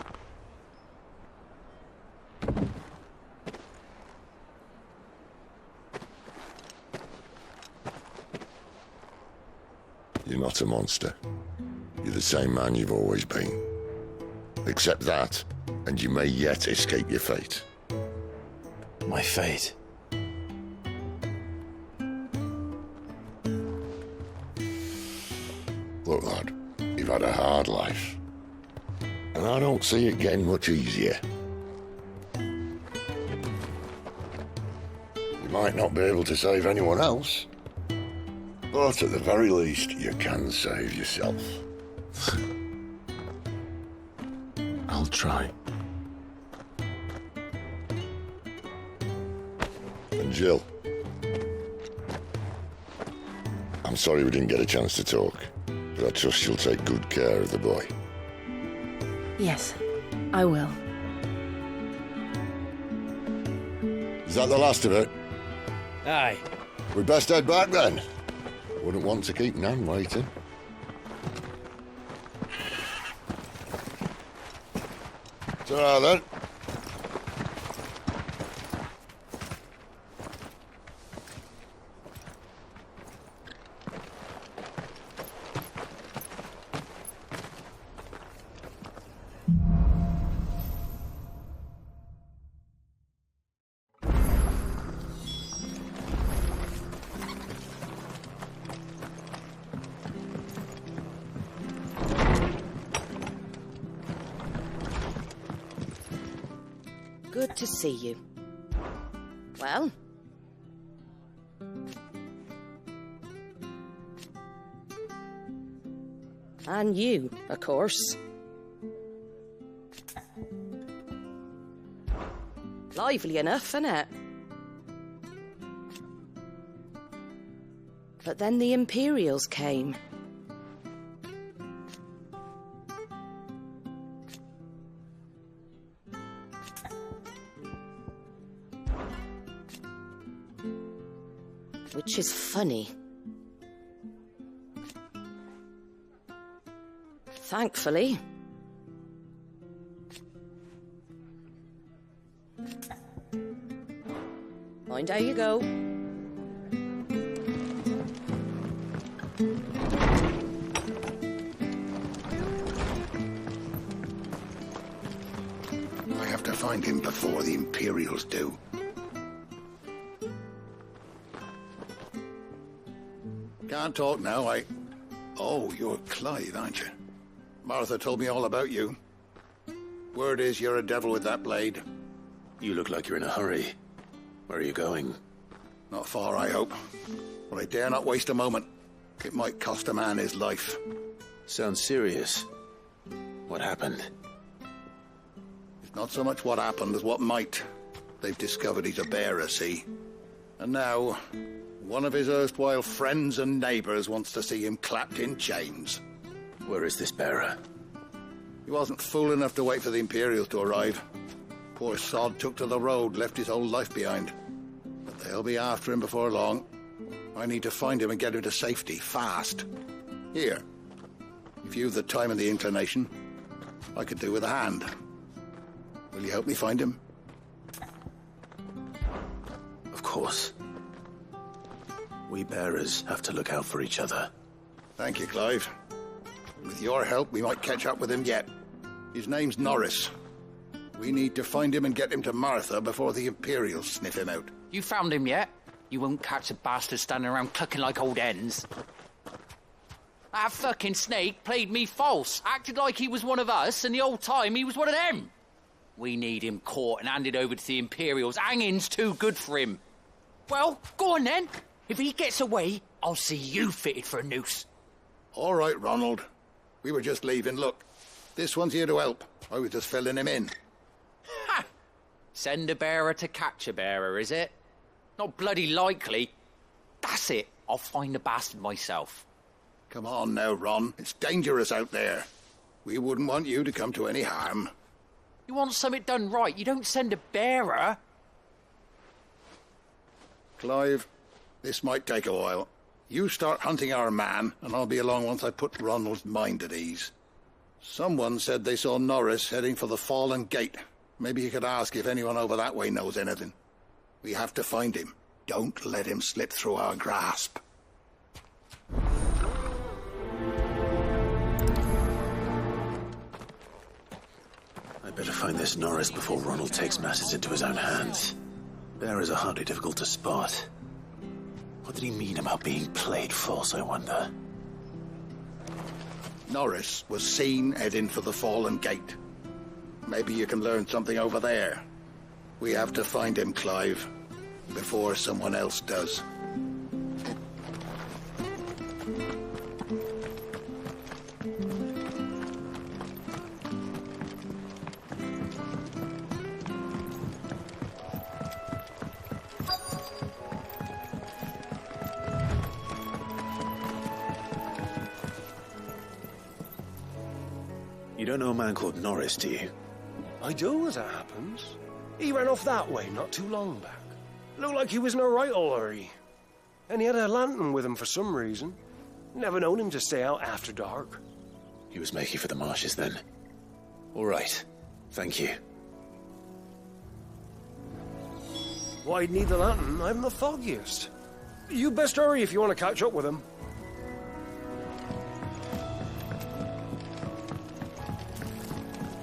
You're not a monster. You're the same man you've always been. Accept that, and you may yet escape your fate. My fate? Look, lad, you've had a hard life. And I don't see it getting much easier. You might not be able to save anyone else, but at the very least, you can save yourself. I'll try. And Jill, I'm sorry we didn't get a chance to talk, but I trust you'll take good care of the boy. Yes, I will. Is that the last of it? Aye. We'd best head back then. Wouldn't want to keep Nan waiting. Ta-ra then. Good to see you. Well? And you, of course. Lively enough, innit? But then the Imperials came. Which is funny. Thankfully. Mind how you go. I have to find him before the Imperials do. Can't talk now, Oh, you're Clive, aren't you? Martha told me all about you. Word is you're a devil with that blade. You look like you're in a hurry. Where are you going? Not far, I hope. But I dare not waste a moment. It might cost a man his life. Sounds serious. What happened? It's not so much what happened as what might. They've discovered he's a bearer, see? And now, one of his erstwhile friends and neighbours wants to see him clapped in chains. Where is this bearer? He wasn't fool enough to wait for the Imperials to arrive. Poor sod took to the road, left his whole life behind. But they'll be after him before long. I need to find him and get him to safety, fast. Here, if you've the time and the inclination, I could do with a hand. Will you help me find him? Of course. We bearers have to look out for each other. Thank you, Clive. With your help, we might catch up with him yet. His name's Norris. We need to find him and get him to Martha before the Imperials sniff him out. You found him yet? You won't catch a bastard standing around clucking like old hens. That fucking snake played me false, acted like he was one of us, and the whole time he was one of them. We need him caught and handed over to the Imperials. Hanging's too good for him. Well, go on then. If he gets away, I'll see you fitted for a noose. All right, Ronald. We were just leaving. Look, this one's here to help. I was just filling him in. Ha! Send a bearer to catch a bearer, is it? Not bloody likely. That's it. I'll find the bastard myself. Come on now, Ron. It's dangerous out there. We wouldn't want you to come to any harm. You want something done right, you don't send a bearer. Clive, this might take a while. You start hunting our man, and I'll be along once I put Ronald's mind at ease. Someone said they saw Norris heading for the Fallen Gate. Maybe you could ask if anyone over that way knows anything. We have to find him. Don't let him slip through our grasp. I better find this Norris before Ronald takes matters into his own hands. Bearers are hardly difficult to spot. What did he mean about being played false, I wonder? Norris was seen heading for the Fallen Gate. Maybe you can learn something over there. We have to find him, Clive, before someone else does. You don't know a man called Norris, do you? I do, as it happens. He ran off that way not too long back. Looked like he was in a right old hurry. And he had a lantern with him for some reason. Never known him to stay out after dark. He was making for the marshes then. All right. Thank you. Why'd need the lantern? I haven't the foggiest. You best hurry if you want to catch up with him.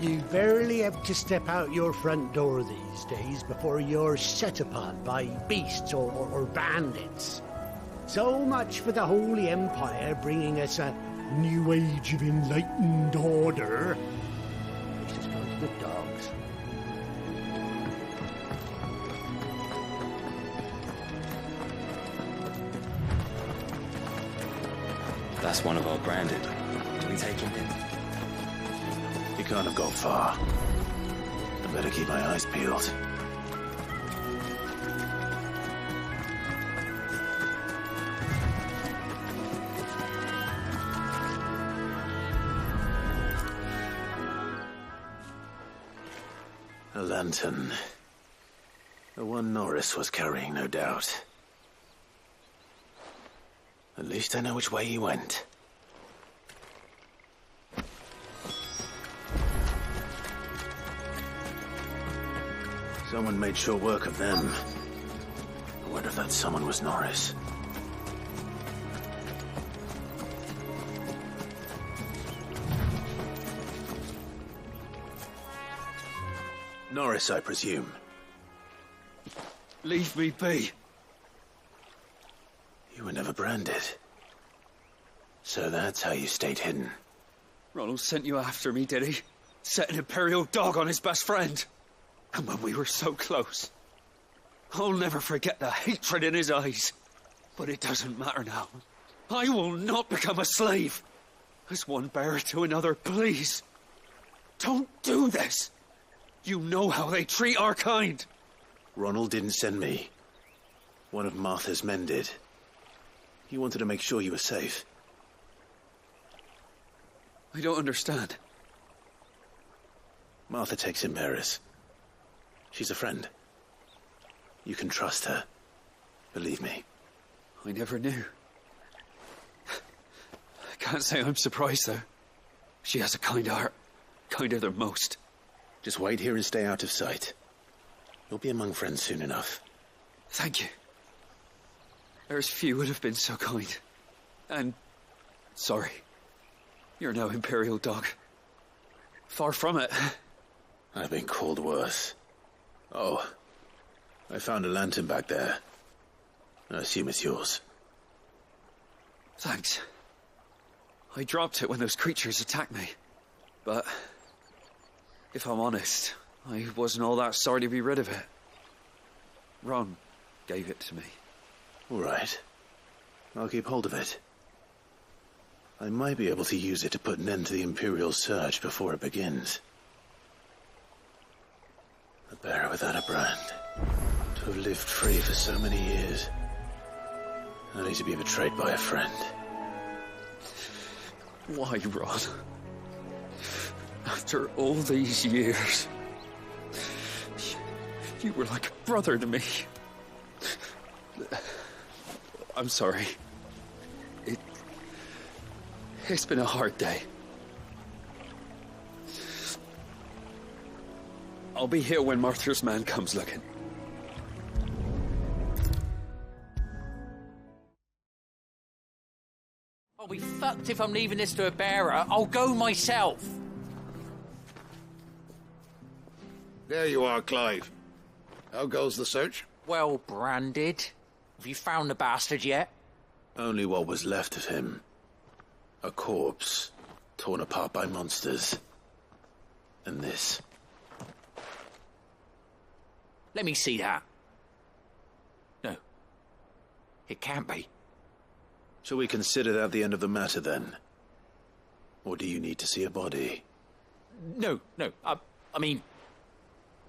You barely have to step out your front door these days before you're set upon by beasts or bandits. So much for the Holy Empire bringing us a new age of enlightened order. Let's just go to the dogs. That's one of our branded. Do we take him in? He can't have gone far. I better keep my eyes peeled. A lantern. The one Norris was carrying, no doubt. At least I know which way he went. Someone made short work of them. I wonder if that someone was Norris. Norris, I presume. Leave me be. You were never branded. So that's how you stayed hidden. Ronald sent you after me, did he? Set an Imperial dog on his best friend. And when we were so close. I'll never forget the hatred in his eyes. But it doesn't matter now. I will not become a slave. As one bearer to another, please. Don't do this. You know how they treat our kind. Ronald didn't send me. One of Martha's men did. He wanted to make sure you were safe. I don't understand. Martha takes Embers. She's a friend. You can trust her. Believe me. I never knew. I can't say I'm surprised, though. She has a kind heart. Kinder than most. Just wait here and stay out of sight. You'll be among friends soon enough. Thank you. There's few would have been so kind. And... sorry. You're no Imperial dog. Far from it. I've been called worse. Oh. I found a lantern back there. I assume it's yours. Thanks. I dropped it when those creatures attacked me. But... if I'm honest, I wasn't all that sorry to be rid of it. Ron gave it to me. All right. I'll keep hold of it. I might be able to use it to put an end to the Imperial surge before it begins. A bearer without a brand. To have lived free for so many years. Only to be betrayed by a friend. Why, Ron? After all these years, you were like a brother to me. I'm sorry. It's been a hard day. I'll be here when Martha's man comes looking. I'll be fucked if I'm leaving this to a bearer. I'll go myself. There you are, Clive. How goes the search? Well branded. Have you found the bastard yet? Only what was left of him. A corpse, torn apart by monsters. And this. Let me see that. No. It can't be. Shall we consider that the end of the matter, then? Or do you need to see a body? No. I mean...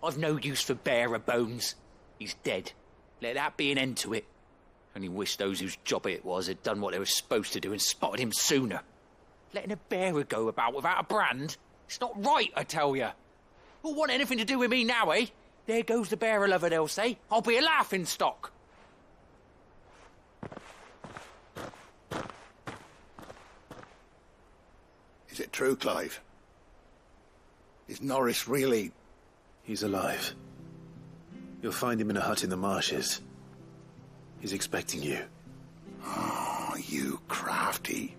I've no use for bearer bones. He's dead. Let that be an end to it. Only wish those whose job it was had done what they were supposed to do and spotted him sooner. Letting a bearer go about without a brand? It's not right, I tell you. Who'll want anything to do with me now, eh? There goes the bearer lover, they'll say. I'll be a laughing stock. Is it true, Clive? Is Norris really... He's alive. You'll find him in a hut in the marshes. He's expecting you. Oh, you crafty.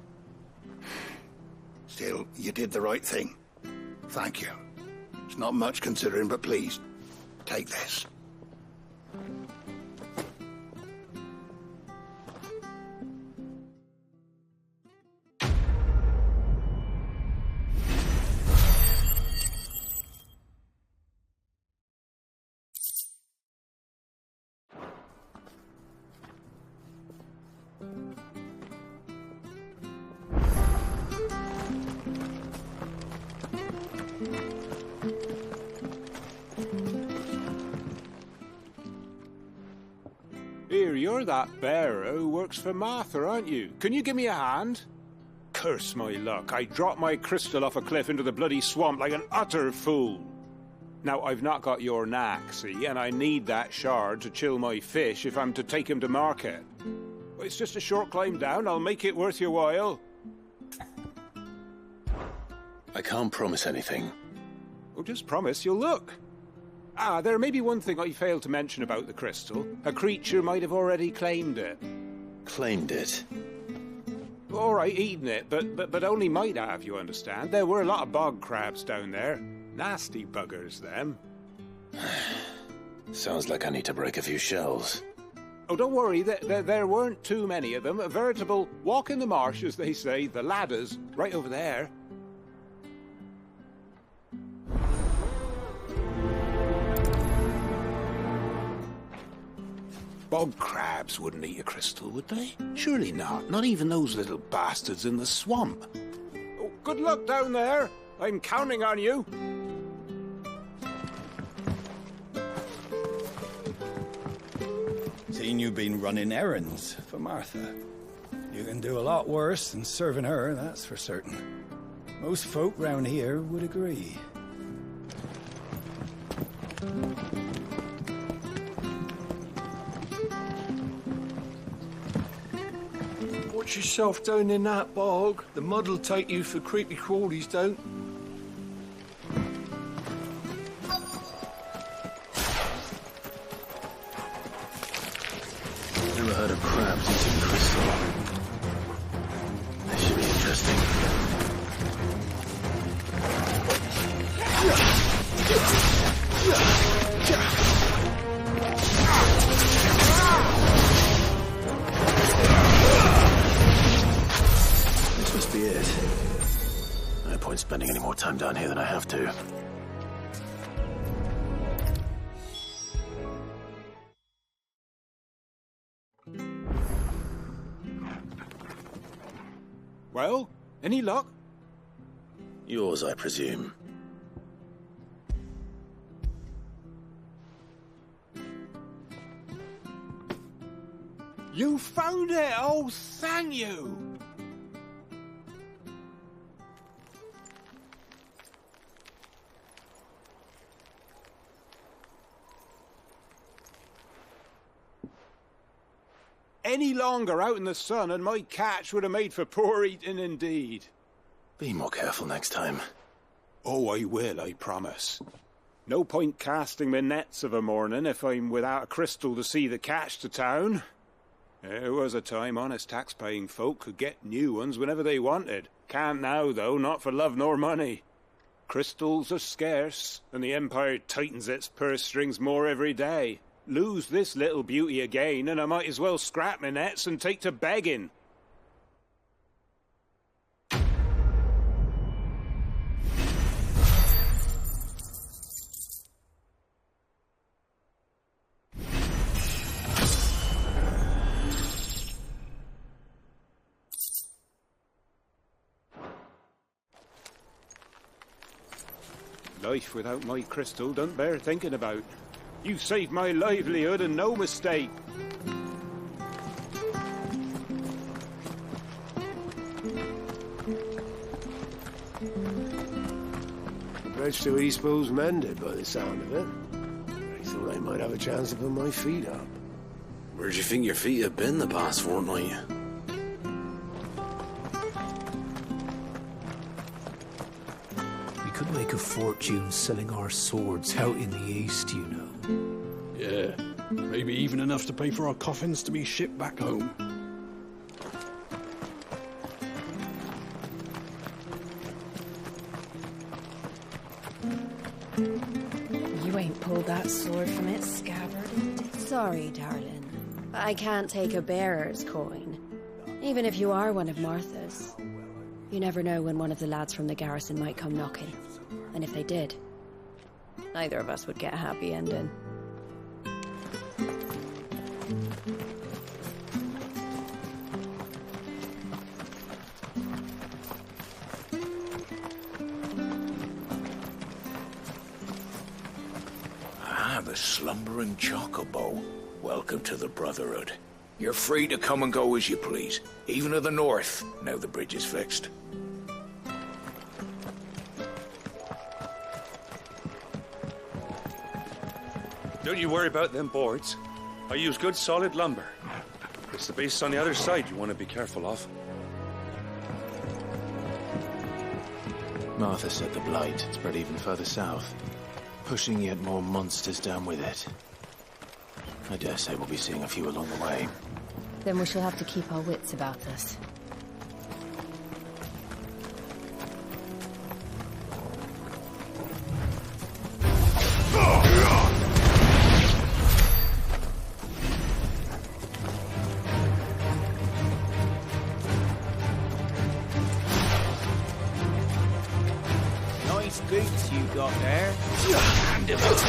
Still, you did the right thing. Thank you. It's not much considering, but please, take this. hear you're that bearer who works for Martha, aren't you? Can you give me a hand? Curse my luck, I dropped my crystal off a cliff into the bloody swamp like an utter fool. Now, I've not got your knack, see, and I need that shard to chill my fish if I'm to take him to market. It's just a short climb down, I'll make it worth your while. I can't promise anything. Well, just promise you'll look. Ah, there may be one thing I failed to mention about the crystal. A creature might have already claimed it. Claimed it? All right, eaten it, but only might have, you understand. There were a lot of bog crabs down there. Nasty buggers, them. Sounds like I need to break a few shells. Oh, don't worry, there weren't too many of them. A veritable walk in the marsh, as they say, the ladders, right over there. Bog crabs wouldn't eat a crystal, would they? Surely not. Not even those little bastards in the swamp. Oh, good luck down there. I'm counting on you. Seen you been running errands for Martha. You can do a lot worse than serving her, that's for certain. Most folk round here would agree. Watch yourself down in that bog. The mud'll take you for creepy crawlies, don't. Never heard of crabs eating crystal. That should be interesting. This must be it. No point spending any more time down here than I have to. Well, any luck? Yours, I presume. You found it! Oh, thank you! Any longer out in the sun and my catch would have made for poor eating indeed. Be more careful next time. Oh, I will, I promise. No point casting my nets of a morning if I'm without a crystal to see the catch to town. There was a time honest tax-paying folk could get new ones whenever they wanted. Can't now, though, not for love nor money. Crystals are scarce, and the Empire tightens its purse strings more every day. Lose this little beauty again, and I might as well scrap my nets and take to begging. Life without my crystal don't bear thinking about. You saved my livelihood and no mistake. The bridge to Eastpool's mended by the sound of it. I thought I might have a chance to put my feet up. Where'd you think your feet have been the past fortnight? We could make a fortune selling our swords out in the east, you know. Yeah, maybe even enough to pay for our coffins to be shipped back home. You ain't pulled that sword from its scabbard. Sorry, darling. I can't take a bearer's coin. Even if you are one of Martha's. You never know when one of the lads from the garrison might come knocking. And if they did, neither of us would get a happy ending. Ah, the slumbering chocobo. Welcome to the Brotherhood. You're free to come and go as you please, even to the north, now the bridge is fixed. Don't you worry about them boards. I use good solid lumber. It's the beasts on the other side you want to be careful of. Martha said the blight spread even further south, pushing yet more monsters down with it. I dare say we'll be seeing a few along the way. Then we shall have to keep our wits about us. Nice boots you got there. Hand him up.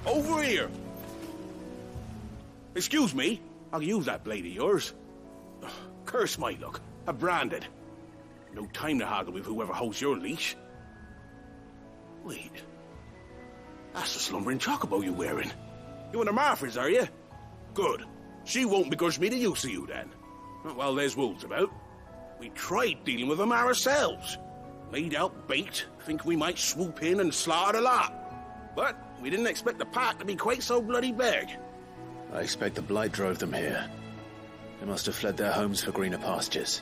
Over here! Excuse me, I'll use that blade of yours. Curse my luck, I'm branded. No time to haggle with whoever holds your leash. Wait, that's the slumbering chocobo you're wearing. You in the Marfors, are you? Good. She won't begrudge me the use of you then. Not while there's wolves about. We tried dealing with them ourselves. Laid out bait, think we might swoop in and slaughter the lot. But we didn't expect the pack to be quite so bloody big. I expect the blight drove them here. They must have fled their homes for greener pastures.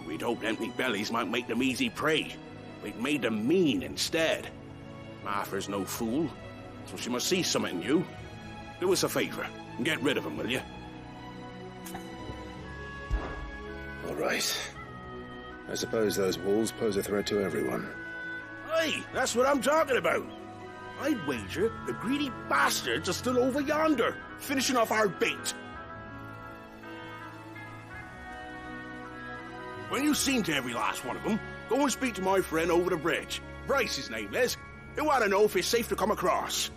We'd hoped empty bellies might make them easy prey. We'd made them mean instead. Martha's no fool, so she must see something in you. Do us a favor and get rid of them, will you? All right. I suppose those wolves pose a threat to everyone. Hey, that's what I'm talking about. I'd wager the greedy bastards are still over yonder, finishing off our bait. When you've seen to every last one of them, go and speak to my friend over the bridge. Bryce, his name is. He'll want to know if it's safe to come across.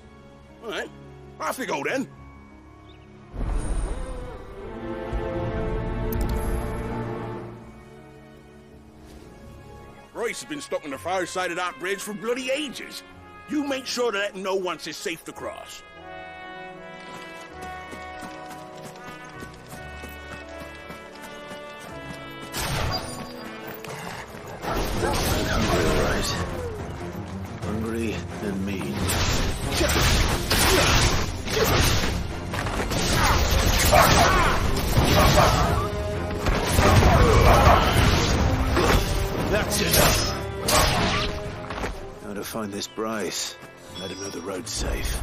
All right, off we go then. Bryce has been stuck on the far side of that bridge for bloody ages. You make sure to let him know once it's safe to cross. I'm hungry, all right. Hungry and mean. That's enough. Now to find this Bryce. Let him know the road's safe.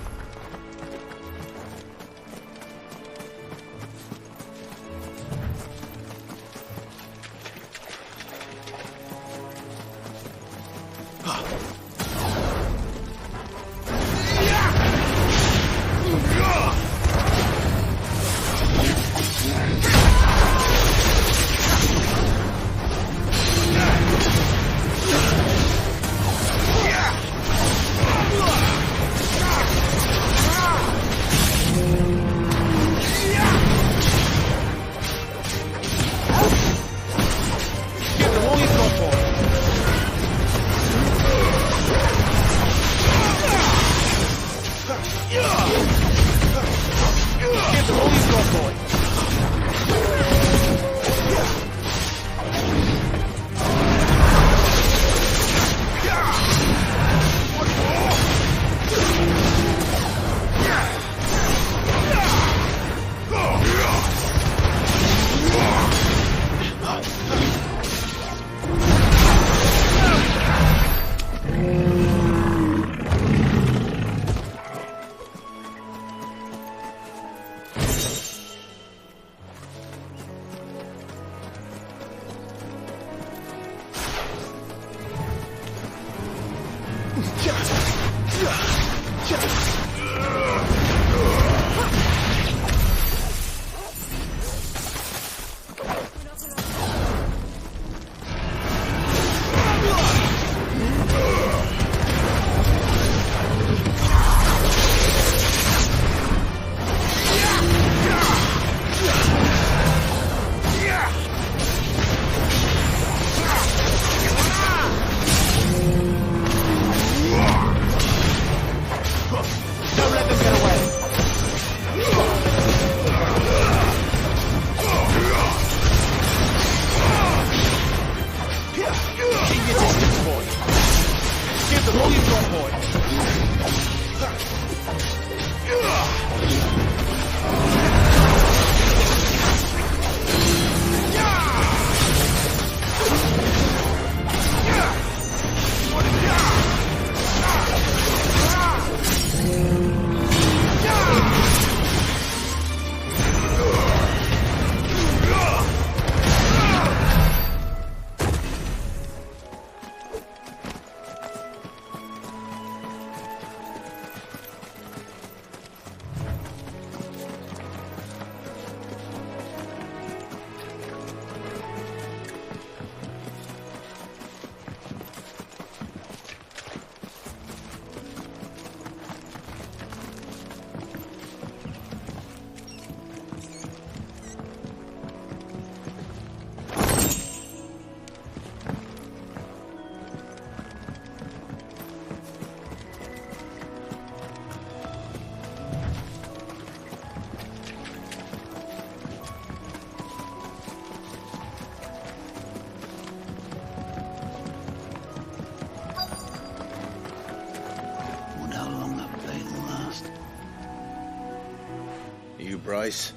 Bryce?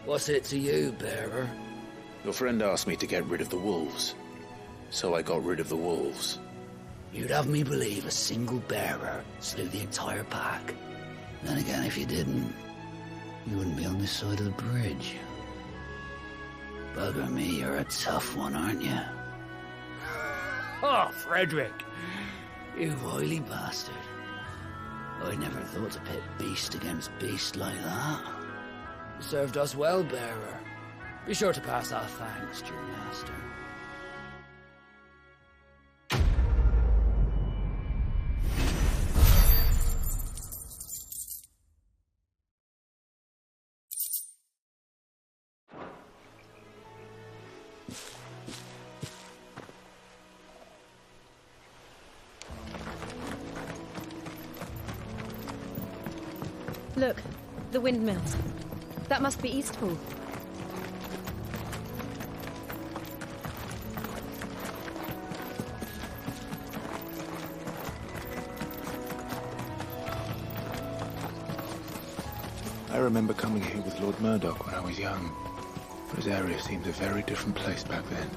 What's it to you, bearer? Your friend asked me to get rid of the wolves, so I got rid of the wolves. You'd have me believe a single bearer slew the entire pack. Then again, if you didn't, you wouldn't be on this side of the bridge. Bugger me, you're a tough one, aren't you? Oh, Frederick! You wily bastard. I never thought to pit beast against beast like that. You served us well, bearer. Be sure to pass our thanks to your master. Look, the windmills. That must be Eastpool. I remember coming here with Lord Murdoch when I was young. This area seems a very different place back then.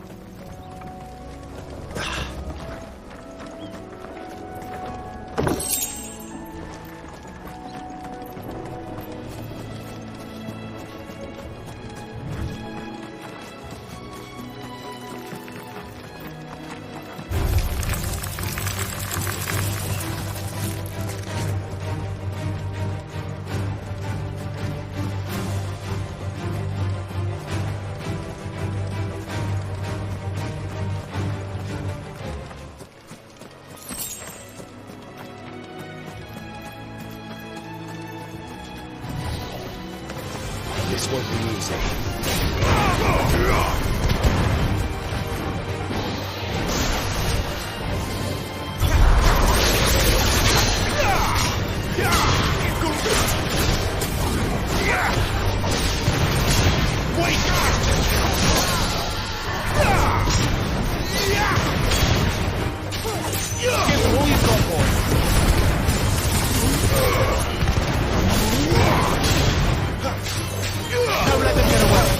This won't be easy. Don't let them get away.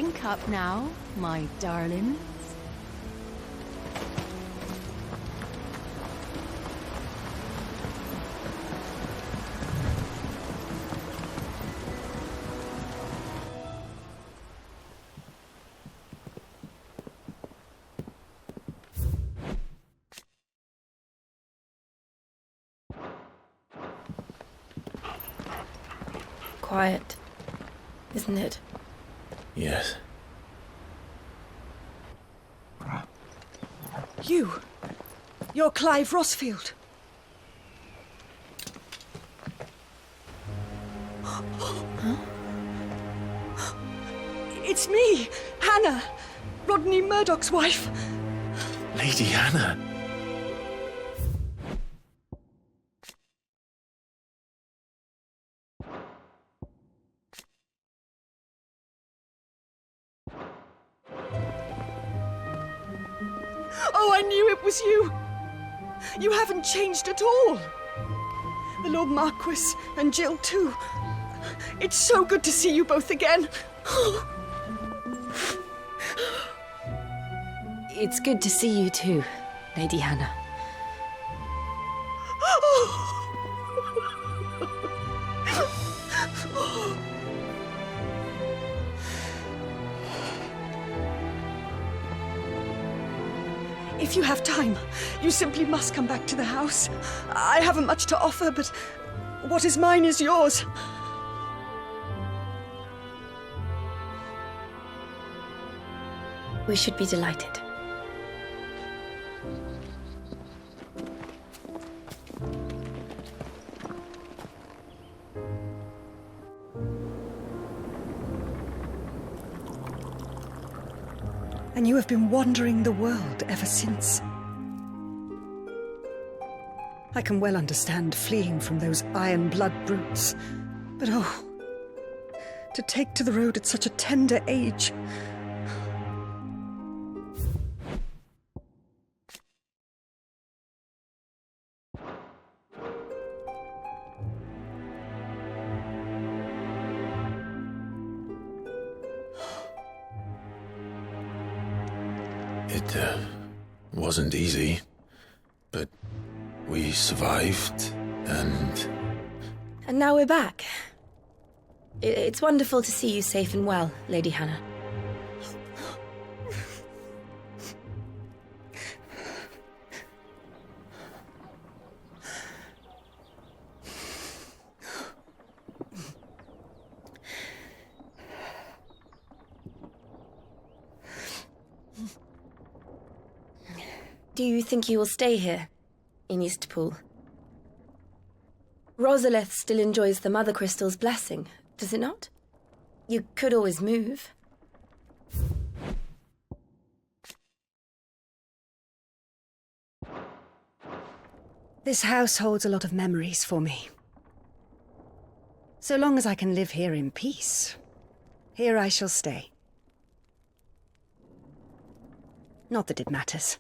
Drink up now, my darlings. Quiet, isn't it? Yes. You're Clive Rossfield. Huh? It's me, Hannah, Rodney Murdoch's wife. Lady Hannah. Oh, I knew it was you. You haven't changed at all. The Lord Marquis and Jill too. It's so good to see you both again. It's good to see you too, Lady Hannah. If you have time, you simply must come back to the house. I haven't much to offer, but what is mine is yours. We should be delighted. And you have been wandering the world ever since. I can well understand fleeing from those iron blood brutes, but oh, to take to the road at such a tender age. It wasn't easy, but we survived, and now we're back. It's wonderful to see you safe and well, Lady Hannah. Do you think you will stay here, in Eastpool? Rosalith still enjoys the Mother Crystal's blessing, does it not? You could always move. This house holds a lot of memories for me. So long as I can live here in peace, here I shall stay. Not that it matters.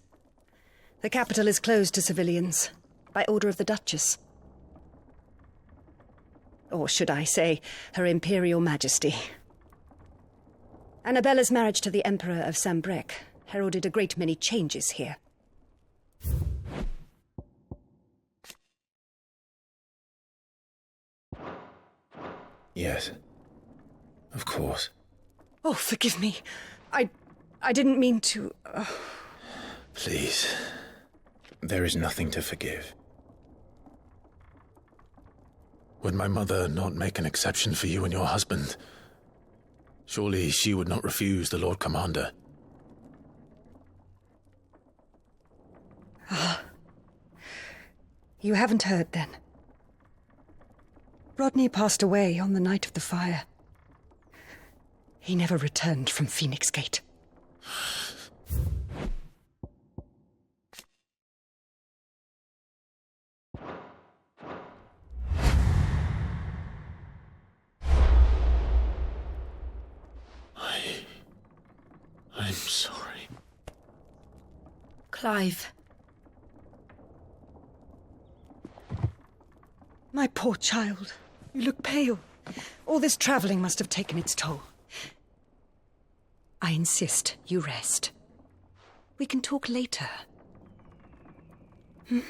The capital is closed to civilians, by order of the Duchess. Or should I say, Her Imperial Majesty. Annabella's marriage to the Emperor of Sambrec heralded a great many changes here. yes, of course. Oh, forgive me. I didn't mean to... Please. There is nothing to forgive. Would my mother not make an exception for you and your husband? Surely she would not refuse the Lord Commander. You haven't heard, then. Rodney passed away on the night of the fire. He never returned from Phoenix Gate. I'm sorry. Clive. My poor child. You look pale. All this travelling must have taken its toll. I insist you rest. We can talk later. Hmm?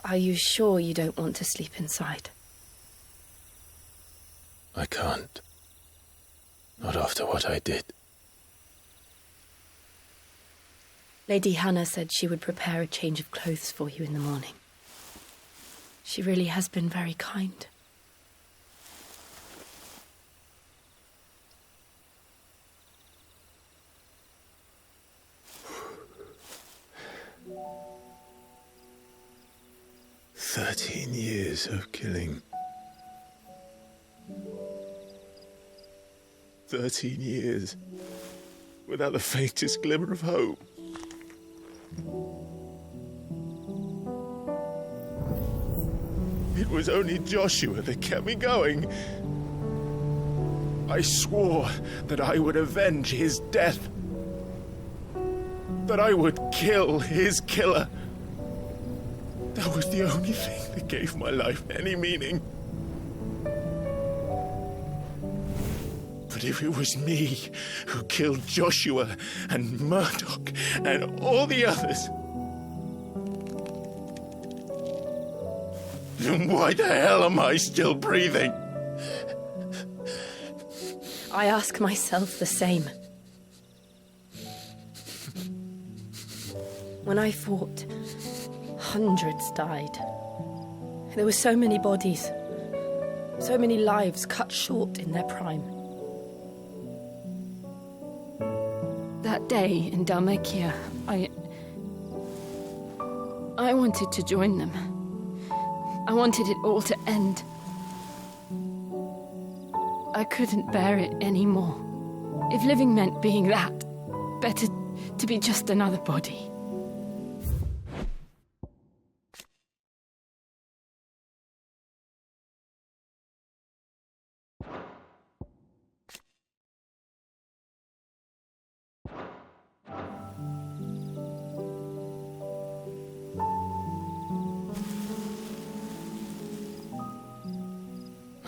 Are you sure you don't want to sleep inside? I can't. Not after what I did. Lady Hannah said she would prepare a change of clothes for you in the morning. She really has been very kind. 13 years of killing. 13 years without the faintest glimmer of hope. It was only Joshua that kept me going. I swore that I would avenge his death. That I would kill his killer. That was the only thing that gave my life any meaning. But if it was me who killed Joshua and Murdoch and all the others, then why the hell am I still breathing? I ask myself the same. When I fought, hundreds died. There were so many bodies, so many lives cut short in their prime. That day in Dalmekia, I wanted to join them. I wanted it all to end. I couldn't bear it anymore. If living meant being that, better to be just another body.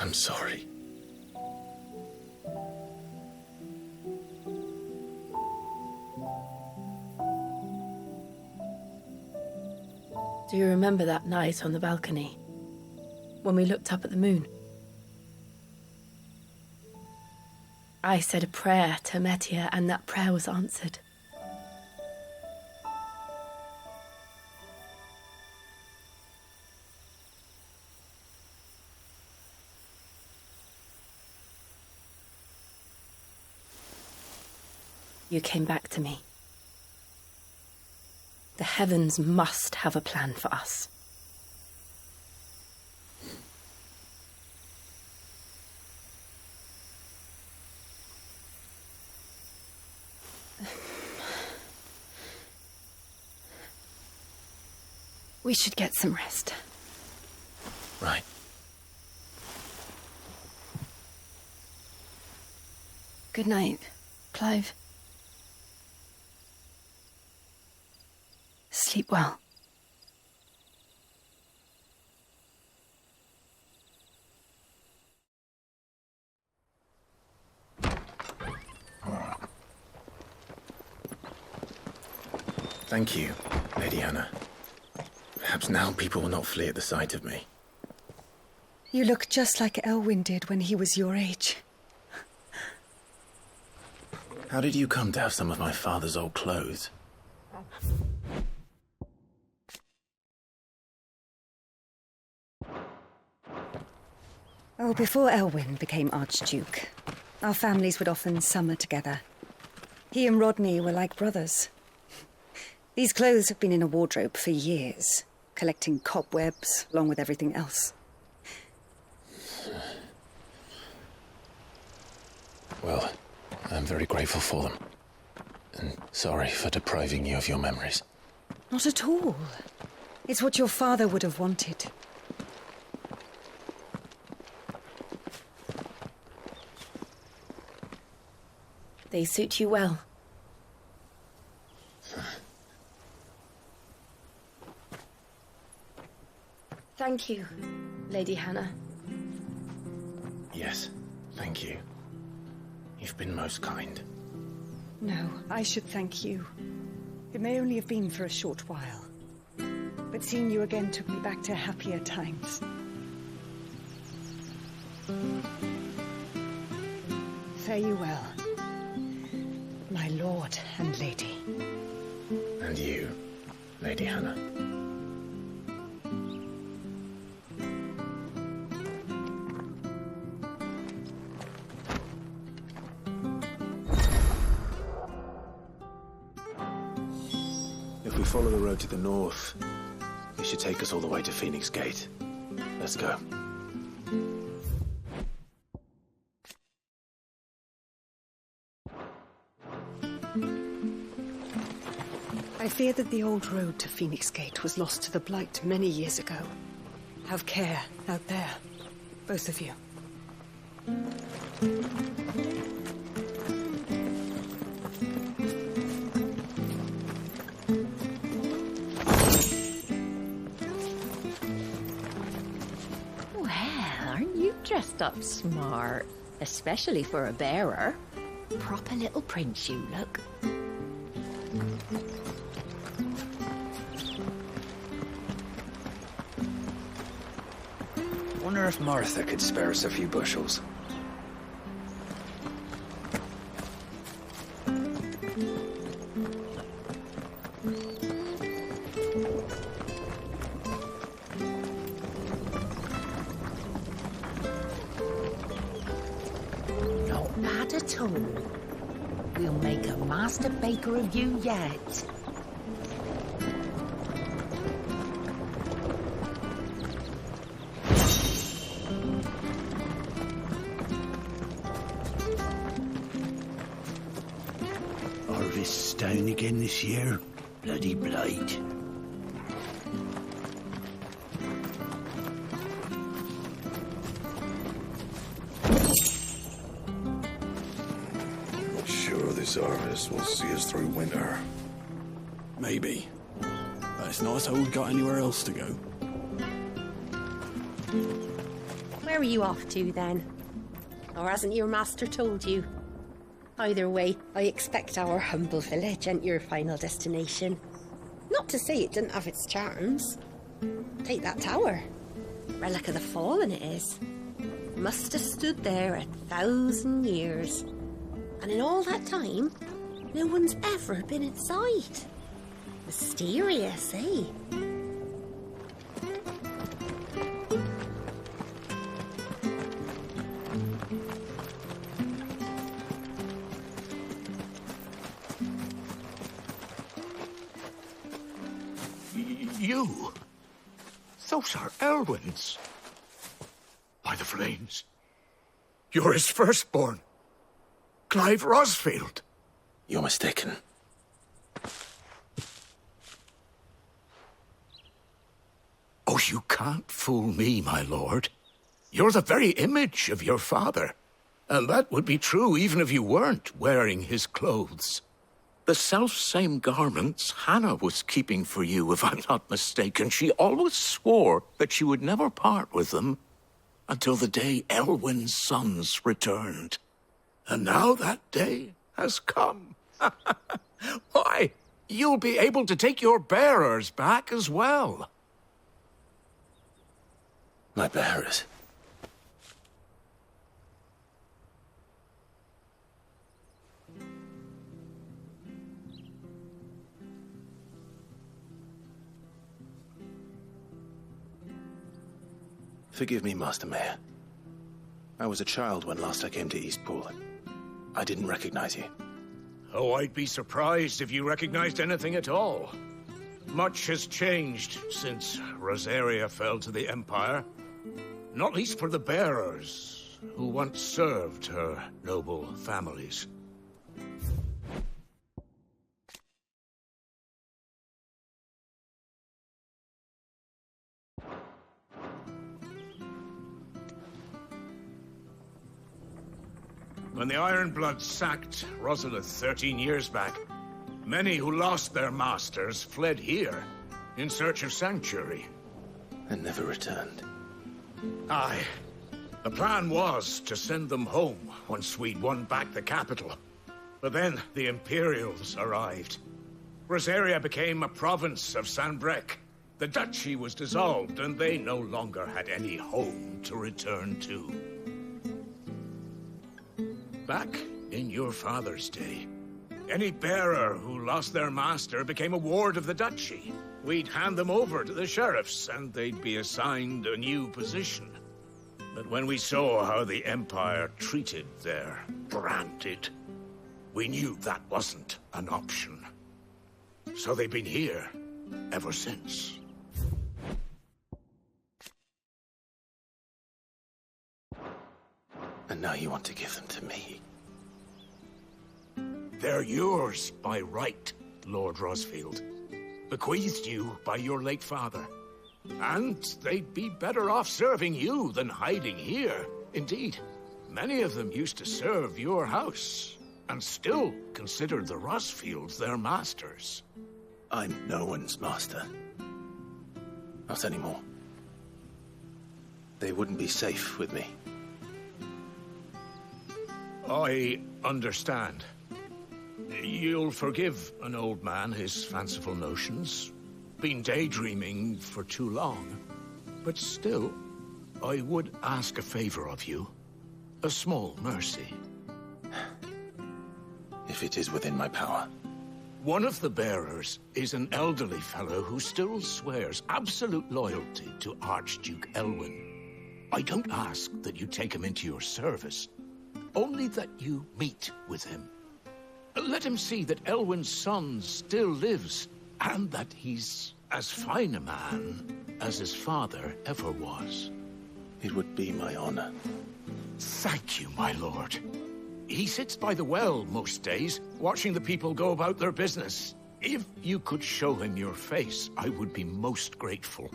I'm sorry. Do you remember that night on the balcony, when we looked up at the moon? I said a prayer to Metia, and that prayer was answered. You came back to me. The heavens must have a plan for us. We should get some rest. Right. Good night, Clive. Sleep well. Thank you, Lady Hannah. Perhaps now people will not flee at the sight of me. You look just like Elwyn did when he was your age. How did you come to have some of my father's old clothes? Oh, before Elwyn became Archduke, our families would often summer together. He and Rodney were like brothers. These clothes have been in a wardrobe for years, collecting cobwebs along with everything else. Well, I'm very grateful for them. And sorry for depriving you of your memories. Not at all. It's what your father would have wanted. They suit you well. Thank you, Lady Hannah. Yes, thank you. You've been most kind. No, I should thank you. It may only have been for a short while, but seeing you again took me back to happier times. Fare you well, my lord and lady. And you, Lady Hannah. If we follow the road to the north, it should take us all the way to Phoenix Gate. Let's go. I fear that the old road to Phoenix Gate was lost to the Blight many years ago. Have care out there, both of you. Dressed up smart, especially for a bearer. Proper little prince you look. Wonder if Martha could spare us a few bushels. We'll make a master baker of you yet. Harvest's down again this year. Bloody blight. This harvest will see us through winter. Maybe. But it's not as though we've got anywhere else to go. Where are you off to, then? Or hasn't your master told you? Either way, I expect our humble village ain't your final destination. Not to say it didn't have its charms. Take that tower. Relic of the Fallen it is. Must have stood there 1,000 years. And in all that time, no one's ever been inside. Mysterious, eh? You? Those are Elwyn's. By the flames. You're his firstborn. Clive Rosfield. You're mistaken. Oh, you can't fool me, my lord. You're the very image of your father. And that would be true even if you weren't wearing his clothes. The self-same garments Hannah was keeping for you, if I'm not mistaken. She always swore that she would never part with them until the day Elwyn's sons returned. And now that day has come. Why, you'll be able to take your bearers back as well. My bearers? Forgive me, Master Mayor. I was a child when last I came to Eastpool. I didn't recognize you. Oh, I'd be surprised if you recognized anything at all. Much has changed since Rosaria fell to the Empire. Not least for the bearers, who once served her noble families. When the Ironbloods sacked Rosalith 13 years back, many who lost their masters fled here in search of sanctuary. And never returned. Aye. The plan was to send them home once we'd won back the capital. But then the Imperials arrived. Rosaria became a province of Sanbreque. The duchy was dissolved, and they no longer had any home to return to. Back in your father's day, any bearer who lost their master became a ward of the duchy. We'd hand them over to the sheriffs, and they'd be assigned a new position. But when we saw how the Empire treated their branded, we knew that wasn't an option. So they've been here ever since. And now you want to give them to me? They're yours by right, Lord Rosfield. Bequeathed you by your late father. And they'd be better off serving you than hiding here. Indeed, many of them used to serve your house, and still considered the Rosfields their masters. I'm no one's master. Not anymore. They wouldn't be safe with me. I understand. You'll forgive an old man his fanciful notions. Been daydreaming for too long. But still, I would ask a favor of you. A small mercy. If it is within my power. One of the bearers is an elderly fellow who still swears absolute loyalty to Archduke Elwyn. I don't ask that you take him into your service, only that you meet with him. Let him see that Elwyn's son still lives, and that he's as fine a man as his father ever was. It would be my honor. Thank you, my lord. He sits by the well most days, watching the people go about their business. If you could show him your face, I would be most grateful.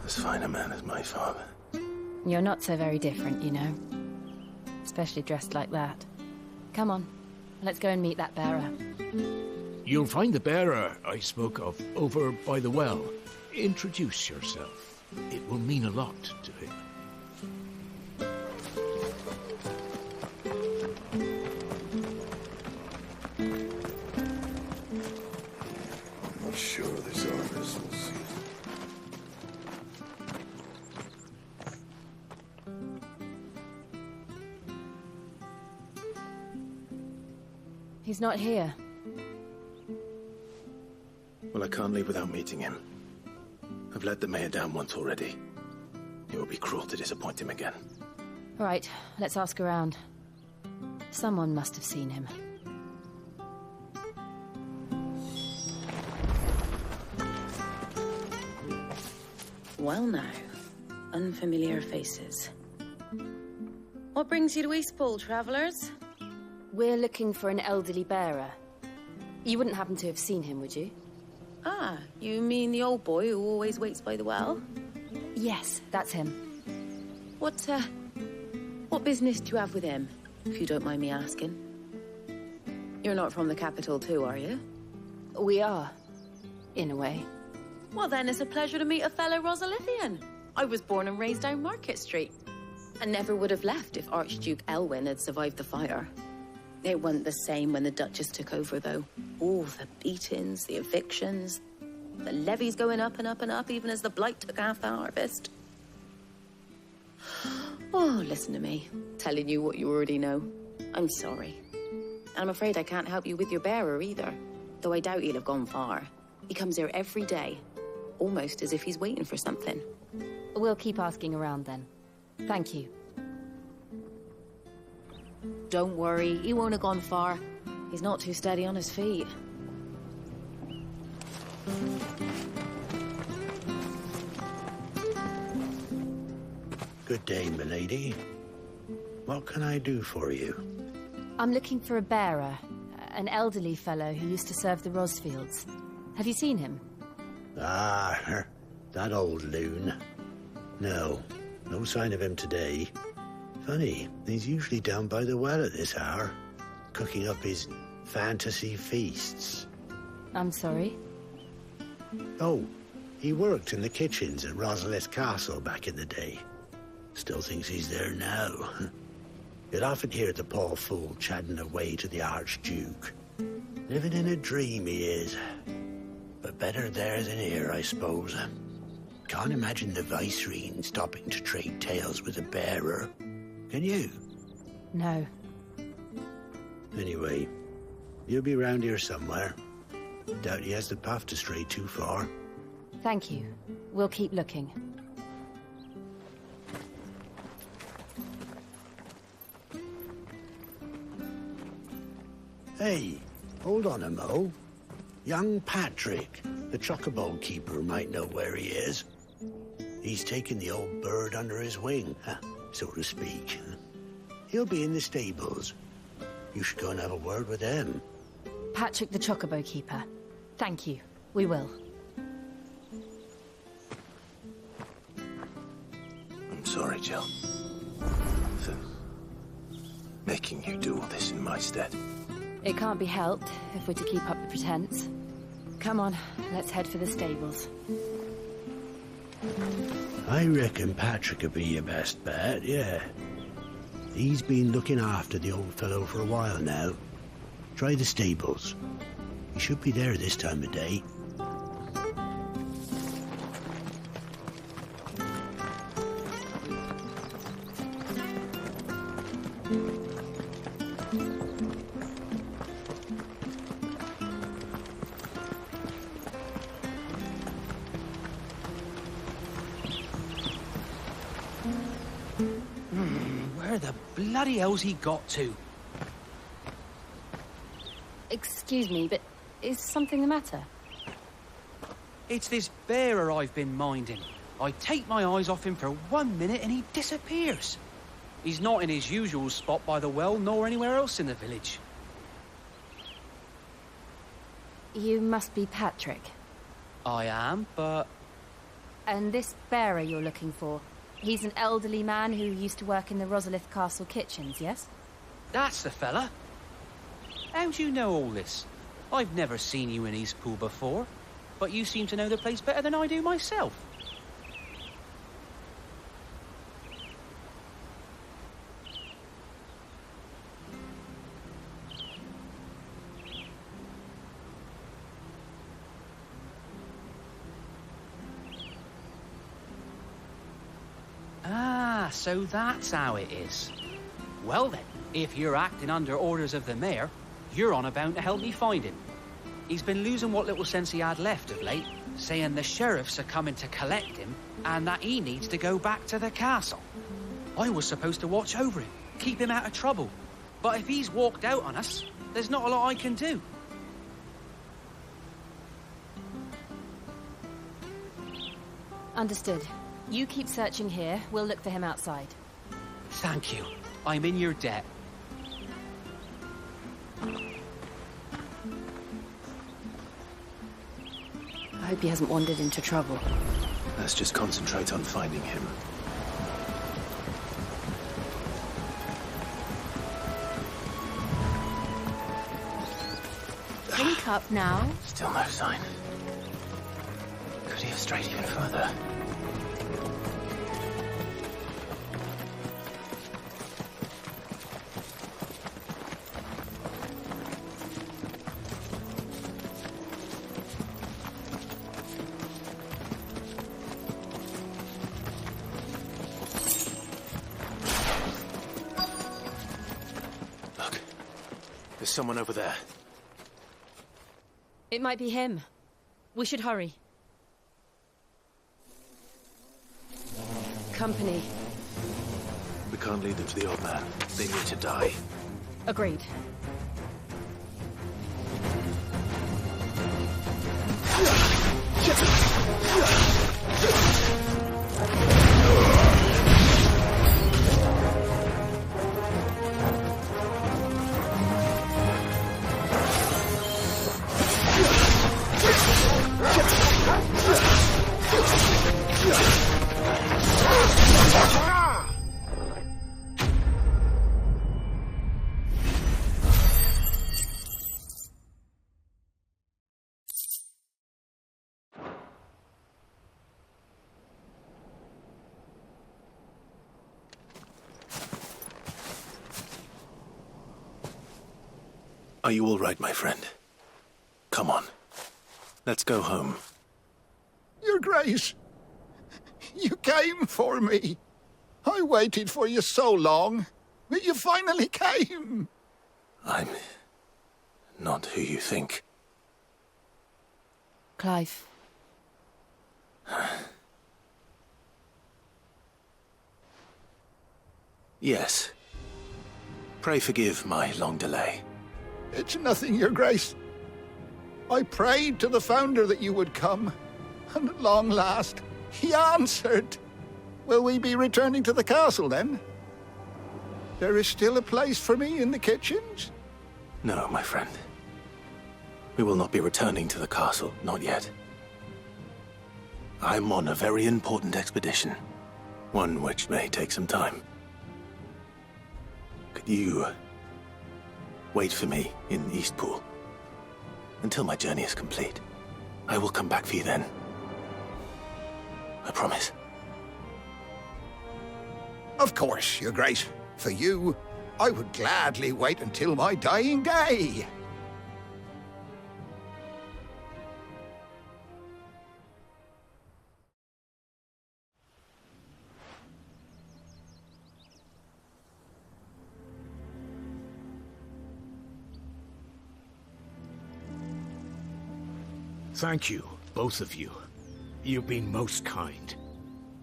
As fine a man as my father. You're not so very different, you know. Especially dressed like that. Come on, let's go and meet that bearer. You'll find the bearer I spoke of over by the well. Introduce yourself. It will mean a lot to him. I'm not sure this Arbus will see it. He's not here. Well, I can't leave without meeting him. I've let the mayor down once already. It would be cruel to disappoint him again. Right, let's ask around. Someone must have seen him. Well now, unfamiliar faces. What brings you to Eastpool, travellers? We're looking for an elderly bearer. You wouldn't happen to have seen him, would you? Ah, you mean the old boy who always waits by the well? Yes, that's him. What business do you have with him, if you don't mind me asking? You're not from the capital too, are you? We are, in a way. Well then, it's a pleasure to meet a fellow Rosalithian. I was born and raised down Market Street. And never would have left if Archduke Elwyn had survived the fire. It wasn't the same when the Duchess took over, though. All the beatings, the evictions, the levies going up and up and up, even as the blight took half the harvest. Oh, listen to me, telling you what you already know. I'm sorry. And I'm afraid I can't help you with your bearer either, though I doubt he'll have gone far. He comes here every day, almost as if he's waiting for something. We'll keep asking around then. Thank you. Don't worry, he won't have gone far. He's not too steady on his feet. Good day, milady. What can I do for you? I'm looking for a bearer, an elderly fellow who used to serve the Rosfields. Have you seen him? Ah, that old loon. No sign of him today. Funny, he's usually down by the well at this hour, cooking up his fantasy feasts. I'm sorry? Oh, he worked in the kitchens at Rosalith Castle back in the day. Still thinks he's there now. You'd often hear the poor fool chatting away to the Archduke. Living in a dream he is. But better there than here, I suppose. Can't imagine the Vicereine stopping to trade tales with a bearer. Can you? No. Anyway, you'll be round here somewhere. Doubt he has the path to stray too far. Thank you. We'll keep looking. Hey, hold on a mo. Young Patrick, the chocobo keeper, might know where he is. He's taken the old bird under his wing, so to speak. He'll be in the stables. You should go and have a word with him. Patrick the chocobo keeper. Thank you. We will. I'm sorry, Jill. For making you do all this in my stead. It can't be helped if we're to keep up the pretense. Come on, let's head for the stables. I reckon Patrick would be your best bet, yeah. He's been looking after the old fellow for a while now. Try the stables. He should be there this time of day. Where the bloody hell's he got to? Excuse me, but is something the matter? It's this bearer I've been minding. I take my eyes off him for 1 minute and he disappears. He's not in his usual spot by the well, nor anywhere else in the village. You must be Patrick. I am, but... And this bearer you're looking for, he's an elderly man who used to work in the Rosalith Castle kitchens, yes? That's the fella. How do you know all this? I've never seen you in Eastpool before, but you seem to know the place better than I do myself. Ah, so that's how it is. Well then, if you're acting under orders of the mayor, you're on about to help me find him. He's been losing what little sense he had left of late, saying the sheriffs are coming to collect him and that he needs to go back to the castle. I was supposed to watch over him, keep him out of trouble. But if he's walked out on us, there's not a lot I can do. Understood. You keep searching here, we'll look for him outside. Thank you. I'm in your debt. I hope he hasn't wandered into trouble. Let's just concentrate on finding him. Think up now. Still no sign. Could he have strayed even further? There's someone over there. It might be him. We should hurry. Company. We can't lead them to the old man. They need to die. Agreed. Are you all right, my friend? Come on. Let's go home. Your Grace, you came for me. I waited for you so long, but you finally came. I'm not who you think. Clive. Yes. Pray forgive my long delay. It's nothing, Your Grace. I prayed to the Founder that you would come, and at long last, he answered. Will we be returning to the castle, then? There is still a place for me in the kitchens? No, my friend. We will not be returning to the castle, not yet. I'm on a very important expedition, one which may take some time. Could you wait for me in Eastpool until my journey is complete? I will come back for you then. I promise. Of course, Your Grace. For you, I would gladly wait until my dying day. Thank you, both of you. You've been most kind.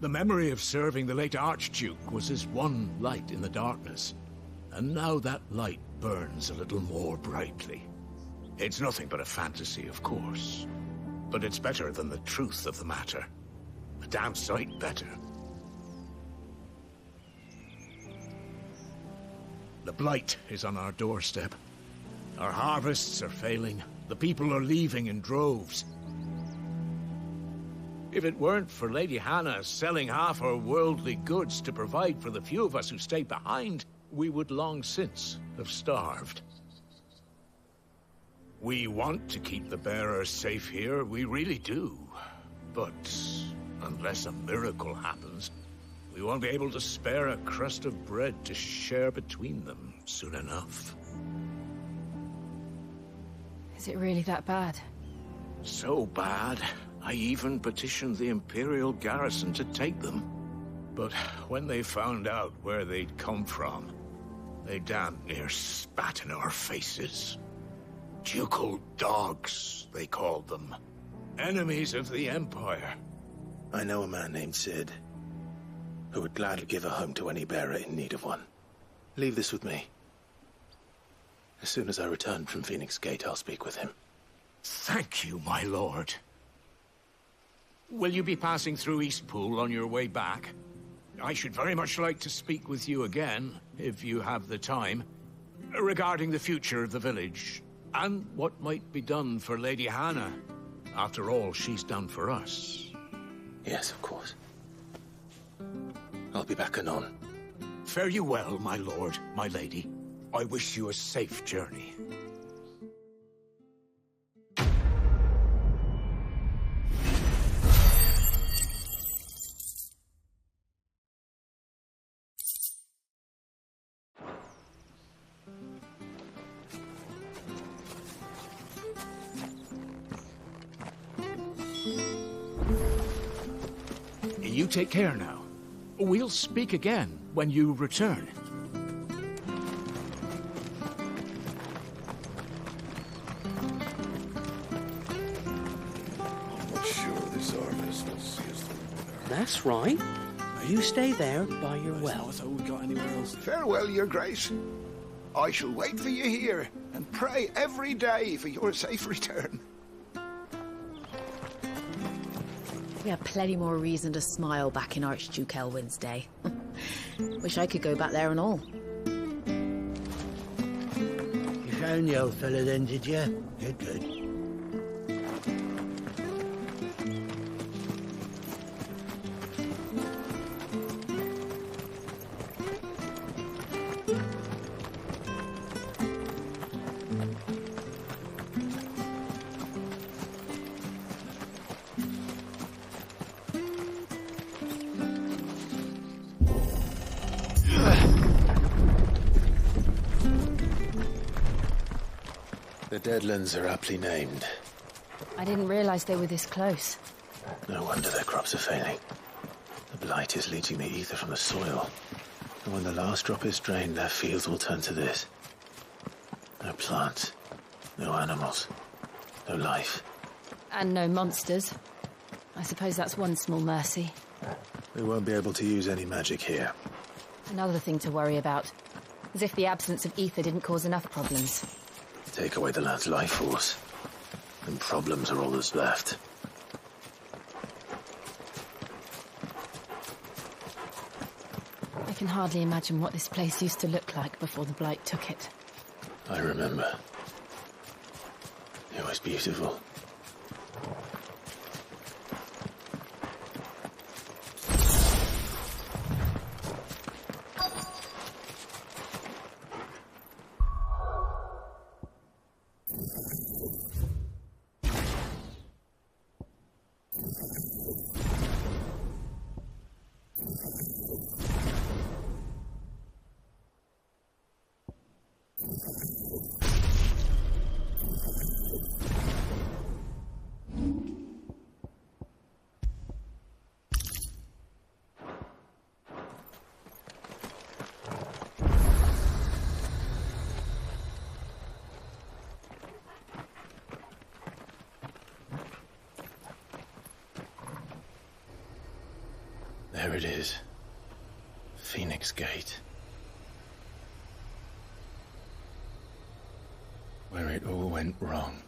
The memory of serving the late Archduke was his one light in the darkness, and now that light burns a little more brightly. It's nothing but a fantasy, of course, but it's better than the truth of the matter. A damn sight better. The blight is on our doorstep. Our harvests are failing. The people are leaving in droves. If it weren't for Lady Hannah selling half her worldly goods to provide for the few of us who stayed behind, we would long since have starved. We want to keep the bearers safe here, we really do. But unless a miracle happens, we won't be able to spare a crust of bread to share between them soon enough. Is it really that bad? So bad, I even petitioned the Imperial garrison to take them. But when they found out where they'd come from, they damn near spat in our faces. Ducal dogs, they called them. Enemies of the Empire. I know a man named Sid, who would gladly give a home to any bearer in need of one. Leave this with me. As soon as I return from Phoenix Gate, I'll speak with him. Thank you, my lord. Will you be passing through Eastpool on your way back? I should very much like to speak with you again, if you have the time, regarding the future of the village, and what might be done for Lady Hannah, after all she's done for us. Yes, of course. I'll be back anon. Fare you well, my lord, my lady. I wish you a safe journey. You take care now. We'll speak again when you return. I'm not sure this harvest will see us through. That's right. You stay there by your well. Not we got anywhere else. Farewell, Your Grace. I shall wait for you here and pray every day for your safe return. We had plenty more reason to smile back in Archduke Elwin's day. Wish I could go back there and all. You found the old fella then, did you? Good, good. The Deadlands are aptly named. I didn't realize they were this close. No wonder their crops are failing. The blight is leaching the ether from the soil. And when the last drop is drained, their fields will turn to this. No plants, no animals, no life. And no monsters. I suppose that's one small mercy. We won't be able to use any magic here. Another thing to worry about. As if the absence of ether didn't cause enough problems. Take away the land's life force, and problems are all that's left. I can hardly imagine what this place used to look like before the Blight took it. I remember. It was beautiful. There it is. Phoenix Gate. Where it all went wrong.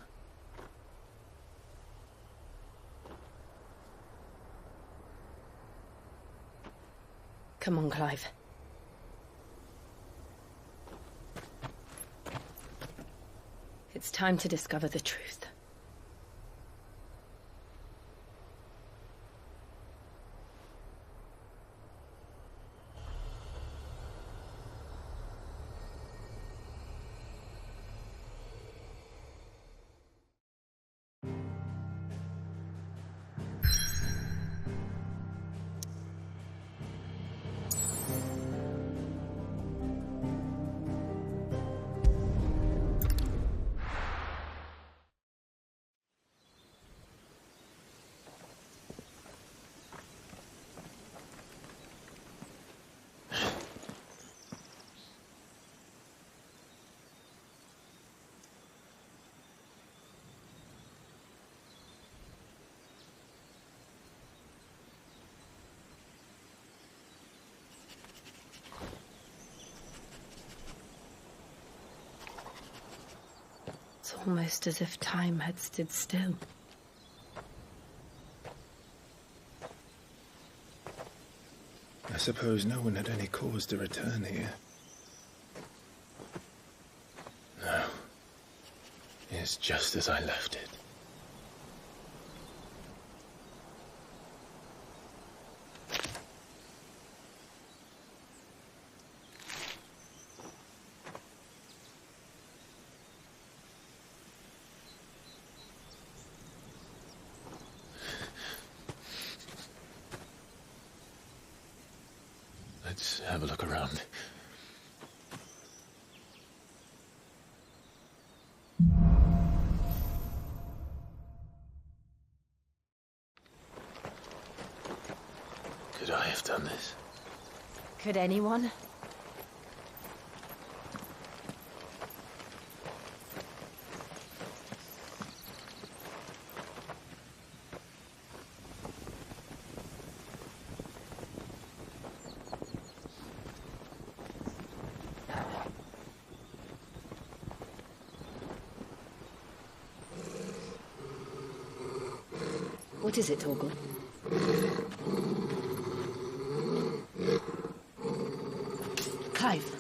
Come on, Clive. It's time to discover the truth. It's almost as if time had stood still. I suppose no one had any cause to return here. No. It's just as I left it. Let's have a look around. Could I have done this? Could anyone? What is it, Torgal? Clive.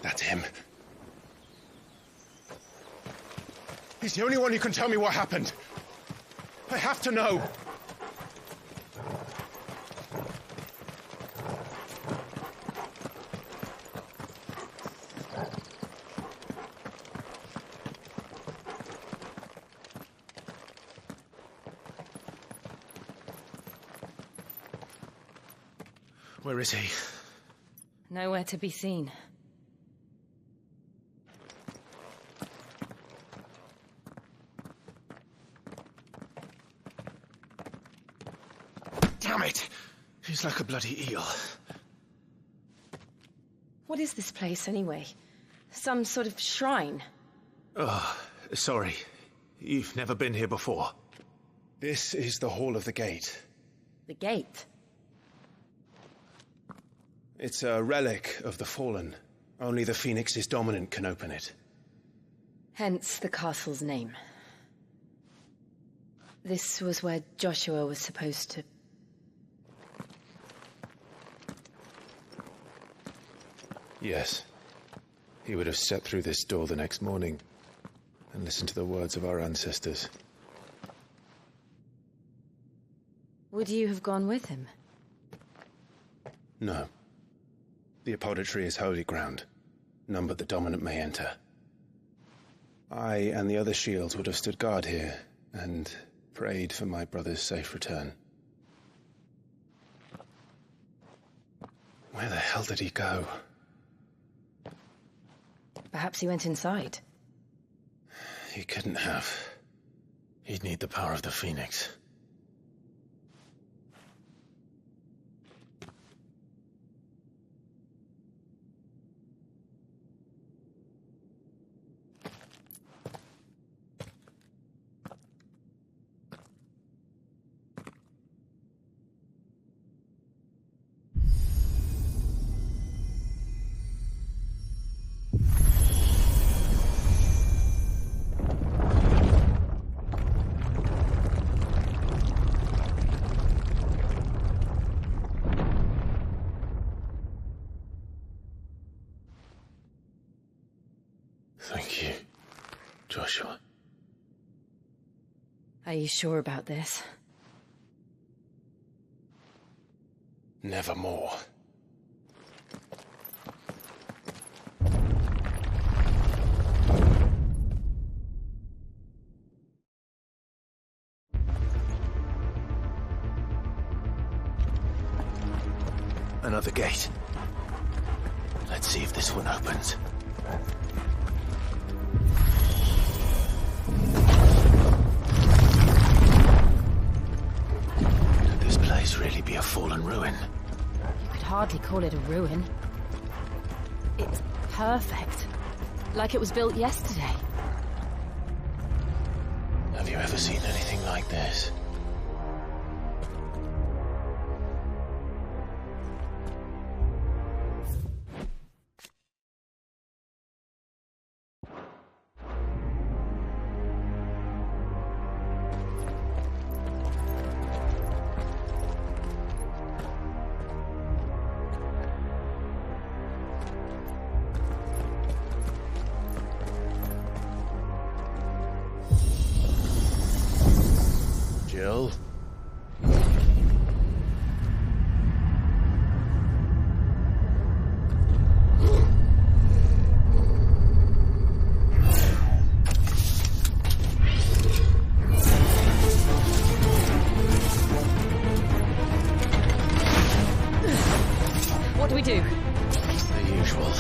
That's him. He's the only one who can tell me what happened. I have to know. Where is he? Nowhere to be seen. Damn it! He's like a bloody eel. What is this place, anyway? Some sort of shrine? Oh, sorry. You've never been here before. This is the Hall of the Gate. The gate? It's a relic of the Fallen. Only the Phoenix's dominant can open it. Hence the castle's name. This was where Joshua was supposed to... Yes. He would have stepped through this door the next morning and listened to the words of our ancestors. Would you have gone with him? No. The apodatory is holy ground. None but the dominant may enter. I and the other shields would have stood guard here and prayed for my brother's safe return. Where the hell did he go? Perhaps he went inside. He couldn't have. He'd need the power of the Phoenix. Thank you, Joshua. Are you sure about this? Nevermore. Another gate. Let's see if this one opens. Could this place really be a fallen ruin? You could hardly call it a ruin. It's perfect. Like it was built yesterday. Have you ever seen anything like this? Jill? What do we do? The usual.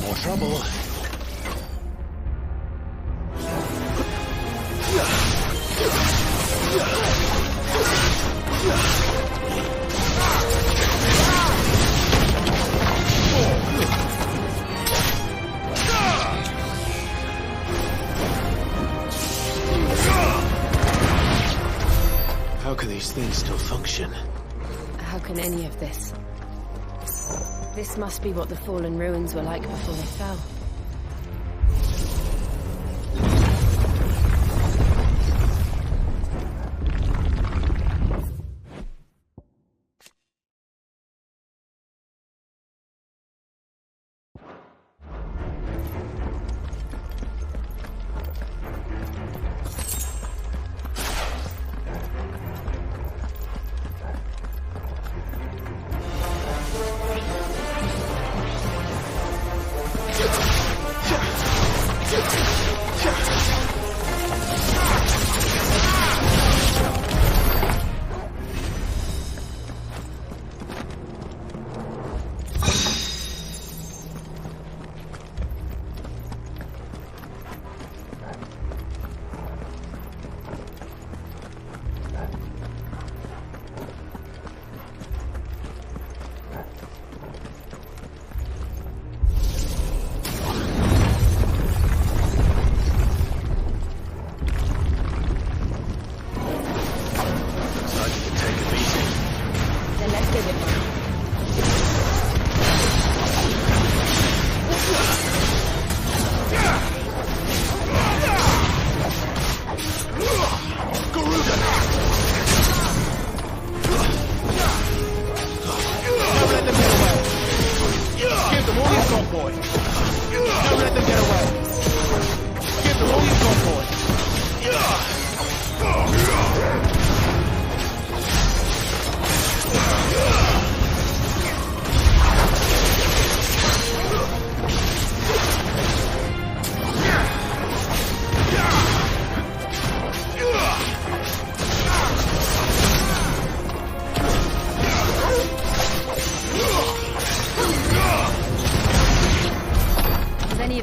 More trouble. How can these things still function? How can any of this? This must be what the fallen ruins were like before they fell.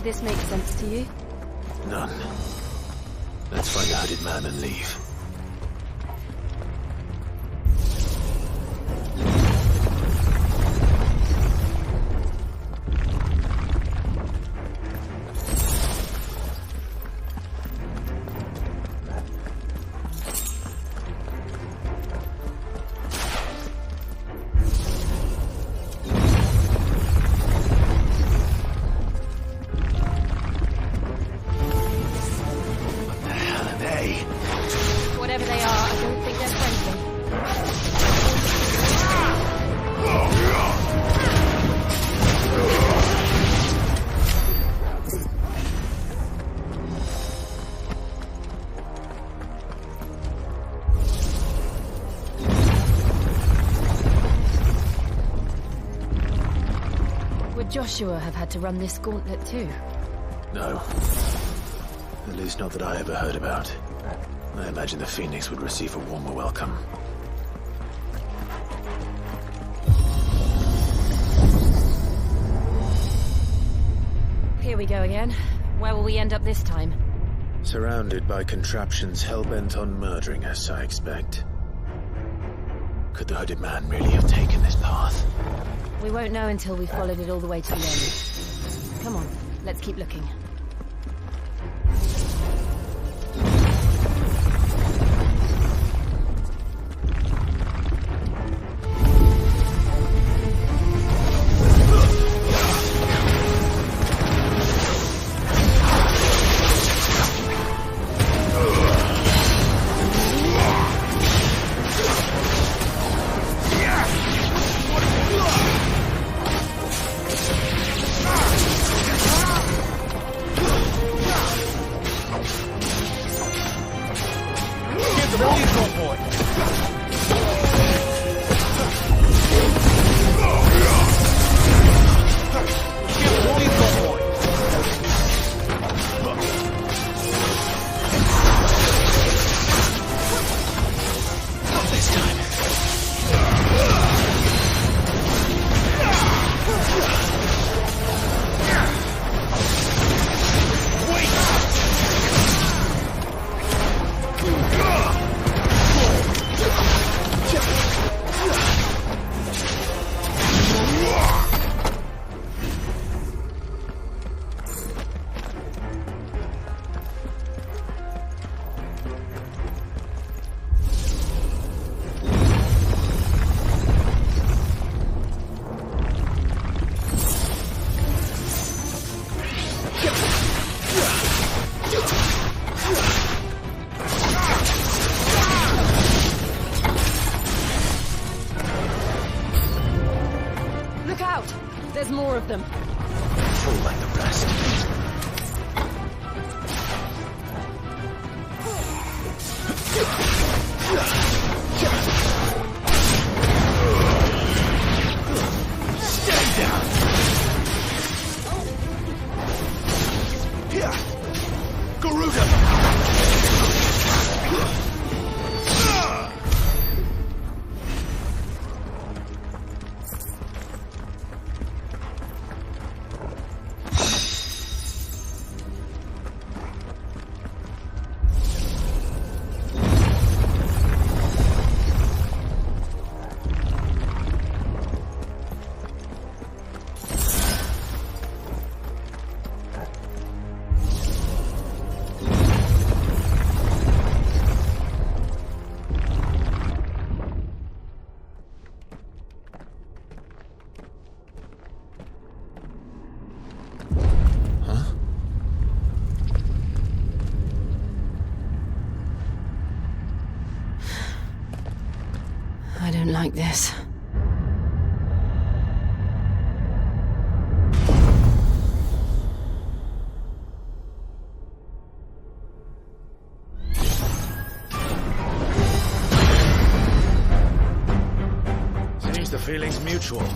did this make sense to you? None. Let's find the hooded man and leave. Whatever they are, I don't think they're friendly. Would Joshua have had to run this gauntlet too? No. At least not that I ever heard about. I imagine the Phoenix would receive a warmer welcome. Here we go again. Where will we end up this time? Surrounded by contraptions hell-bent on murdering us, I expect. Could the hooded man really have taken this path? We won't know until we've followed it all the way to the end. Come on, let's keep looking. More of them. Full like the rest. Stay down. Garuda. I don't like this. Seems the feeling's mutual.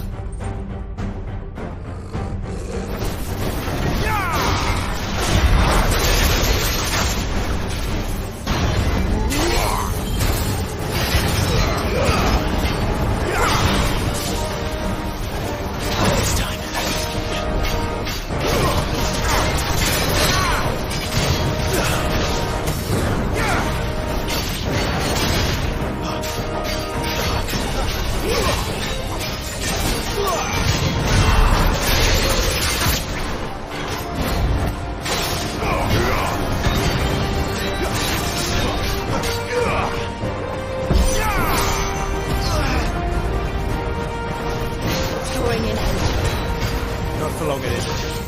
belong in it.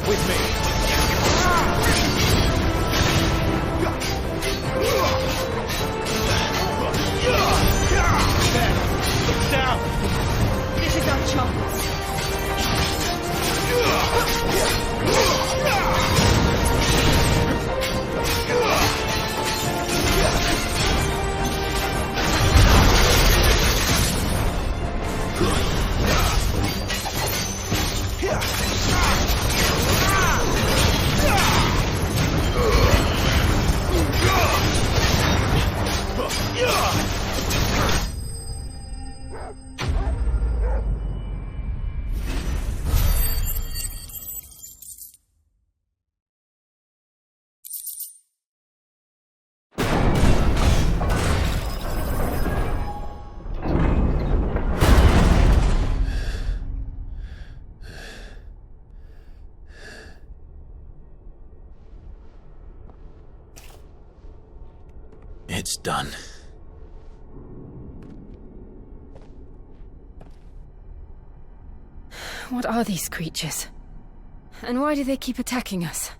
With me. There. Look down. This is our chance. It's done. What are these creatures? And why do they keep attacking us?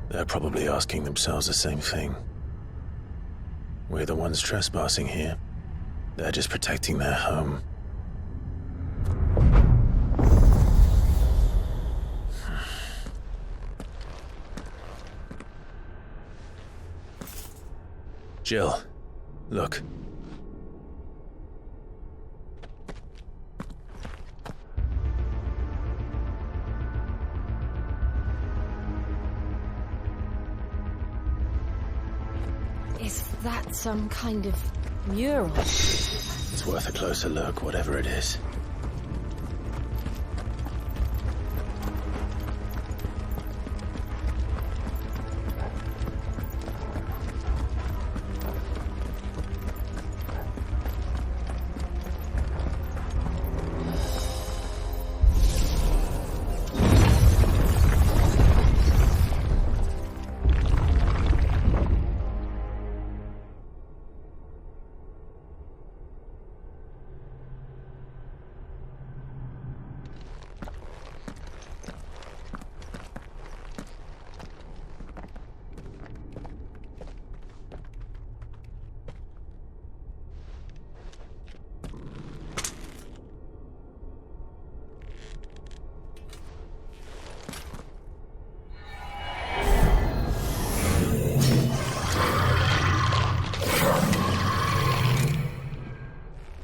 They're probably asking themselves the same thing. We're the ones trespassing here. They're just protecting their home. Jill, look. Is that some kind of mural? It's worth a closer look, whatever it is.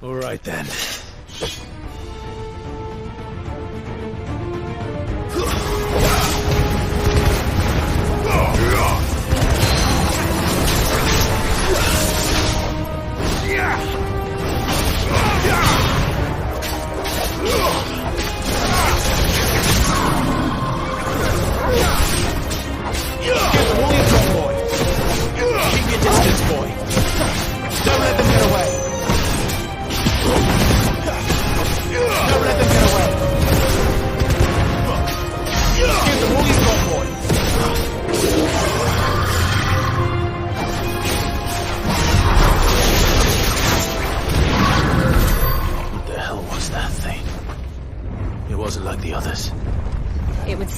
All right then.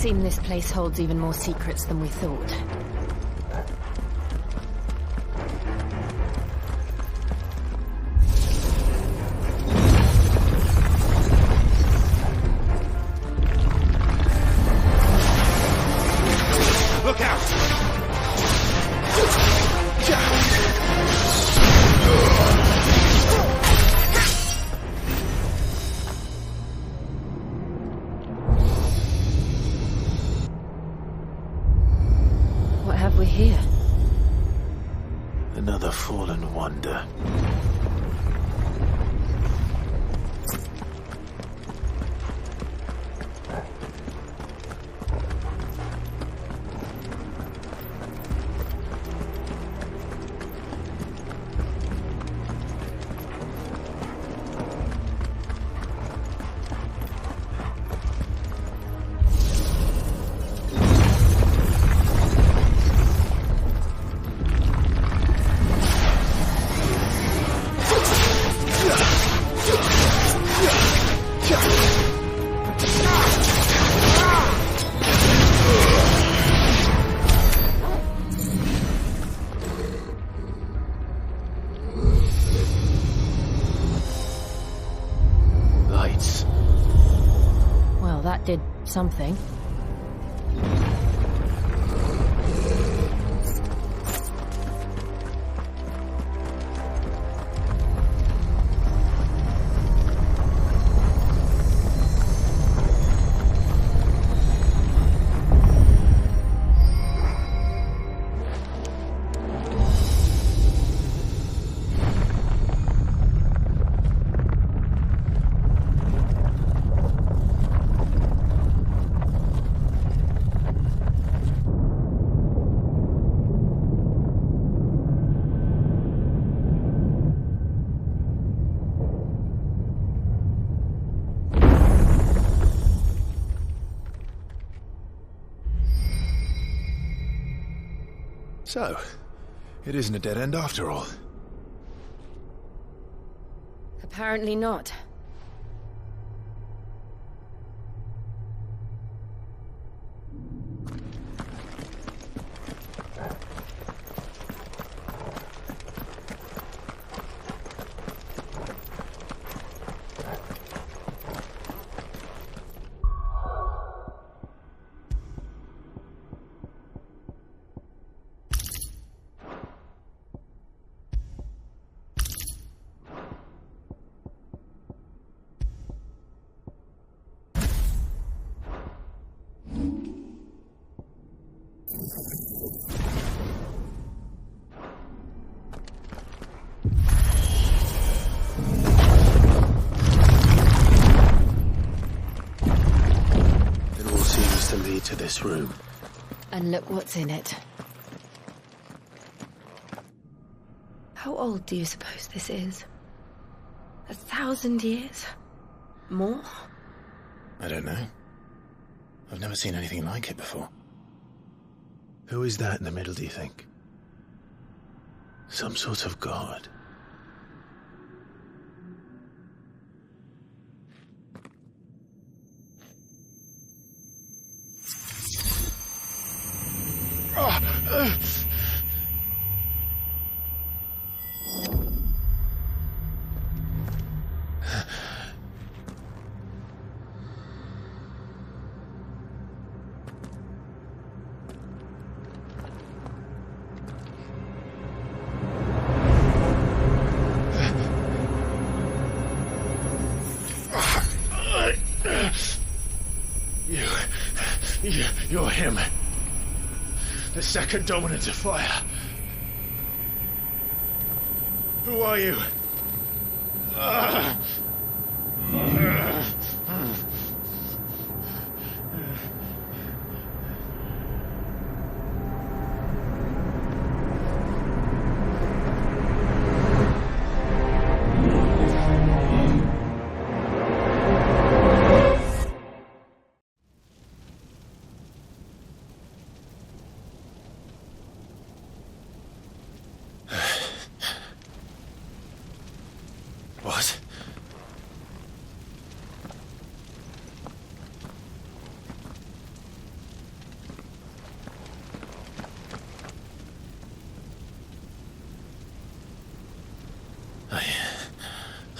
This place holds even more secrets than we thought. Look out! Here. Another fallen wonder. something. So, it isn't a dead end after all. Apparently not. To this room. And look what's in it. How old do you suppose this is? 1,000 years? More? I don't know. I've never seen anything like it before. Who is that in the middle, do you think? Some sort of god? You're him. The second dominant of fire. Who are you? What?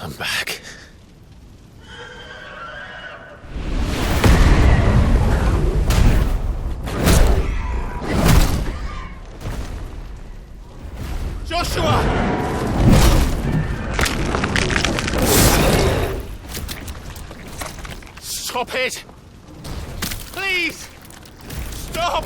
I'm back. Joshua! Stop it! Please! Stop!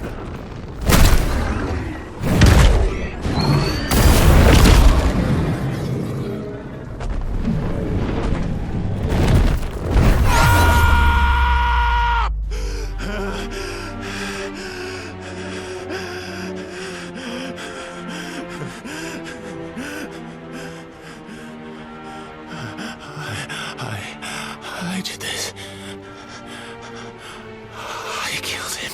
I did this. I killed him.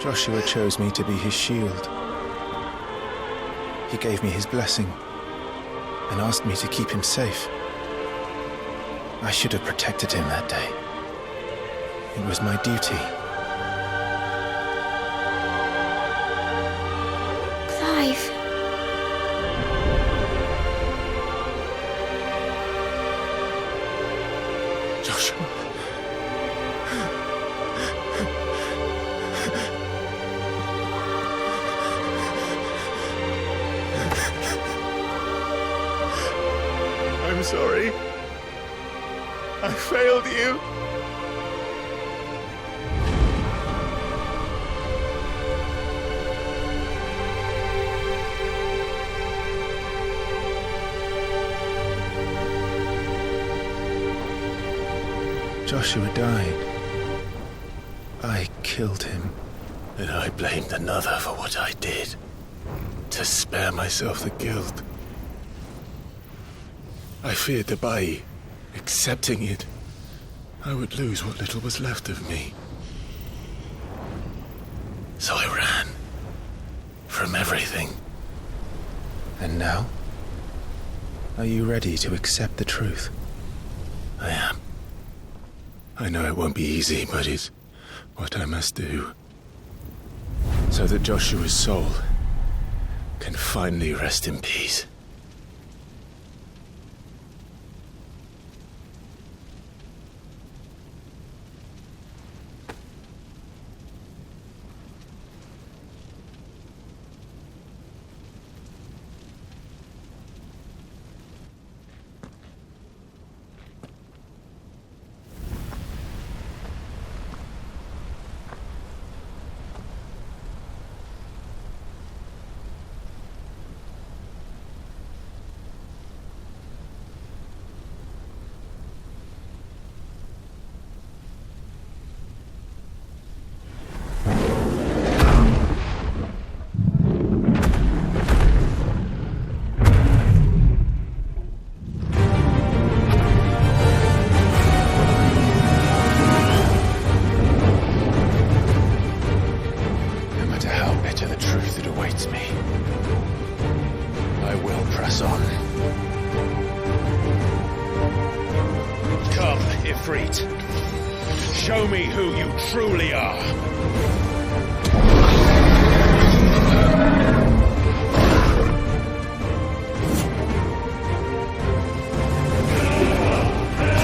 Joshua chose me to be his shield. He gave me his blessing and asked me to keep him safe. I should have protected him that day. It was my duty. Clive. Joshua. I'm sorry. I failed you. Joshua died. I killed him. And I blamed another for what I did. To spare myself the guilt. I feared that by accepting it, I would lose what little was left of me. So I ran. From everything. And now? Are you ready to accept the truth? I am. I know it won't be easy, but it's what I must do. So that Joshua's soul can finally rest in peace. Ifrit. Show me who you truly are.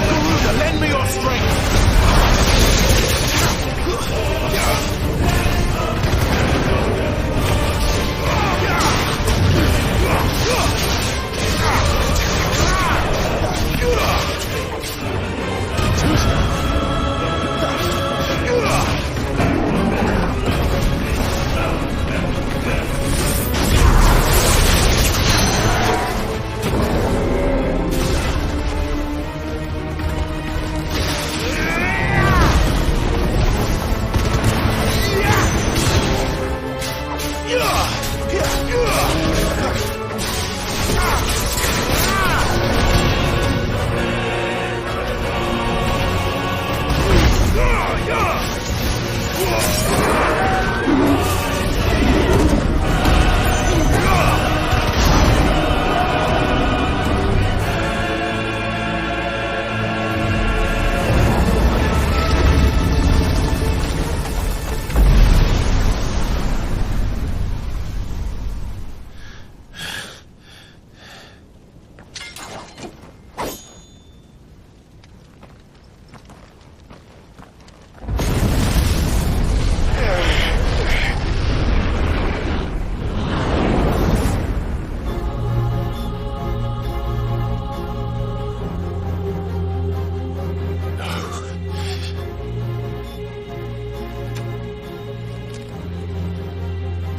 Garuda, lend me your strength!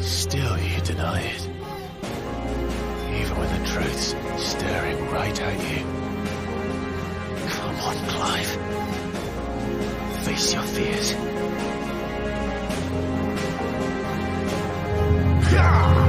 Still you deny it. Even when the truth's staring right at you. Come on, Clive. Face your fears. Yeah!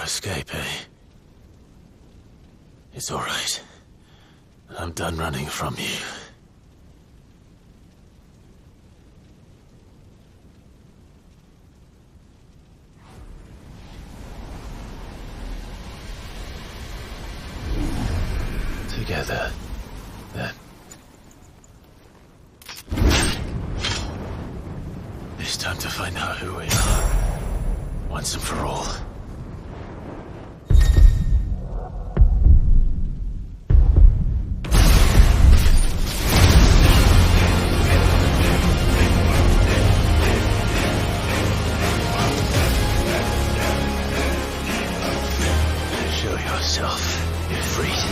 escape, eh? It's all right. I'm done running from you. Together, then. It's time to find out who we are, once and for all. Show yourself, Ifrit.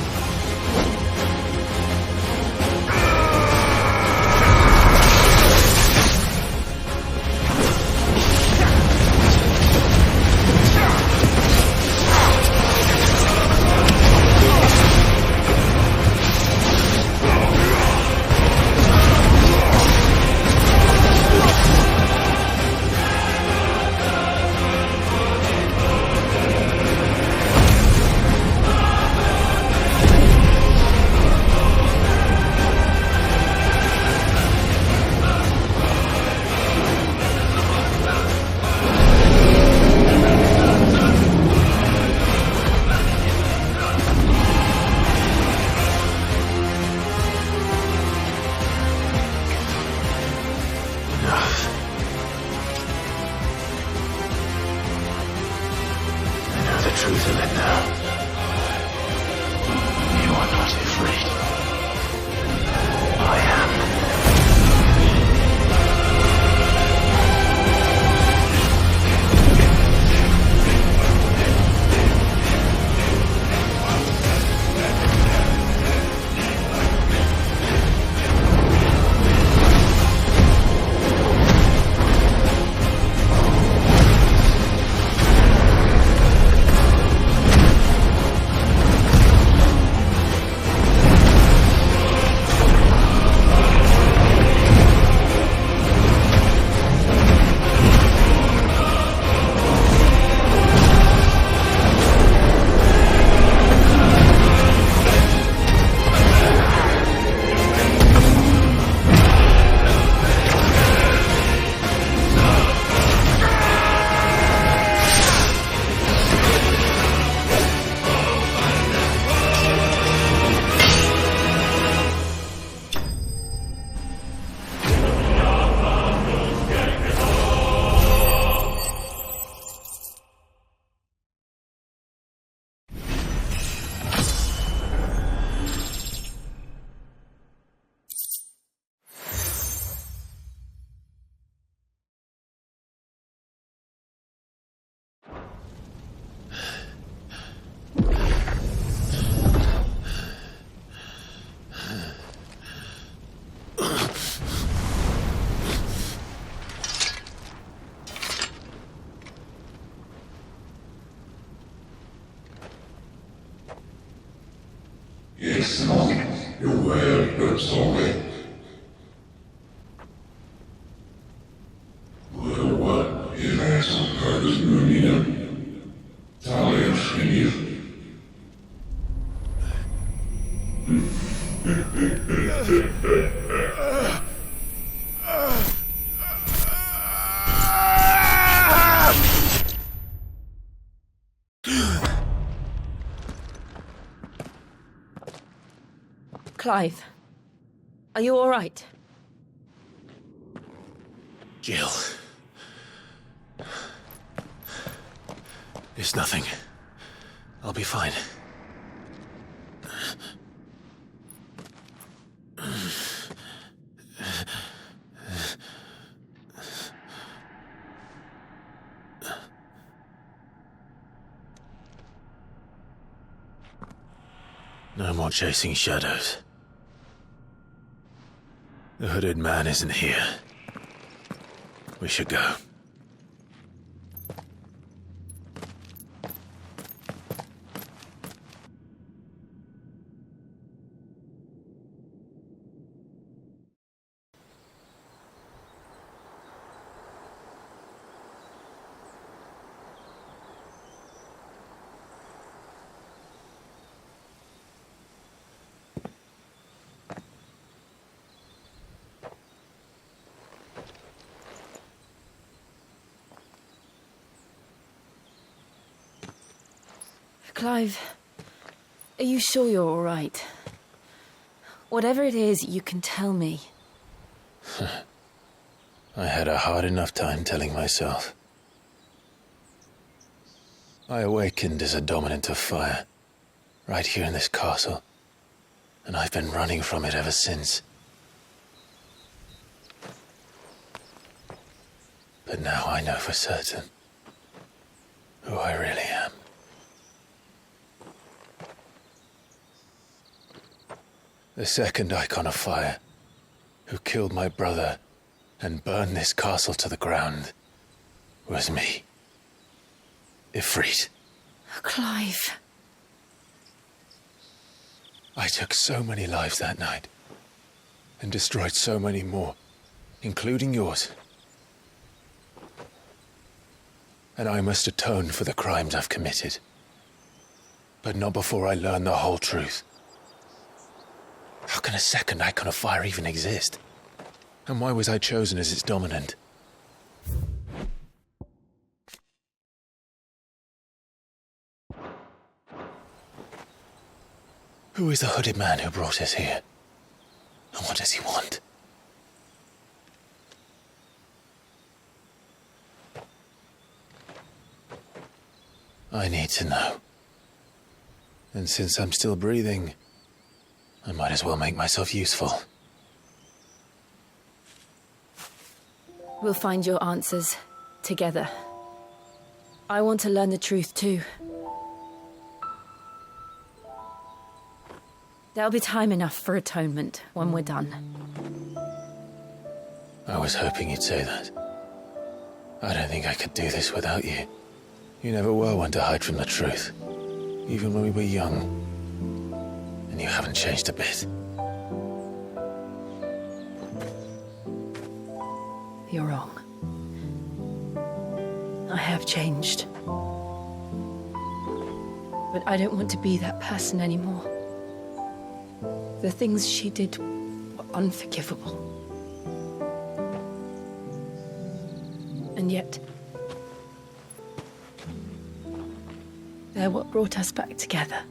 Clive, are you all right? Jill. It's nothing. I'll be fine. No more chasing shadows. The hooded man isn't here. We should go. Clive, are you sure you're all right? Whatever it is, you can tell me. I had a hard enough time telling myself. I awakened as a dominant of fire, right here in this castle, and I've been running from it ever since. But now I know for certain who I really am. The second Eikon of fire, who killed my brother and burned this castle to the ground, was me. Ifrit. Clive. I took so many lives that night, and destroyed so many more, including yours. And I must atone for the crimes I've committed. But not before I learn the whole truth. How can a second Eikon of fire even exist? And why was I chosen as its dominant? Who is the hooded man who brought us here? And what does he want? I need to know. And since I'm still breathing, I might as well make myself useful. We'll find your answers together. I want to learn the truth too. There'll be time enough for atonement when we're done. I was hoping you'd say that. I don't think I could do this without you. You never were one to hide from the truth, even when we were young. And you haven't changed a bit. You're wrong. I have changed. But I don't want to be that person anymore. The things she did were unforgivable. And yet, they're what brought us back together.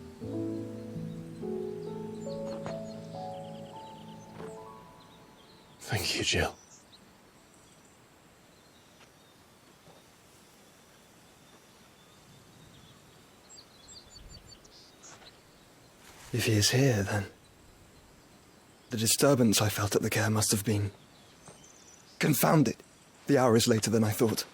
Thank you, Jill. If he is here, then the disturbance I felt at the care must have been confounded. The hour is later than I thought.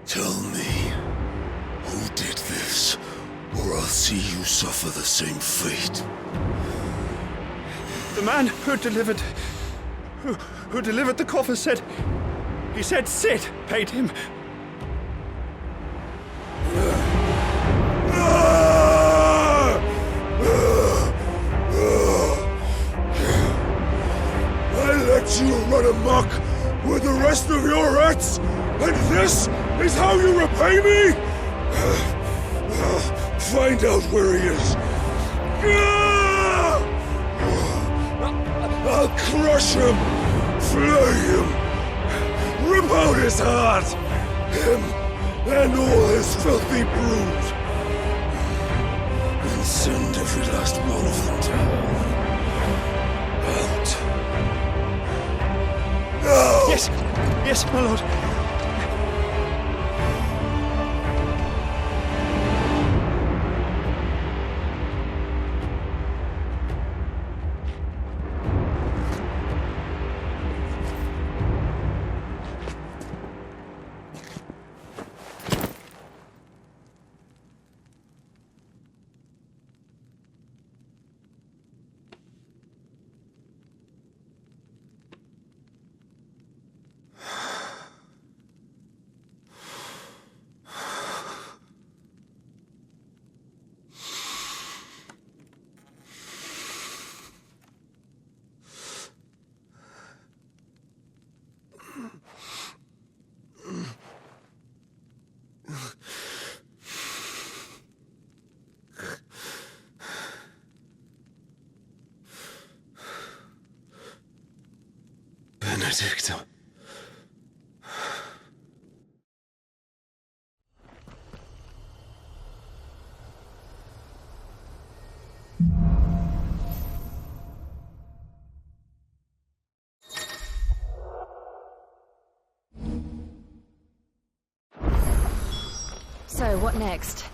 Tell me, who did this, or I'll see you suffer the same fate. The man who delivered the coffer said... He said Sid paid him. I let you run amok with the rest of your rats, and this is how you repay me? Find out where he is. I'll crush him, flay him, rip out his heart, him and all his filthy brood, and send every last one of them to hell. Out. No! Yes, yes, my lord. Benedikta. So, what next?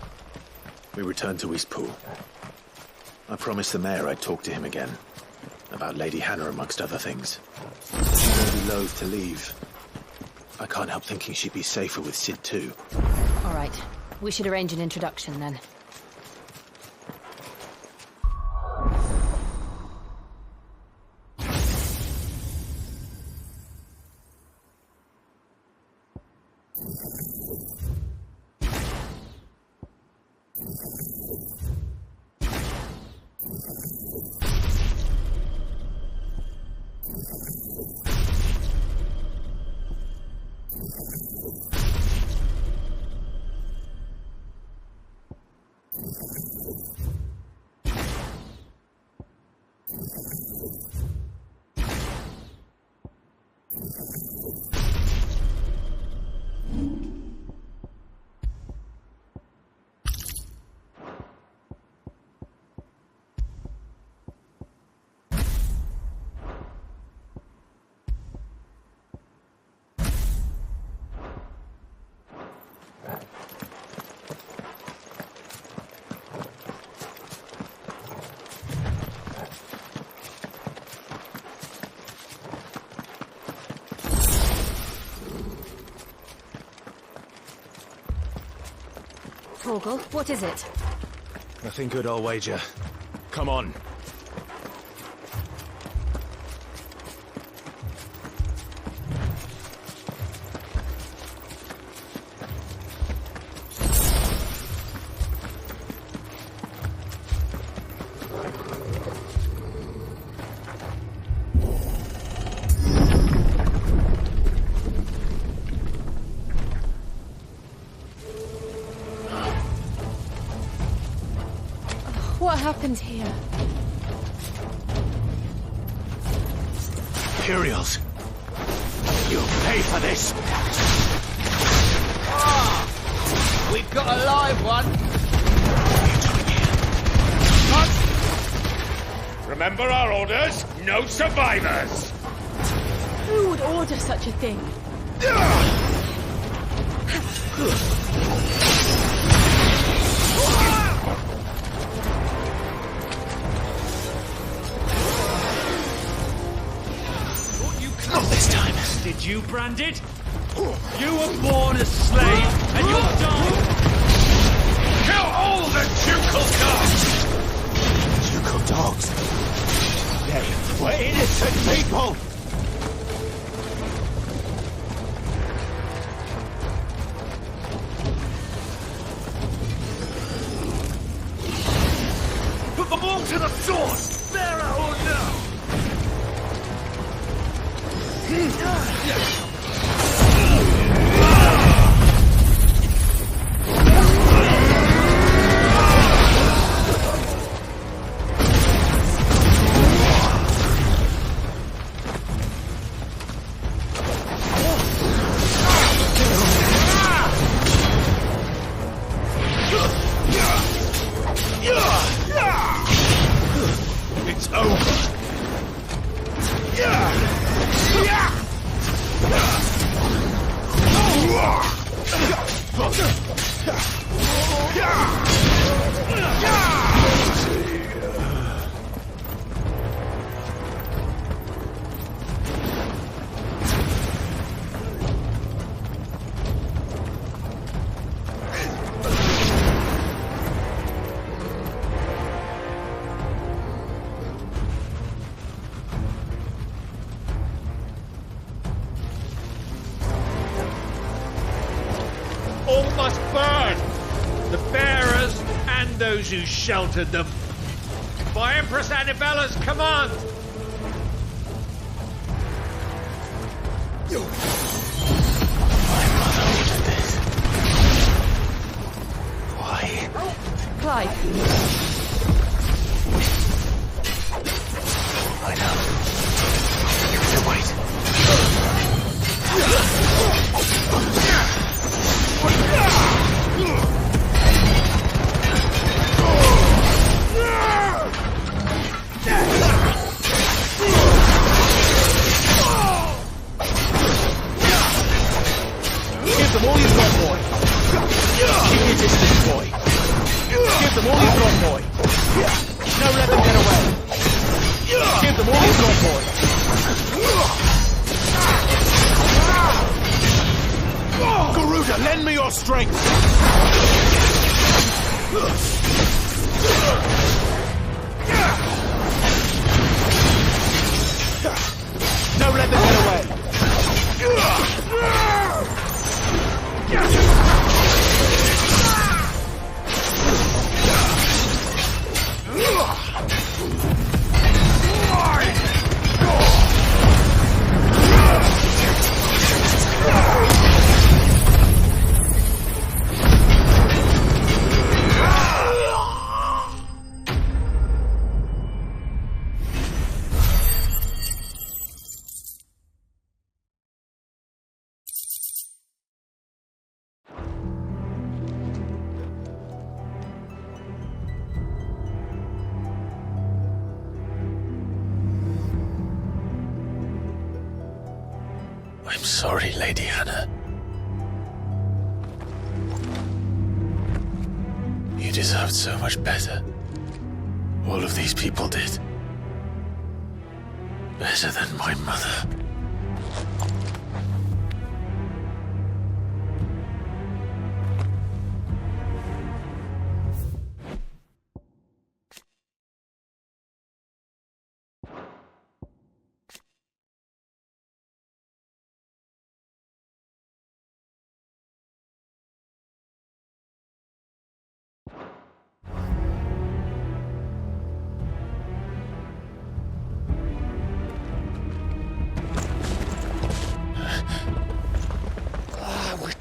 We return to Eastpool. I promised the mayor I'd talk to him again. About Lady Hannah, amongst other things. She may be loath to leave. I can't help thinking she'd be safer with Sid too. All right. We should arrange an introduction then. Torgal, what is it? Nothing good, I'll wager. Come on. What happened here? Imperials! You'll pay for this! We've got a live one! What? Remember our orders? No survivors! Who would order such a thing? Not this time. Did you brand it? You were born a slave, and you'll die! Kill all the ducal dogs! Ducal dogs? They were innocent people! Put them all to the sword! Bearer or no! It's over! All must burn! The bearers and those who sheltered them. By Empress Annabella's command! My mother ordered this. Why? Clive. I know. You have to wait. Give them all you've got, boy! Keep your distance, boy! Give them all you've got, boy! No, let them get away! Give them all you've got, boy! Garuda, lend me your strength! No, let them get away! I'm sorry, Lady Hannah. You deserved so much better. All of these people did. Better than my mother.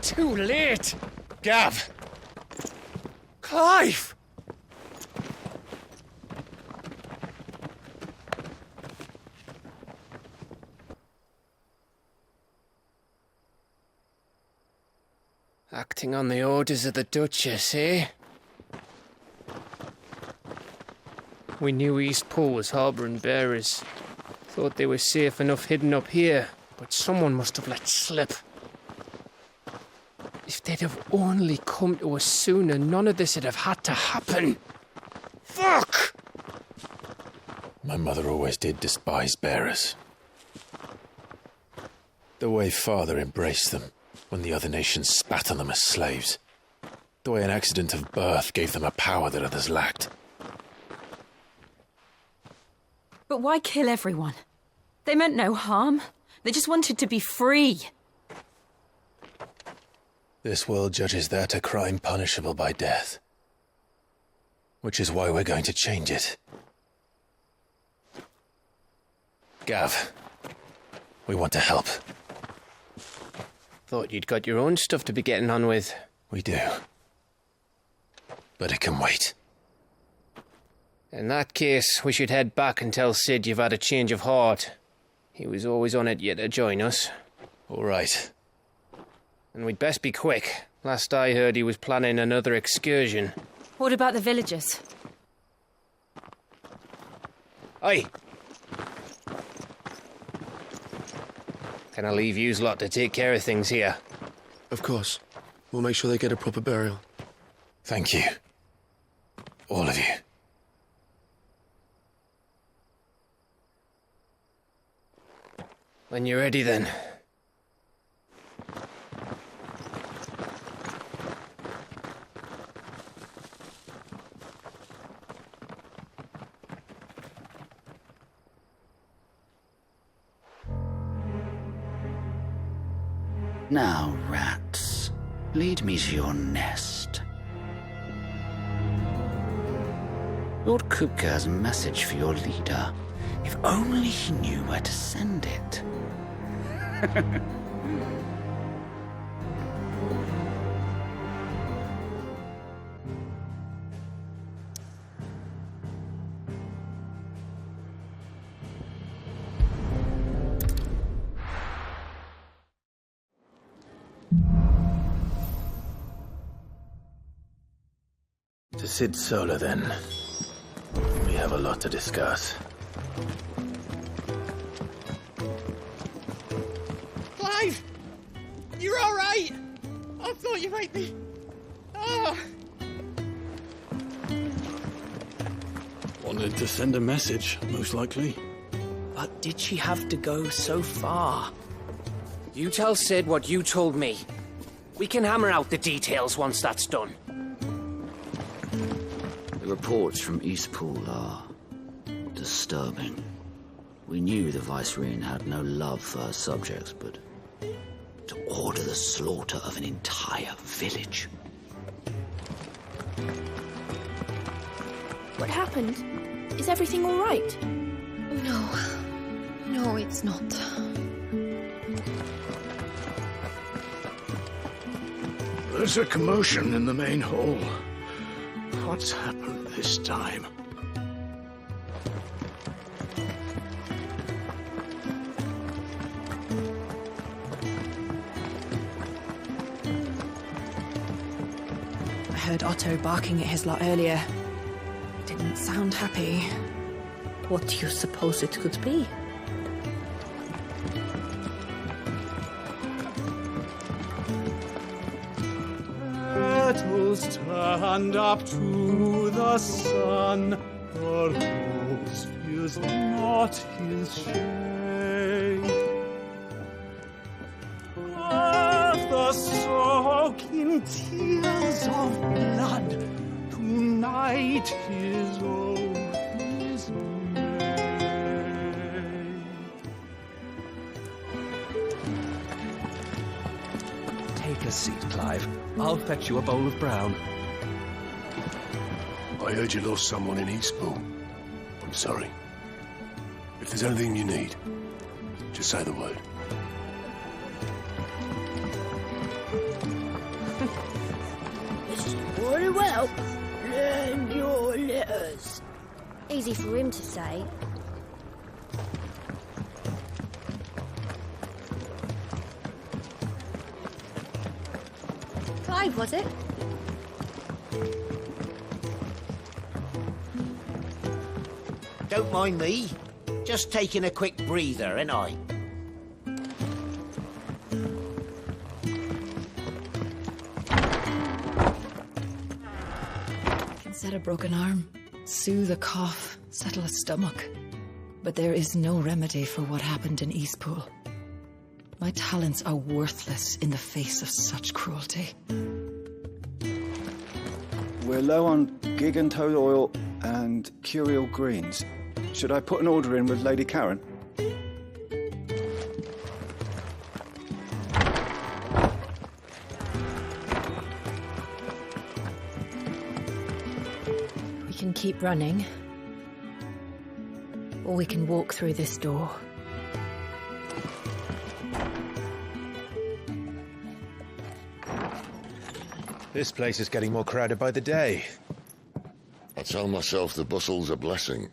Too late! Gav! Clive! Acting on the orders of the Duchess, eh? We knew Eastpool was harbouring bearers. Thought they were safe enough hidden up here, but someone must have let slip. If they'd have only come to us sooner, none of this would have had to happen. Fuck! My mother always did despise bearers. The way Father embraced them when the other nations spat on them as slaves. The way an accident of birth gave them a power that others lacked. But why kill everyone? They meant no harm. They just wanted to be free. This world judges that a crime punishable by death. Which is why we're going to change it. Gav, we want to help. Thought you'd got your own stuff to be getting on with. We do. But it can wait. In that case, we should head back and tell Sid you've had a change of heart. He was always on it yet to join us. All right. And we'd best be quick. Last I heard, he was planning another excursion. What about the villagers? Aye. Can I leave yous lot to take care of things here? Of course. We'll make sure they get a proper burial. Thank you. All of you. When you're ready, then. Now, rats, lead me to your nest. Lord Kupka has a message for your leader. If only he knew where to send it. To Sid Solar, then. We have a lot to discuss. Clive! You're all right! I thought you ate me. Ah! Wanted to send a message, most likely. But did she have to go so far? You tell Sid what you told me. We can hammer out the details once that's done. The reports from Eastpool are disturbing. We knew the Vicereine had no love for her subjects, but to order the slaughter of an entire village. What happened? Is everything all right? No. No, it's not. There's a commotion in the main hall. What's happened this time? I heard Otto barking at his lot earlier. Didn't sound happy. What do you suppose it could be? Petals stand up to the sun. The rose feels not his shade. Earth the soak in tears of blood. Tonight his oath is made. Take a seat, Clive. I'll fetch you a bowl of brown. I heard you lost someone in Eastpool. I'm sorry. If there's anything you need, just say the word. Very well. Learn your letters. Easy for him to say. Clive, was it? Don't mind me. Just taking a quick breather, ain't I? Can set a broken arm, soothe a cough, settle a stomach. But there is no remedy for what happened in Eastpool. My talents are worthless in the face of such cruelty. We're low on gig and toad oil and curial greens. Should I put an order in with Lady Karen? We can keep running. Or we can walk through this door. This place is getting more crowded by the day. I tell myself the bustle's a blessing.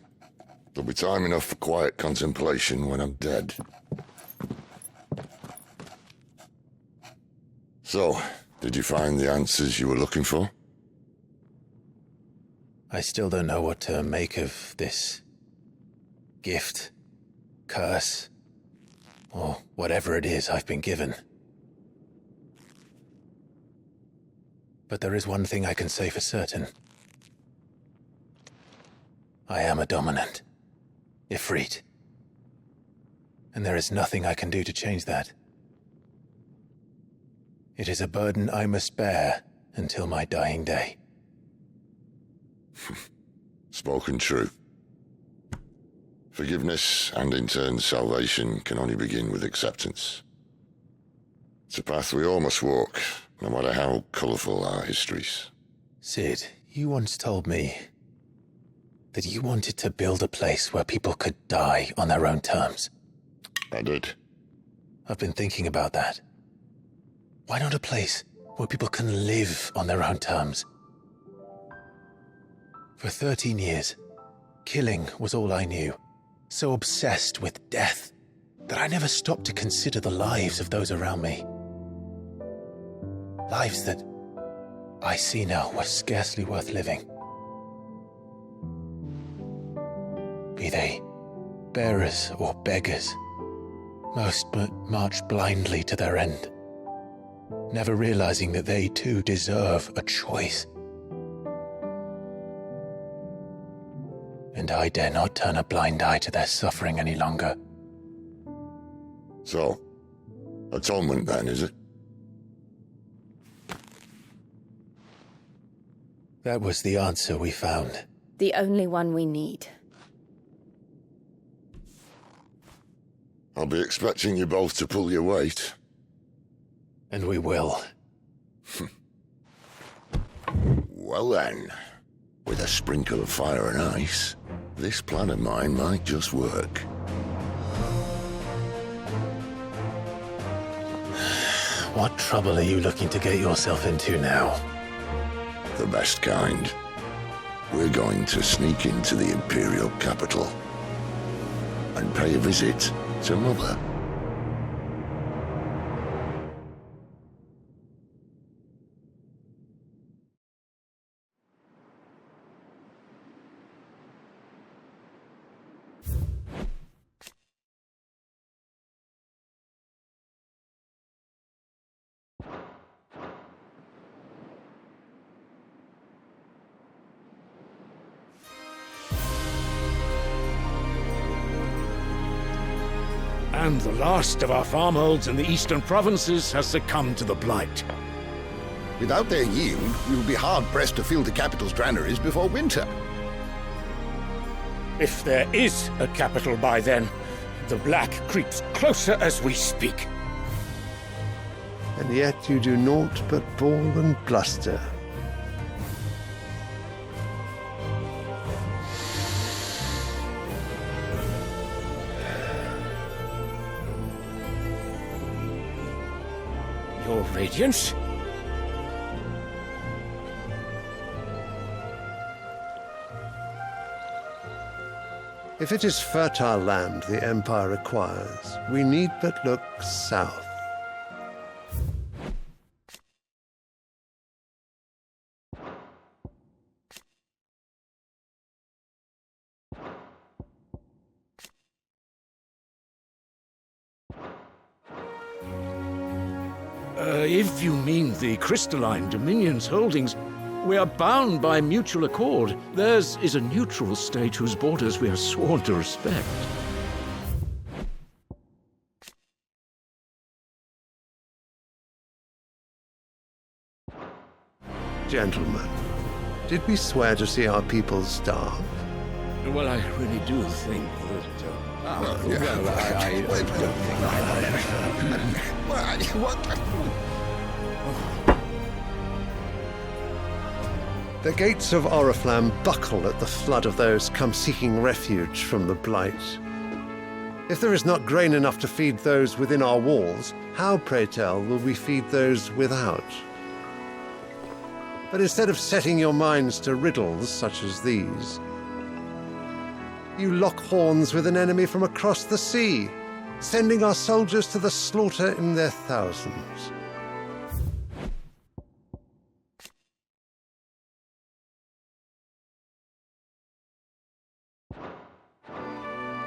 There'll be time enough for quiet contemplation when I'm dead. So, did you find the answers you were looking for? I still don't know what to make of this gift, curse, or whatever it is I've been given. But there is one thing I can say for certain. I am a dominant, Ifrit. And there is nothing I can do to change that. It is a burden I must bear until my dying day. Spoken true. Forgiveness and in turn salvation can only begin with acceptance. It's a path we all must walk, no matter how colourful our histories. Sid, you once told me that you wanted to build a place where people could die on their own terms. I did. I've been thinking about that. Why not a place where people can live on their own terms? For 13 years, killing was all I knew. So obsessed with death that I never stopped to consider the lives of those around me. Lives that I see now were scarcely worth living. Be they bearers or beggars, most but march blindly to their end. never realizing that they too deserve a choice. And I dare not turn a blind eye to their suffering any longer. So, atonement then, is it? That was the answer we found. The only one we need. I'll be expecting you both to pull your weight. And we will. Well then, with a sprinkle of fire and ice, this plan of mine might just work. What trouble are you looking to get yourself into now? The best kind. We're going to sneak into the Imperial capital and pay a visit to Mother. And the last of our farmholds in the eastern provinces has succumbed to the blight. Without their yield, we will be hard-pressed to fill the capital's granaries before winter. If there is a capital by then, the black creeps closer as we speak. And yet you do naught but bawl and bluster. Your Radiance? If it is fertile land the Empire requires, we need but look south. If you mean the Crystalline Dominion's holdings, we are bound by mutual accord. Theirs is a neutral state whose borders we are sworn to respect. Gentlemen, did we swear to see our people starve? Well, I really do think that... The gates of Oriflamme buckle at the flood of those come seeking refuge from the blight. If there is not grain enough to feed those within our walls, how, pray tell, will we feed those without? But instead of setting your minds to riddles such as these, you lock horns with an enemy from across the sea, sending our soldiers to the slaughter in their thousands.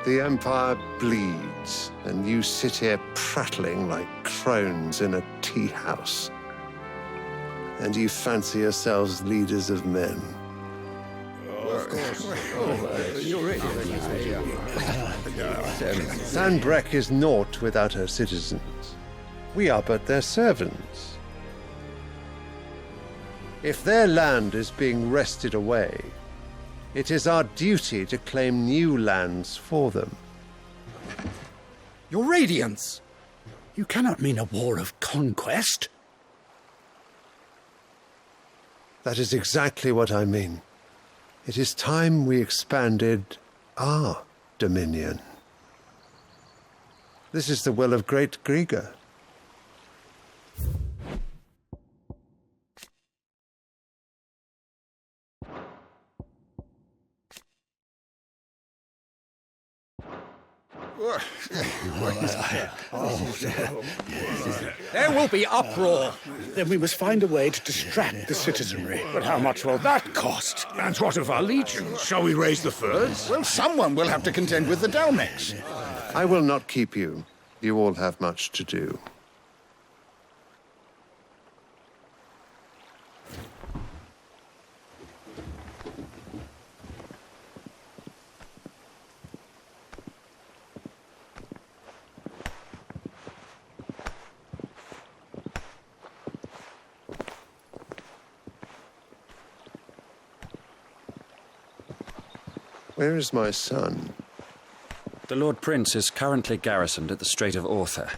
The Empire bleeds, and you sit here prattling like crones in a tea house. And you fancy yourselves leaders of men. Of course. You're right. Sanbreque is naught without her citizens. We are but their servants. If their land is being wrested away, it is our duty to claim new lands for them. Your Radiance! You cannot mean a war of conquest. That is exactly what I mean. It is time we expanded our dominion. This is the will of great Griga. There will be uproar. Then we must find a way to distract the citizenry. But how much will that cost? And what of our legions? Shall we raise the furs? Well, someone will have to contend with the Dalmex. I will not keep you. You all have much to do. Where is my son? The Lord Prince is currently garrisoned at the Strait of Author.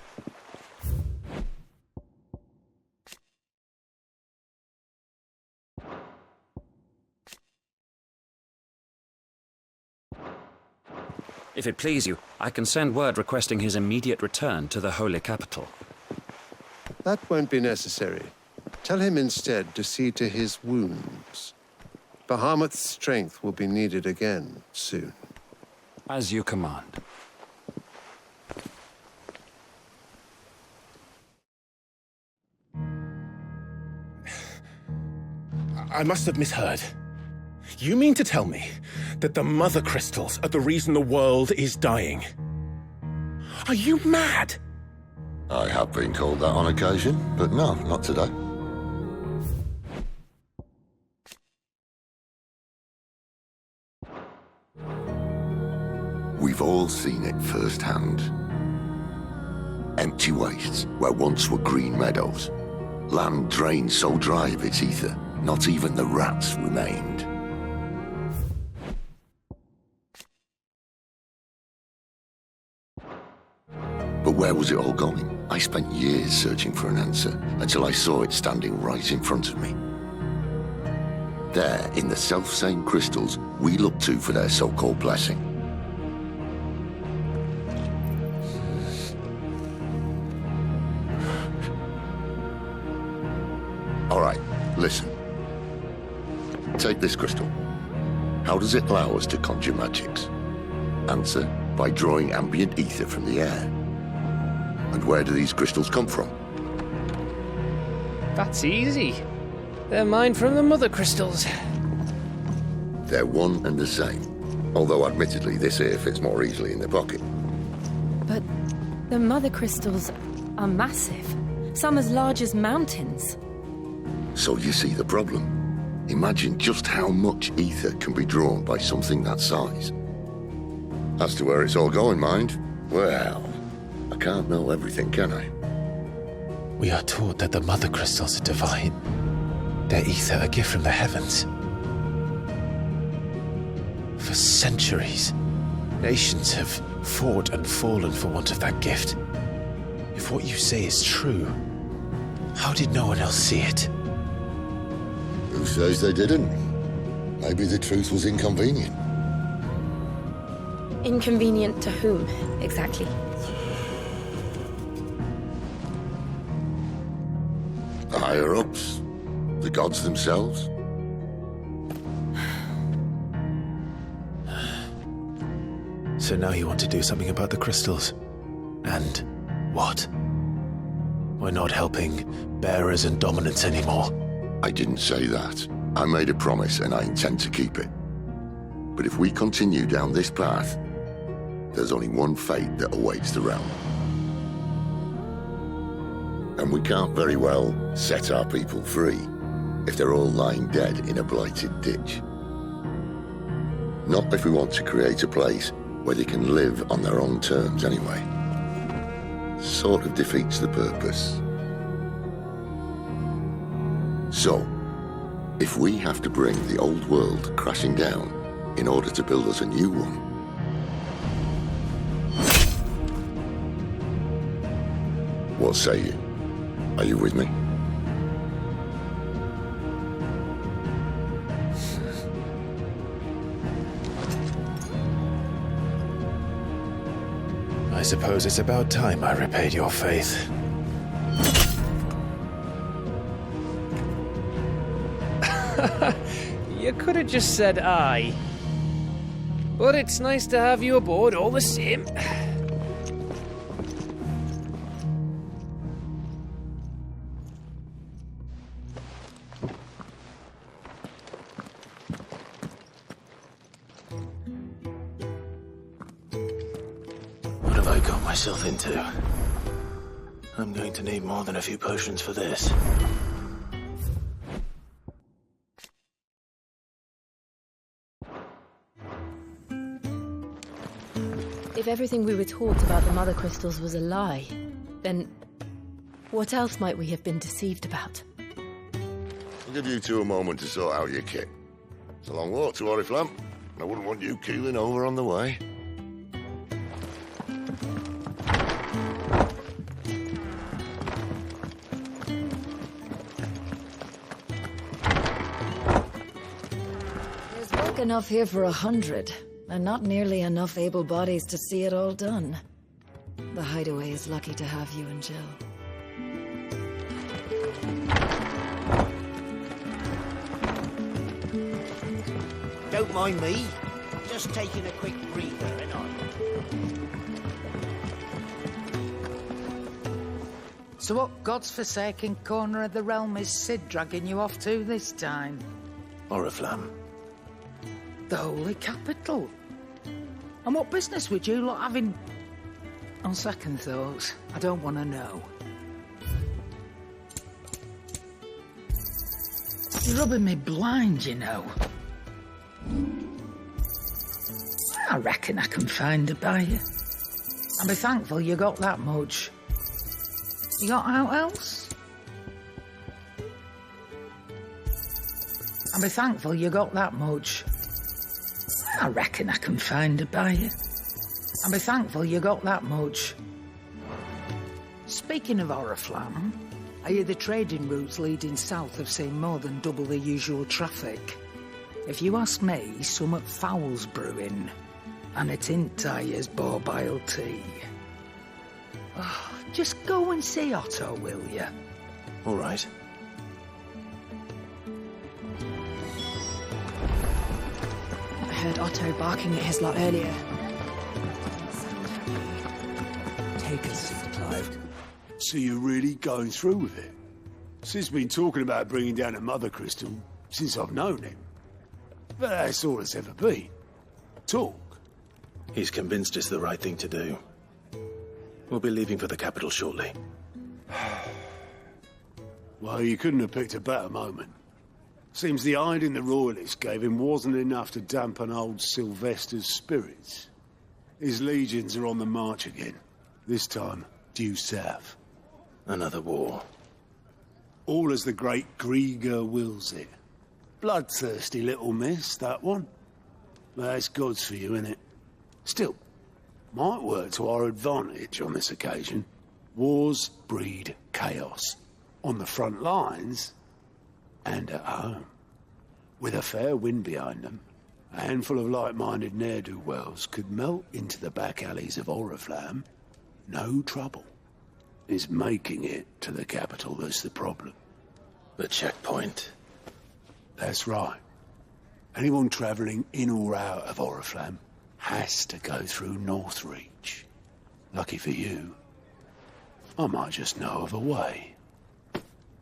If it please you, I can send word requesting his immediate return to the Holy Capital. That won't be necessary. Tell him instead to see to his wounds. Bahamut's strength will be needed again soon. As you command. I must have misheard. You mean to tell me that the Mother Crystals are the reason the world is dying? Are you mad? I have been called that on occasion, but no, not today. We've all seen it firsthand. Empty wastes where once were green meadows. Land drained so dry of its ether, not even the rats remained. But where was it all going? I spent years searching for an answer, until I saw it standing right in front of me. There, in the self-same crystals we look to for their so-called blessing. All right, listen. Take this crystal. How does it allow us to conjure magics? Answer, by drawing ambient ether from the air. And where do these crystals come from? That's easy. They're mined from the Mother Crystals. They're one and the same. Although admittedly this here fits more easily in the pocket. But the Mother Crystals are massive. Some as large as mountains. So you see the problem. Imagine just how much ether can be drawn by something that size. As to where it's all going, mind, well, I can't know everything, can I? We are taught that the Mother Crystals are divine. Their ether a gift from the heavens. For centuries, nations have fought and fallen for want of that gift. If what you say is true, how did no one else see it? Who says they didn't? Maybe the truth was inconvenient. Inconvenient to whom, exactly? The higher-ups? The gods themselves? So now you want to do something about the crystals? And what? We're not helping bearers and dominants anymore. I didn't say that. I made a promise and I intend to keep it. But if we continue down this path, there's only one fate that awaits the realm. And we can't very well set our people free if they're all lying dead in a blighted ditch. Not if we want to create a place where they can live on their own terms anyway. Sort of defeats the purpose. So, if we have to bring the old world crashing down in order to build us a new one, what say you? Are you with me? I suppose it's about time I repaid your faith. You could have just said aye. But it's nice to have you aboard all the same. What have I got myself into? I'm going to need more than a few potions for this. If everything we were taught about the Mother Crystals was a lie, then what else might we have been deceived about? I'll give you two a moment to sort out your kit. It's a long walk to Oriflamme. I wouldn't want you keeling over on the way. There's work enough here for 100, and not nearly enough able bodies to see it all done. The Hideaway is lucky to have you and Jill. Don't mind me. Just taking a quick breather, and So what God's forsaken corner of the realm is Sid dragging you off to this time? Oriflamme. The holy capital. And what business would you lot having... On second thoughts, I don't want to know. You're rubbing me blind, you know. I reckon I can find a buyer. I'll be thankful you got that much. You got out else? I'll be thankful you got that much. I reckon I can find a buyer. I'll be thankful you got that much. Speaking of Oriflamme, I hear the trading routes leading south have seen more than double the usual traffic. If you ask me, somewhat foul's brewing. And it ain't Tyre's borbile tea. Oh, just go and see Otto, will you? All right. I heard Otto barking at his lot earlier. Take a seat, Clive. So you're really going through with it? Sid's been talking about bringing down a mother crystal since I've known him. But that's all it's ever been. Talk. He's convinced it's the right thing to do. We'll be leaving for the capital shortly. Well, you couldn't have picked a better moment. Seems the hiding the royalists gave him wasn't enough to dampen old Sylvester's spirits. His legions are on the march again. This time, due south. Another war. All as the great Grieger wills it. Bloodthirsty little miss, that one. That's God's for you, innit? Still, might work to our advantage on this occasion. Wars breed chaos. On the front lines, and at home. With a fair wind behind them, a handful of like-minded ne'er-do-wells could melt into the back alleys of Oriflamme. No trouble. It's making it to the capital that's the problem. The checkpoint. That's right. Anyone travelling in or out of Oriflamme has to go through Northreach. Lucky for you, I might just know of a way.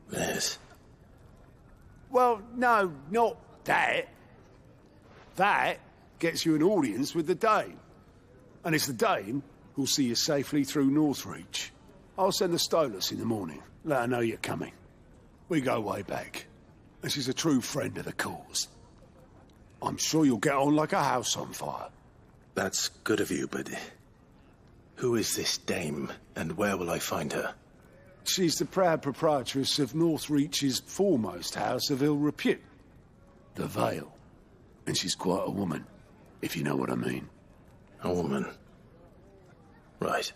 Liz. Well, no, not that. That gets you an audience with the Dame. And it's the Dame who'll see you safely through Northreach. I'll send the Stolas in the morning. Let her know you're coming. We go way back. And she's a true friend of the cause. I'm sure you'll get on like a house on fire. That's good of you, but... who is this Dame, and where will I find her? She's the proud proprietress of Northreach's foremost house of ill repute. The Vale. And she's quite a woman, if you know what I mean. A woman. Right.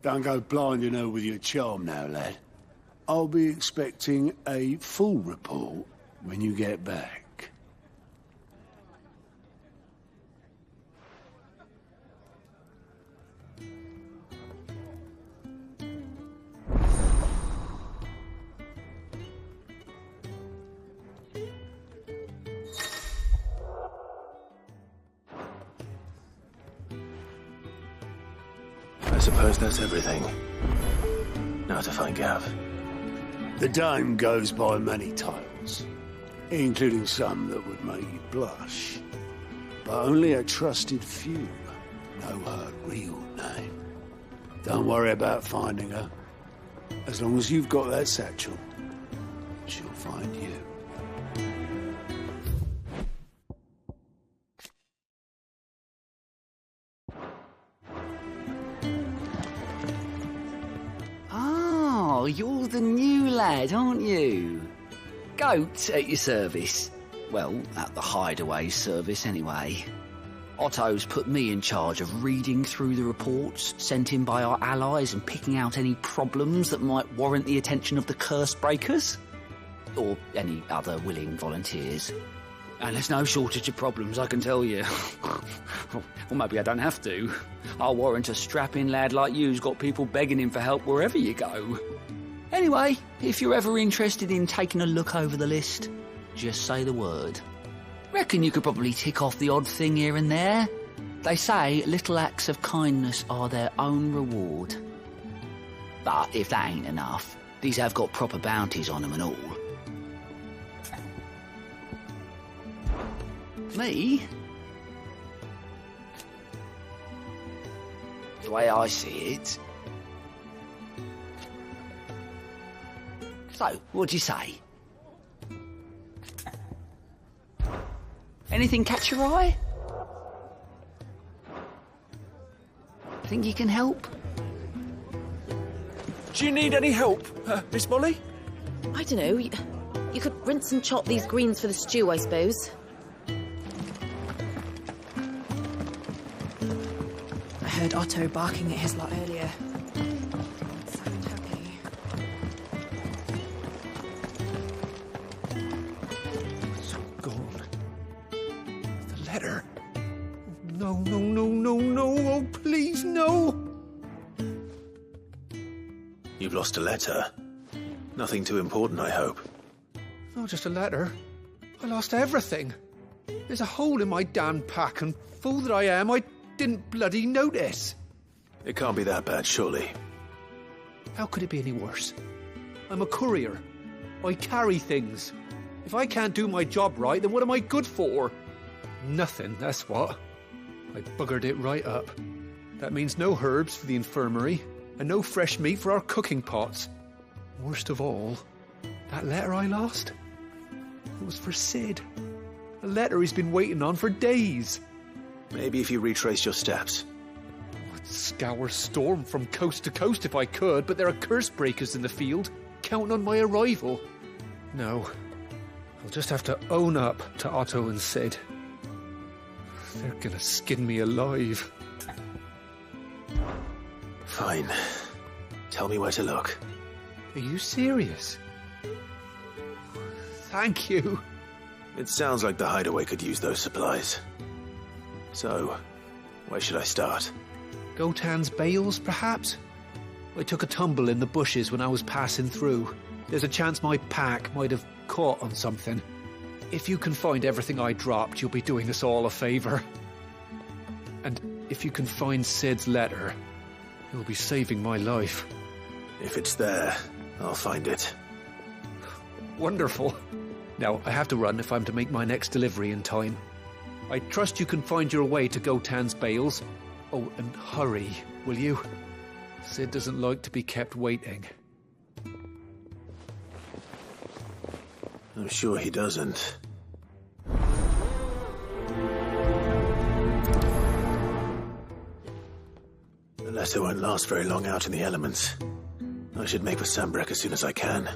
Don't go blinding her with your charm now, lad. I'll be expecting a full report when you get back. I suppose that's everything. Now to find Gav. The Dame goes by many titles, including some that would make you blush. But only a trusted few know her real name. Don't worry about finding her. As long as you've got that satchel, she'll find you. Oh, you're the new lad, aren't you? Goat at your service. Well, at the Hideaway service anyway. Otto's put me in charge of reading through the reports sent in by our allies and picking out any problems that might warrant the attention of the curse breakers. Or any other willing volunteers. And there's no shortage of problems, I can tell you. Or maybe I don't have to. I'll warrant a strapping lad like you's got people begging him for help wherever you go. Anyway, if you're ever interested in taking a look over the list, just say the word. Reckon you could probably tick off the odd thing here and there. They say little acts of kindness are their own reward. But if that ain't enough, these have got proper bounties on them and all. Me? The way I see it. So, what'd you say? Anything catch your eye? Think you can help? Do you need any help, Miss Molly? I don't know. You could rinse and chop these greens for the stew, I suppose. I heard Otto barking at his lot earlier. Sound happy. So gone. The letter. No, no, no, no, no. Oh, please, no. You've lost a letter. Nothing too important, I hope. Not just a letter. I lost everything. There's a hole in my damn pack, and fool that I am, I didn't bloody notice. It can't be that bad, surely. How could it be any worse? I'm a courier. I carry things. If I can't do my job right, then what am I good for? Nothing, that's what. I buggered it right up. That means no herbs for the infirmary, and no fresh meat for our cooking pots. Worst of all, that letter I lost, it was for Sid. A letter he's been waiting on for days. Maybe if you retrace your steps. I'd scour Storm from coast to coast if I could, but there are curse breakers in the field, counting on my arrival. No, I'll just have to own up to Otto and Sid. They're gonna skin me alive. Fine. Tell me where to look. Are you serious? Thank you. It sounds like the Hideaway could use those supplies. So, where should I start? Gotan's bales, perhaps? I took a tumble in the bushes when I was passing through. There's a chance my pack might have caught on something. If you can find everything I dropped, you'll be doing us all a favour. And if you can find Sid's letter, you'll be saving my life. If it's there, I'll find it. Wonderful. Now, I have to run if I'm to make my next delivery in time. I trust you can find your way to Gotan's bales. Oh, and hurry, will you? Sid doesn't like to be kept waiting. I'm sure he doesn't. The letter won't last very long out in the elements. I should make for Sambrek as soon as I can.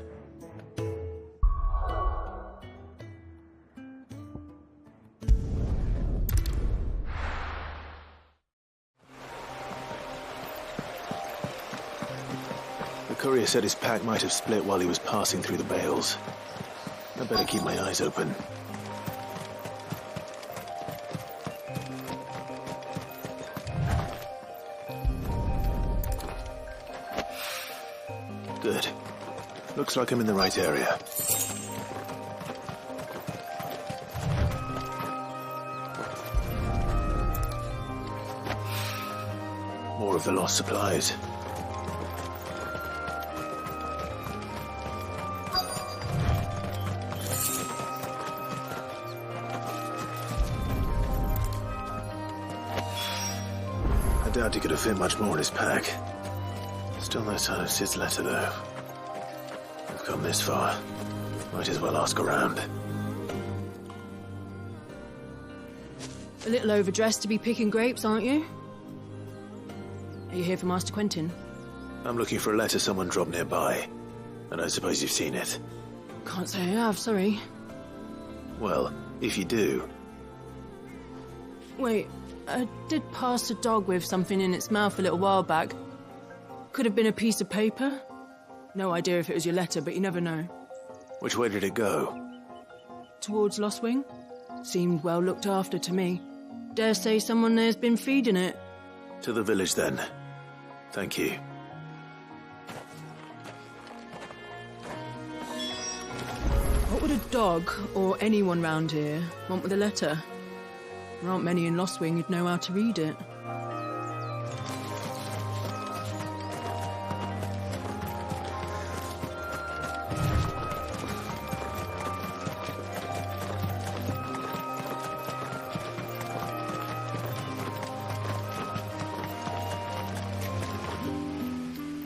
The courier said his pack might have split while he was passing through the bales. I better keep my eyes open. Good. Looks like I'm in the right area. More of the lost supplies. I doubt he could have fit much more in his pack. Still no sign of Sid's letter, though. We've come this far. Might as well ask around. A little overdressed to be picking grapes, aren't you? Are you here for Master Quentin? I'm looking for a letter someone dropped nearby. And I suppose you've seen it. Can't say I have, sorry. Well, if you do. Wait, I did pass a dog with something in its mouth a little while back. Could have been a piece of paper. No idea if it was your letter, but you never know. Which way did it go? Towards Lost Wing. Seemed well looked after to me. Dare say someone there's been feeding it. To the village, then. Thank you. What would a dog, or anyone round here, want with a letter? There aren't many in Lost Wing who'd know how to read it.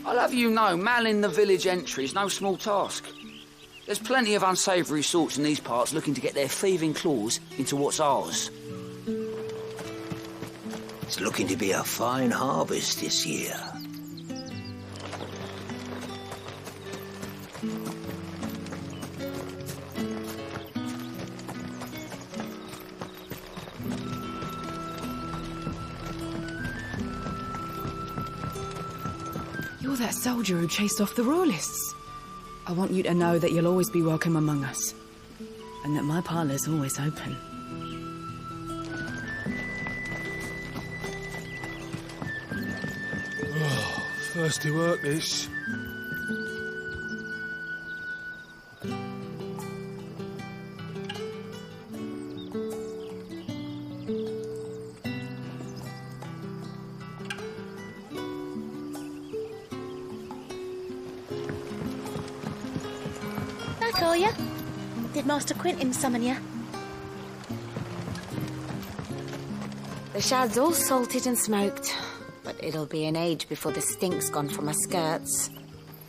I'll have you know, manning the village entry is no small task. There's plenty of unsavoury sorts in these parts looking to get their thieving claws into what's ours. It's looking to be a fine harvest this year. You're that soldier who chased off the royalists. I want you to know that you'll always be welcome among us. And that my parlour's always open. Oh, thirsty work, this. Back, are ya? Did Master Quentin summon ya? The shad's all salted and smoked, but it'll be an age before the stink's gone from my skirts.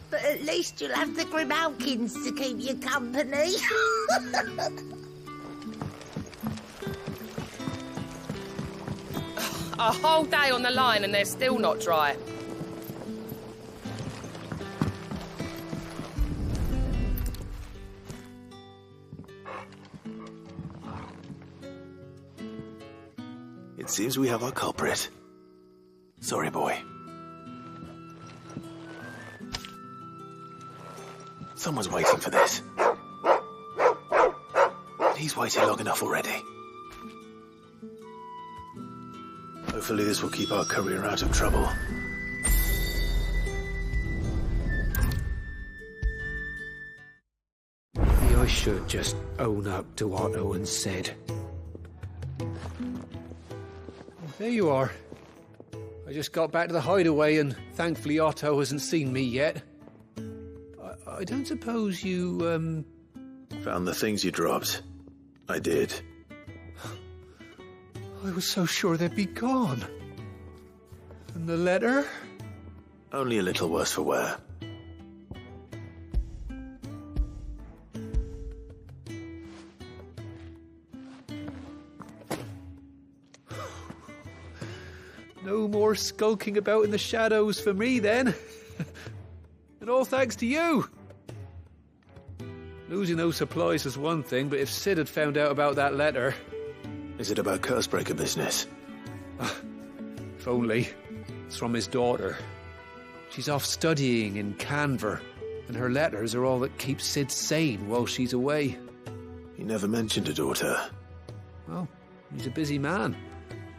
But at least you'll have the Grimalkins to keep you company. A whole day on the line and they're still not dry. It seems we have our culprit. Sorry, boy. Someone's waiting for this. He's waited long enough already. Hopefully this will keep our courier out of trouble. Maybe I should just own up to what Owen said. There you are. I just got back to the Hideaway and thankfully Otto hasn't seen me yet. I don't suppose you, Found the things you dropped. I did. I was so sure they'd be gone. And the letter? Only a little worse for wear. No more skulking about in the shadows for me, then. And all thanks to you. Losing those supplies is one thing, but if Sid had found out about that letter... Is it about Cursebreaker business? If only. It's from his daughter. She's off studying in Canver, and her letters are all that keeps Sid sane while she's away. He never mentioned a daughter. Well, he's a busy man.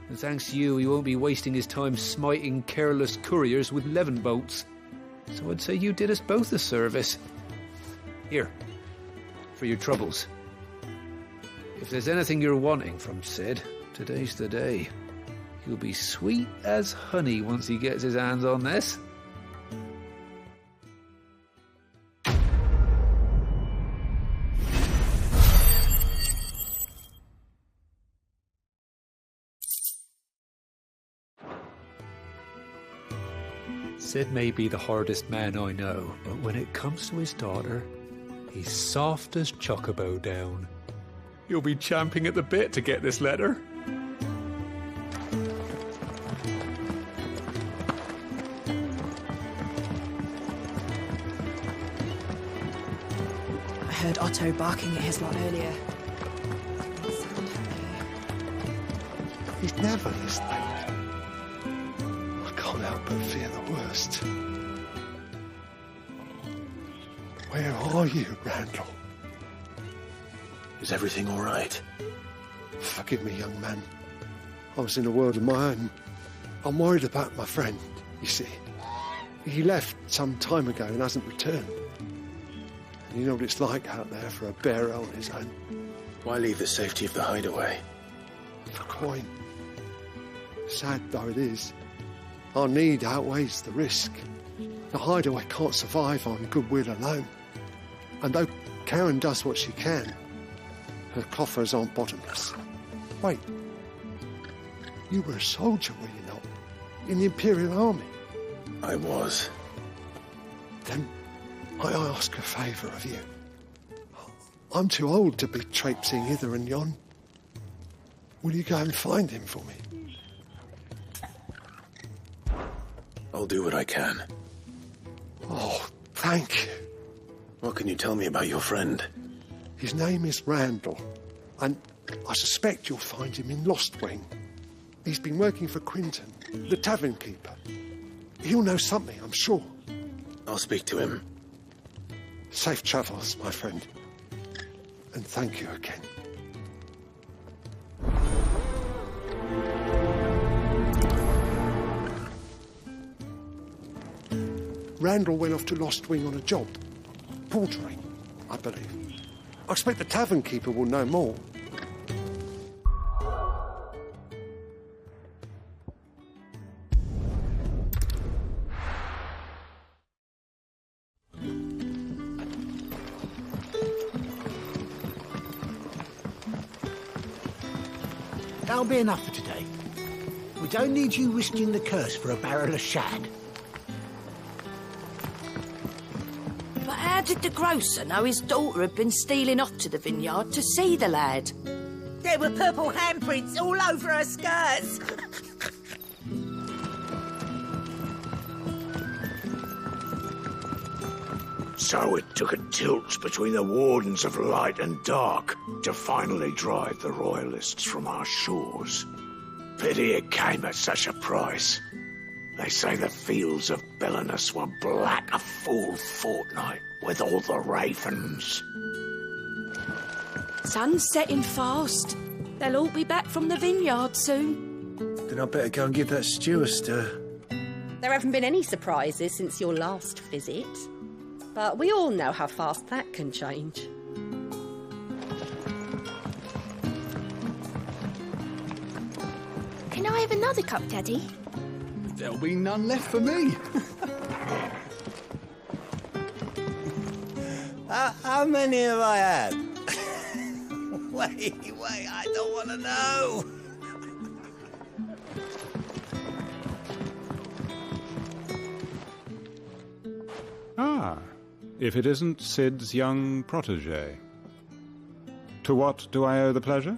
And thanks to you, he won't be wasting his time smiting careless couriers with levin boats. So I'd say you did us both a service. Here, for your troubles. If there's anything you're wanting from Sid, today's the day. He'll be sweet as honey once he gets his hands on this. Sid may be the hardest man I know, but when it comes to his daughter, he's soft as Chocobo down. You'll be champing at the bit to get this letter. I heard Otto barking at his lot earlier. never listening. I can't help but fear the worst. Where are you, Randall? Is everything all right? Forgive me, young man. I was in a world of my own. I'm worried about my friend, you see. He left some time ago and hasn't returned. And you know what it's like out there for a bearer on his own. Why leave the safety of the hideaway? For coin. Sad though it is, our need outweighs the risk. The hideaway can't survive on goodwill alone. And though Karen does what she can, her coffers aren't bottomless. Wait, you were a soldier, were you not? In the Imperial army? I was. Then I ask a favour of you. I'm too old to be traipsing hither and yon. Will you go and find him for me? I'll do what I can. Oh, thank you. What can you tell me about your friend? His name is Randall, and I suspect you'll find him in Lost Wing. He's been working for Quinton, the tavern keeper. He'll know something, I'm sure. I'll speak to him. Safe travels, my friend. And thank you again. Randall went off to Lost Wing on a job. Portering, I believe. I expect the tavern keeper will know more. That'll be enough for today. We don't need you risking the curse for a barrel of shad. But how did the grocer know his daughter had been stealing off to the vineyard to see the lad? There were purple handprints all over her skirts. So it took a tilt between the Wardens of Light and Dark to finally drive the Royalists from our shores. Pity it came at such a price. They say the fields of Belenus were black a full fortnight with all the ravens. Sun's setting fast. They'll all be back from the vineyard soon. Then I better go and give that stew a stir. There haven't been any surprises since your last visit. But we all know how fast that can change. Can I have another cup, Daddy? There'll be none left for me. How many have I had? Wait, I don't want to know. Ah, if it isn't Sid's young protégé. To what do I owe the pleasure?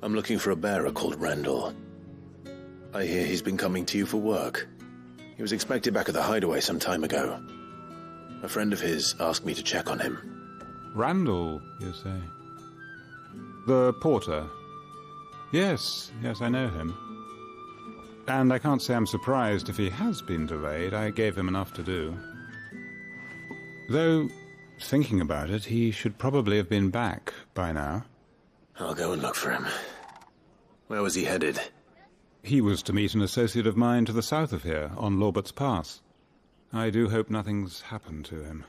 I'm looking for a bearer called Randall. I hear he's been coming to you for work. He was expected back at the hideaway some time ago. A friend of his asked me to check on him. Randall, you say? The porter? Yes, I know him. And I can't say I'm surprised if he has been delayed. I gave him enough to do. Though, thinking about it, he should probably have been back by now. I'll go and look for him. Where was he headed? He was to meet an associate of mine to the south of here, on Lorbert's Pass. I do hope nothing's happened to him.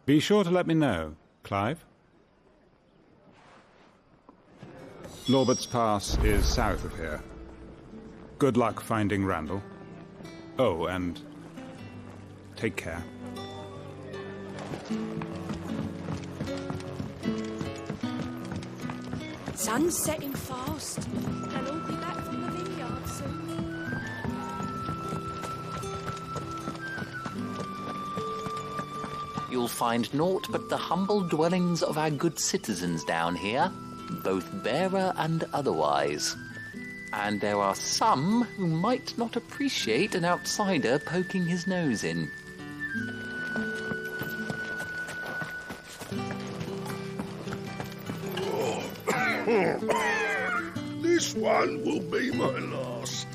Be sure to let me know, Clive. Lorbert's Pass is south of here. Good luck finding Randall. Oh, and take care. Sun's setting fast. They'll all be back from the vineyard soon. You'll find naught but the humble dwellings of our good citizens down here, both bearer and otherwise. And there are some who might not appreciate an outsider poking his nose in. This This one will be my last.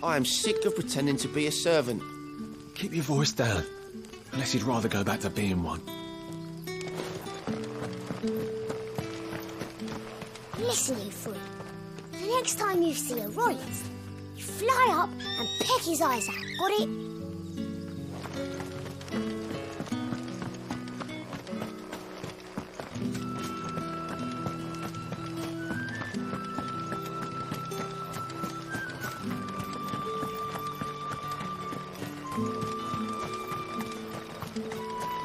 I am sick of pretending to be a servant. Keep your voice down, unless you'd rather go back to being one. Listen, you fool. The next time you see a royalist, you fly up and peck his eyes out. Got it?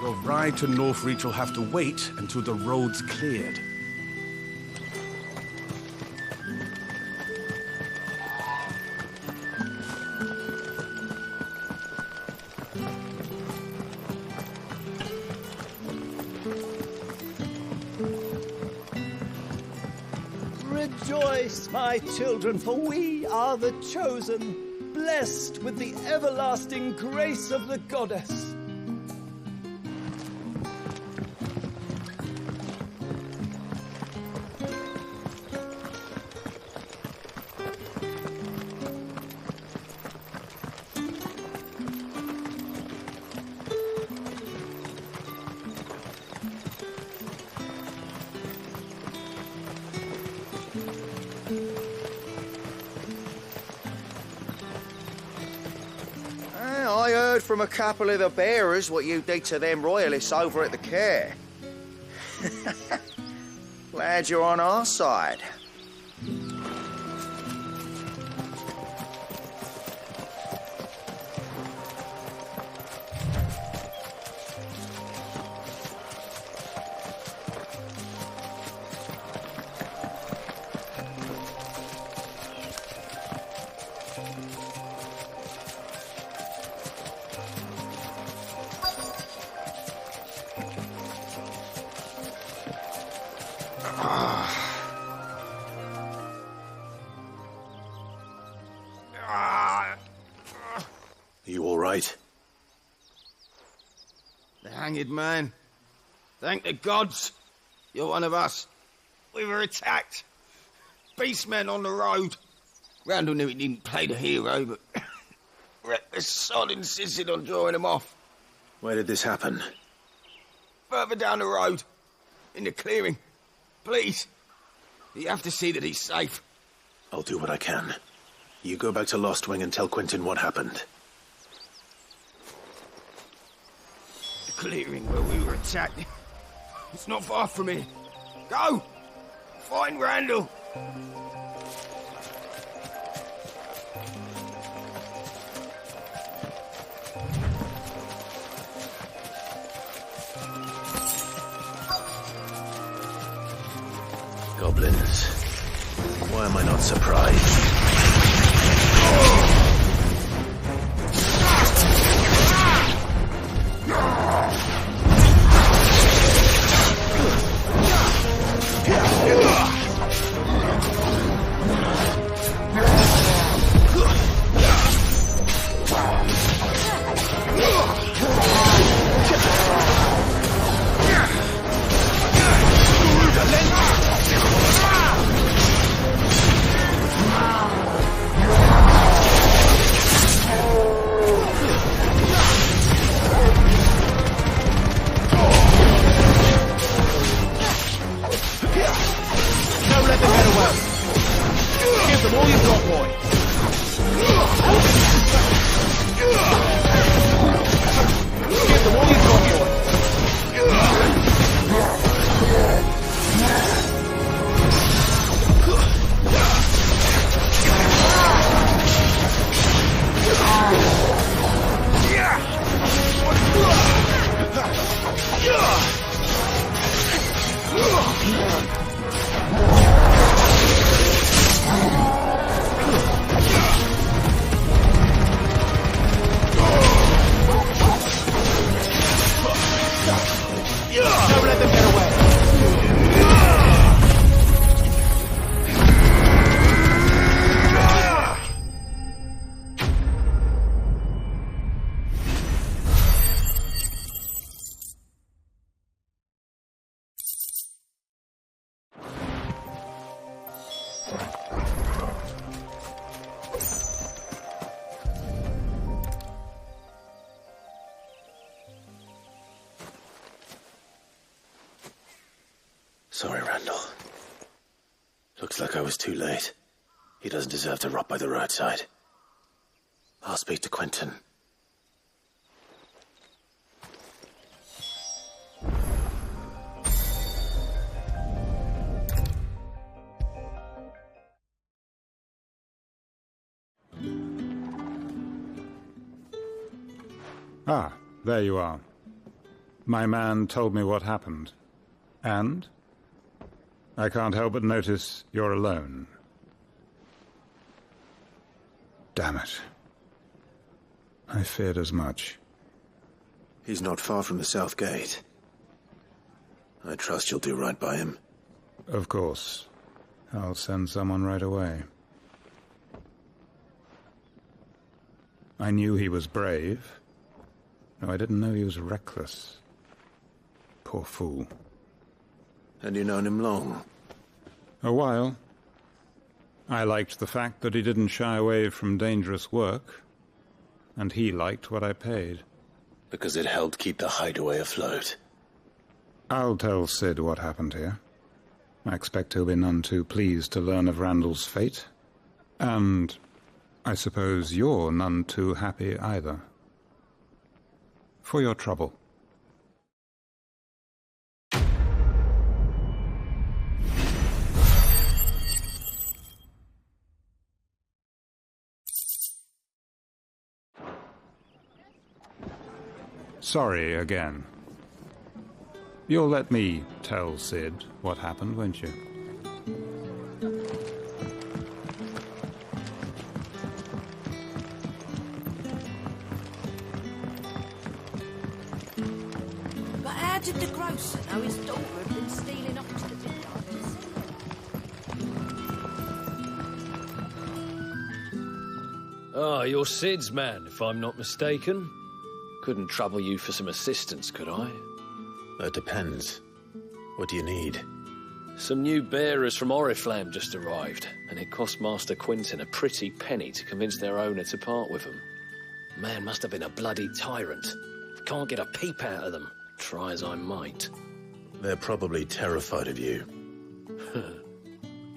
Your ride to Northreach will have to wait until the road's cleared. Rejoice, my children, for we are the chosen, blessed with the everlasting grace of the goddess. I heard from a couple of the bearers what you did to them royalists over at the care. Glad you're on our side. You all right? The hanged man. Thank the gods. You're one of us. We were attacked. Beastmen on the road. Randall knew he didn't play the hero, but the sod insisted on drawing him off. Where did this happen? Further down the road. In the clearing. Please. You have to see that he's safe. I'll do what I can. You go back to Lost Wing and tell Quentin what happened. The clearing where we were attacked. It's not far from here. Go! Find Randall! Goblins. Why am I not surprised? Looks like I was too late. He doesn't deserve to rot by the roadside. I'll speak to Quentin. Ah, there you are. My man told me what happened. And? I can't help but notice you're alone. Damn it. I feared as much. He's not far from the South Gate. I trust you'll do right by him. Of course. I'll send someone right away. I knew he was brave. No, I didn't know he was reckless. Poor fool. And you known him long? A while. I liked the fact that he didn't shy away from dangerous work, and he liked what I paid. Because it helped keep the Hideaway afloat. I'll tell Sid what happened here. I expect he'll be none too pleased to learn of Randall's fate. And I suppose you're none too happy either. For your trouble. Sorry again. You'll let me tell Sid what happened, won't you? But how did the grocer know his daughter had been stealing off to the vineyard? Ah, you're Sid's man, if I'm not mistaken. Couldn't trouble you for some assistance, could I? That depends. What do you need? Some new bearers from Oriflamme just arrived, and it cost Master Quentin a pretty penny to convince their owner to part with them. Man must have been a bloody tyrant. Can't get a peep out of them, try as I might. They're probably terrified of you.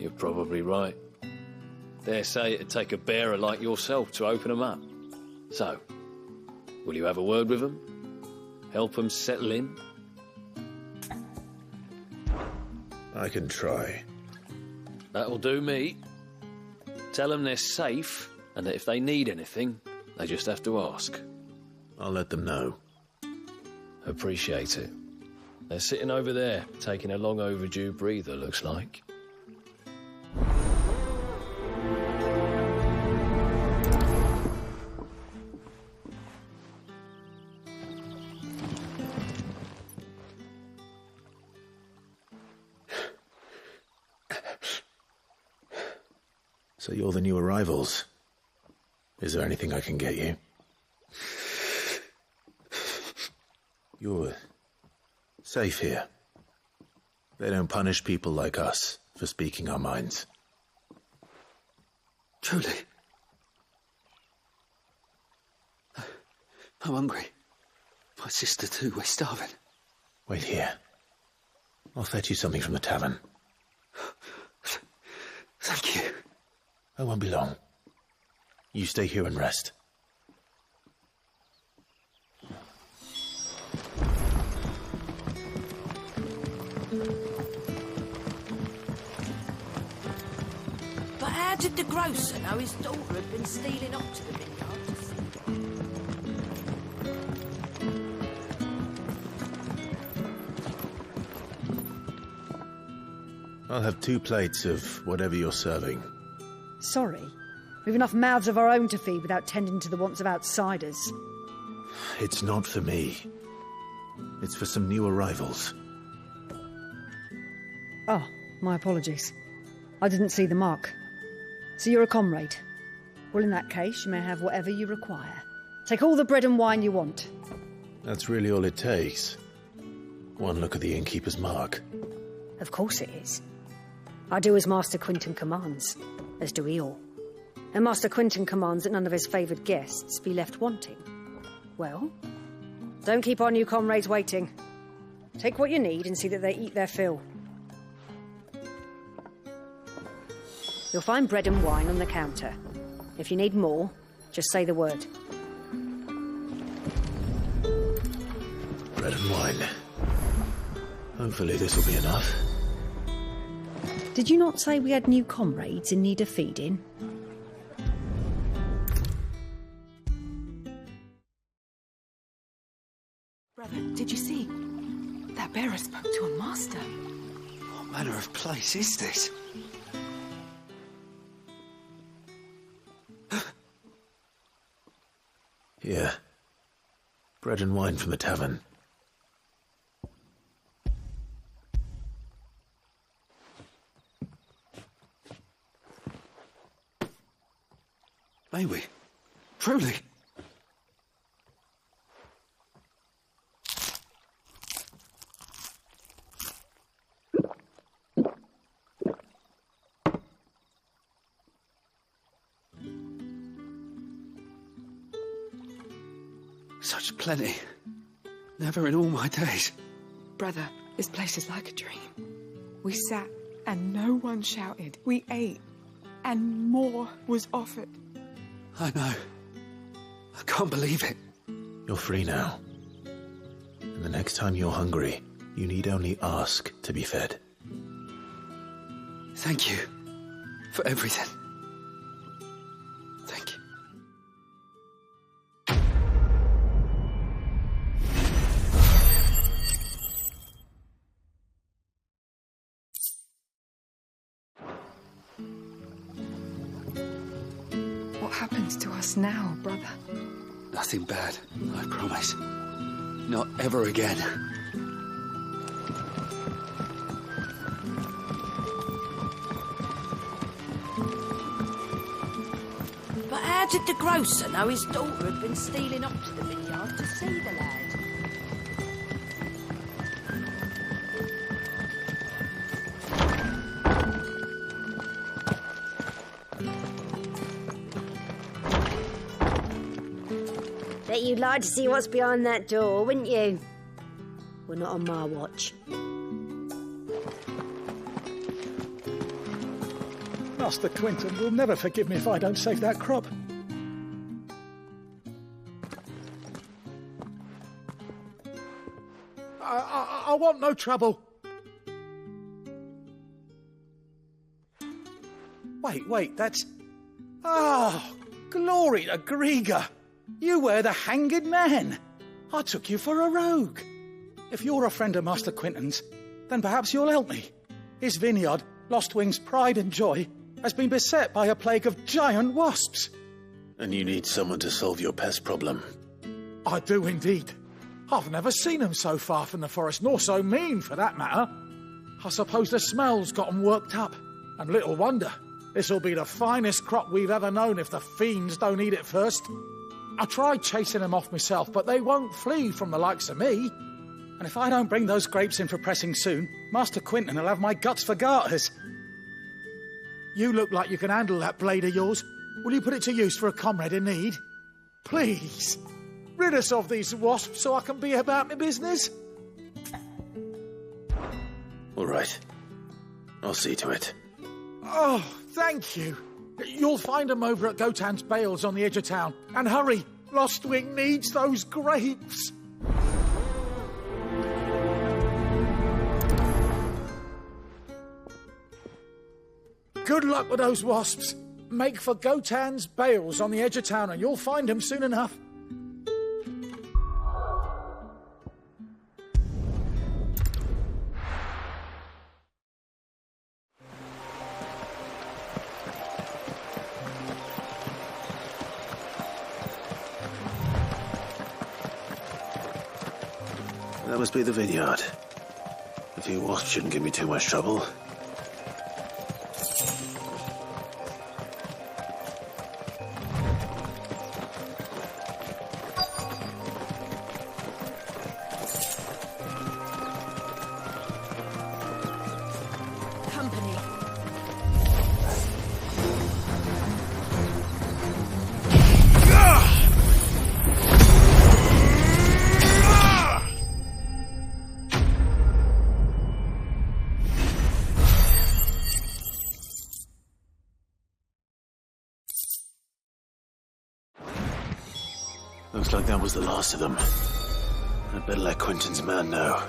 You're probably right. Dare say it'd take a bearer like yourself to open them up. So, will you have a word with them? Help them settle in? I can try. That'll do me. Tell them they're safe, and that if they need anything, they just have to ask. I'll let them know. Appreciate it. They're sitting over there, taking a long overdue breather, looks like. So you're the new arrivals. Is there anything I can get you? You're safe here. They don't punish people like us for speaking our minds. Truly. I'm hungry. My sister too, we're starving. Wait here. I'll fetch you something from the tavern. Thank you. I won't be long. You stay here and rest. But how did the grocer know his daughter had been stealing off to the vineyard? I'll have 2 plates of whatever you're serving. Sorry. We've enough mouths of our own to feed without tending to the wants of outsiders. It's not for me. It's for some new arrivals. Oh, my apologies. I didn't see the mark. So you're a comrade. Well, in that case, you may have whatever you require. Take all the bread and wine you want. That's really all it takes. One look at the innkeeper's mark. Of course it is. I do as Master Quentin commands, as do we all. And Master Quentin commands that none of his favoured guests be left wanting. Well, don't keep our new comrades waiting. Take what you need and see that they eat their fill. You'll find bread and wine on the counter. If you need more, just say the word. Bread and wine. Hopefully this will be enough. Did you not say we had new comrades in need of feeding? Brother, did you see? That bearer spoke to a master. What manner of place is this? Here. Bread and wine from the tavern. May we? Truly? Such plenty. Never in all my days. Brother, this place is like a dream. We sat and no one shouted. We ate and more was offered. I know. I can't believe it. You're free now. And the next time you're hungry, you need only ask to be fed. Thank you for everything. Thank you. What happens to us now, brother? Nothing bad, I promise. Not ever again. But how did the grocer know his daughter had been stealing up to the vineyard to see the lad? Bet you'd like to see what's behind that door, wouldn't you? We're not on my watch. Master Quinton will never forgive me if I don't save that crop. I want no trouble. Wait, that's... Ah, glory to Griga. You were the hanged man. I took you for a rogue. If you're a friend of Master Quinton's, then perhaps you'll help me. His vineyard, Lostwing's pride and joy, has been beset by a plague of giant wasps. And you need someone to solve your pest problem. I do indeed. I've never seen them so far from the forest, nor so mean, for that matter. I suppose the smell's got 'em worked up. And little wonder. This'll be the finest crop we've ever known if the fiends don't eat it first. I tried chasing them off myself, but they won't flee from the likes of me. And if I don't bring those grapes in for pressing soon, Master Quinton will have my guts for garters. You look like you can handle that blade of yours. Will you put it to use for a comrade in need? Please, rid us of these wasps so I can be about my business. All right. I'll see to it. Oh, thank you. You'll find them over at Gotan's Bales on the edge of town. And hurry, Lostwing needs those grapes. Good luck with those wasps. Make for Gotan's Bales on the edge of town and you'll find them soon enough. That must be the vineyard. A few wasps shouldn't give me too much trouble. Looks like that was the last of them. I'd better let Quentin's man know.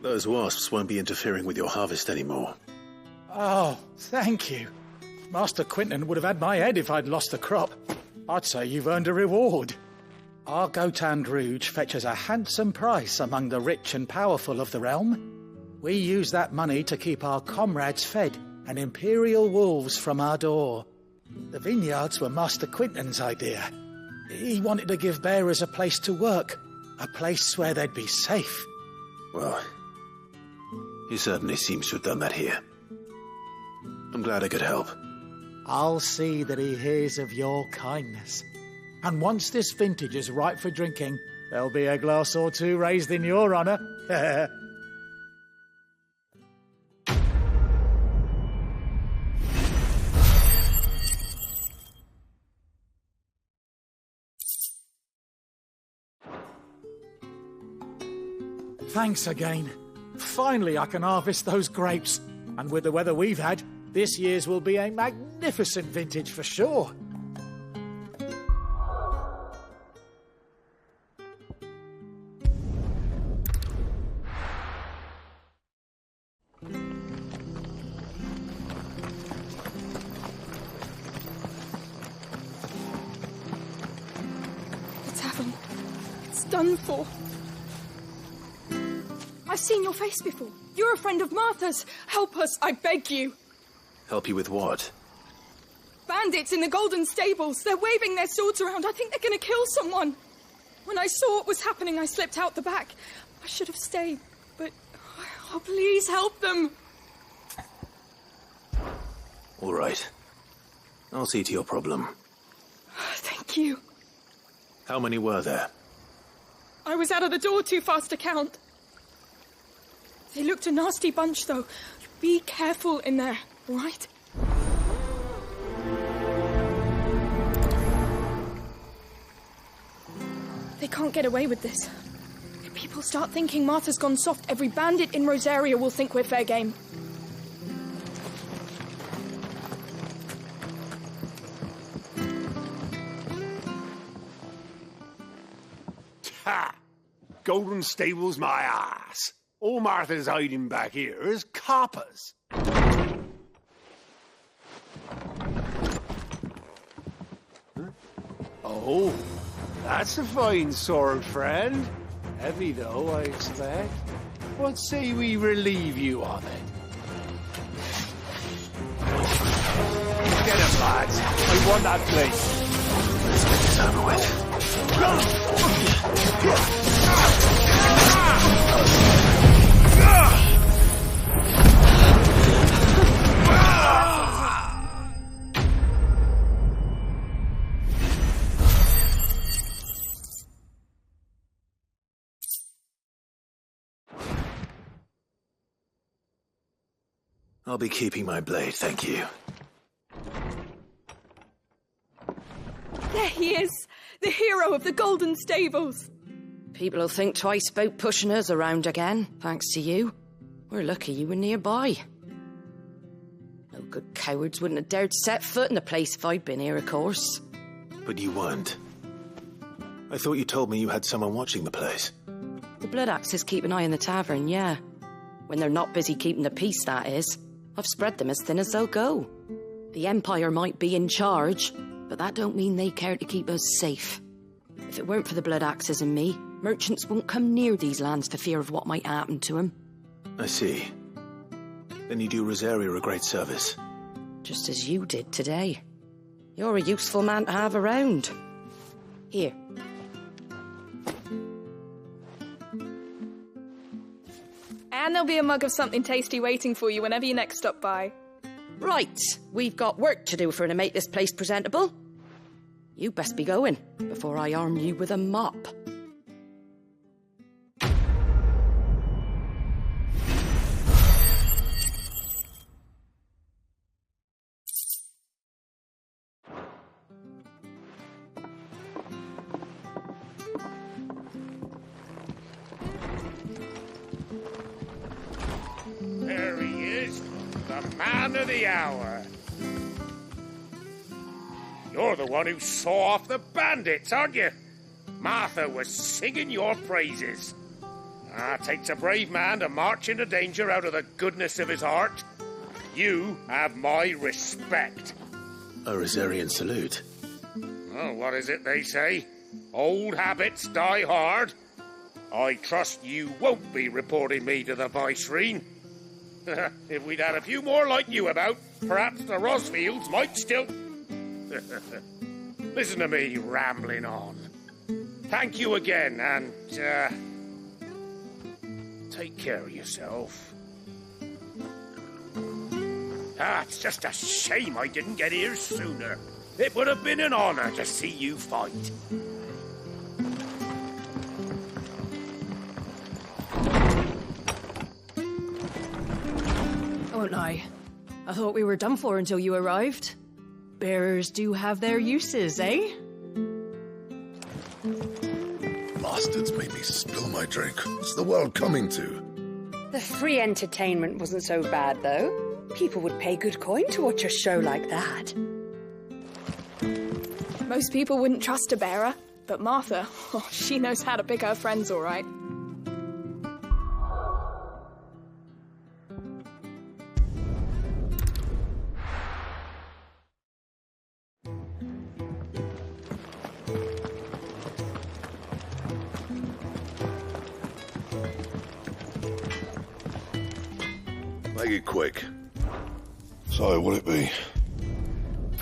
Those wasps won't be interfering with your harvest anymore. Oh, thank you. Master Quentin would have had my head if I'd lost the crop. I'd say you've earned a reward. Our Gotand Rouge fetches a handsome price among the rich and powerful of the realm. We use that money to keep our comrades fed and Imperial wolves from our door. The vineyards were Master Quentin's idea. He wanted to give bearers a place to work, a place where they'd be safe. Well, he certainly seems to have done that here. I'm glad I could help. I'll see that he hears of your kindness. And once this vintage is ripe for drinking, there'll be a glass or two raised in your honour. Thanks again. Finally I can harvest those grapes. And with the weather we've had, this year's will be a magnificent vintage for sure. The tavern. It's done for. I've seen your face before. You're a friend of Martha's. Help us, I beg you. Help you with what? Bandits in the Golden Stables. They're waving their swords around. I think they're going to kill someone. When I saw what was happening, I slipped out the back. I should have stayed, but... Oh, please help them. All right. I'll see to your problem. Thank you. How many were there? I was out of the door too fast to count. They looked a nasty bunch, though. Be careful in there, all right? They can't get away with this. If people start thinking Martha's gone soft, every bandit in Rosaria will think we're fair game. Ha! Golden Stables my ass. All Martha's hiding back here is coppers. Huh? Oh, that's a fine sword, friend. Heavy, though, I expect. What say we relieve you of it? Get him, lads. I want that place. Let's get this over with. I'll be keeping my blade, thank you. There he is, the hero of the Golden Stables. People will think twice about pushing us around again, thanks to you. We're lucky you were nearby. No good cowards wouldn't have dared set foot in the place if I'd been here, of course. But you weren't. I thought you told me you had someone watching the place. The Blood Axes keep an eye on the tavern, yeah. When they're not busy keeping the peace, that is. I've spread them as thin as they'll go. The Empire might be in charge, but that don't mean they care to keep us safe. If it weren't for the Blood Axes and me, merchants won't come near these lands for fear of what might happen to them. I see. Then you do Rosaria a great service. Just as you did today. You're a useful man to have around. Here. And there'll be a mug of something tasty waiting for you whenever you next stop by. Right, we've got work to do to make this place presentable. You best be going, before I arm you with a mop. Man of the hour. You're the one who saw off the bandits, aren't you? Martha was singing your praises. It takes a brave man to march into danger out of the goodness of his heart. You have my respect. A Rosarian salute. Oh, what is it they say? Old habits die hard. I trust you won't be reporting me to the Vicereine. If we'd had a few more like you about, perhaps the Rosfields might still... Listen to me rambling on. Thank you again, and, take care of yourself. It's just a shame I didn't get here sooner. It would have been an honor to see you fight. I won't lie. I thought we were done for until you arrived. Bearers do have their uses, eh? Bastards made me spill my drink. What's the world coming to? The free entertainment wasn't so bad, though. People would pay good coin to watch a show like that. Most people wouldn't trust a bearer, but Martha, she knows how to pick her friends all right. Make it quick. So, what'll it be?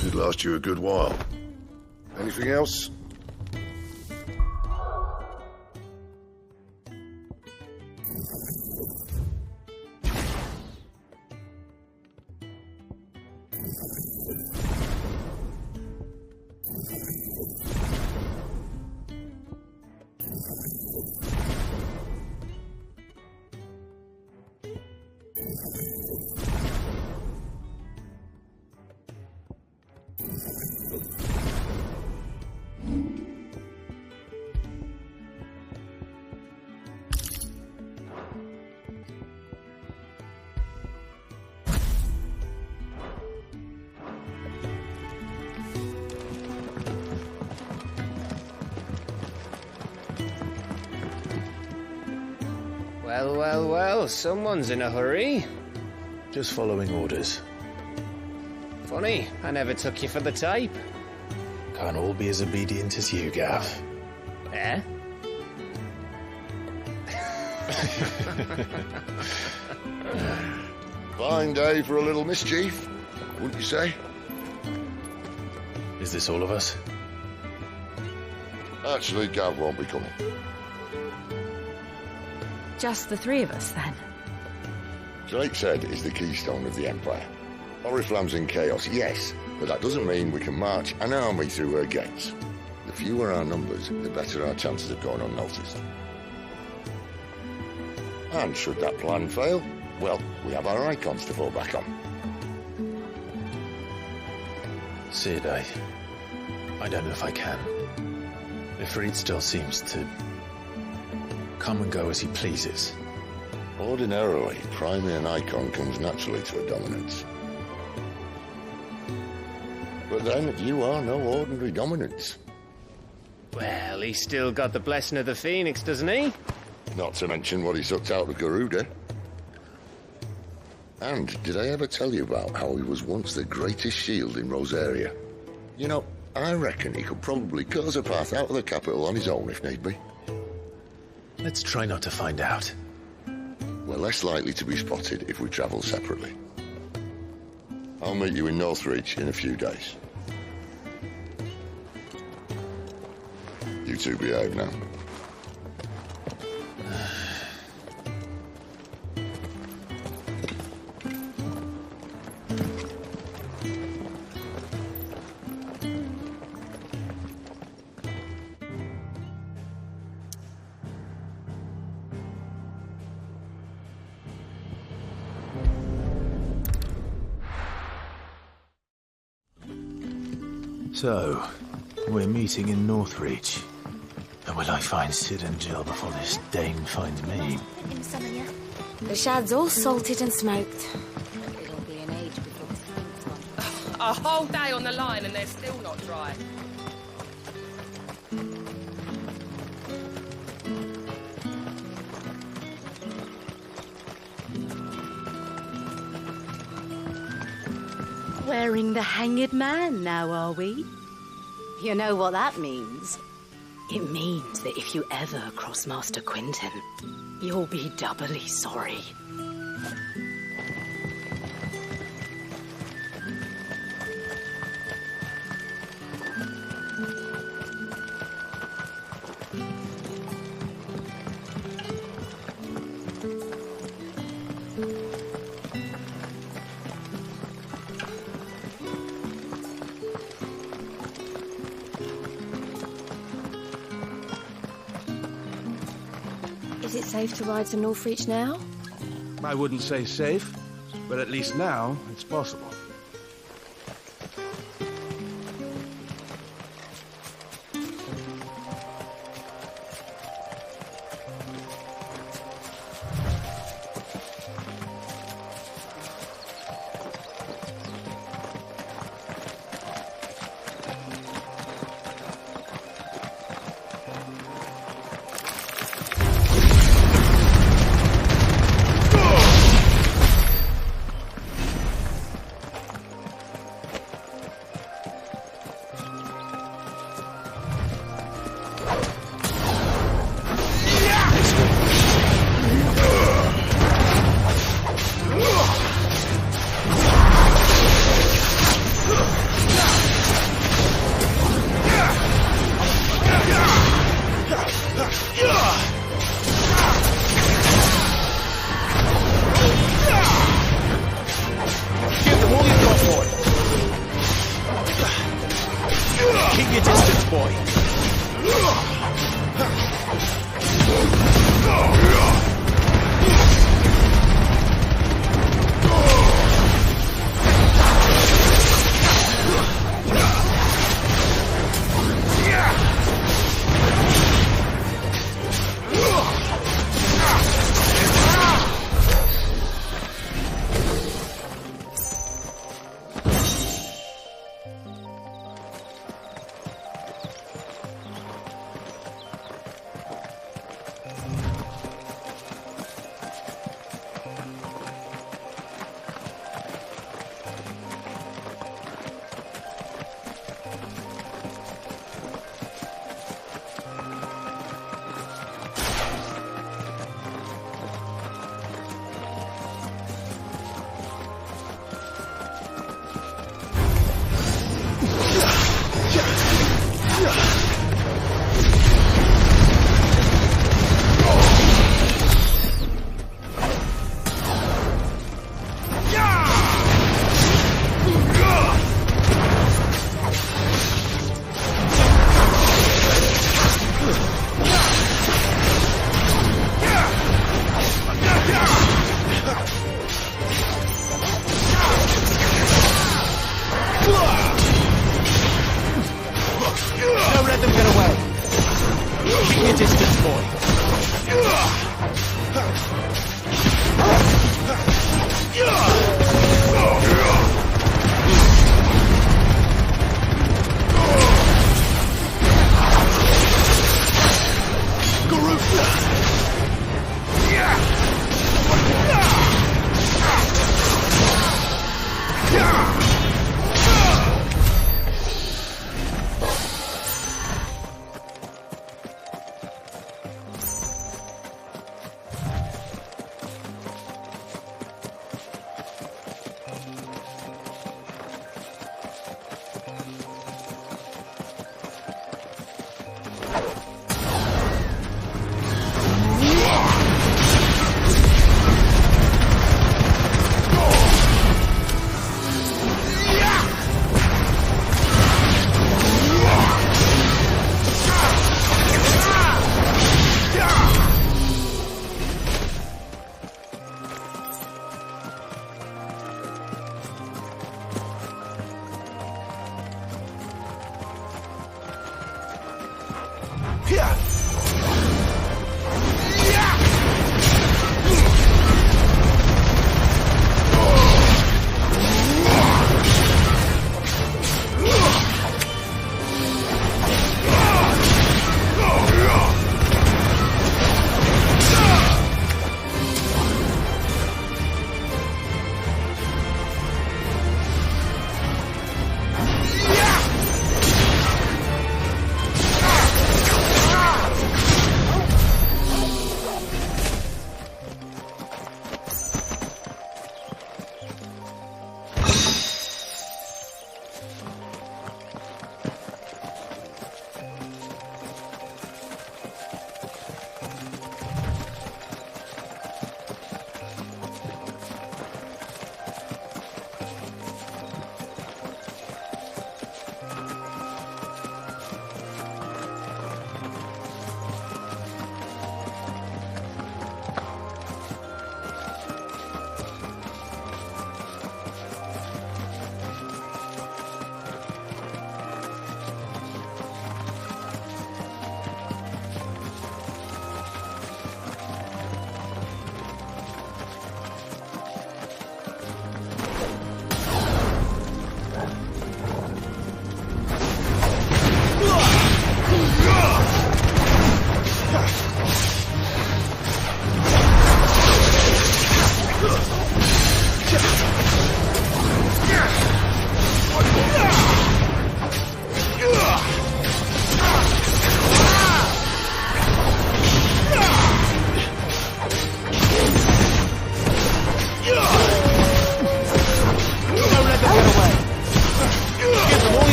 Should last you a good while. Anything else? Well, someone's in a hurry. Just following orders. Funny, I never took you for the type. Can't all be as obedient as you, Gav. Eh? Fine day for a little mischief, wouldn't you say? Is this all of us? Actually, Gav won't be coming. Just the three of us, then? Drake's Head is the keystone of the Empire. Oriflamme's in chaos, yes, but that doesn't mean we can march an army through her gates. The fewer our numbers, the better our chances of going unnoticed. And should that plan fail, well, we have our Eikons to fall back on. Sid, I don't know if I can. Ifrit still seems to come and go as he pleases. Ordinarily, priming an Eikon comes naturally to a dominance. But then, you are no ordinary dominance. Well, he's still got the blessing of the Phoenix, doesn't he? Not to mention what he sucked out of Garuda. And did I ever tell you about how he was once the greatest shield in Rosaria? You know, I reckon he could probably cut us a path out of the capital on his own if need be. Let's try not to find out. We're less likely to be spotted if we travel separately. I'll meet you in Northreach in a few days. You two behave now. So, we're meeting in Northreach. And will I find Sid and Jill before this dame finds me? The shad's all salted and smoked. It'll be an A whole day on the line and they're still not dry. Wearing the hanged man now, are we? You know what that means? It means that if you ever cross Master Quintin, you'll be doubly sorry. Is it safe to ride to Northreach now? I wouldn't say safe, but at least now it's possible.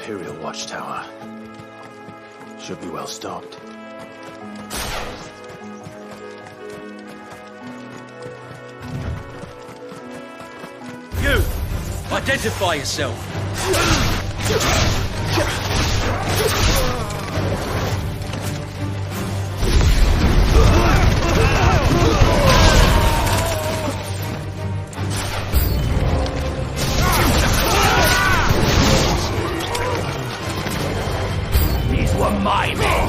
Imperial watchtower. Should be well stocked. You! Identify yourself! These were my men!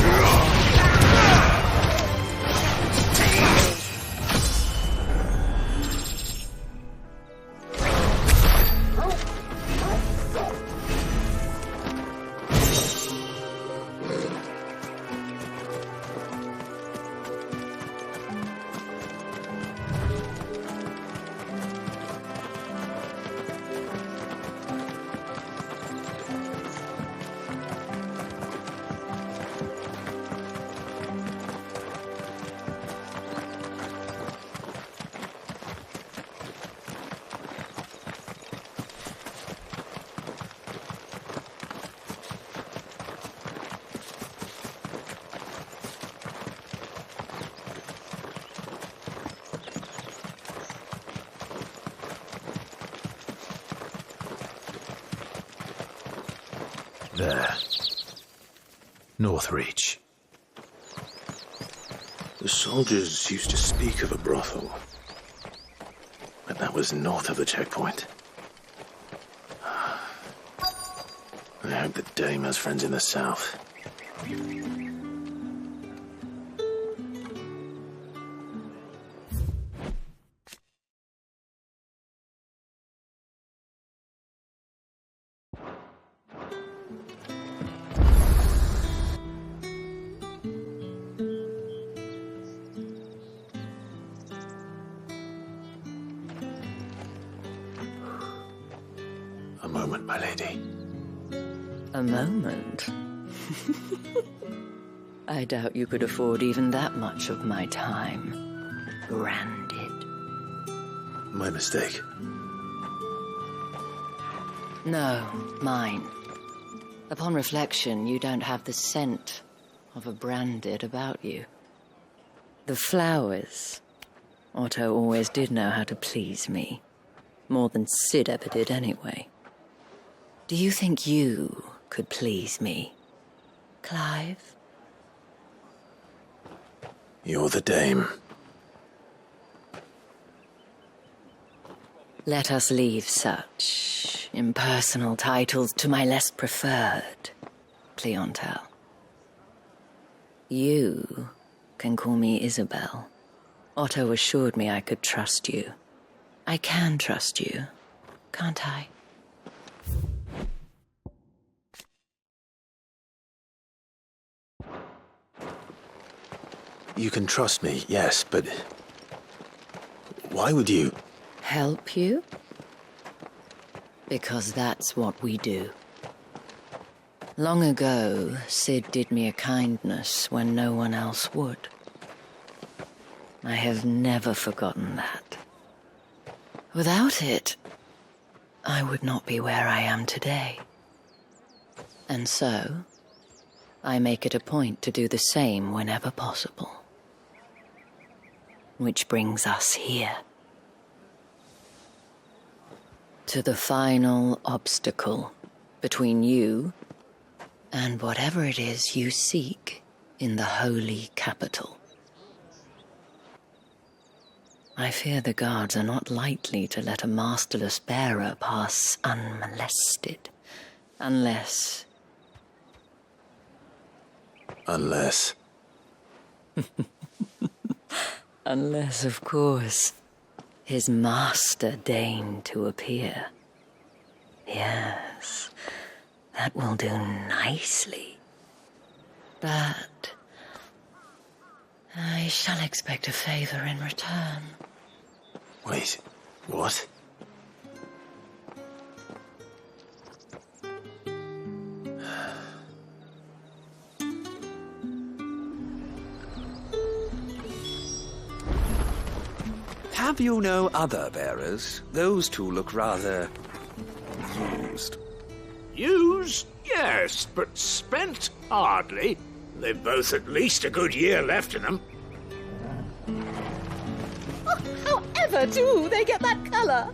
There. Northreach. The soldiers used to speak of a brothel, but that was north of the checkpoint. I hope the dame has friends in the south. A moment, my lady. A moment? I doubt you could afford even that much of my time. Branded. My mistake. No, mine. Upon reflection, you don't have the scent of a branded about you. The flowers. Otto always did know how to please me. More than Sid ever did anyway. Do you think you could please me, Clive? You're the dame. Let us leave such impersonal titles to my less preferred clientele. You can call me Isabel. Otto assured me I could trust you. I can trust you, can't I? You can trust me, yes, but why would you? Help you? Because that's what we do. Long ago, Sid did me a kindness when no one else would. I have never forgotten that. Without it, I would not be where I am today. And so, I make it a point to do the same whenever possible. Which brings us here. To the final obstacle between you and whatever it is you seek in the holy capital. I fear the guards are not likely to let a masterless bearer pass unmolested, unless... Unless, of course, his master deigned to appear. Yes, that will do nicely. But I shall expect a favor in return. Wait, what? Have you no other bearers? Those two look rather... used. Used? Yes, but spent hardly. They've both at least a good year left in them. Oh, however do they get that colour?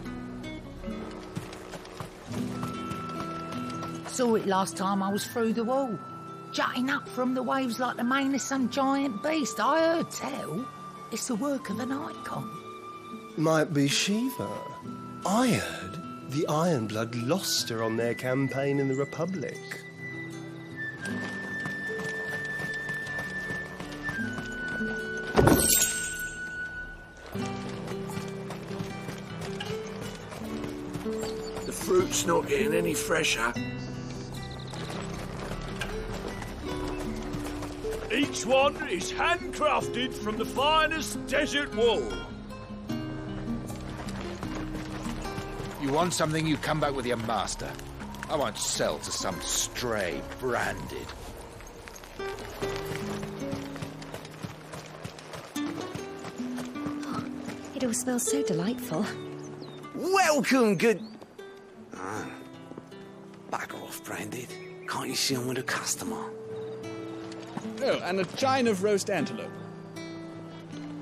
Saw it last time I was through the wall. Jutting up from the waves like the mane of some giant beast. I heard tell. It's the work of an Eikon. Might be Shiva. I heard the Ironblood lost her on their campaign in the Republic. The fruit's not getting any fresher. Each one is handcrafted from the finest desert wool. You want something, you come back with your master. I won't sell to some stray branded. It all smells so delightful. Welcome, good... Ah. Back off, branded. Can't you see I'm with a customer? Oh, and a chine of roast antelope.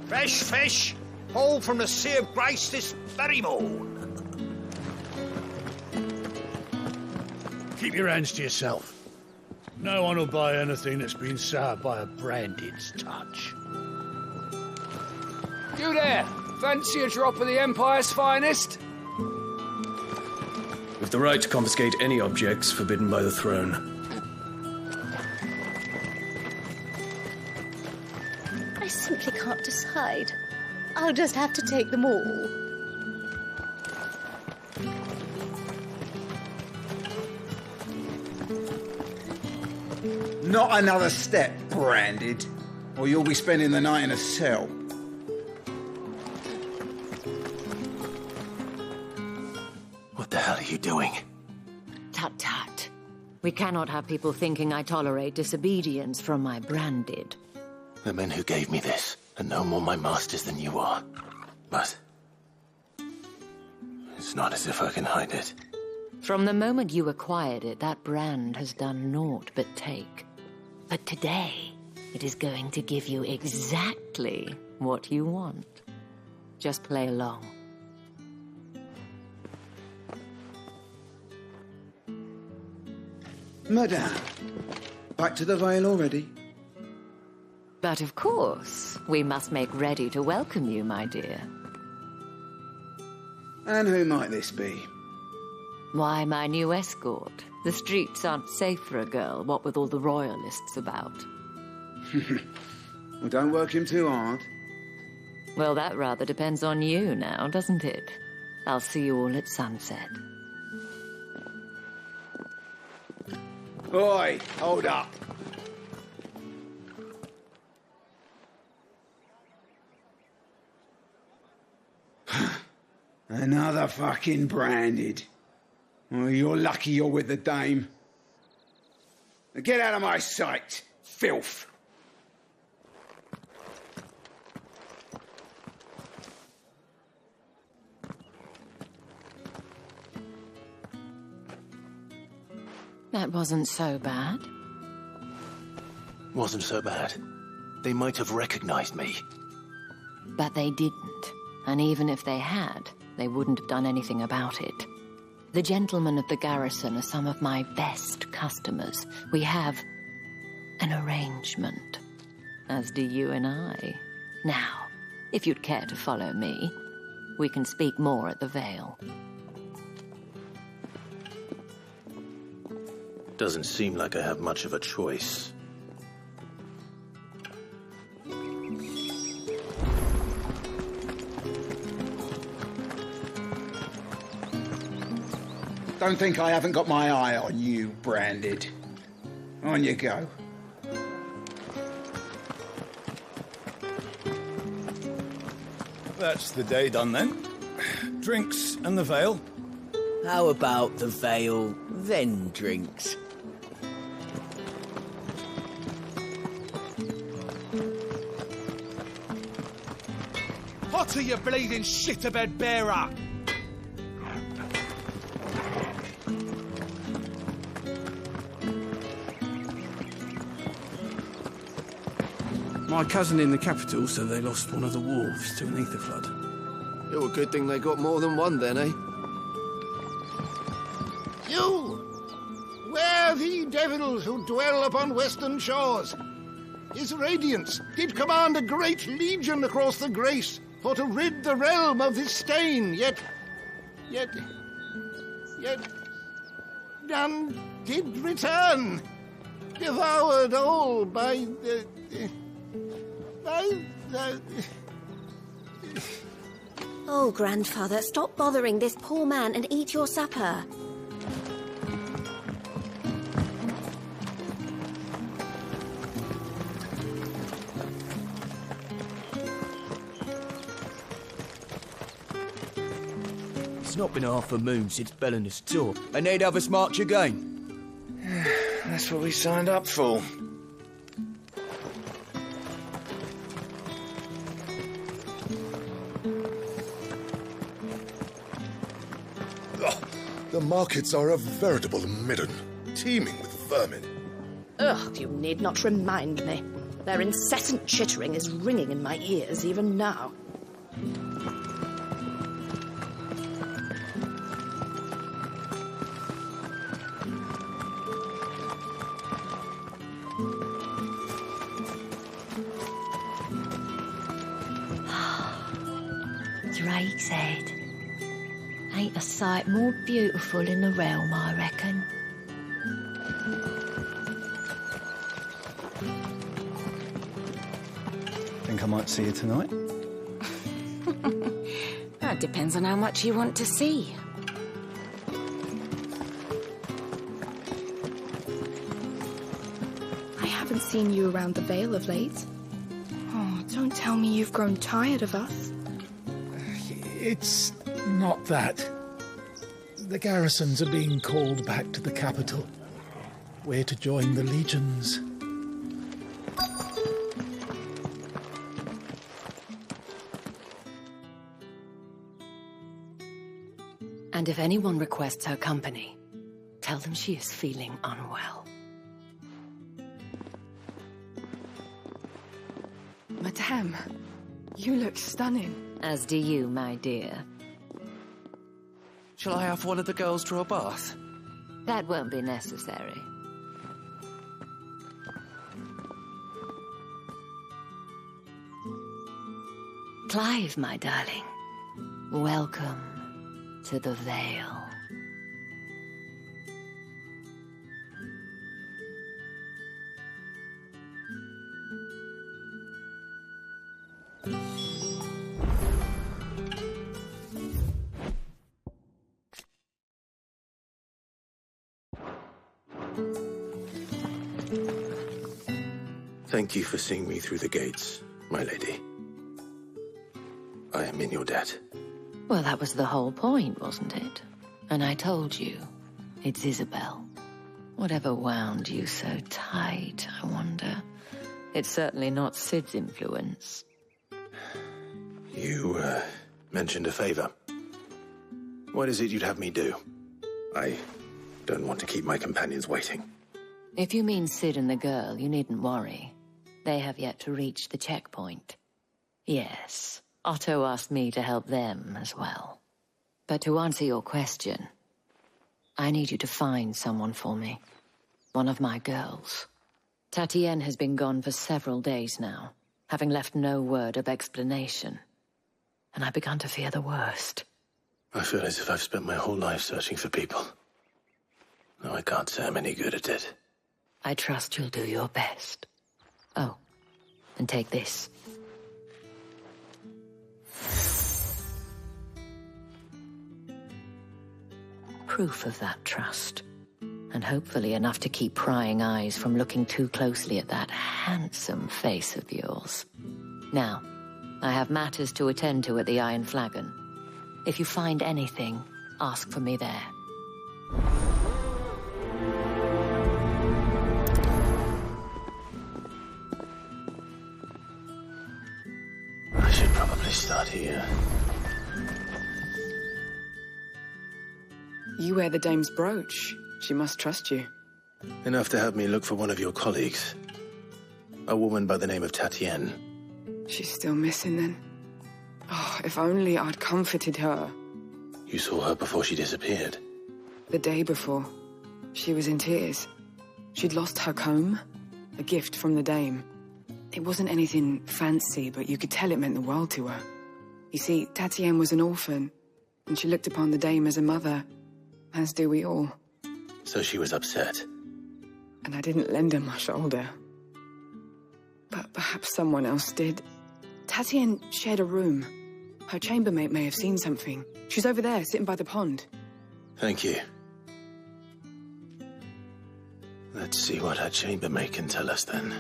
Fresh fish, hauled from the Sea of Grace this very morn. Keep your hands to yourself. No one will buy anything that's been soured by a branded's touch. You there! Fancy a drop of the Empire's finest? With the right to confiscate any objects forbidden by the throne. I simply can't decide. I'll just have to take them all. Not another step, branded, or you'll be spending the night in a cell. What the hell are you doing? Tut tut. We cannot have people thinking I tolerate disobedience from my branded. The men who gave me this are no more my masters than you are. But it's not as if I can hide it. From the moment you acquired it, that brand has done naught but take. But today, it is going to give you exactly what you want. Just play along. Madame, back to the Vale already? But of course, we must make ready to welcome you, my dear. And who might this be? Why, my new escort. The streets aren't safe for a girl, what with all the royalists about. Well, don't work him too hard. Well, that rather depends on you now, doesn't it? I'll see you all at sunset. Oi, hold up. Another fucking branded. Oh, you're lucky you're with the dame. Now get out of my sight, filth. That wasn't so bad. Wasn't so bad. They might have recognized me. But they didn't. And even if they had, they wouldn't have done anything about it. The gentlemen of the garrison are some of my best customers. We have an arrangement, as do you and I. Now, if you'd care to follow me, we can speak more at the Vale. Doesn't seem like I have much of a choice. Don't think I haven't got my eye on you, branded. On you go. That's the day done then. Drinks and the Vale. How about the Vale, then drinks? Hotter, you bleeding shit-a-bed bearer! My cousin in the capital said they lost one of the wolves to an ether flood. Oh, a good thing they got more than one then, eh? You! Where the devils who dwell upon western shores? His radiance did command a great legion across the grace for to rid the realm of this stain, yet none did return, devoured all by the... Oh, grandfather, stop bothering this poor man and eat your supper. It's not been half a moon since Belenus tour, and they'd have us march again. That's what we signed up for. The markets are a veritable midden, teeming with vermin. Ugh, you need not remind me. Their incessant chittering is ringing in my ears even now. Drake's Head. Ain't a sight more beautiful in the realm, I reckon. Think I might see you tonight? That depends on how much you want to see. I haven't seen you around the Vale of late. Oh, don't tell me you've grown tired of us. It's not that. The garrisons are being called back to the capital. We're to join the legions. And if anyone requests her company, tell them she is feeling unwell. Madame, you look stunning. As do you, my dear. Shall I have one of the girls draw a bath? That won't be necessary. Clive, my darling. Welcome to the Vale. Thank you for seeing me through the gates, my lady. I am in your debt. Well, that was the whole point, wasn't it? And I told you, it's Isabel. Whatever wound you so tight, I wonder. It's certainly not Sid's influence. You, mentioned a favor. What is it you'd have me do? I don't want to keep my companions waiting. If you mean Sid and the girl, you needn't worry. They have yet to reach the checkpoint. Yes, Otto asked me to help them as well. But to answer your question, I need you to find someone for me. One of my girls. Tatienne has been gone for several days now, having left no word of explanation. And I've begun to fear the worst. I feel as if I've spent my whole life searching for people. No, I can't say I'm any good at it. I trust you'll do your best. Oh, and take this. Proof of that trust. And hopefully enough to keep prying eyes from looking too closely at that handsome face of yours. Now, I have matters to attend to at the Iron Flagon. If you find anything, ask for me there. I should probably start here. You wear the dame's brooch. She must trust you. Enough to have me look for one of your colleagues. A woman by the name of Tatienne. She's still missing then. Oh, if only I'd comforted her. You saw her before she disappeared? The day before. She was in tears. She'd lost her comb, a gift from the dame. It wasn't anything fancy, but you could tell it meant the world to her. You see, Tatienne was an orphan, and she looked upon the dame as a mother, as do we all. So she was upset. And I didn't lend her my shoulder. But perhaps someone else did. Tatienne shared a room. Her chambermaid may have seen something. She's over there, sitting by the pond. Thank you. Let's see what her chambermaid can tell us then.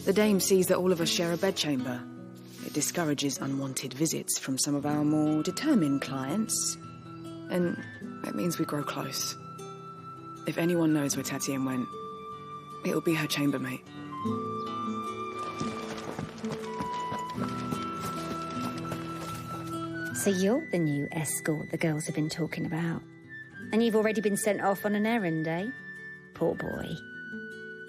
The dame sees that all of us share a bedchamber. It discourages unwanted visits from some of our more determined clients. And it means we grow close. If anyone knows where Tatienne went, it'll be her chambermaid. So you're the new escort the girls have been talking about. And you've already been sent off on an errand, eh? Poor boy.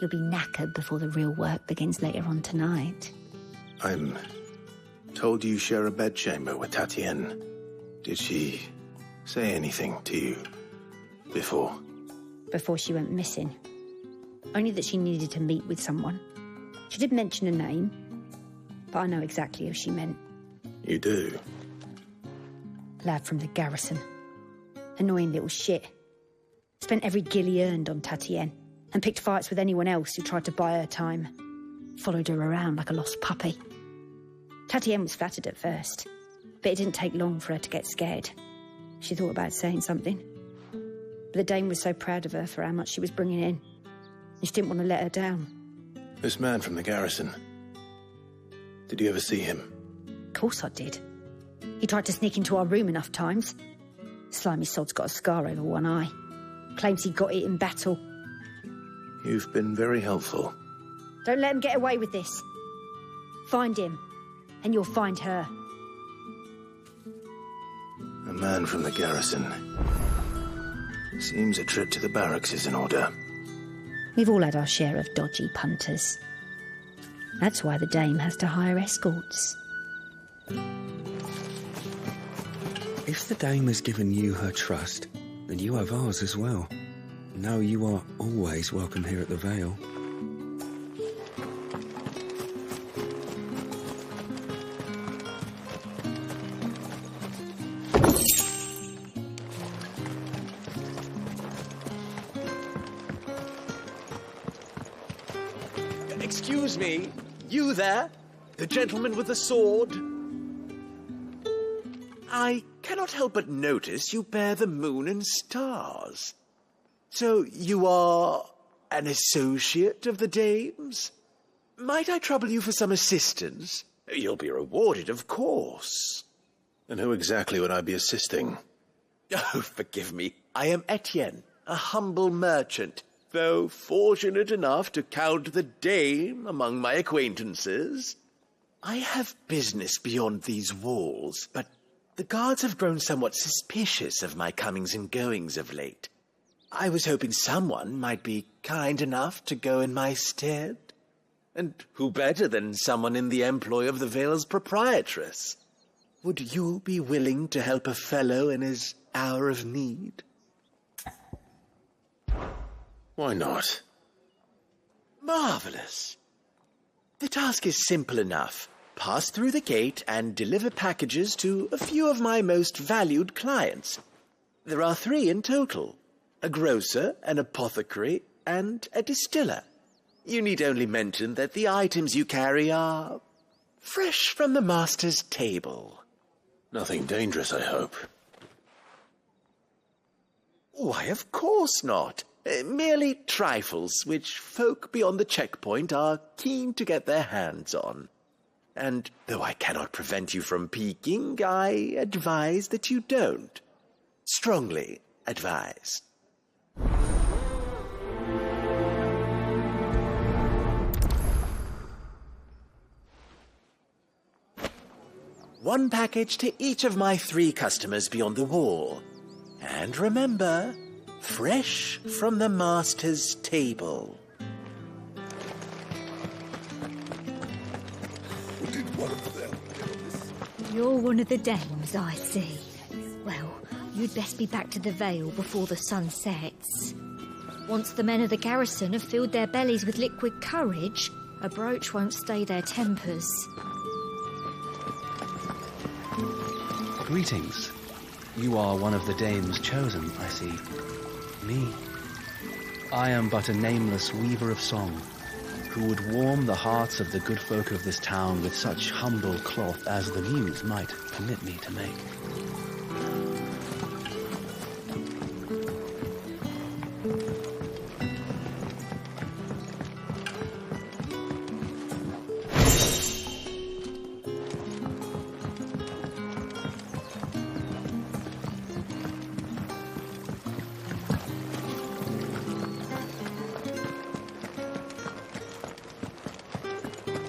You'll be knackered before the real work begins later on tonight. I'm told you share a bedchamber with Tatienne. Did she say anything to you before? Before she went missing. Only that she needed to meet with someone. She did mention a name, but I know exactly who she meant. You do? Lad from the garrison. Annoying little shit. Spent every guil he earned on Tatienne, and picked fights with anyone else who tried to buy her time. Followed her around like a lost puppy. Tatienne was flattered at first, but it didn't take long for her to get scared. She thought about saying something. But the dame was so proud of her for how much she was bringing in, and she didn't want to let her down. This man from the garrison. Did you ever see him? Of course I did. He tried to sneak into our room enough times. Slimy sod's got a scar over one eye. Claims he got it in battle. You've been very helpful. Don't let him get away with this. Find him, and you'll find her. A man from the garrison. Seems a trip to the barracks is in order. We've all had our share of dodgy punters. That's why the dame has to hire escorts. If the dame has given you her trust, then you have ours as well. Know you are always welcome here at the Vale. Excuse me, you there? The gentleman with the sword? I cannot help but notice you bear the moon and stars. So you are an associate of the dame's? Might I trouble you for some assistance? You'll be rewarded, of course. And who exactly would I be assisting? Oh, forgive me. I am Etienne, a humble merchant, though fortunate enough to count the dame among my acquaintances. I have business beyond these walls, but the guards have grown somewhat suspicious of my comings and goings of late. I was hoping someone might be kind enough to go in my stead. And who better than someone in the employ of the Vale's proprietress? Would you be willing to help a fellow in his hour of need? Why not? Marvelous. The task is simple enough. Pass through the gate and deliver packages to a few of my most valued clients. There are 3 in total. A grocer, an apothecary, and a distiller. You need only mention that the items you carry are fresh from the master's table. Nothing dangerous, I hope. Why, of course not. Merely trifles which folk beyond the checkpoint are keen to get their hands on. And though I cannot prevent you from peeking, I advise that you don't. Strongly advise. One package to each of my 3 customers beyond the wall. And remember, fresh from the master's table. one of them. You're one of the dames, I see. Well, you'd best be back to the Vale before the sun sets. Once the men of the garrison have filled their bellies with liquid courage, a brooch won't stay their tempers. Greetings. You are one of the dames chosen, I see. Me. I am but a nameless weaver of song, who would warm the hearts of the good folk of this town with such humble cloth as the muse might permit me to make.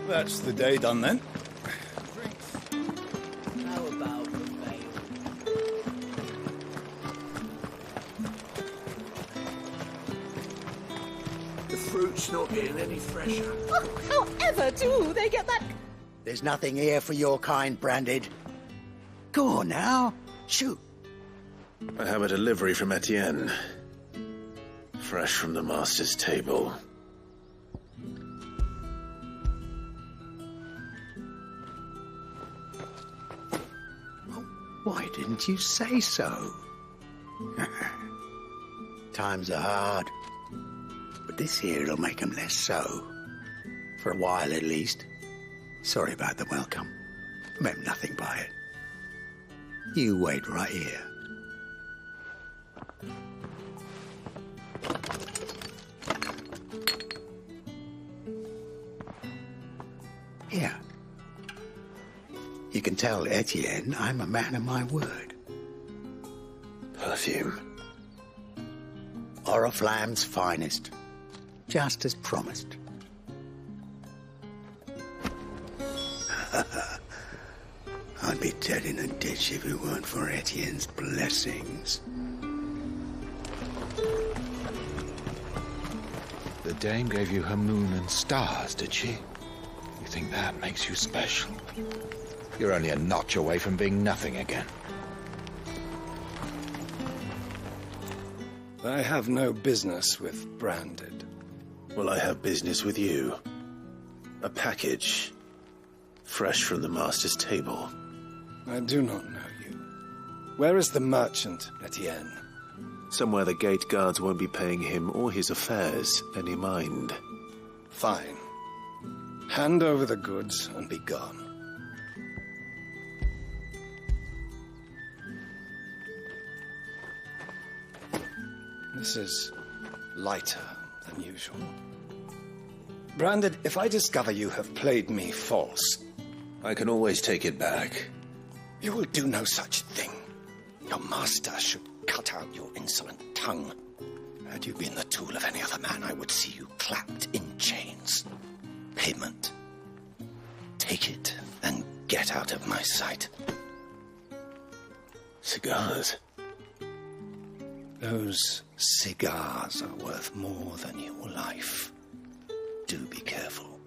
That's the day done then. How about the Vale? The fruit's not getting any fresher. Oh, however do they get that? There's nothing here for your kind, Branded. Go on now. Shoot. I have a delivery from Etienne. Fresh from the master's table. Why didn't you say so? Times are hard. But this here'll make 'em less so. For a while, at least. Sorry about the welcome. Meant nothing by it. You wait right here. Here. You can tell Etienne I'm a man of my word. Perfume. Oriflamme's finest. Just as promised. I'd be dead in a ditch if it weren't for Etienne's blessings. The dame gave you her moon and stars, did she? You think that makes you special? You're only a notch away from being nothing again. I have no business with Branded. Well, I have business with you. A package. Fresh from the master's table. I do not know you. Where is the merchant, Etienne? Somewhere the gate guards won't be paying him or his affairs any mind. Fine. Hand over the goods and be gone. This is lighter than usual. Branded, if I discover you have played me false... I can always take it back. You will do no such thing. Your master should cut out your insolent tongue. Had you been the tool of any other man, I would see you clapped in chains. Payment. Take it and get out of my sight. Cigars? Those cigars are worth more than your life. Do be careful.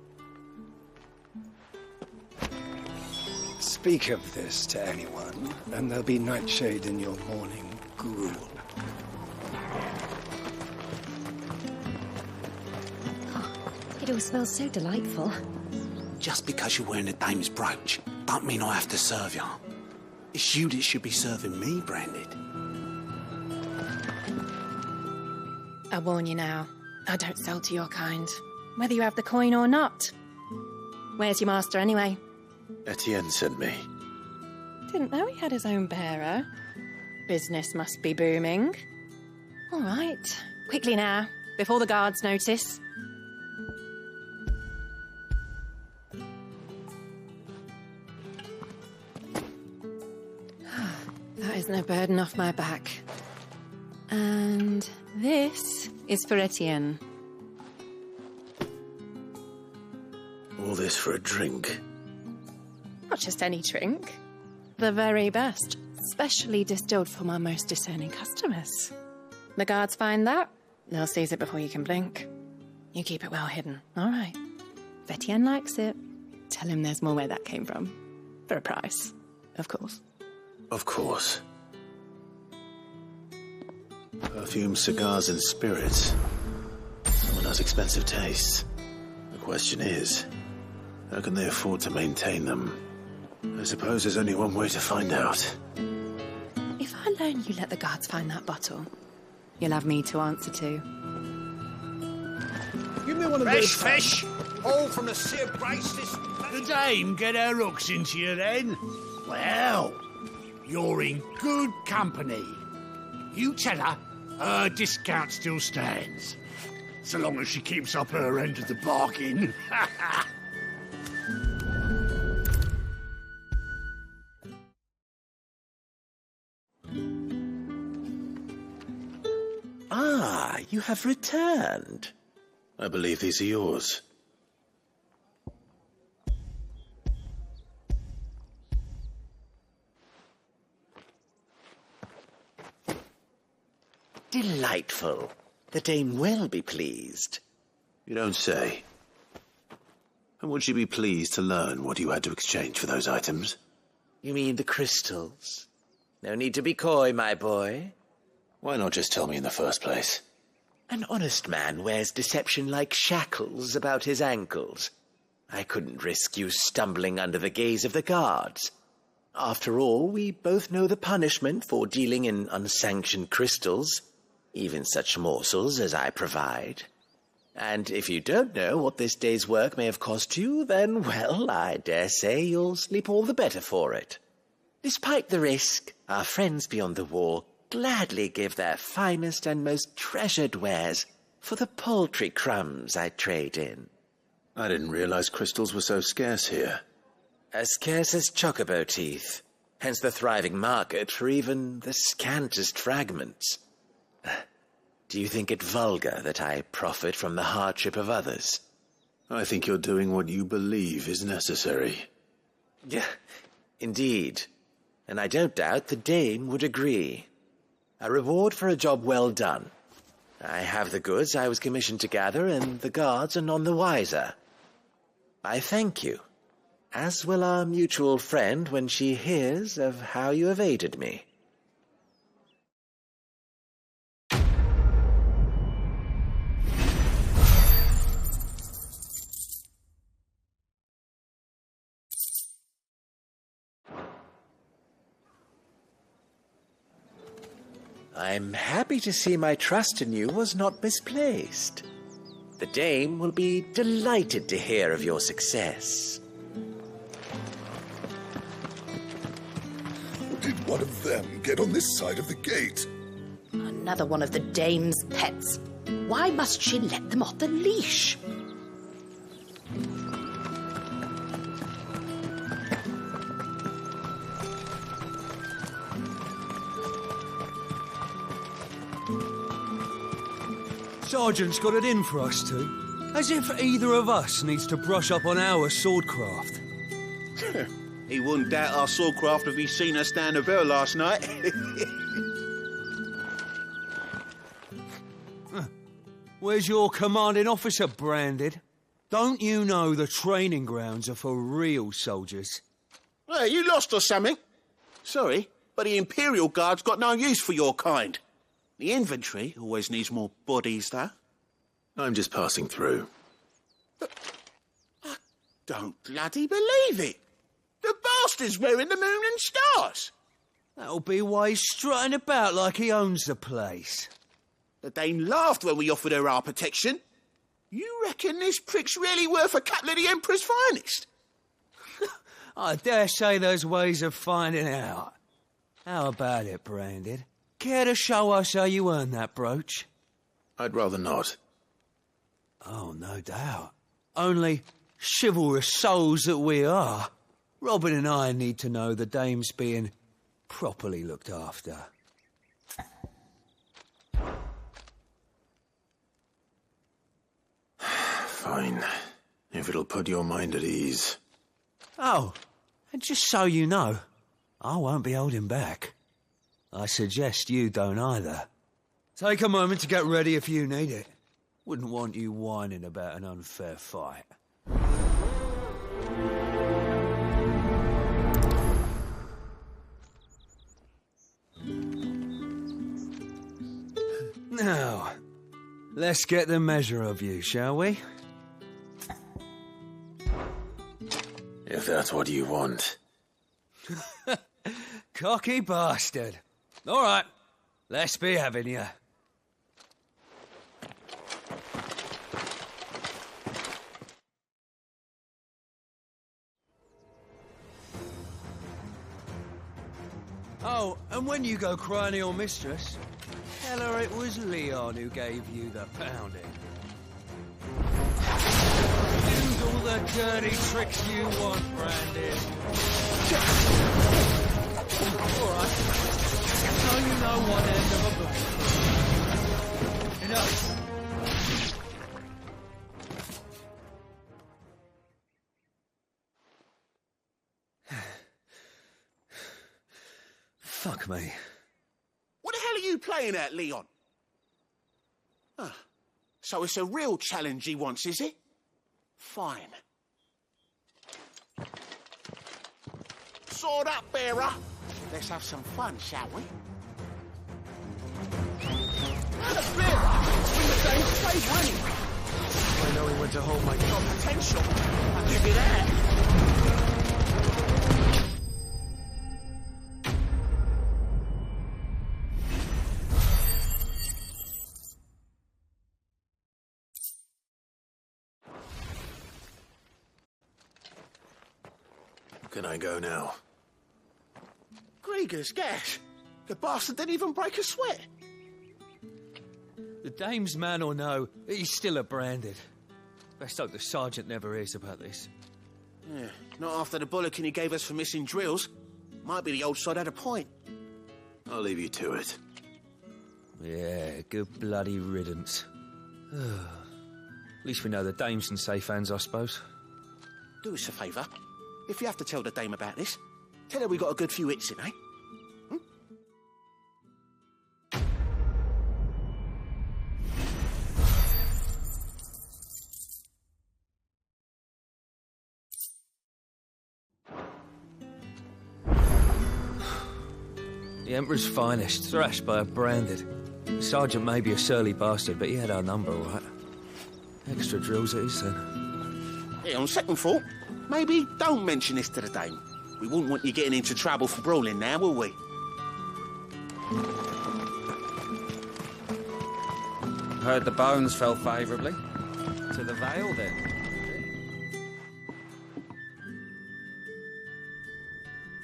Speak of this to anyone, and there'll be nightshade in your morning gruel. It all smells so delightful. Just because you're wearing a dame's brooch, don't mean I have to serve you. It's you that should be serving me, Branded. I warn you now, I don't sell to your kind, whether you have the coin or not. Where's your master, anyway? Etienne sent me. Didn't know he had his own bearer. Business must be booming. All right, quickly now, before the guards notice. That is no burden off my back. And this is for Etienne. All this for a drink? Not just any drink. The very best, specially distilled for my most discerning customers. The guards find that, they'll seize it before you can blink. You keep it well hidden, all right. If Etienne likes it, tell him there's more where that came from. For a price, of course. Of course. Perfume, cigars, and spirits. Someone has expensive tastes. The question is, how can they afford to maintain them? I suppose there's only one way to find out. If I loan you let the guards find that bottle, you'll have me to answer to. Give me one of Fresh those. fish! All from the sea of grace this... The dame get her hooks into you then? Well, you're in good company. You tell her her discount still stands. So long as she keeps up her end of the bargain. Ah, you have returned. I believe these are yours. Delightful. The dame will be pleased. You don't say. And would she be pleased to learn what you had to exchange for those items? You mean the crystals? No need to be coy, my boy. Why not just tell me in the first place? An honest man wears deception like shackles about his ankles. I couldn't risk you stumbling under the gaze of the guards. After all, we both know the punishment for dealing in unsanctioned crystals, even such morsels as I provide. And if you don't know what this day's work may have cost you, then, well, I dare say you'll sleep all the better for it. Despite the risk, our friends beyond the wall gladly give their finest and most treasured wares for the paltry crumbs I trade in. I didn't realize crystals were so scarce here. As scarce as chocobo teeth, hence the thriving market for even the scantest fragments. Do you think it vulgar that I profit from the hardship of others? I think you're doing what you believe is necessary. Yeah, indeed. And I don't doubt the dame would agree. A reward for a job well done. I have the goods I was commissioned to gather, and the guards are none the wiser. I thank you, as will our mutual friend when she hears of how you have aided me. I'm happy to see my trust in you was not misplaced. The dame will be delighted to hear of your success. Did one of them get on this side of the gate? Another one of the dame's pets. Why must she let them off the leash? Sergeant's got it in for us two. As if either of us needs to brush up on our swordcraft. He wouldn't doubt our swordcraft if he'd seen us down the Vale last night. Where's your commanding officer branded? Don't you know the training grounds are for real soldiers? Hey, you lost or something? Sorry, but the Imperial Guard's got no use for your kind. The infantry always needs more bodies, though. I'm just passing through. But I don't bloody believe it. The bastard's wearing the moon and stars. That'll be why he's strutting about like he owns the place. The dame laughed when we offered her our protection. You reckon this prick's really worth a couple of the Emperor's finest? I dare say there's ways of finding out. How about it, Branded? Care to show us how you earned that brooch? I'd rather not. Oh, no doubt. Only chivalrous souls that we are, Robin and I need to know the dame's being properly looked after. Fine. If it'll put your mind at ease. Oh, and just so you know, I won't be holding back. I suggest you don't either. Take a moment to get ready if you need it. Wouldn't want you whining about an unfair fight. Let's get the measure of you, shall we? If that's what you want. Cocky bastard. All right, let's be having you. Oh, and when you go crying to your mistress, tell her it was Leon who gave you the pounding. Use all the dirty tricks you want, Brandon. All right. So you know one end of a blade. Enough. Fuck me. What the hell are you playing at, Leon? Ah, so it's a real challenge he wants, is it? Fine. Sword up, bearer. Let's have some fun, shall we? I know he went to hold my Got potential. I'll give you that. Can I go now? Grieger's gas. The bastard didn't even break a sweat. The dame's man or no, he's still a branded. Best hope the sergeant never hears about this. Yeah, not after the bollocking he gave us for missing drills. Might be the old sod had a point. I'll leave you to it. Yeah, good bloody riddance. At least we know the dame's in safe hands, I suppose. Do us a favour. If you have to tell the dame about this, tell her we got a good few hits in, eh? The Emperor's finest, thrashed by a branded. The sergeant may be a surly bastard, but he had our number, all right. Extra drills it is, then. Hey, on second thought, maybe don't mention this to the dame. We wouldn't want you getting into trouble for brawling now, will we? Heard the bones fell favourably. To the Vale, then.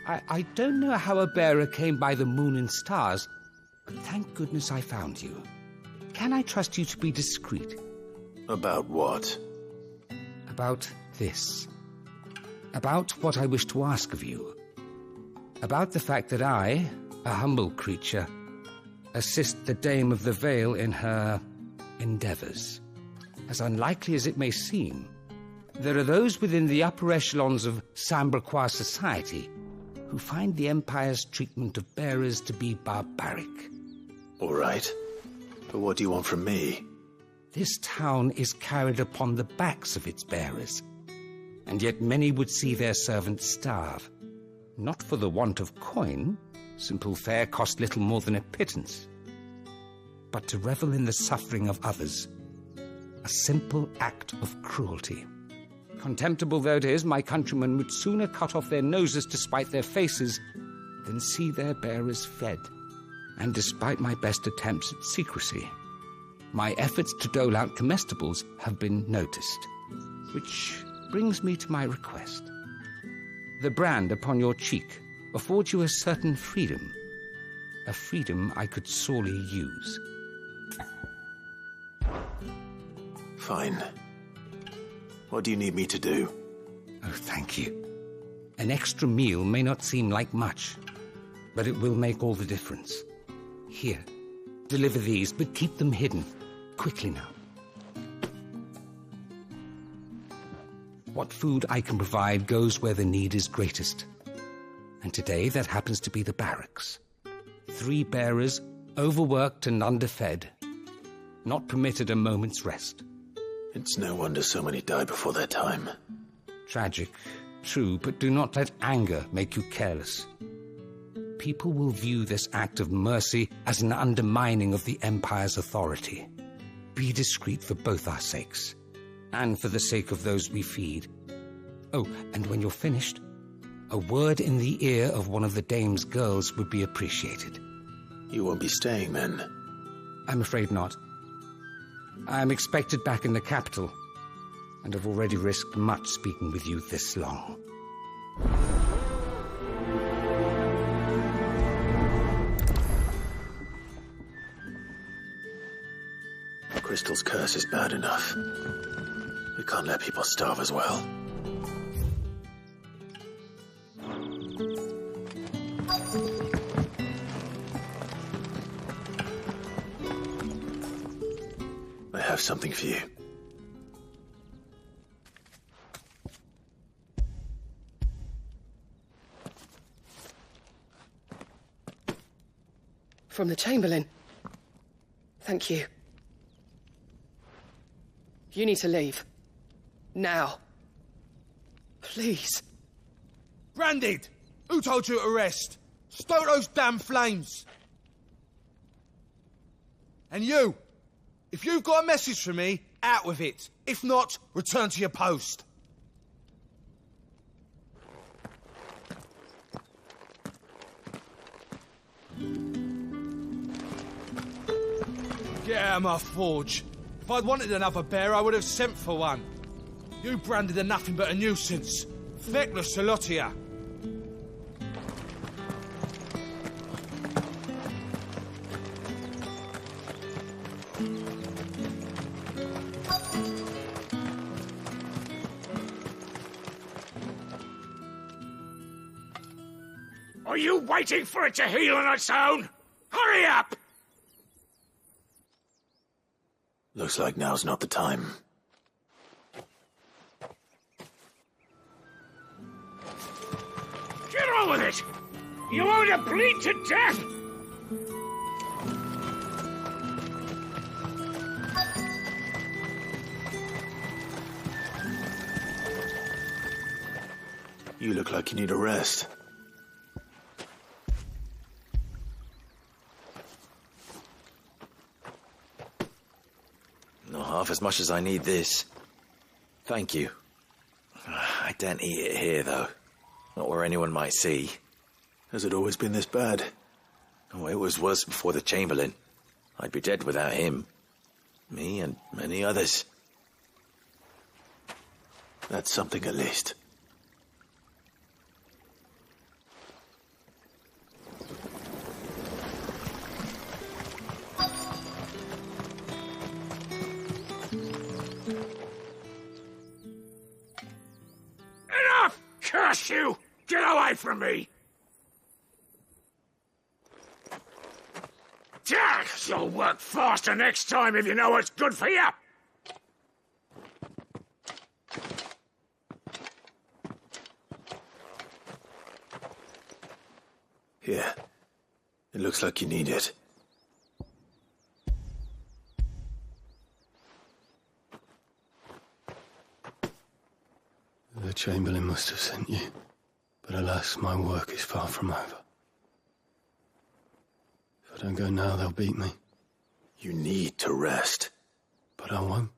I don't know how a bearer came by the moon and stars, but thank goodness I found you. Can I trust you to be discreet? About what? About this. About what I wish to ask of you. About the fact that I, a humble creature, assist the Dame of the Vale in her endeavours. As unlikely as it may seem, there are those within the upper echelons of Samberquois society who find the Empire's treatment of bearers to be barbaric. All right. But what do you want from me? This town is carried upon the backs of its bearers, and yet many would see their servants starve. Not for the want of coin, simple fare cost little more than a pittance, but to revel in the suffering of others, a simple act of cruelty. Contemptible though it is, my countrymen would sooner cut off their noses to spite their faces than see their bearers fed. And despite my best attempts at secrecy, my efforts to dole out comestibles have been noticed. Which brings me to my request. The brand upon your cheek affords you a certain freedom. A freedom I could sorely use. Fine. What do you need me to do? Oh, thank you. An extra meal may not seem like much, but it will make all the difference. Here, deliver these, but keep them hidden. Quickly now. What food I can provide goes where the need is greatest. And today that happens to be the barracks. 3 bearers, overworked and underfed, not permitted a moment's rest. It's no wonder so many die before their time. Tragic, true, but do not let anger make you careless. People will view this act of mercy as an undermining of the Empire's authority. be discreet for both our sakes, and for the sake of those we feed. Oh, and when you're finished, a word in the ear of one of the dame's girls would be appreciated. You won't be staying, then? I'm afraid not. I'm expected back in the capital, and have already risked much speaking with you this long. Crystal's curse is bad enough. We can't let people starve as well. I have something for you. From the Chamberlain. Thank you. You need to leave. Now. Please. Branded! Who told you to rest? Stoke those damn flames! And you! If you've got a message for me, out with it. If not, return to your post. Get out of my forge. If I'd wanted another bear, I would have sent for one. You branded are nothing but a nuisance. Feckless, a lot of you. Are you waiting for it to heal on its own? Hurry up! Looks like now's not the time. Get on with it! You want to bleed to death? You look like you need a rest. Not half as much as I need this. Thank you. I don't eat it here, though. Not where anyone might see. Has it always been this bad? Oh, it was worse before the Chamberlain. I'd be dead without him. Me and many others. That's something at least. Enough! Curse you! Get away from me! Jack, you'll work faster next time if you know what's good for you! Here. It looks like you need it. The Chamberlain must have sent you. But alas, my work is far from over. If I don't go now, they'll beat me. You need to rest. But I won't.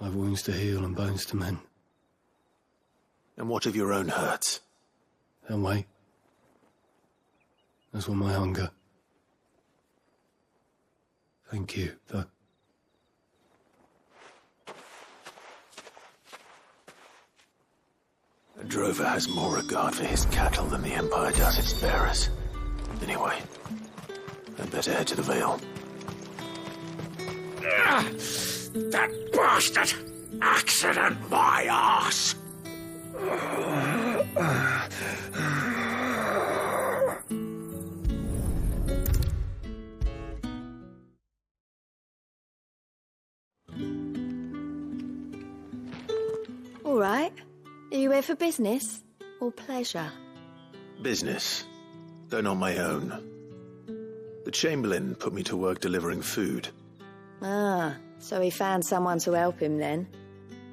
I've wounds to heal and bones to mend. And what of your own hurts? They'll wait. As will my hunger. Thank you, though. A drover has more regard for his cattle than the Empire does its bearers. Anyway, I'd better head to the Vale. That bastard! Accident my arse! All right. Are you here for business or pleasure? Business, though not my own. The Chamberlain put me to work delivering food. Ah, so he found someone to help him then.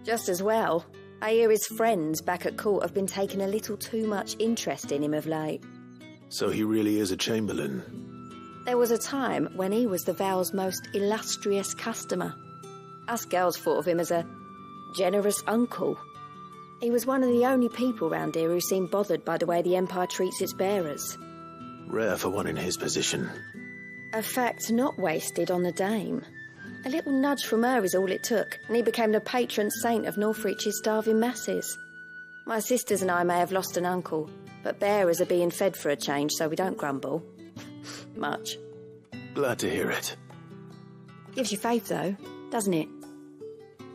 Just as well. I hear his friends back at court have been taking a little too much interest in him of late. So he really is a Chamberlain. There was a time when he was the Vale's most illustrious customer. Us girls thought of him as a generous uncle. He was one of the only people round here who seemed bothered by the way the Empire treats its bearers. Rare for one in his position. A fact not wasted on the dame. A little nudge from her is all it took, and he became the patron saint of Northreach's starving masses. My sisters and I may have lost an uncle, but bearers are being fed for a change, so we don't grumble. Much. Glad to hear it. Gives you faith, though, doesn't it?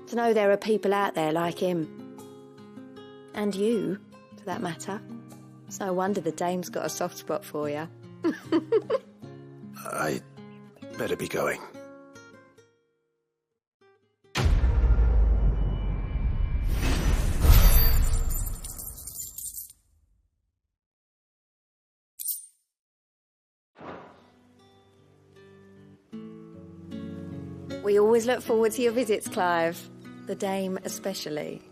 To know there are people out there like him. And you, for that matter. It's no wonder the dame's got a soft spot for you. I better be going. We always look forward to your visits, Clive. The dame especially.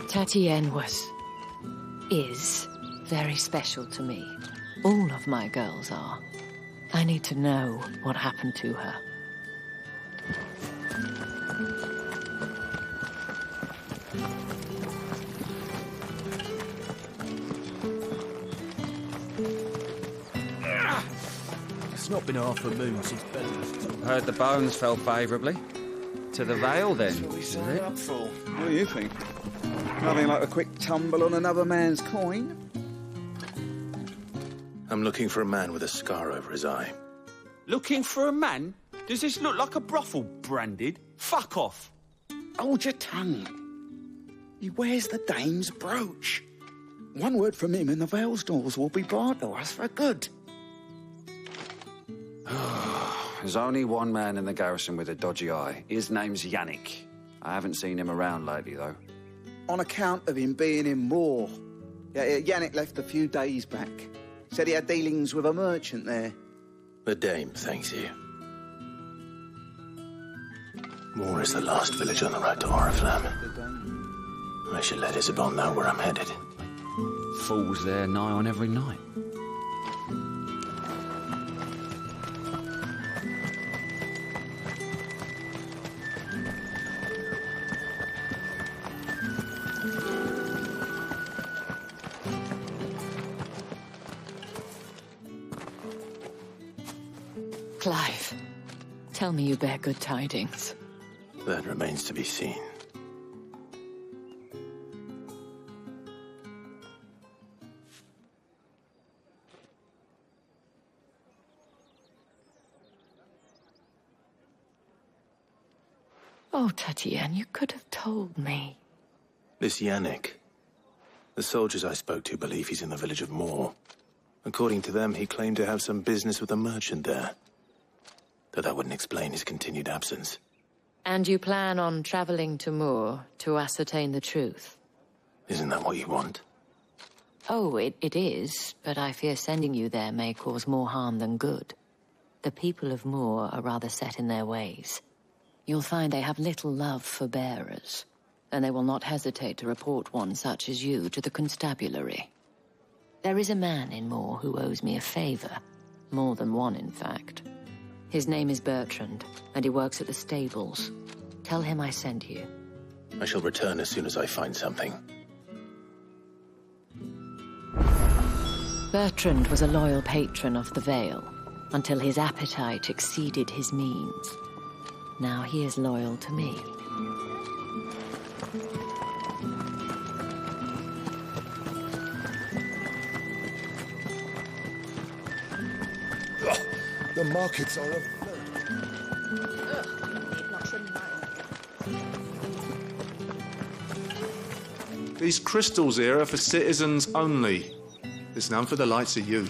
Tatienne is very special to me. All of my girls are. I need to know what happened to her. It's not been half a moon since Benedikta. Heard the bones fell favourably. To the Vale, then. That's what we signed up for. What do you think? Nothing like a quick tumble on another man's coin. I'm looking for a man with a scar over his eye. Looking for a man? Does this look like a brothel branded? Fuck off. Hold your tongue. He wears the dame's brooch. One word from him and the Vale's doors will be barred to us for good. There's only one man in the garrison with a dodgy eye. His name's Yannick. I haven't seen him around lately, though. On account of him being in Moor. Yeah, Yannick left a few days back. Said he had dealings with a merchant there. The dame thanks you. Moor is the last village on the road to Oriflamme. I should let Isabel know where I'm headed. Falls there nigh on every night. Clive, tell me you bear good tidings. That remains to be seen. Oh, Tatienne, you could have told me. This Yannick. The soldiers I spoke to believe he's in the village of Moor. According to them, he claimed to have some business with a merchant there. Though that wouldn't explain his continued absence. And you plan on travelling to Moor to ascertain the truth? Isn't that what you want? Oh, it is, but I fear sending you there may cause more harm than good. The people of Moor are rather set in their ways. You'll find they have little love for bearers, and they will not hesitate to report one such as you to the constabulary. There is a man in Moor who owes me a favour. More than one, in fact. His name is Bertrand, and he works at the stables. Tell him I sent you. I shall return as soon as I find something. Bertrand was a loyal patron of the Vale, until his appetite exceeded his means. Now he is loyal to me. The markets are These crystals here are for citizens only. There's none for the likes of you.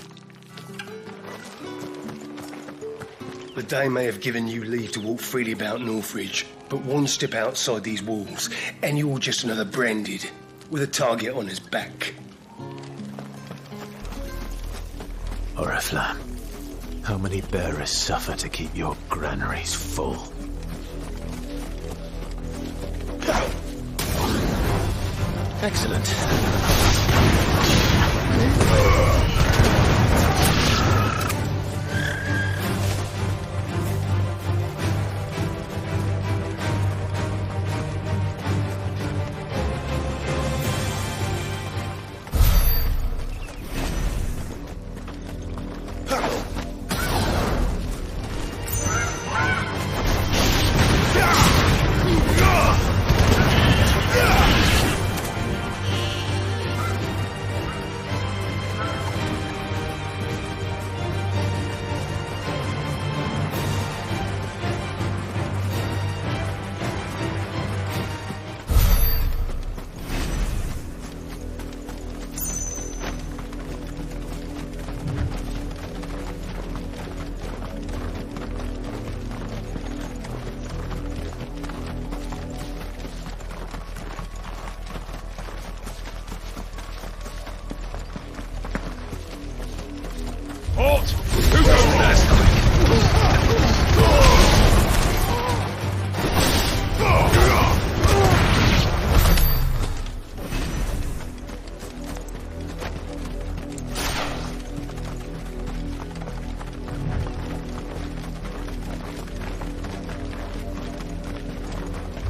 The dame may have given you leave to walk freely about Northridge, but one step outside these walls, and you're just another branded, with a target on his back. Oriflamme, how many bearers suffer to keep your granaries full? Excellent.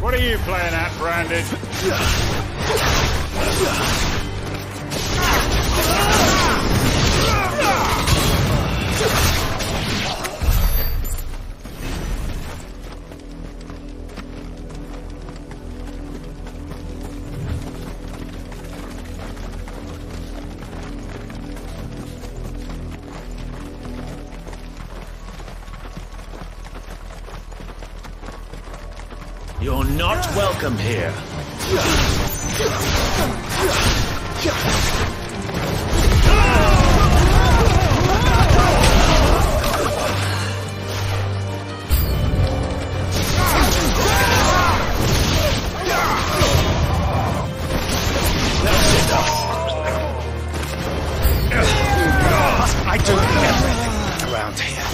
What are you playing at, Branded? You're not welcome here. I do everything around here.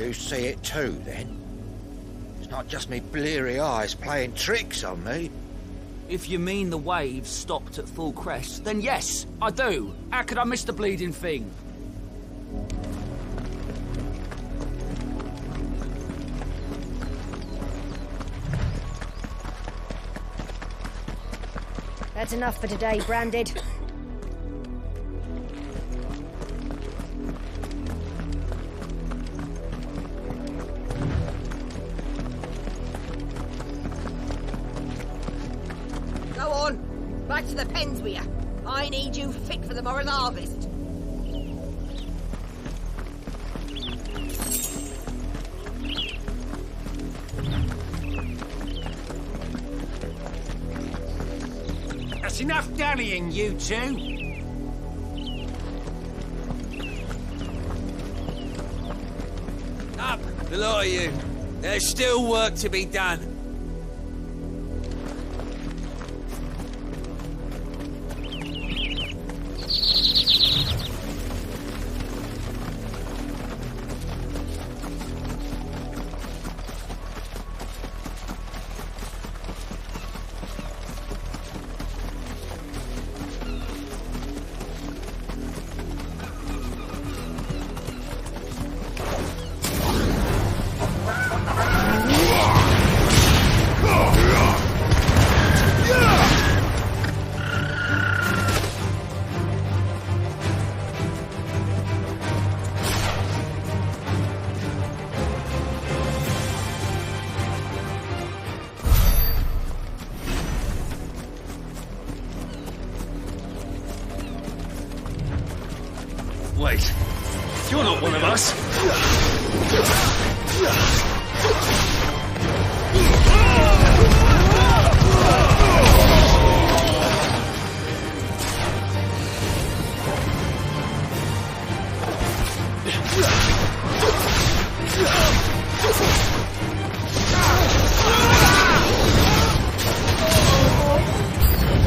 You see it too, then? It's not just me bleary eyes playing tricks on me. If you mean the waves stopped at full crest, then yes, I do. How could I miss the bleeding thing? That's enough for today, Branded. Go on, back to the pens with you. I need you fit for the morrow's harvest. That's enough dallying, you two. Up, the lot of you. There's still work to be done. Wait, you're not one of us.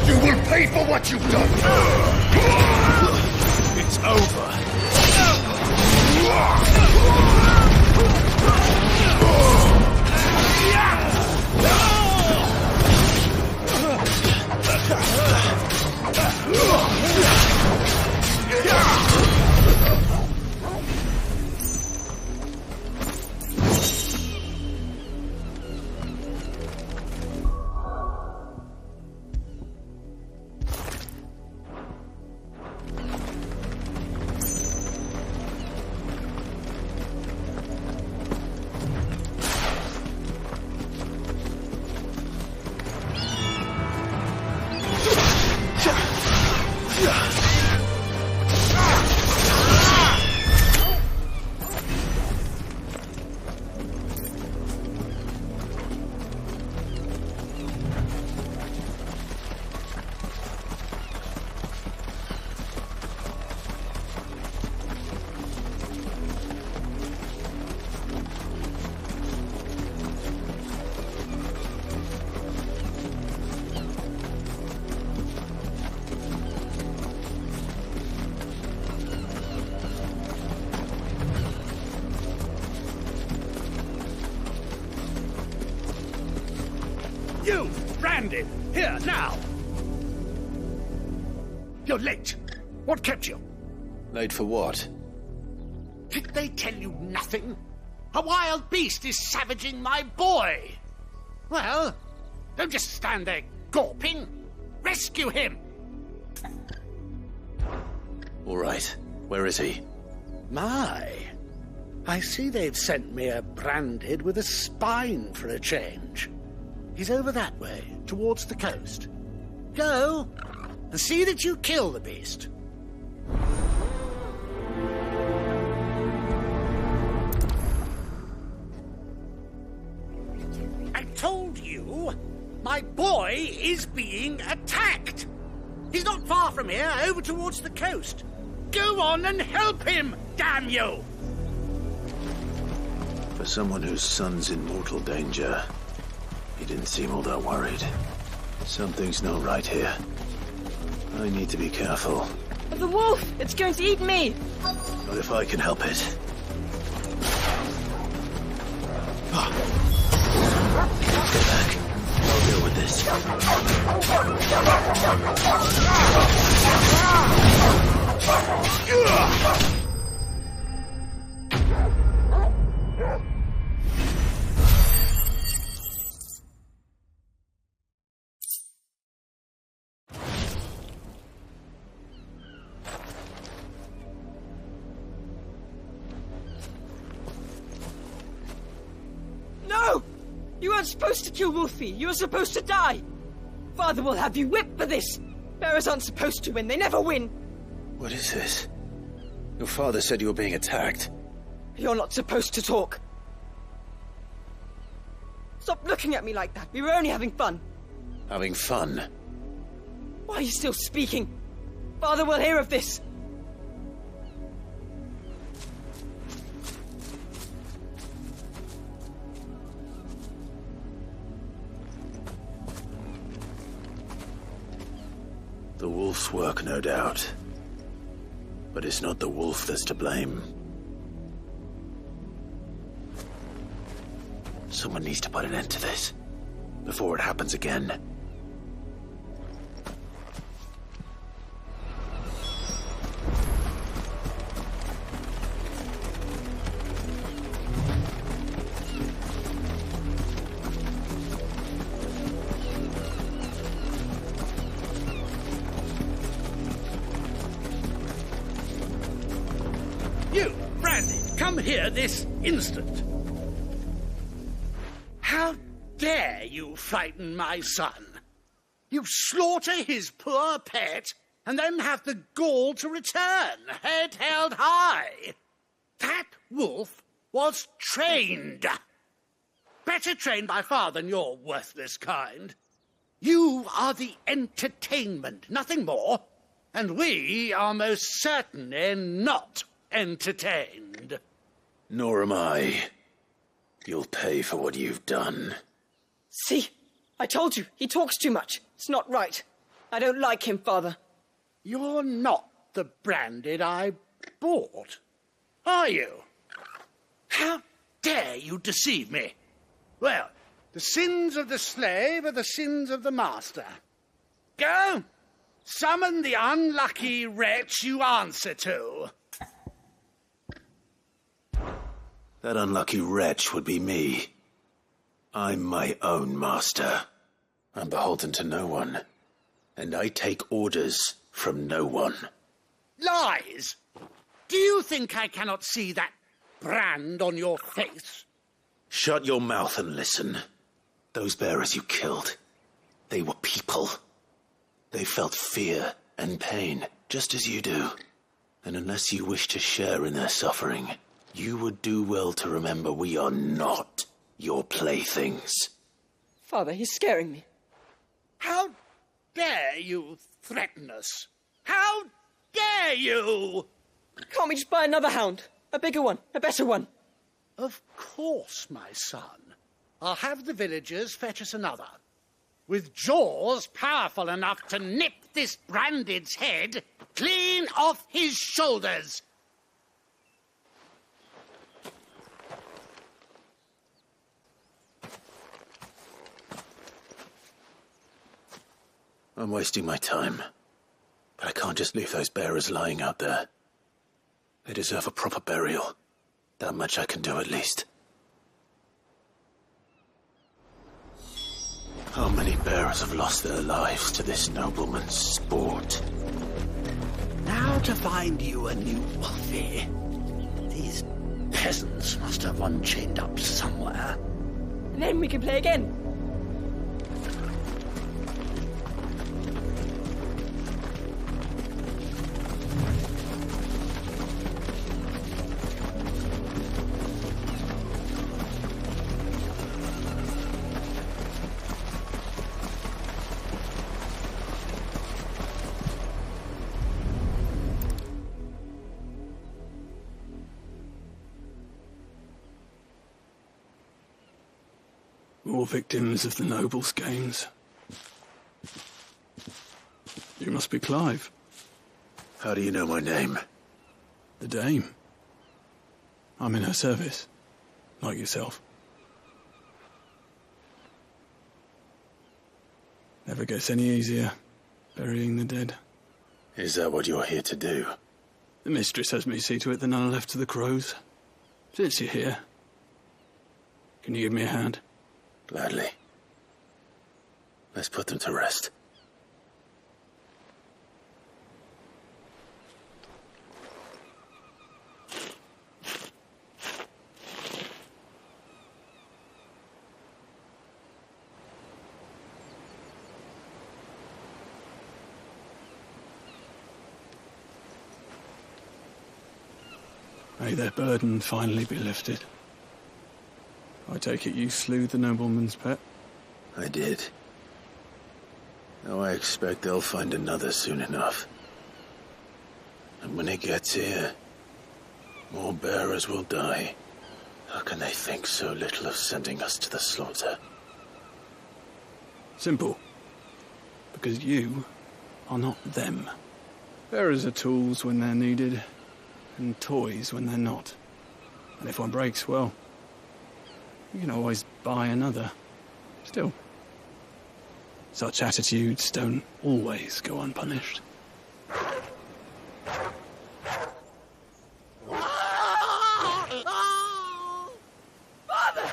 You will pay for what you've done. It's over. You, Branded, here, now! You're late. What kept you? Late for what? Did they tell you nothing? A wild beast is savaging my boy! Well, don't just stand there gawping. Rescue him! All right. Where is he? My, I see they've sent me a Branded with a spine for a change. He's over that way, towards the coast. Go, and see that you kill the beast. I told you, my boy is being attacked. He's not far from here, over towards the coast. Go on and help him, damn you! For someone whose son's in mortal danger, he didn't seem all that worried. Something's not right here. I need to be careful. The wolf! It's going to eat me! Not if I can help it. back. I'll deal with this. No! You weren't supposed to kill Wolfie. You were supposed to die. Father will have you whipped for this. Bearers aren't supposed to win. They never win. What is this? Your father said you were being attacked. You're not supposed to talk. Stop looking at me like that. We were only having fun. Having fun? Why are you still speaking? Father will hear of this. The wolf's work, no doubt. But it's not the wolf that's to blame. Someone needs to put an end to this, before it happens again. You, Brandy, come here this instant. How dare you frighten my son? You slaughter his poor pet, and then have the gall to return, head held high. That wolf was trained. Better trained by far than your worthless kind. You are the entertainment, nothing more. And we are most certainly not entertained. Nor am I. You'll pay for what you've done. See? I told you, he talks too much. It's not right. I don't like him, Father. You're not the Branded I bought, are you? How dare you deceive me? Well, the sins of the slave are the sins of the master. Go, summon the unlucky wretch you answer to. That unlucky wretch would be me. I'm my own master. I'm beholden to no one. And I take orders from no one. Lies! Do you think I cannot see that brand on your face? Shut your mouth and listen. Those bearers you killed, they were people. They felt fear and pain, just as you do. And unless you wish to share in their suffering, you would do well to remember we are not your playthings. Father, he's scaring me. How dare you threaten us? How dare you? Can't we just buy another hound? A bigger one, a better one. Of course, my son. I'll have the villagers fetch us another. With jaws powerful enough to nip this Branded's head clean off his shoulders. I'm wasting my time. But I can't just leave those bearers lying out there. They deserve a proper burial. That much I can do at least. How many bearers have lost their lives to this nobleman's sport? Now to find you a new Wolfie. These peasants must have one chained up somewhere. And then we can play again. All victims of the nobles' games. You must be Clive. How do you know my name? The Dame. I'm in her service, like yourself. Never gets any easier, burying the dead. Is that what you're here to do? The mistress has me see to it that none are left to the crows. Since you're here, can you give me a hand? Gladly. Let's put them to rest. May their burden finally be lifted. I take it you slew the nobleman's pet? I did. Now I expect they'll find another soon enough. And when it gets here, more bearers will die. How can they think so little of sending us to the slaughter? Simple. Because you are not them. Bearers are tools when they're needed, and toys when they're not. And if one breaks, well, you can always buy another. Still, such attitudes don't always go unpunished. Father!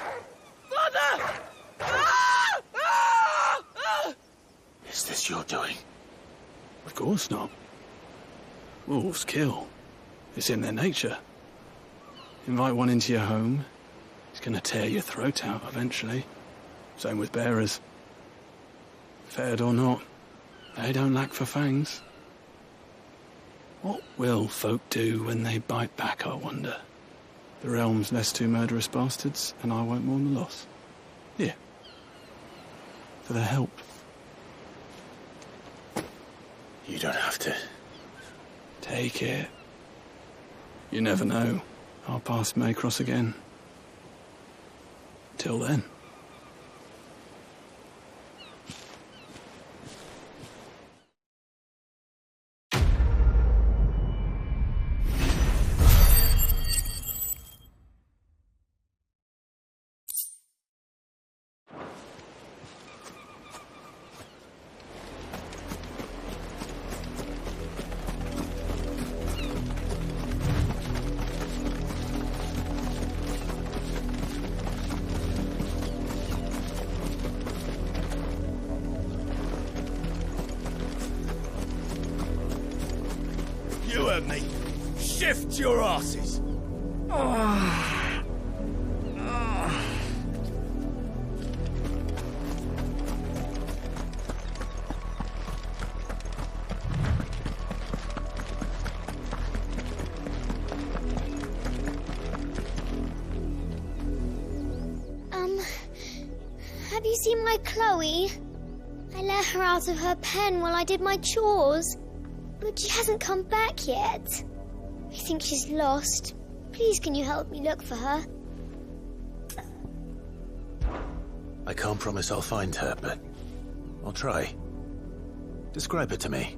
Father! Is this your doing? Of course not. Wolves kill. It's in their nature. Invite one into your home, it's gonna tear your throat out eventually. Same with bearers. Fed or not, they don't lack for fangs. What will folk do when they bite back, I wonder? The realm's less two murderous bastards, and I won't mourn the loss. Here. For their help. You don't have to. Take it. You never know. Our paths may cross again. Till then. You and me. Shift your asses. Have you seen my Chloe? I let her out of her pen while I did my chores. But she hasn't come back yet. I think she's lost. Please, can you help me look for her? I can't promise I'll find her, but I'll try. Describe her to me.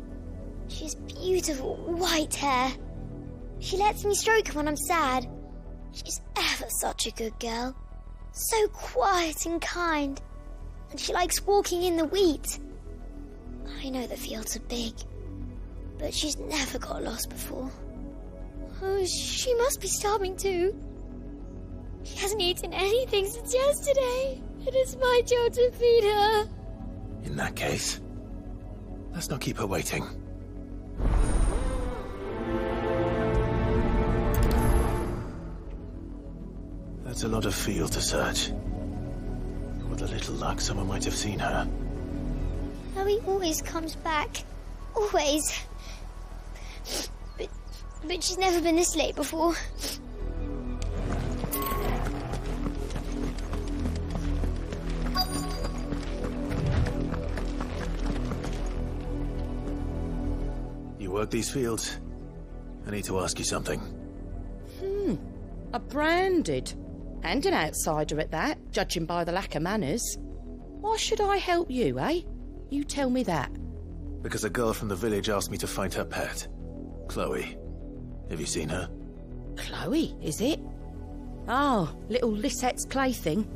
She has beautiful white hair. She lets me stroke her when I'm sad. She's ever such a good girl. So quiet and kind. And she likes walking in the wheat. I know the fields are big, but she's never got lost before. Oh, she must be starving too. She hasn't eaten anything since yesterday, and it's my job to feed her. In that case, let's not keep her waiting. That's a lot of field to search. With a little luck, someone might have seen her. Chloe always comes back. Always. But she's never been this late before. You work these fields? I need to ask you something. A branded. And an outsider at that, judging by the lack of manners. Why should I help you, eh? You tell me that. Because a girl from the village asked me to find her pet. Chloe. Have you seen her? Chloe, is it? Oh, little Lisette's plaything.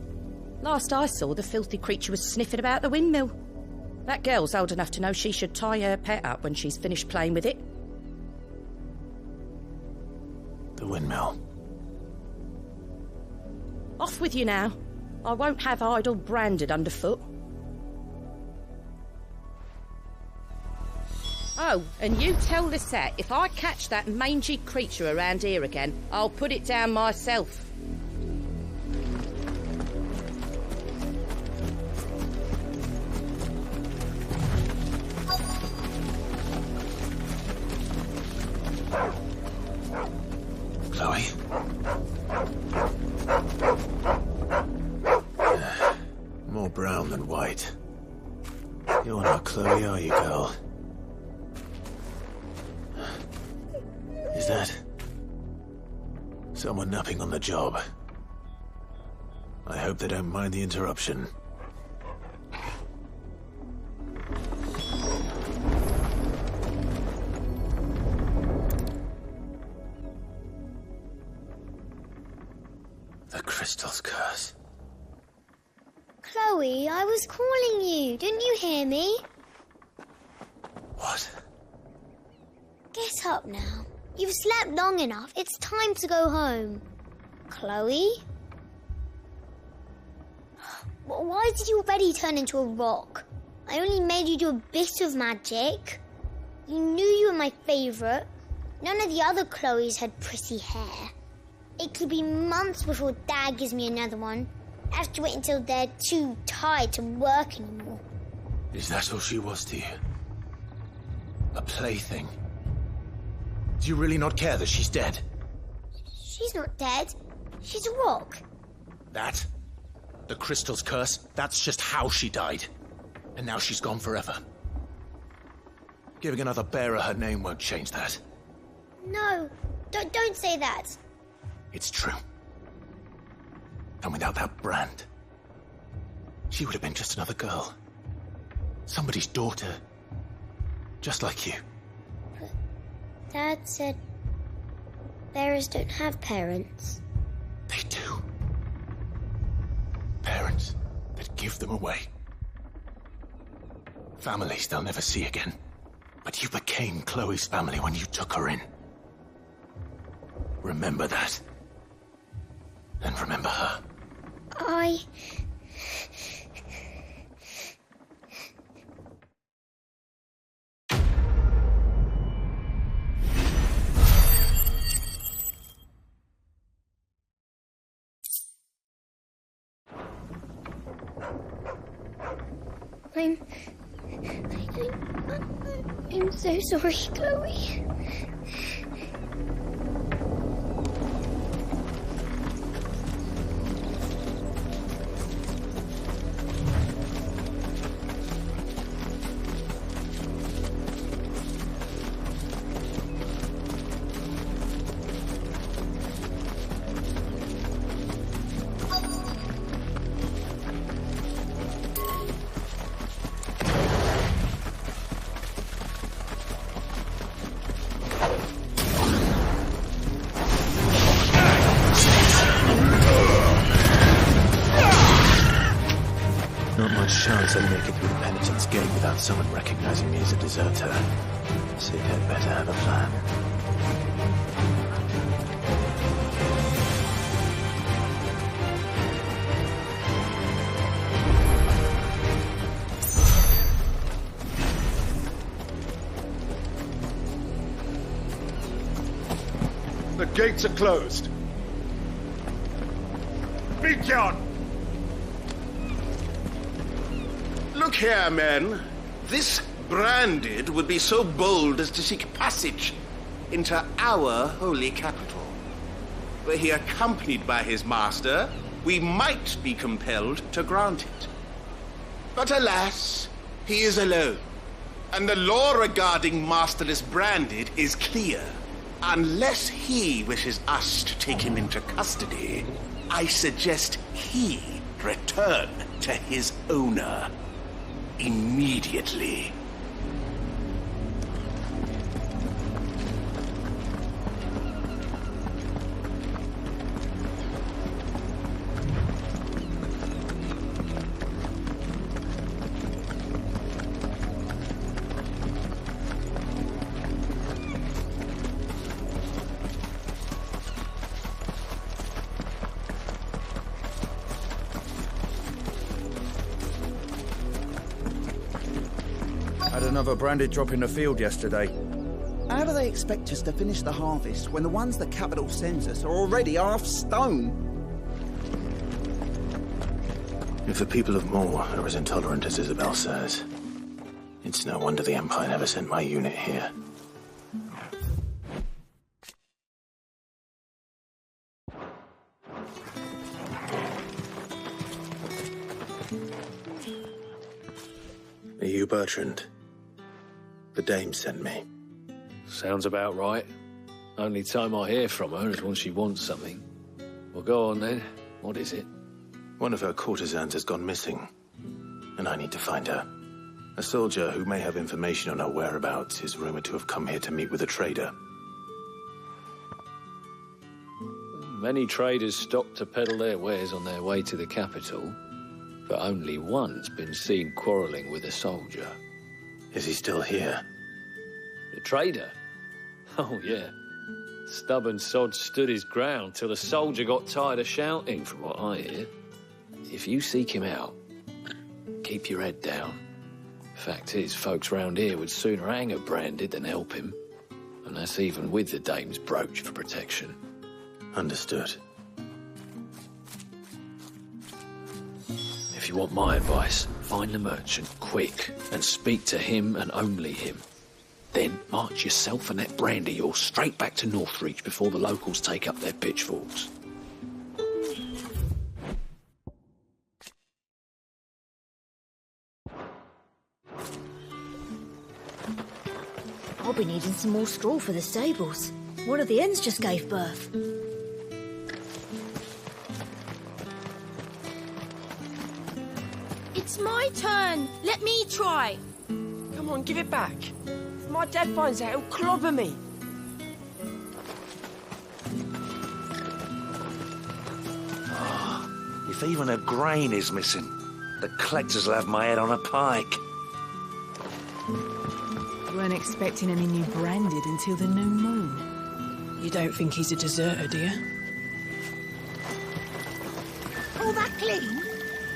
Last I saw, the filthy creature was sniffing about the windmill. That girl's old enough to know she should tie her pet up when she's finished playing with it. The windmill. Off with you now. I won't have idle branded underfoot. Oh, and you tell Lisette, if I catch that mangy creature around here again, I'll put it down myself. Chloe? More brown than white. You're not Chloe, are you, girl? Is that someone napping on the job? I hope they don't mind the interruption. The crystal's curse. Chloe, I was calling you. Didn't you hear me? What? Get up now. You've slept long enough. It's time to go home. Chloe? Why did you already turn into a rock? I only made you do a bit of magic. You knew you were my favourite. None of the other Chloes had pretty hair. It could be months before Dad gives me another one. I have to wait until they're too tired to work anymore. Is that all she was to you? A plaything? Do you really not care that she's dead? She's not dead. She's a rock. That? The crystal's curse? That's just how she died. And now she's gone forever. Giving another bearer her name won't change that. No, don't say that. It's true. And without that brand, she would have been just another girl. Somebody's daughter. Just like you. But Dad said bearers don't have parents. They do. Parents that give them away. Families they'll never see again. But you became Chloe's family when you took her in. Remember that. And remember her. I'm so sorry, Chloe. Chance I'd make it through the penitence gate without someone recognizing me as a deserter. Sid had better have a plan. The gates are closed. Begone! Look here, men. This branded would be so bold as to seek passage into our holy capital. Were he accompanied by his master, we might be compelled to grant it. But alas, he is alone, and the law regarding masterless branded is clear. Unless he wishes us to take him into custody, I suggest he return to his owner. Immediately. Had another branded drop in the field yesterday. How do they expect us to finish the harvest when the ones the capital sends us are already half stone? If the people of Moor are as intolerant as Isabel says, it's no wonder the Empire never sent my unit here. Are you Bertrand? The dame sent me. Sounds about right. Only time I hear from her is when she wants something. Well, go on then. What is it? One of her courtesans has gone missing, and I need to find her. A soldier who may have information on her whereabouts is rumored to have come here to meet with a trader. Many traders stop to peddle their wares on their way to the capital, but only one's been seen quarrelling with a soldier. Is he still here? The trader? Oh, yeah. Stubborn sod stood his ground till the soldier got tired of shouting, from what I hear. If you seek him out, keep your head down. Fact is, folks round here would sooner hang a branded than help him. And that's even with the dame's brooch for protection. Understood. If you want my advice, find the merchant quick and speak to him and only him. Then march yourself and that brandy yours straight back to Northreach before the locals take up their pitchforks. I'll be needing some more straw for the stables. One of the hens just gave birth. It's my turn. Let me try. Come on, give it back. If my dad finds out, he'll clobber me. If even a grain is missing, the collectors will have my head on a pike. Weren't expecting any new branded until the new moon. You don't think he's a deserter, do you? All that clean?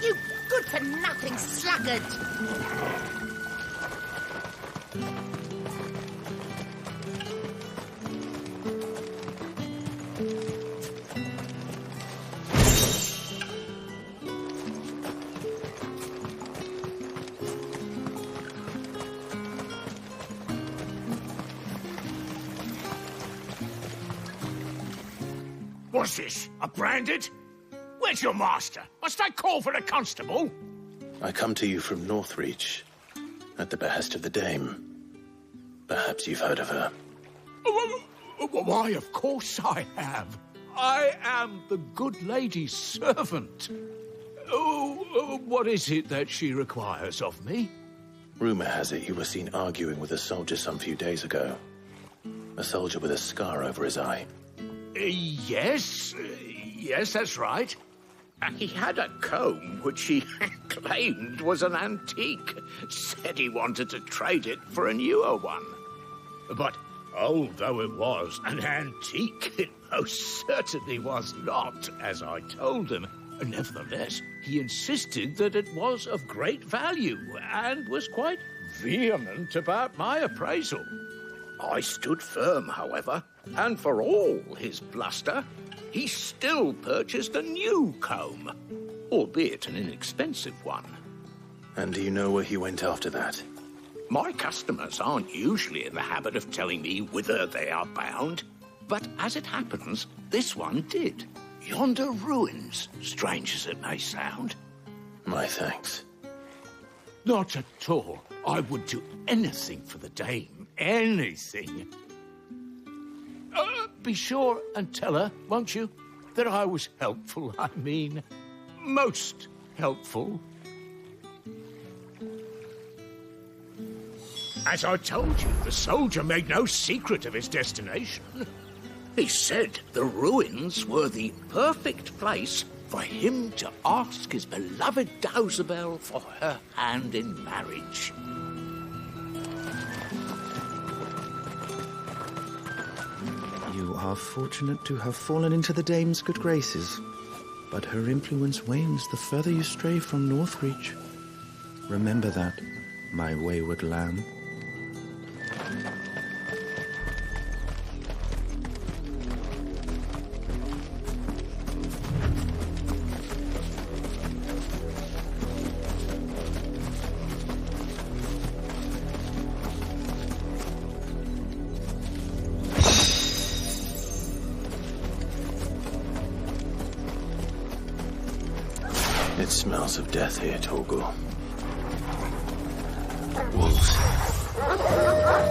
You good-for-nothing sluggard! What's this? A branded? Where's your master? Must I call for a constable? I come to you from Northreach, at the behest of the dame. Perhaps you've heard of her. Why, of course I have. I am the good lady's servant. Oh, what is it that she requires of me? Rumour has it you were seen arguing with a soldier some few days ago. A soldier with a scar over his eye. Yes, that's right. He had a comb which he claimed was an antique. Said he wanted to trade it for a newer one. But although it was an antique, it most certainly was not, as I told him. Nevertheless, he insisted that it was of great value and was quite vehement about my appraisal. I stood firm, however, and for all his bluster, he still purchased a new comb, albeit an inexpensive one. And do you know where he went after that? My customers aren't usually in the habit of telling me whither they are bound, but as it happens, this one did. Yonder ruins, strange as it may sound. My thanks. Not at all. I would do anything for the dame. Anything. Be sure and tell her, won't you, that I was helpful. I mean, most helpful. As I told you, the soldier made no secret of his destination. He said the ruins were the perfect place for him to ask his beloved Dausabel for her hand in marriage. You are fortunate to have fallen into the dame's good graces, but her influence wanes the further you stray from Northreach. Remember that. my wayward lamb. It smells of death here, Torgal. Wolves.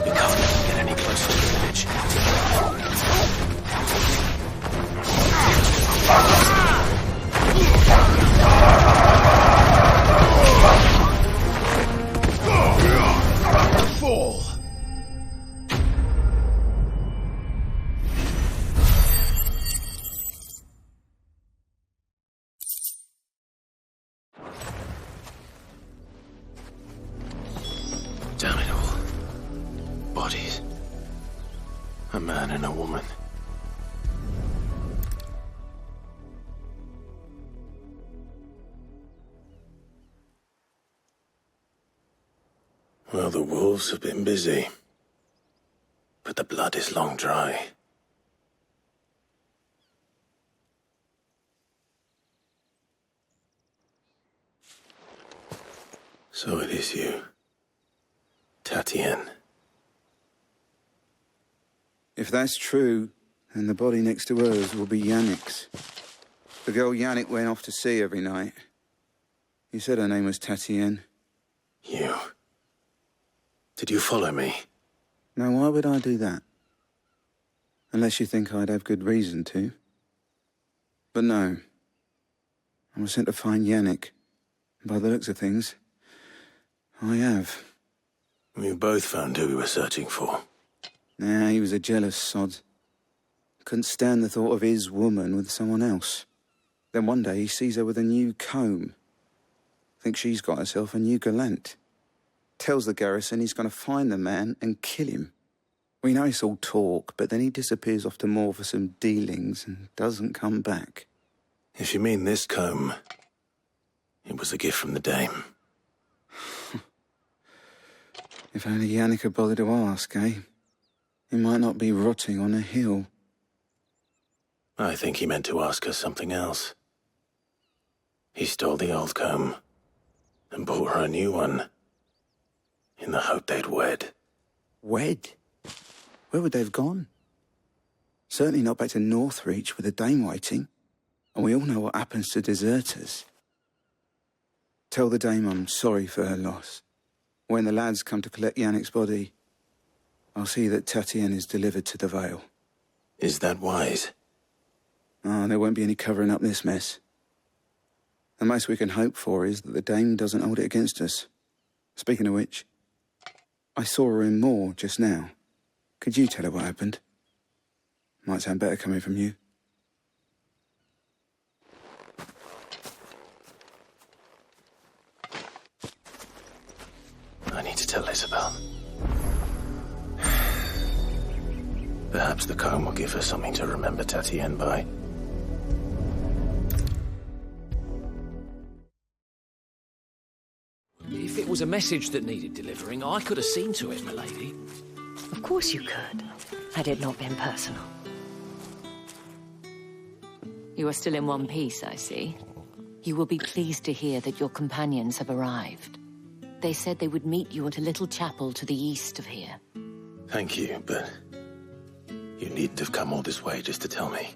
We can't even get any closer to the village. Fall! Damn it all. Bodies. A man and a woman. Well, the wolves have been busy. But the blood is long dry. So it is you. Tatienne. If that's true, then the body next to hers will be Yannick's. The girl Yannick went off to see every night. You said her name was Tatienne. You. Did you follow me? Now, why would I do that? Unless you think I'd have good reason to. But no. I was sent to find Yannick. By the looks of things, I have. We both found who we were searching for. Nah, he was a jealous sod. Couldn't stand the thought of his woman with someone else. Then one day he sees her with a new comb. Thinks she's got herself a new gallant. Tells the garrison he's going to find the man and kill him. We know it's all talk, but then he disappears off to Moor for some dealings and doesn't come back. If you mean this comb, it was a gift from the dame. If only Yannick had bothered to ask, eh? He might not be rotting on a hill. I think he meant to ask her something else. He stole the old comb and bought her a new one in the hope they'd wed. Wed? Where would they have gone? Certainly not back to Northreach with a dame waiting. And we all know what happens to deserters. Tell the dame I'm sorry for her loss. When the lads come to collect Yannick's body, I'll see that Tatienne is delivered to the Vale. Is that wise? Oh, there won't be any covering up this mess. The most we can hope for is that the dame doesn't hold it against us. Speaking of which, I saw her in Moor just now. Could you tell her what happened? Might sound better coming from you. I need to tell Isabel. Perhaps the comb will give her something to remember Tatienne by. If it was a message that needed delivering, I could have seen to it, milady. Of course you could, had it not been personal. You are still in one piece, I see. You will be pleased to hear that your companions have arrived. They said they would meet you at a little chapel to the east of here. Thank you, but you needn't have come all this way just to tell me.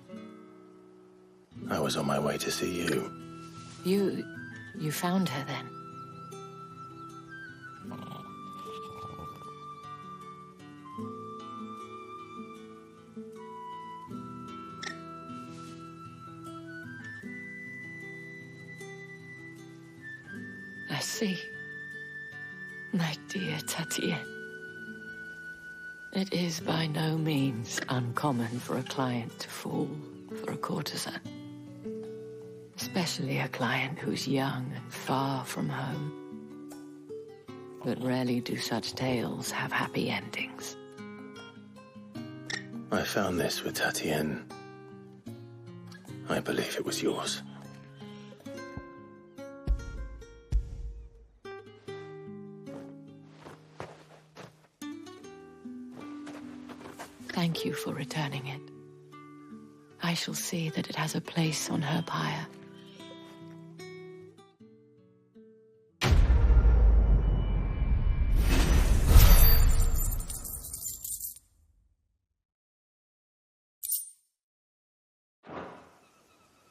I was on my way to see you. You found her then? I see. My dear Tatienne. It is by no means uncommon for a client to fall for a courtesan. Especially a client who's young and far from home. But rarely do such tales have happy endings. I found this with Tatienne. I believe it was yours. thank you for returning it. I shall see that it has a place on her pyre.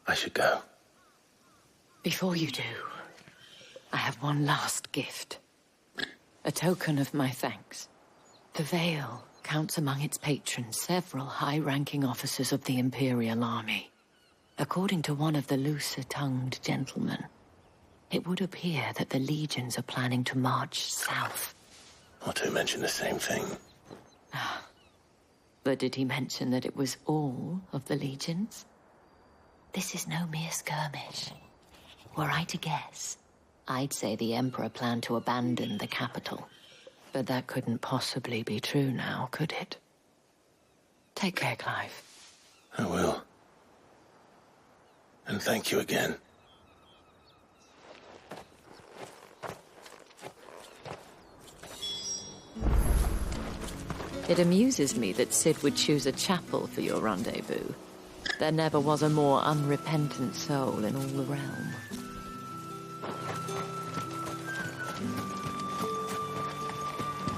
I should go. Before you do, I have one last gift. A token of my thanks. The Veil counts among its patrons several high-ranking officers of the Imperial army. According to one of the looser-tongued gentlemen, it would appear that the legions are planning to march south. Not to mention the same thing. But did he mention that it was all of the legions? This is no mere skirmish. Were I to guess, I'd say the Emperor planned to abandon the capital. But that couldn't possibly be true now, could it? Take care, Clive. I will. And thank you again. It amuses me that Sid would choose a chapel for your rendezvous. There never was a more unrepentant soul in all the realm.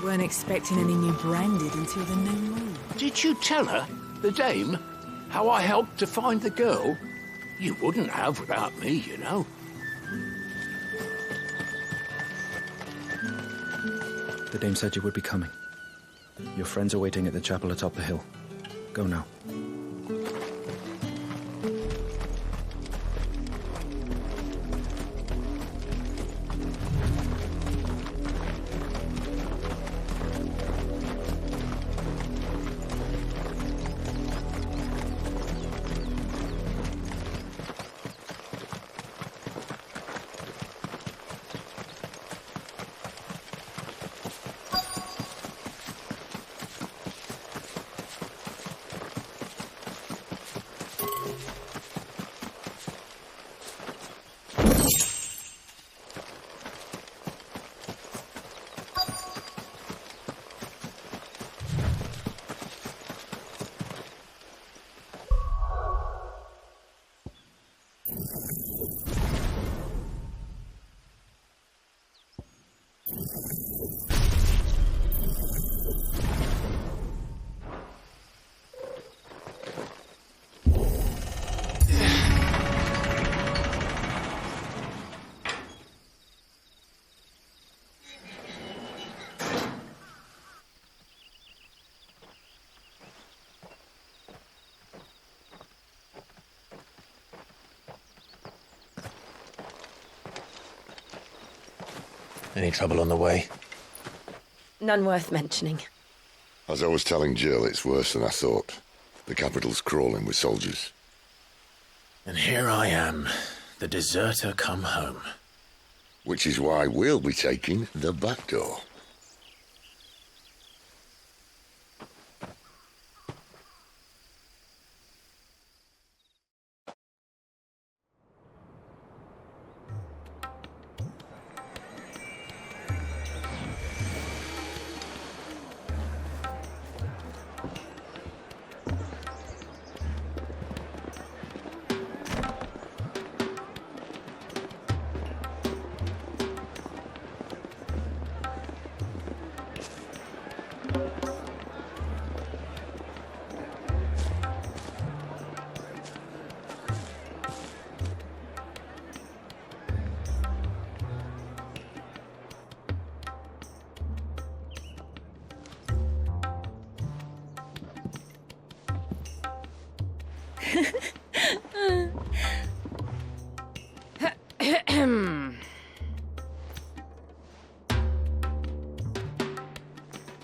Weren't expecting any new branded until the new moon. Did you tell her, the dame, how I helped to find the girl? You wouldn't have without me, you know. The dame said you would be coming. Your friends are waiting at the chapel atop the hill. Go now. Any trouble on the way? None worth mentioning. As I was telling Jill, it's worse than I thought. The capital's crawling with soldiers. And here I am, the deserter come home. Which is why we'll be taking the back door.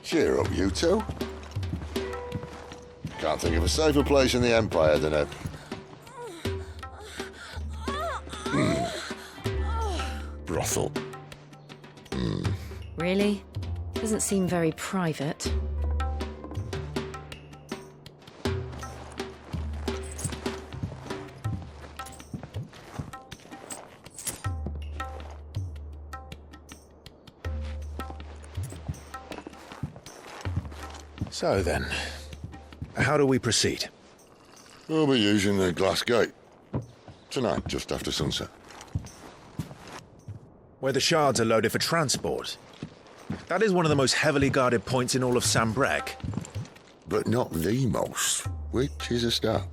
Cheer up, you two. Can't think of a safer place in the Empire than a... brothel. Really? Doesn't seem very private. So then, How do we proceed? We'll be using the glass gate. Tonight, just after sunset. Where the shards are loaded for transport. That is one of the most heavily guarded points in all of Sambrec. But not the most, which is a start.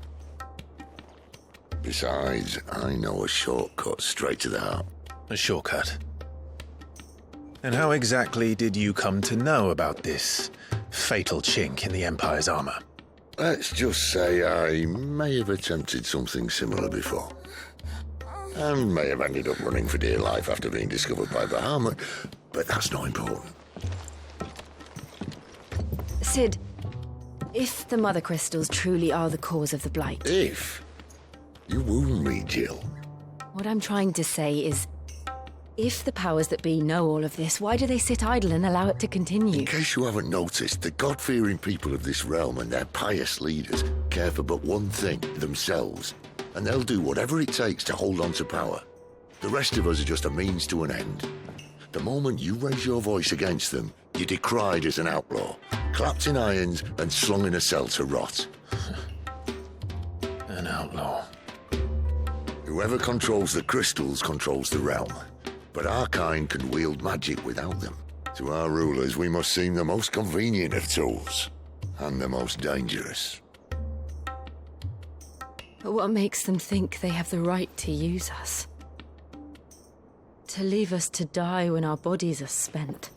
Besides, I know a shortcut straight to the heart. A shortcut? And how exactly did you come to know about this fatal chink in the Empire's armor? Let's just say I may have attempted something similar before. And may have ended up running for dear life after being discovered by Bahamut, but that's not important. Sid, if the Mother Crystals truly are the cause of the Blight... If? You wound me, Jill. What I'm trying to say is, if the powers that be know all of this, why do they sit idle and allow it to continue? In case you haven't noticed, the God-fearing people of this realm and their pious leaders care for but one thing, themselves. And they'll do whatever it takes to hold on to power. The rest of us are just a means to an end. The moment you raise your voice against them, you're decried as an outlaw, clapped in irons and slung in a cell to rot. An outlaw. Whoever controls the crystals controls the realm. But our kind can wield magic without them. To our rulers, we must seem the most convenient of tools, and the most dangerous. But what makes them think they have the right to use us? To leave us to die when our bodies are spent?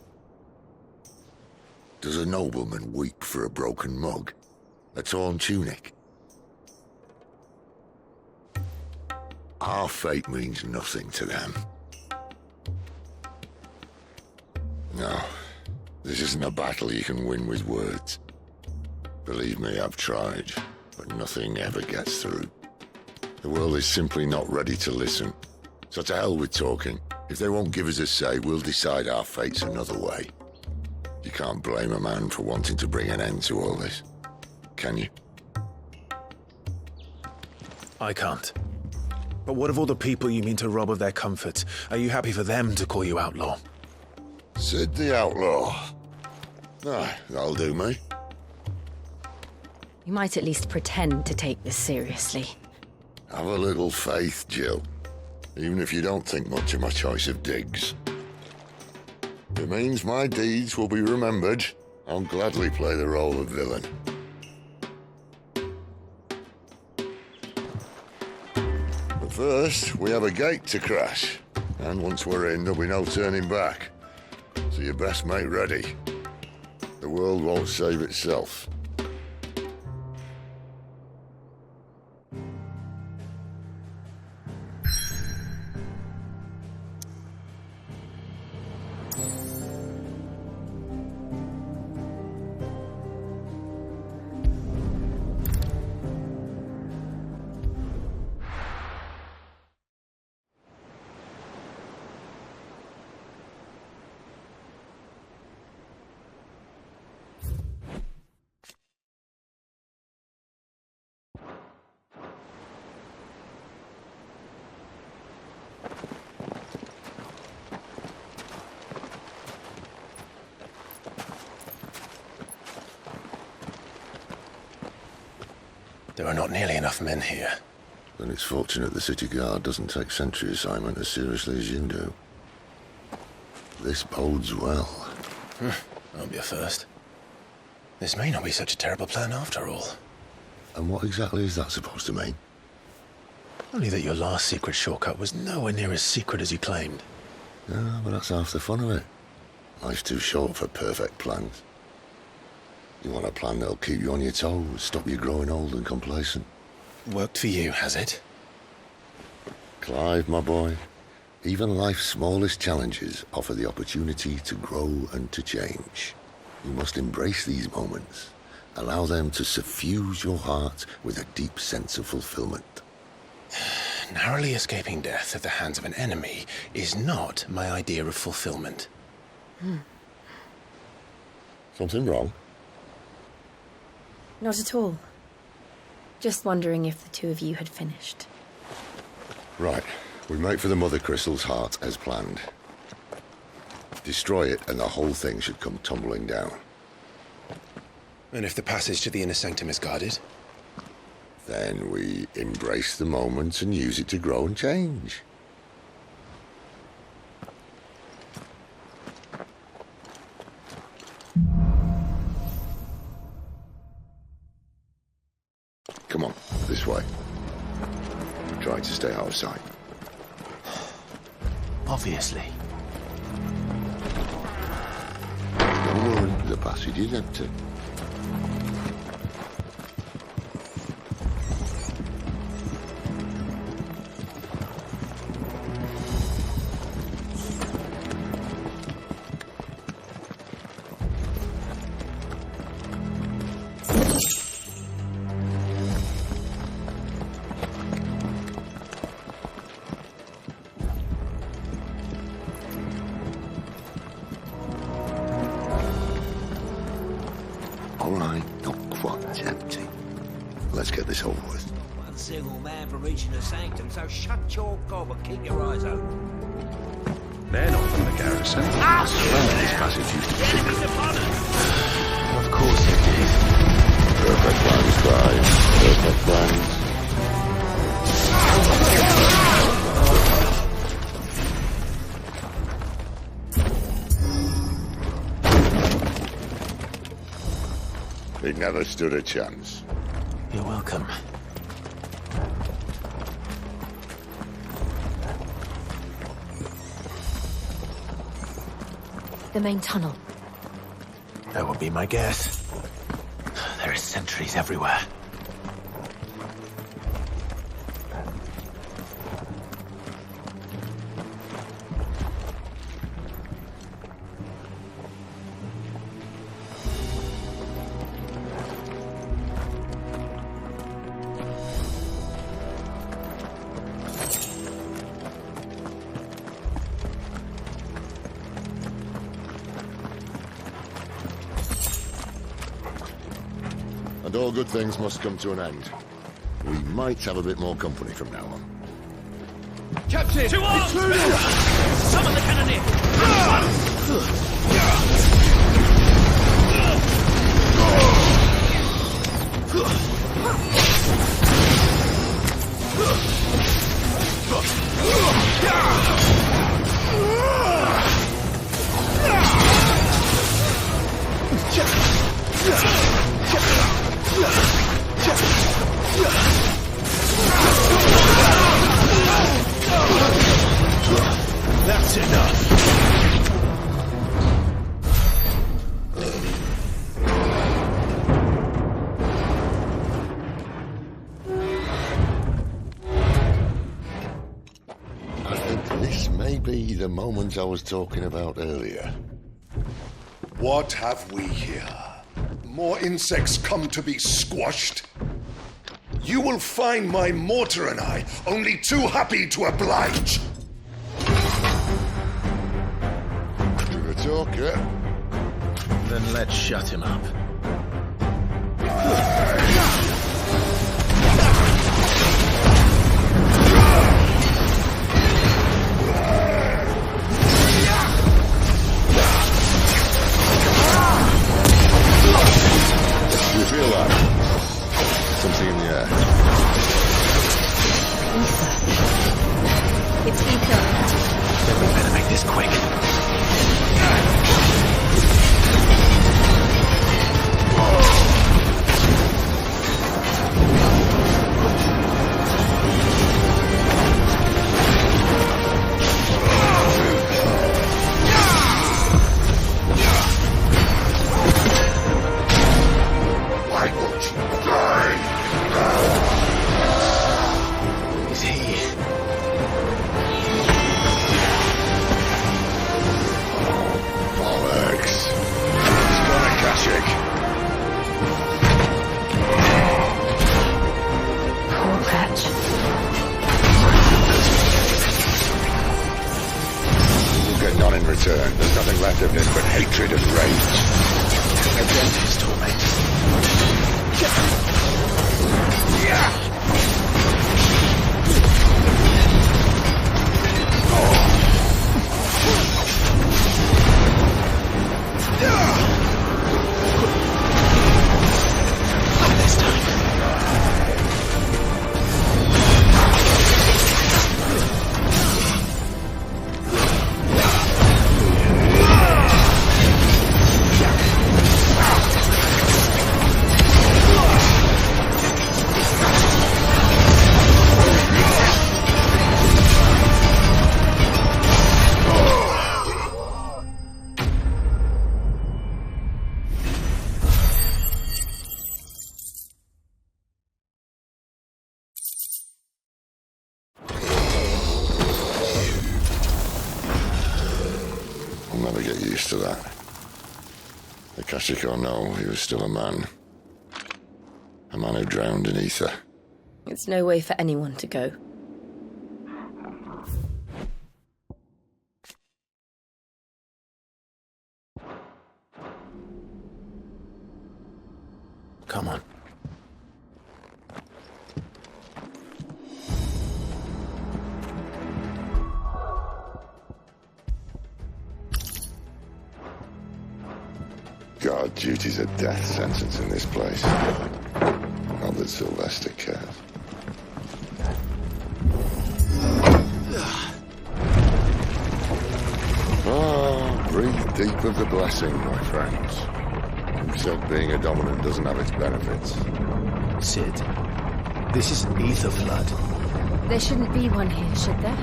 Does a nobleman weep for a broken mug? A torn tunic? Our fate means nothing to them. No, this isn't a battle you can win with words. Believe me, I've tried, but nothing ever gets through. The world is simply not ready to listen. So to hell with talking. If they won't give us a say, we'll decide our fates another way. You can't blame a man for wanting to bring an end to all this, can you? I can't. But what of all the people you mean to rob of their comfort? Are you happy for them to call you outlaw? Sid the Outlaw. Ah, that'll do me. You might at least pretend to take this seriously. Have a little faith, Jill. Even if you don't think much of my choice of digs. It means my deeds will be remembered. I'll gladly play the role of villain. But first, we have a gate to crash. And once we're in, there'll be no turning back. So you best make ready. The world won't save itself. There are not nearly enough men here. Then it's fortunate the city guard doesn't take sentry assignment as seriously as you do. This bodes well. That'll be a first. This may not be such a terrible plan after all. And what exactly is that supposed to mean? Only that your last secret shortcut was nowhere near as secret as you claimed. Yeah, but that's half the fun of it. Life's too short for perfect plans. You want a plan that'll keep you on your toes, stop you growing old and complacent. Worked for you, has it? Clive, my boy, even life's smallest challenges offer the opportunity to grow and to change. You must embrace these moments. Allow them to suffuse your heart with a deep sense of fulfillment. Narrowly escaping death at the hands of an enemy is not my idea of fulfillment. Something wrong? Not at all. Just wondering if the two of you had finished. Right. We make for the Mother Crystal's heart as planned. Destroy it and the whole thing should come tumbling down. And if the passage to the inner sanctum is guarded? Then we embrace the moment and use it to grow and change. Come on, this way. Try to stay out of sight. Obviously. Don't worry, the passage is empty. So shut your gob and keep your eyes open. They're not from the garrison. Ah! This passage used to be secret. Of course it did. Perfect plans, Clive. Perfect plans. He never stood a chance. You're welcome. The main tunnel. That would be my guess. There are sentries everywhere. And all good things must come to an end. We might have a bit more company from now on. Captain! To arms! Summon the Cannonier! That's enough. I think this may be the moment I was talking about earlier. What have we here? More insects come to be squashed? You will find my mortar and I only too happy to oblige. You're a talker. Then let's shut him up. You feel that? Something in the air. It's Eikon. We better make this quick. Why won't you die? Is he? Bollocks. He's got Akashic. Poor Patch. You'll get none in return. There's nothing left of this but hatred and rage. Against his torment. to get used to that. Akashic or no, he was still a man. A man who drowned in ether. It's no way for anyone to go. Come on. Guard duty's a death sentence in this place. Not that Sylvester cares. Breathe deep of the blessing, my friends. Who said being a dominant doesn't have its benefits? Sid, this is an ether flood. There shouldn't be one here, should there?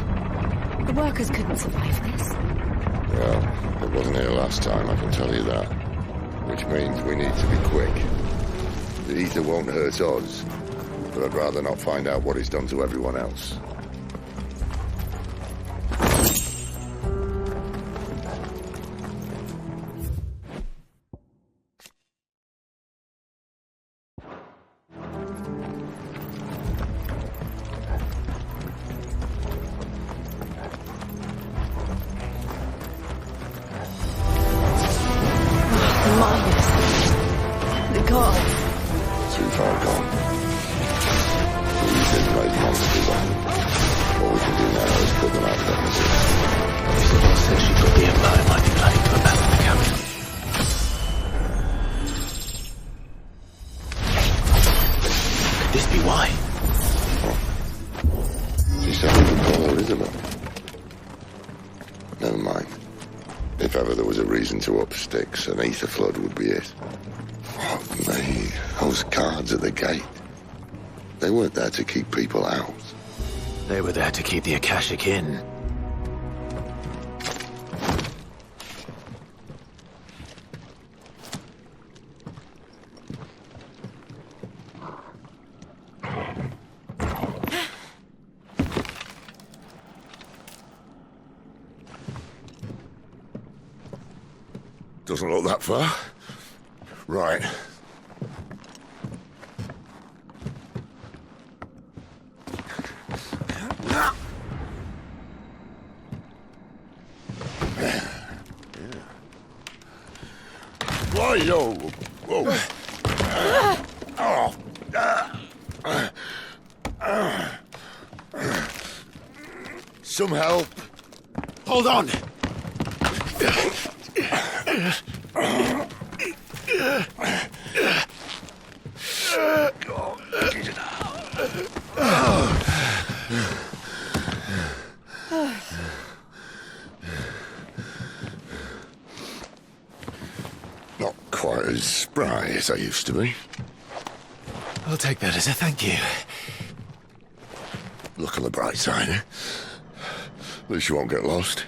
The workers couldn't survive this. Well, it wasn't here last time, I can tell you that. Which means we need to be quick. The ether won't hurt us, but I'd rather not find out what it's done to everyone else. To up sticks, an ether flood would be it. Fuck me, those guards at the gate. They weren't there to keep people out. They were there to keep the Akashic in. Doesn't look that far. Right. Why, yo? Whoa. Some help. Hold on. Not quite as spry as I used to be. I'll take that as a thank you. Look on the bright side, eh? At least you won't get lost.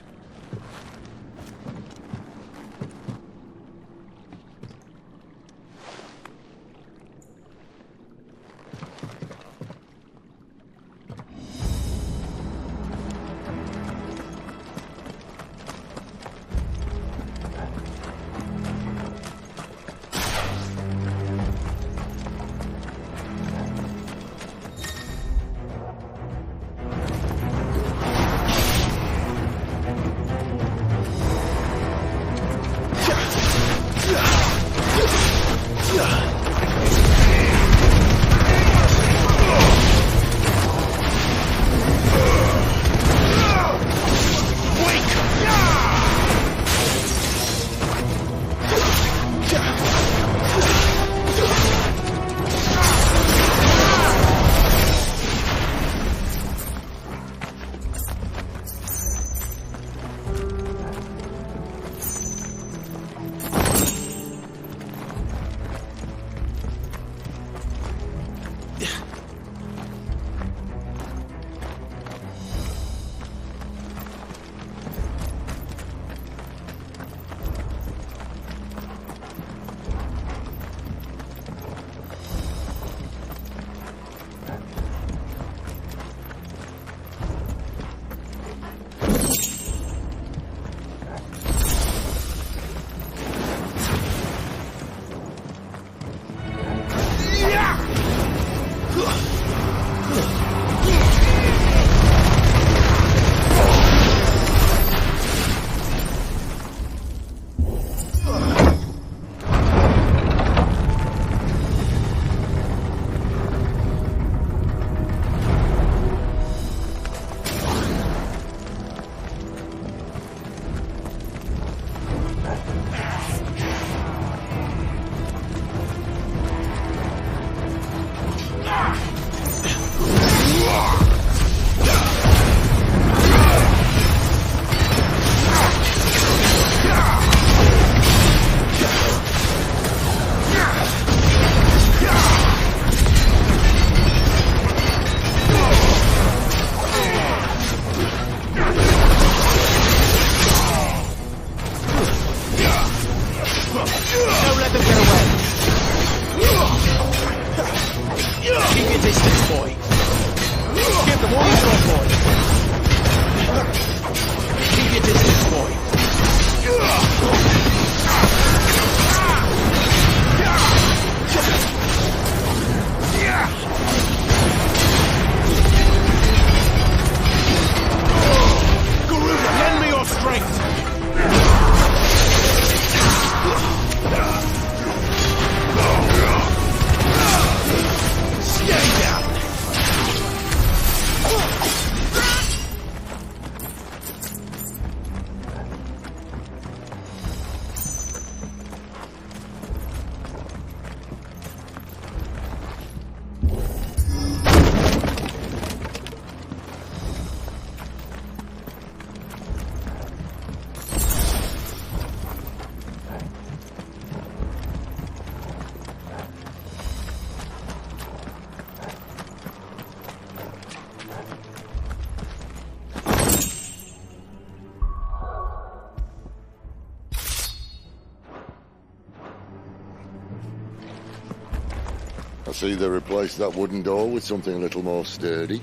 I see they replaced that wooden door with something a little more sturdy.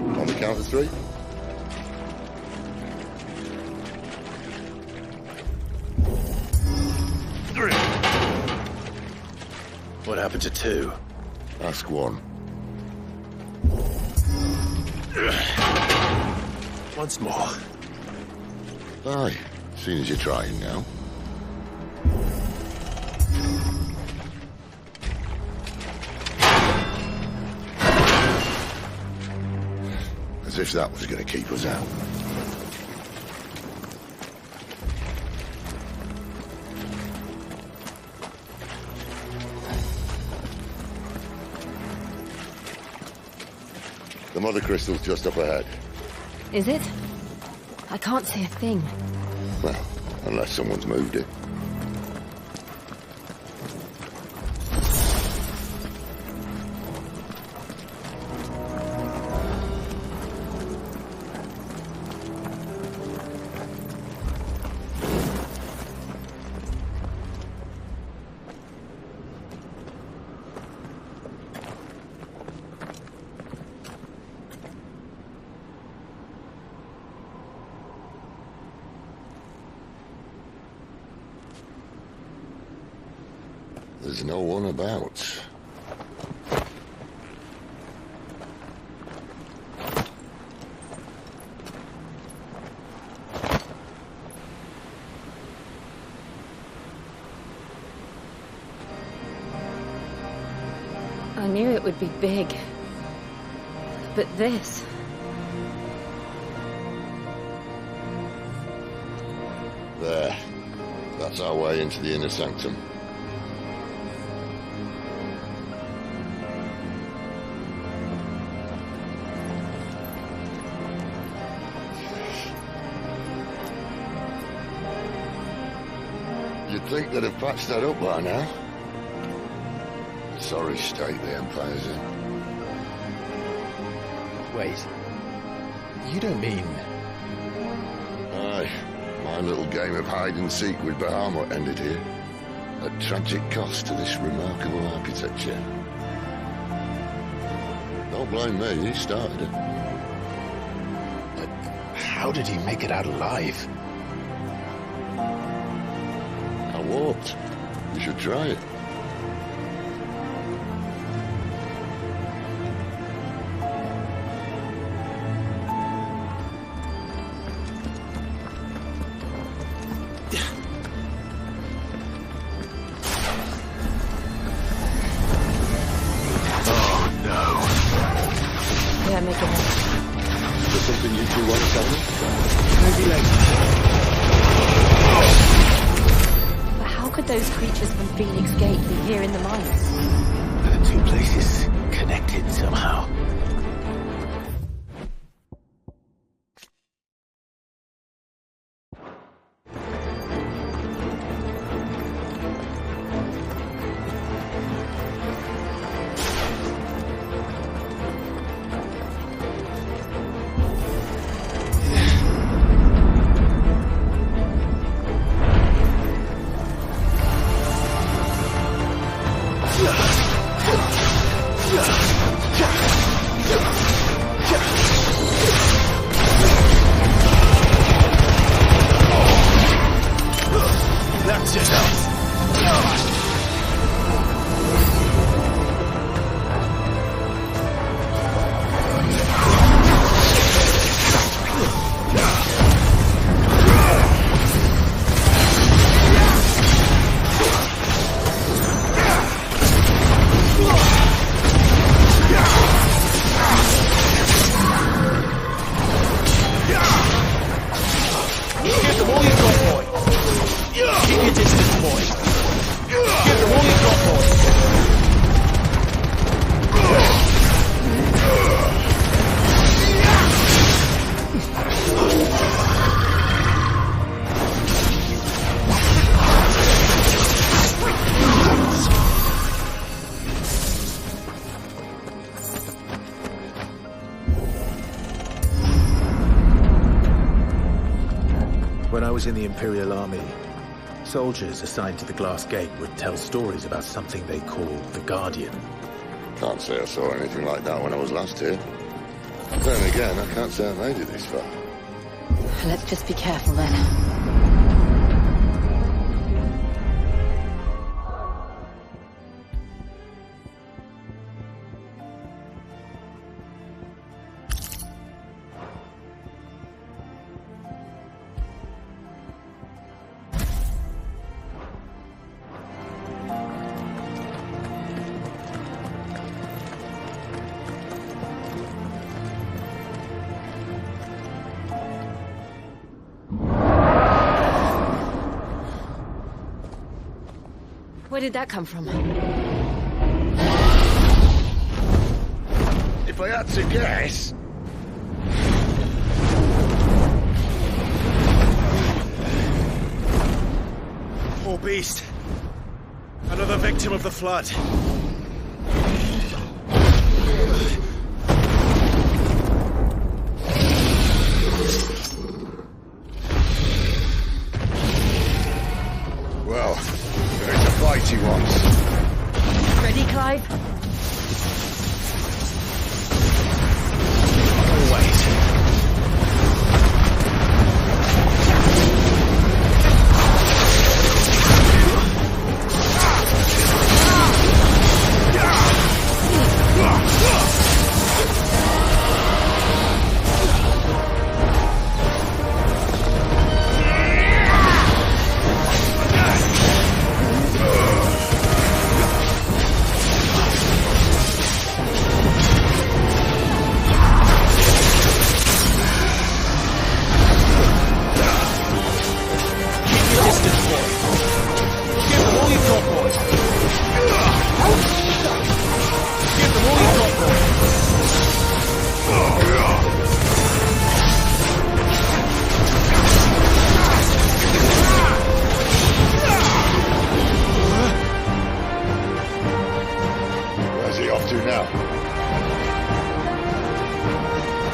On the count of 3. What happened to 2? Ask 1. Once more. Aye, seeing as you're trying now. As if that was going to keep us out. The mother crystal's just up ahead. Is it? I can't see a thing. Well, unless someone's moved it. There's no one about. I knew it would be big. But this... There. That's our way into the inner sanctum. You'd think they'd have patched that up by now. Sorry state the Empire's in. Wait. You don't mean... Aye. My little game of hide-and-seek with Bahamut ended here. At tragic cost to this remarkable architecture. Don't blame me, he started it. But how did he make it out alive? I walked. You should try it. In the Imperial army, Soldiers assigned to the Glass Gate would tell stories about something they called the Guardian. Can't say I saw anything like that when I was last here. Then again, I can't say I made it this far. Let's just be careful then. Where did that come from? If I had to guess... Poor beast. Another victim of the flood. Well, there's a fight he wants. Ready, Clive? Always.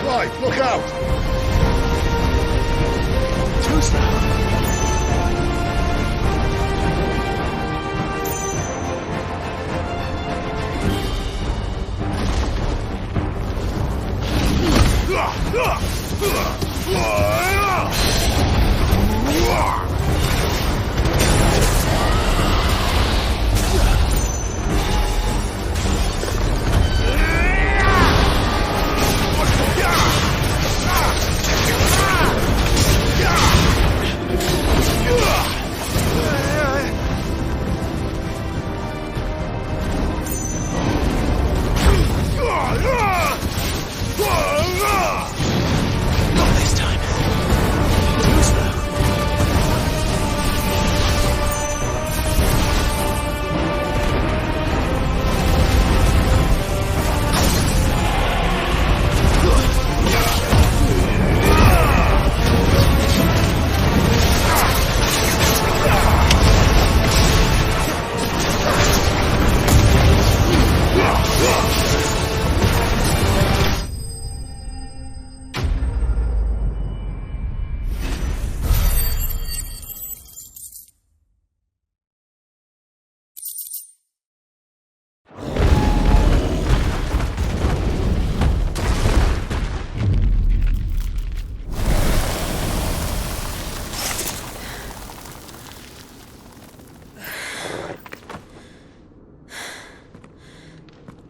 Clive, look out! Who's that?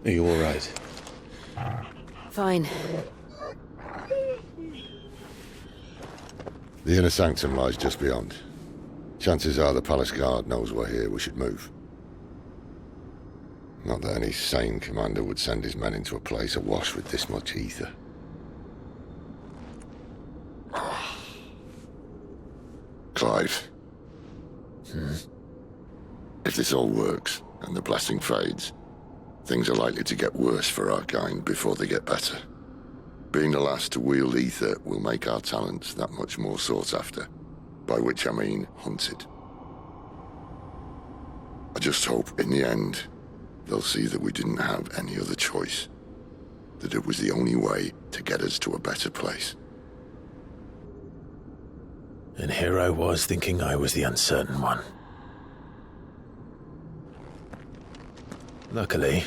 Are you all right? Fine. The inner sanctum lies just beyond. Chances are the palace guard knows we're here. We should move. Not that any sane commander would send his men into a place awash with this much ether. Clive. If this all works, and the blessing fades, things are likely to get worse for our kind before they get better. Being the last to wield ether will make our talents that much more sought after, by which I mean hunted. I just hope, in the end, they'll see that we didn't have any other choice, that it was the only way to get us to a better place. And here I was thinking I was the uncertain one. Luckily,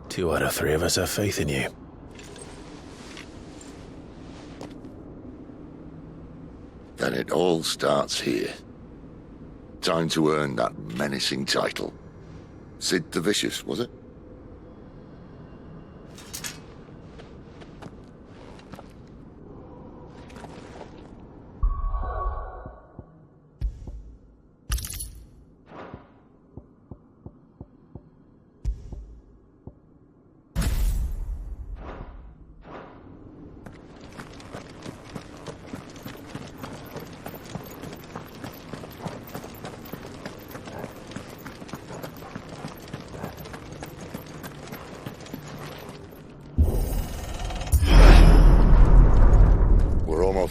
2 out of 3 of us have faith in you. Then it all starts here. Time to earn that menacing title. Sid the Vicious, was it?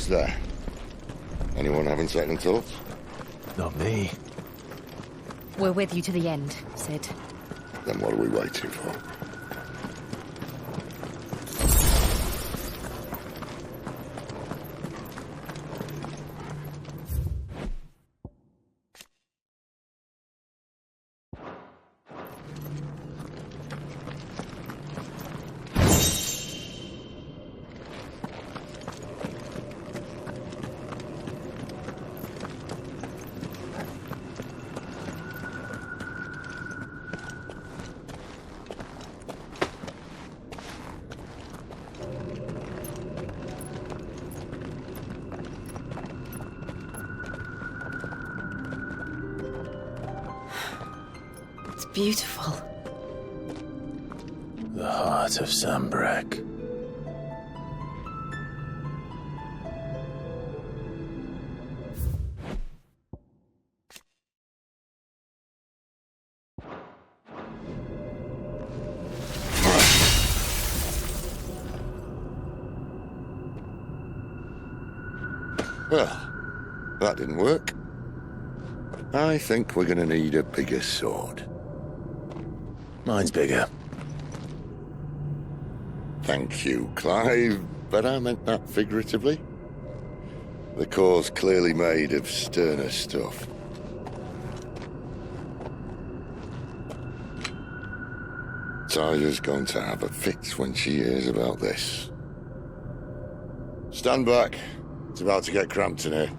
There. Anyone having second thoughts? Not me. We're with you to the end, Sid. Then what are we waiting for? Beautiful. The heart of Sambrek. Well, that didn't work. I think we're gonna need a bigger sword. Mine's bigger. Thank you, Clive, but I meant that figuratively. The core's clearly made of sterner stuff. Tyler's going to have a fit when she hears about this. Stand back. It's about to get cramped in here.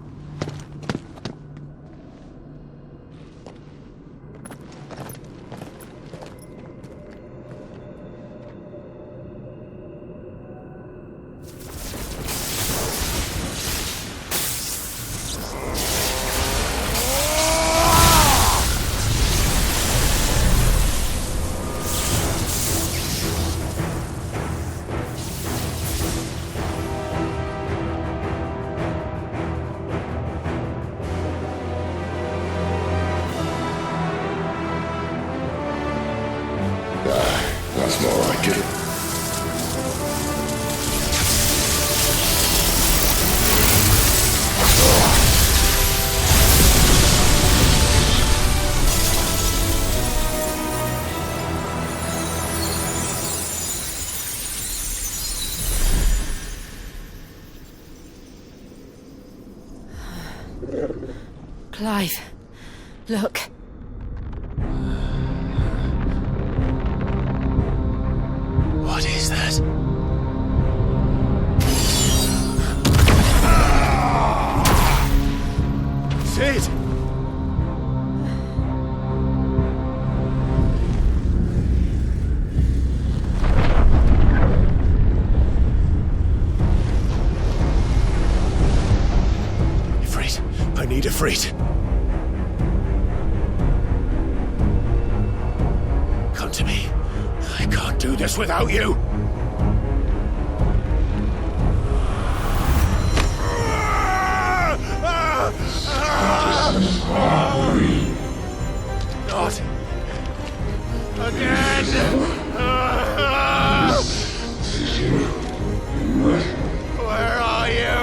Clive, look. What is that? Sid! Ifrit, I need Ifrit. Come to me. I can't do this without you. Not again. Where are you?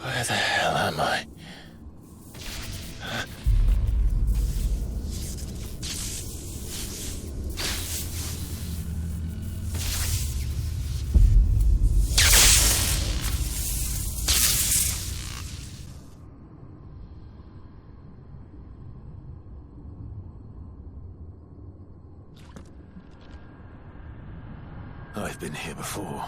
Where the hell am I? I've been here before.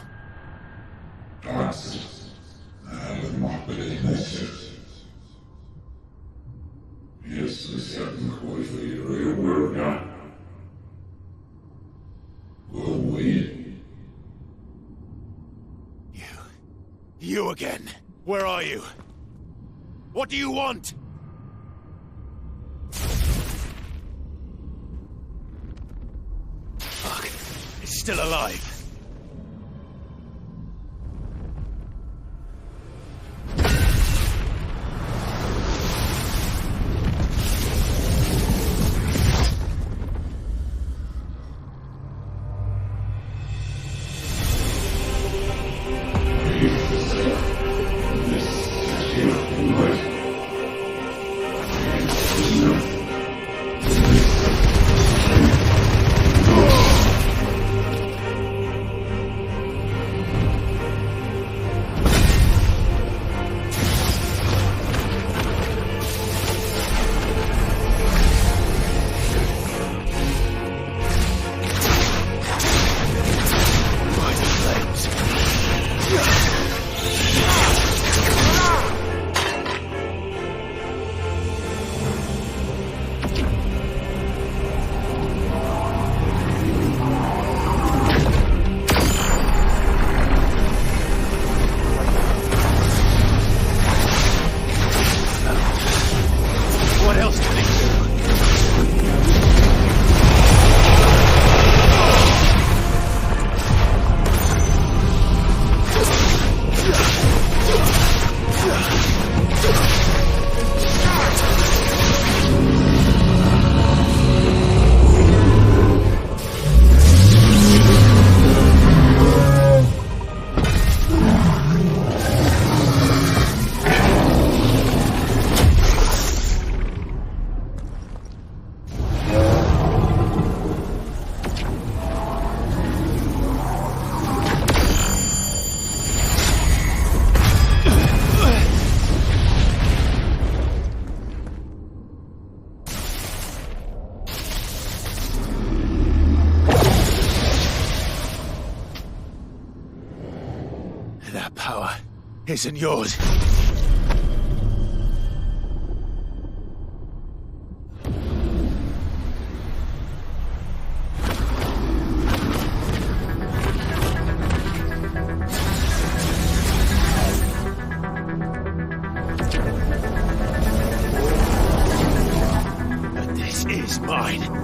You again. Where are you? What do you want? Fuck. It's still alive. Isn't yours. But this is mine.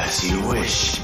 As you wish.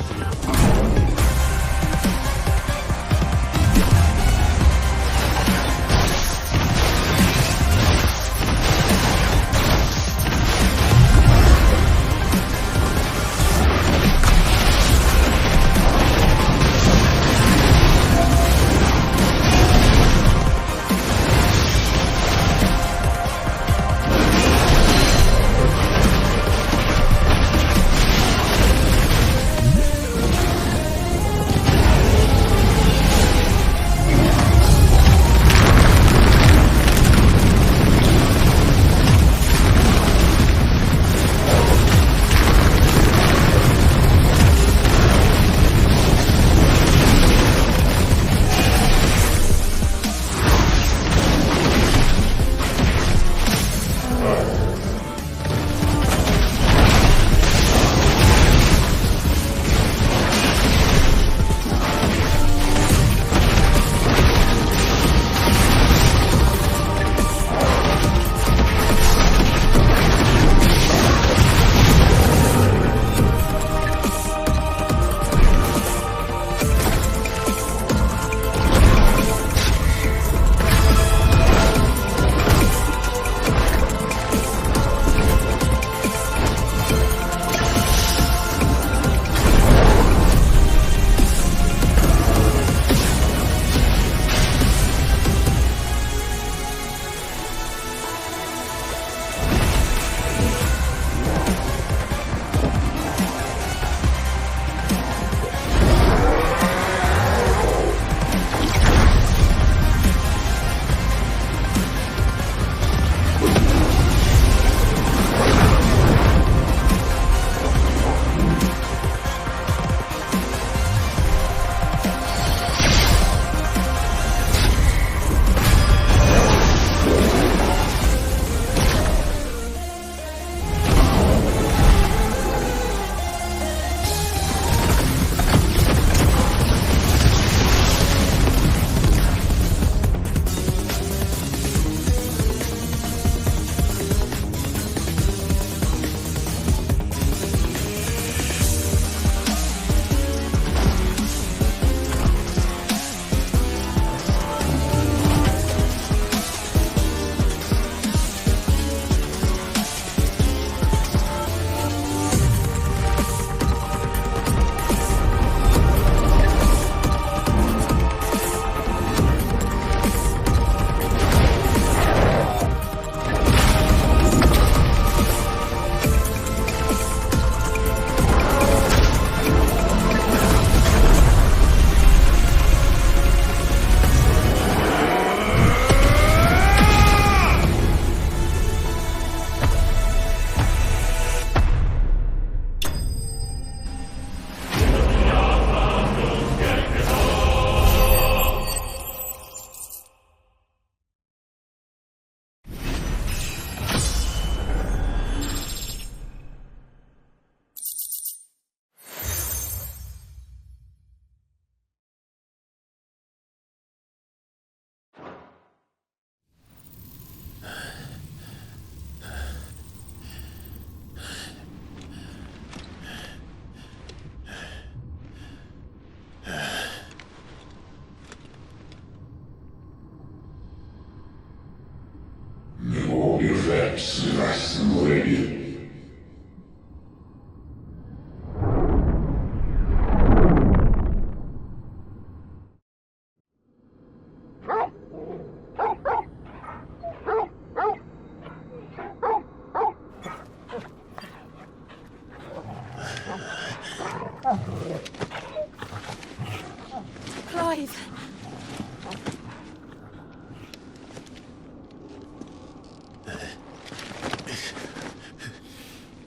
Clive!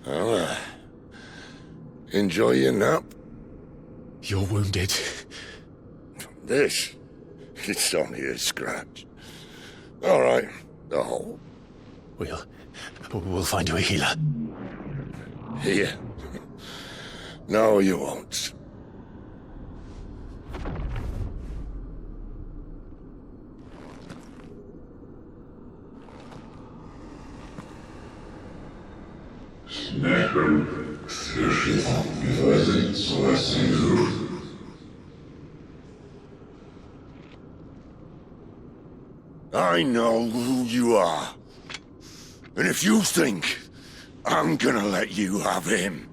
Well, enjoy your nap. You're wounded. This? It's only a scratch. All right. Oh. We'll find you a healer. Here? No, you won't. I know who you are. And if you think I'm gonna let you have him...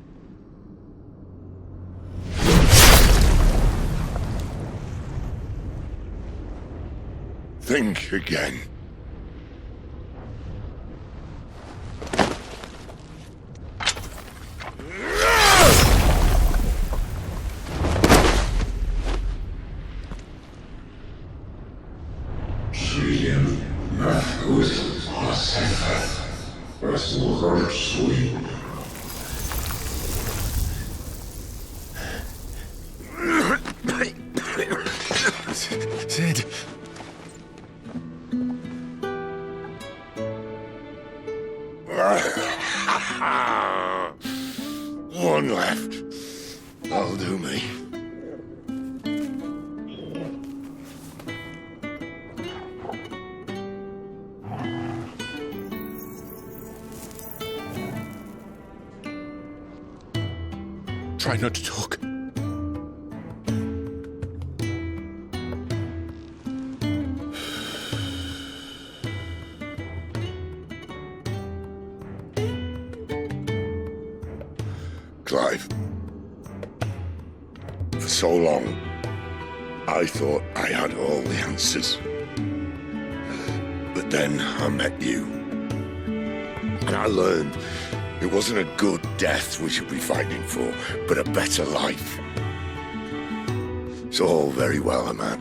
think again. Sid. One left. That'll do me. Try not to talk. Clive. For so long, I thought I had all the answers. But then I met you. And I learned it wasn't a good death we should be fighting for, but a better life. It's all very well a man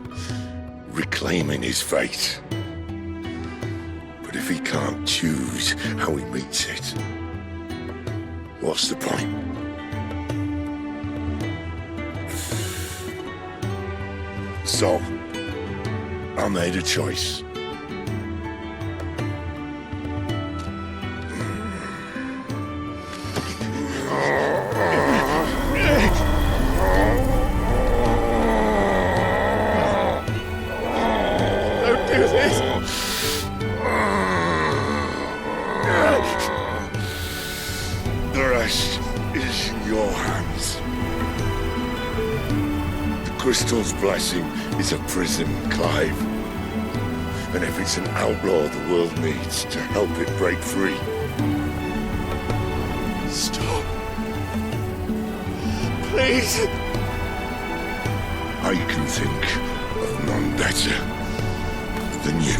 reclaiming his fate. But if he can't choose how he meets it, what's the point? So, I made a choice. Don't do this! The rest is in your hands. The crystal's blessing is a prison, Clive. And if it's an outlaw the world needs to help it break free. Stop. Please. I can think of none better than you.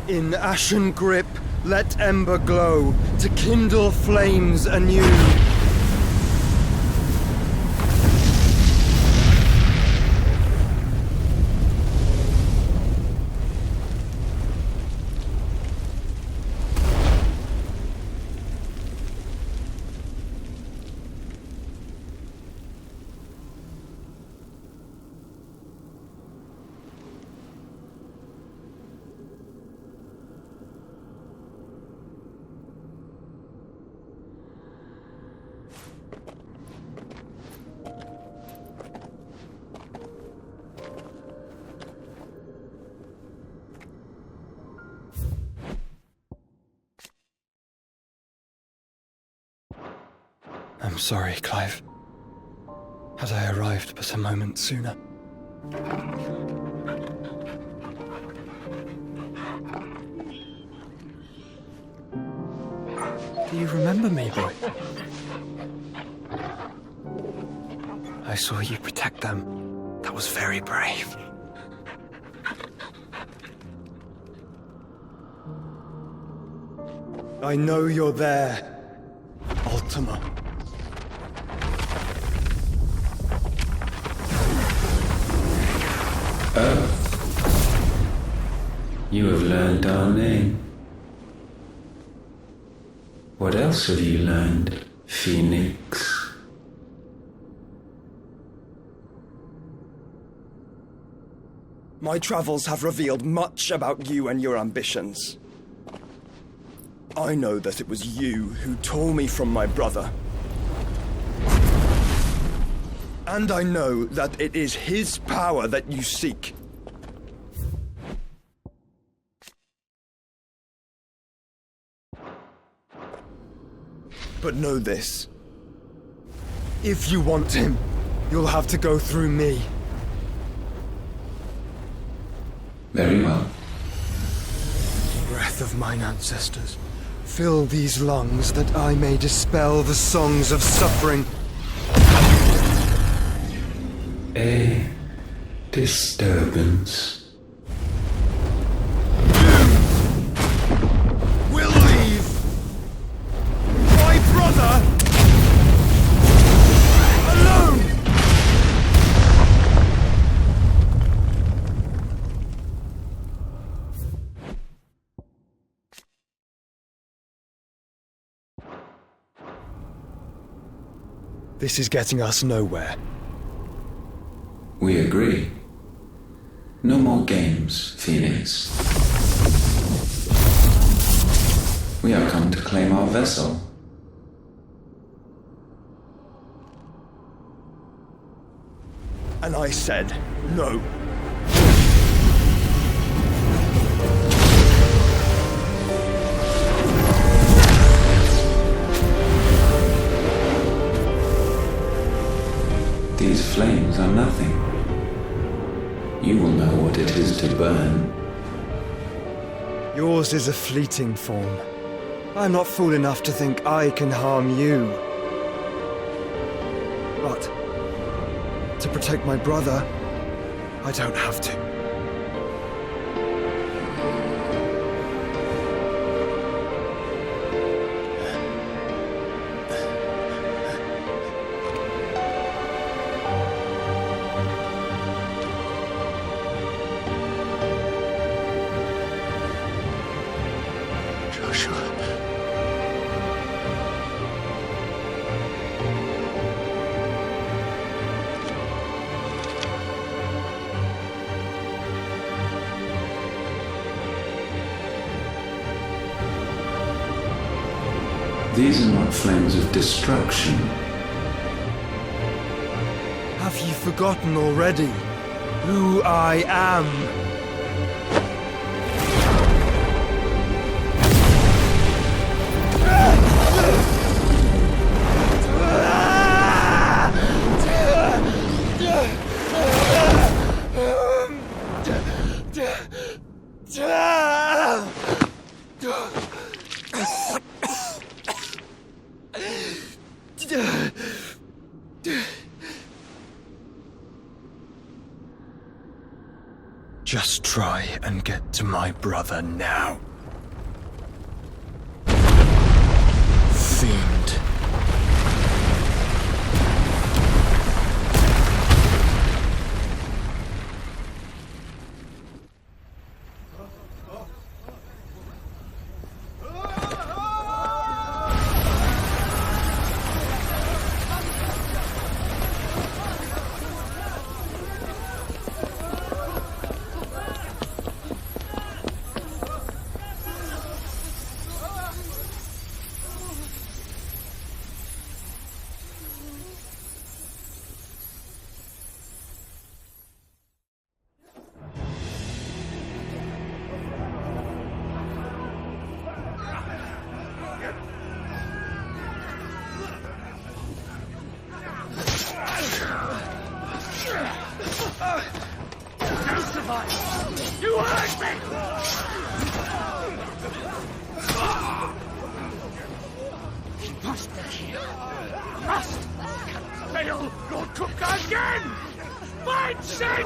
In ashen grip Let ember glow to kindle flames anew. I'm sorry, Clive. Had I arrived but a moment sooner. Do you remember me, boy? I saw you protect them. That was very brave. I know you're there, Ultima. Oh. You have learned our name. What else have you learned, Phoenix? My travels have revealed much about you and your ambitions. I know that it was you who tore me from my brother. And I know that it is his power that you seek. But know this. If you want him, you'll have to go through me. Very well. Breath of mine ancestors, fill these lungs that I may dispel the songs of suffering. A disturbance. We'll leave! My brother! Alone! This is getting us nowhere. We agree. No more games, Phoenix. We have come to claim our vessel. And I said no. These flames are nothing. You will know what it is to burn. Yours is a fleeting form. I'm not fool enough to think I can harm you. But to protect my brother, I don't have to. These are not flames of destruction. Have you forgotten already who I am? Just try and get to my brother now. Crucify! You hurt me! He must be here. Must! Fail your cook again! Find Sid!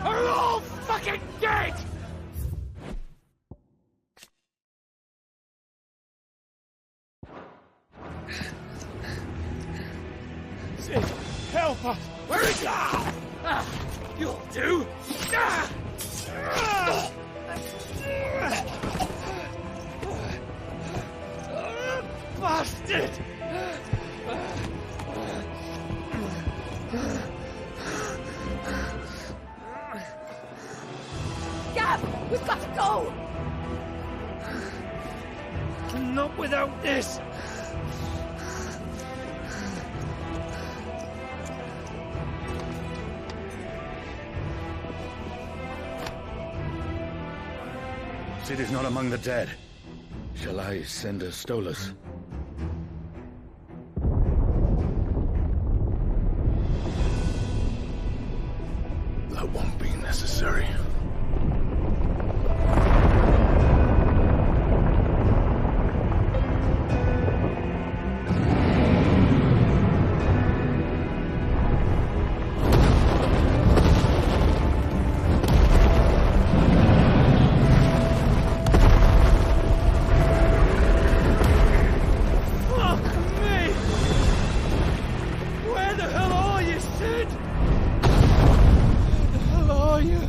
Or we're all fucking dead! Sid, help us! Where is he? You'll do! Bastard! Gab! We've got to go! Not without this! Sid is not among the dead. Shall I send a Stolas? That won't be necessary. Where the hell are you?